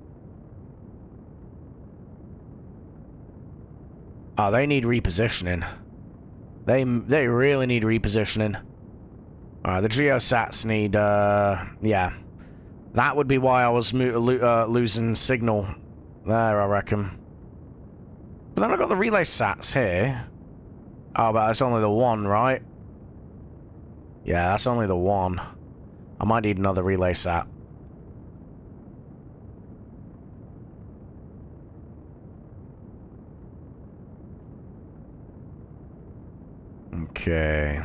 Oh, they need repositioning. They really need repositioning. Alright, the geosats need, yeah. That would be why I was losing signal there, I reckon. But then I've got the relay sats here. Oh, but that's only the one, right? Yeah, that's only the one. I might need another relay sat. Okay.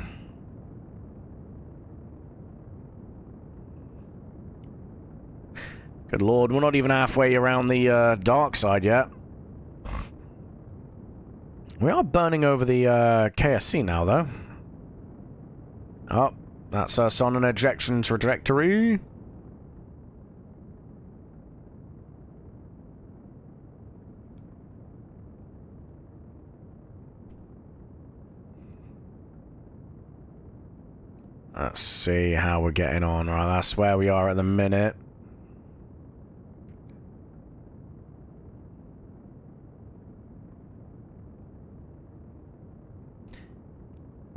Good lord, we're not even halfway around the dark side yet. We are burning over the KSC now, though. Oh, that's us on an ejection trajectory. Let's see how we're getting on. Right, that's where we are at the minute.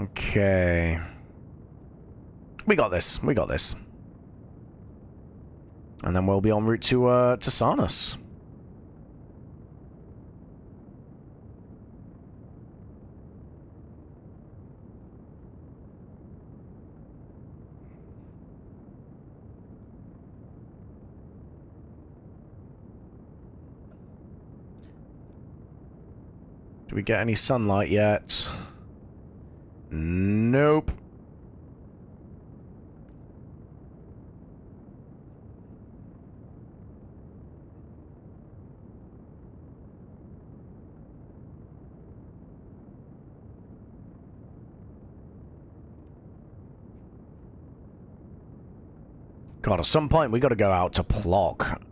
Okay. We got this. We got this. And then we'll be en route to Sarnas. Do we get any sunlight yet? Nope. God, at some point we got to go out to Plock.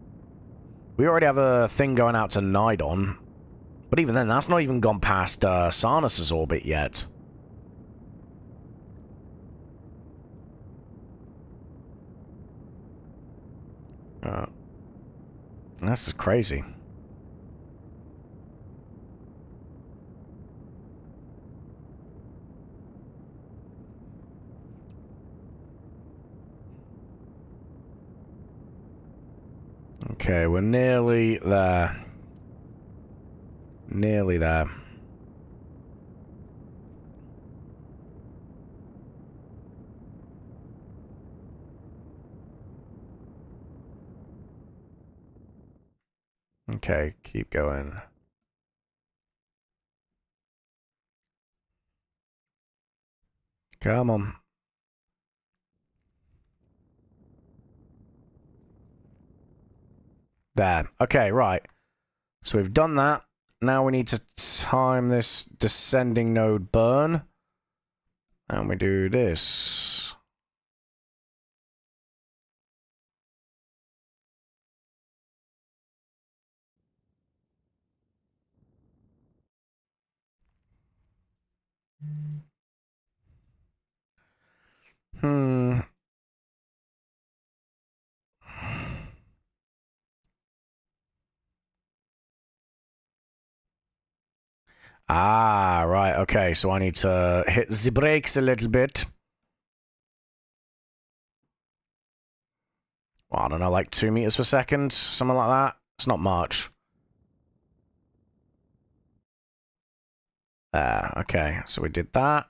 We already have a thing going out to Nidon. But even then, that's not even gone past Sarnas's orbit yet. This is crazy. Okay, we're nearly there. Nearly there. Okay, keep going. Come on. There. Okay, right. So we've done that. Now we need to time this descending node burn. And we do this. Hmm. Ah, right, okay, so I need to hit the brakes a little bit. Well, I don't know, like 2 meters per second, something like that. It's not much. There, okay, so we did that.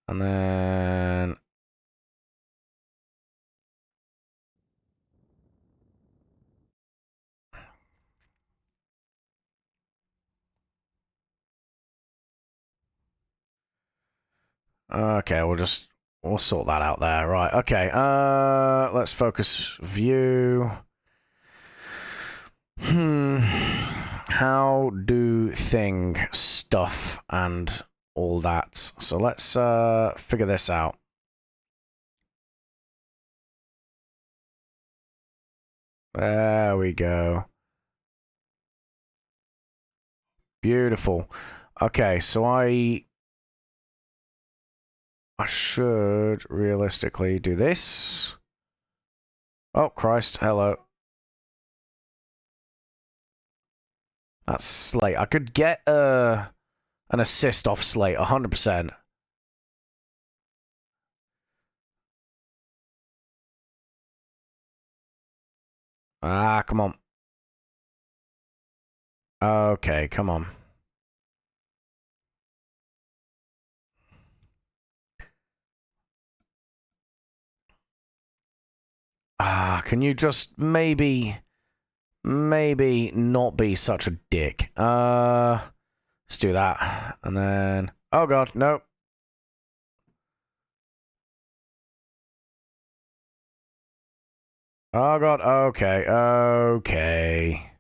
And then... Okay, we'll sort that out there. Right, okay, let's focus view. How do thing stuff and all that? So let's figure this out. There we go. Beautiful. Okay, so I should realistically do this. Oh, Christ, hello. That's Slate. I could get an assist off Slate, 100%. Ah, come on. Okay, come on. Ah, can you just maybe not be such a dick? Let's do that. And then... Oh, God, no. Oh, God, okay, okay.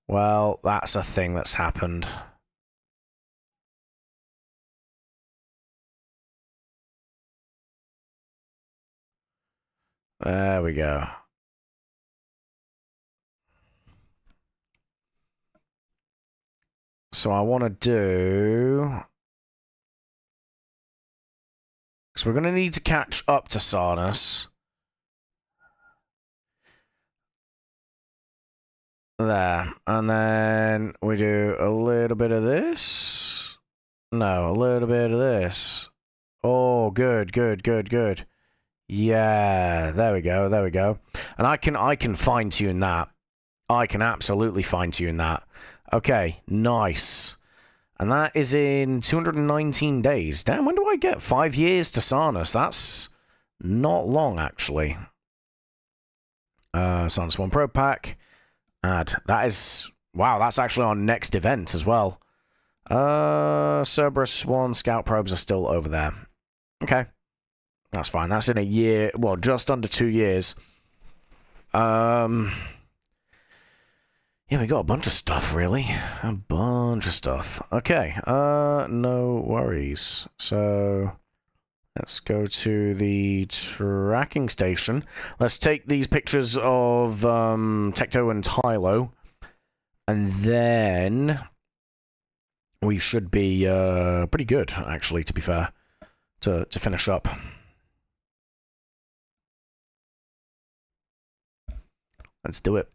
Well, that's a thing that's happened. There we go. So I want to do... So we're going to need to catch up to Sarnus. There. And then we do a little bit of this. No, a little bit of this. Oh, good, good, good, good. Yeah, there we go, there we go. And I can fine-tune that. I can absolutely fine-tune that. Okay, nice. And that is in 219 days. Damn, when do I get 5 years to Sarnus? That's not long, actually. Sarnus 1 Pro Pack. Add. That is... Wow, that's actually our next event as well. Cerberus 1 Scout Probes are still over there. Okay. That's fine. That's in a year... Well, just under 2 years. Yeah, we got a bunch of stuff, really. A bunch of stuff. Okay, no worries. So, let's go to the tracking station. Let's take these pictures of Tecto and Tylo. And then we should be pretty good, actually, to be fair, to finish up. Let's do it.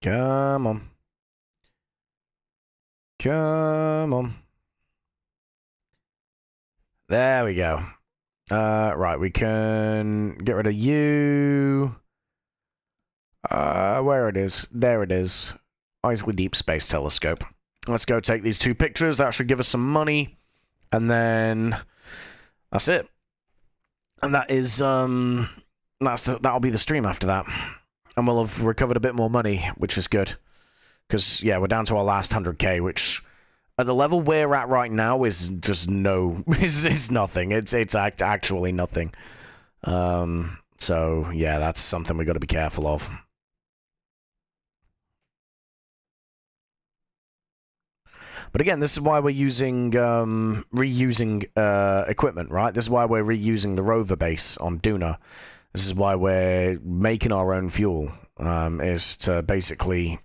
Come on. Come on. There we go. Right, we can get rid of you. Where it is. There it is. Isley Deep Space Telescope. Let's go take these 2 pictures. That should give us some money. And then... That's it. And that is, that'll be the stream after that. And we'll have recovered a bit more money, which is good. Because, yeah, we're down to our last 100k, which... At the level we're at right now is just no... is nothing. It's actually nothing. So, yeah, that's something we got to be careful of. But again, this is why we're using reusing equipment, right? This is why we're reusing the rover base on Duna. This is why we're making our own fuel, is to basically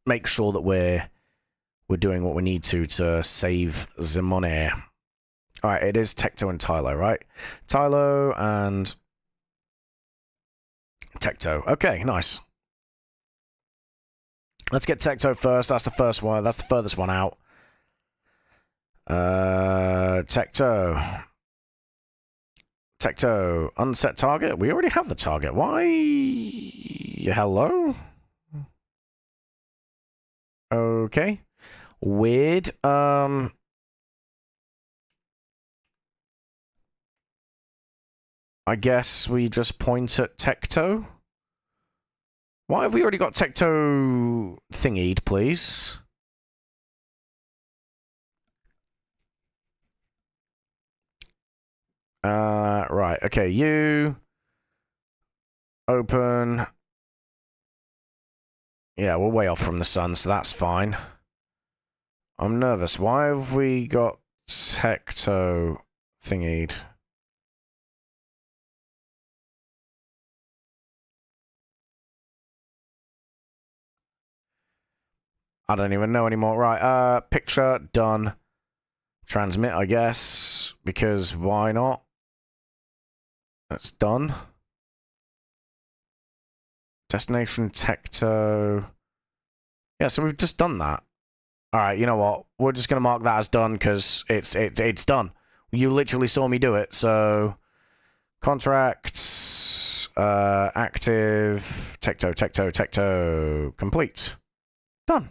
make sure that we're doing what we need to save the money. Alright, it is Tecto and Tylo, right? Tylo and Tecto. Okay, nice. Let's get Tecto first. That's the first one. That's the furthest one out. Tecto. Tecto. Unset target? We already have the target. Why? Hello? Okay. Weird. I guess we just point at Tecto. Why have we already got Tecto thingied, please? Right. Okay, you... Open... Yeah, we're way off from the sun, so that's fine. I'm nervous. Why have we got Tecto thingied? I don't even know anymore. Right, picture, done. Transmit, I guess, because why not? That's done. Destination Tecto. Yeah, so we've just done that. Alright, you know what? We're just gonna mark that as done, because it's done. You literally saw me do it, so... Contracts... active... Tecto... Complete. Done.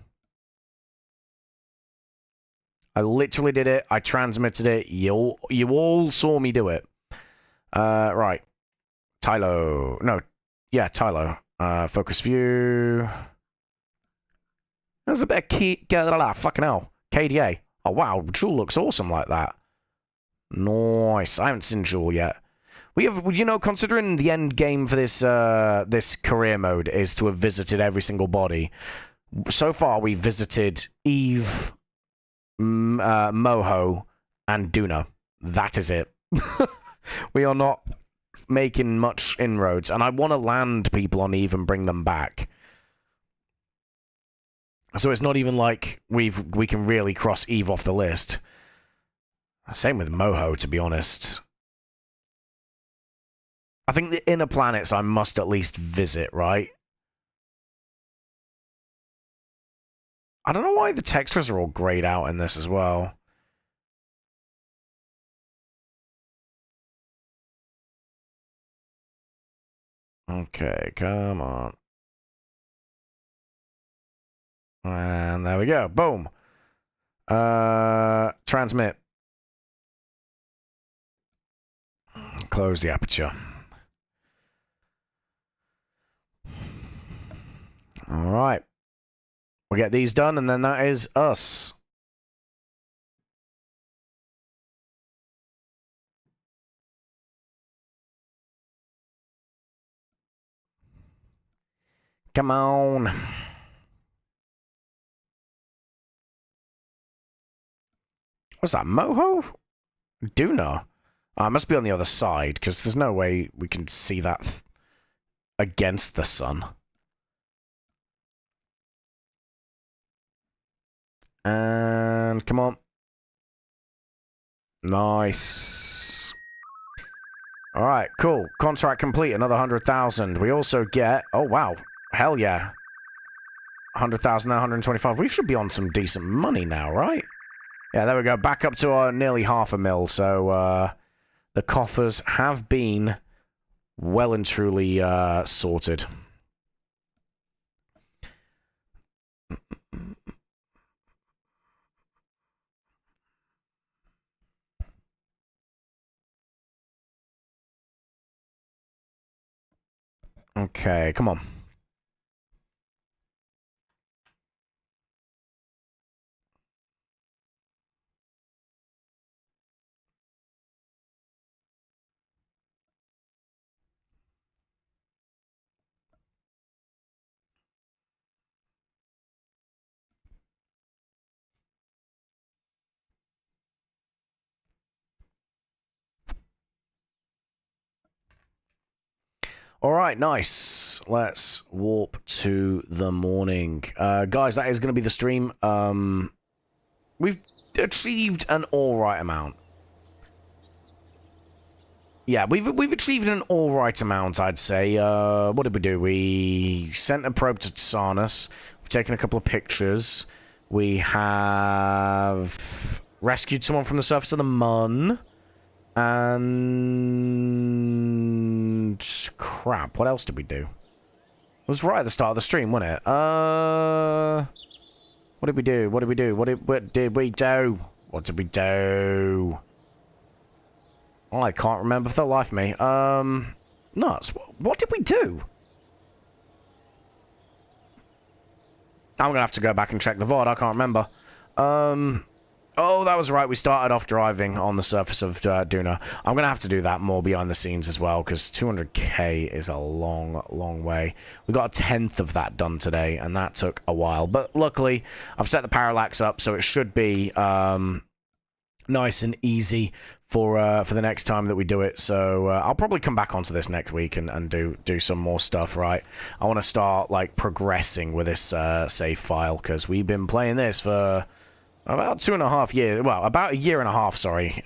I literally did it. I transmitted it. You all saw me do it. Right. Tylo. No. Yeah, Tylo. Focus view. There's a bit of key. Fucking hell. KDA. Oh, wow. Jewel looks awesome like that. Nice. I haven't seen Jewel yet. We have, you know, considering the end game for this this career mode is to have visited every single body. So far, we've visited Eve, Moho, and Duna. That is it. We are not making much inroads, and I want to land people on Eve and bring them back. So it's not even like we can really cross Eve off the list. Same with Moho, to be honest. I think the inner planets I must at least visit, right? I don't know why the textures are all grayed out in this as well. Okay, come on. And there we go. Boom. Transmit. Close the aperture. Alright. We'll get these done, and then that is us. Come on. What's that, Moho? Duna? It must be on the other side, because there's no way we can see that against the sun. And come on. Nice. Alright, cool. Contract complete, another 100,000. We also get... Oh, wow. Hell yeah. 100,000 now, 125. We should be on some decent money now, right? Yeah, there we go. Back up to our nearly half a mil. So, the coffers have been well and truly sorted. Okay, come on. All right, nice. Let's warp to the morning. Guys, that is going to be the stream. We've achieved an alright amount. Yeah, we've achieved an alright amount, I'd say. What did we do? We sent a probe to Tsarnas. We've taken a couple of pictures. We have rescued someone from the surface of the Mun. And crap, what else did we do? It was right at the start of the stream, wasn't it? What did we do? What did we do? What did we do? What did we do? Oh, I can't remember for the life of me. Nuts. What did we do? I'm gonna have to go back and check the VOD. I can't remember. Oh, that was right. We started off driving on the surface of Duna. I'm going to have to do that more behind the scenes as well, because 200k is a long, long way. We got a 10th of that done today, and that took a while. But luckily, I've set the parallax up, so it should be nice and easy for the next time that we do it. So I'll probably come back onto this next week and do some more stuff, right? I want to start, like, progressing with this save file, because we've been playing this for about 2.5 years. Well, about a year and a half, sorry.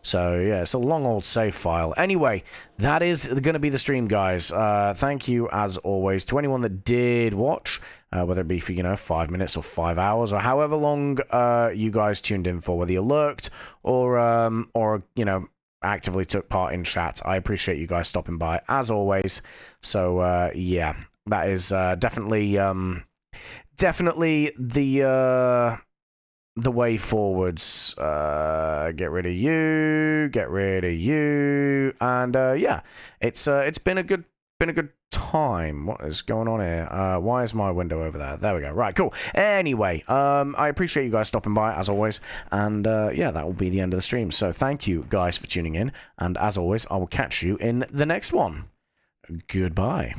So, yeah, it's a long old save file. Anyway, that is going to be the stream, guys. Thank you, as always, to anyone that did watch, whether it be for, 5 minutes or 5 hours, or however long you guys tuned in for, whether you lurked or actively took part in chat. I appreciate you guys stopping by, as always. So, yeah, that is definitely the way forwards. Get rid of you, and yeah, it's been a good time. What is going on here? Why is my window over there? There we go. Right, cool. Anyway, I appreciate you guys stopping by, as always, and yeah, that will be the end of the stream. So thank you guys for tuning in, and as always, I will catch you in the next one. Goodbye.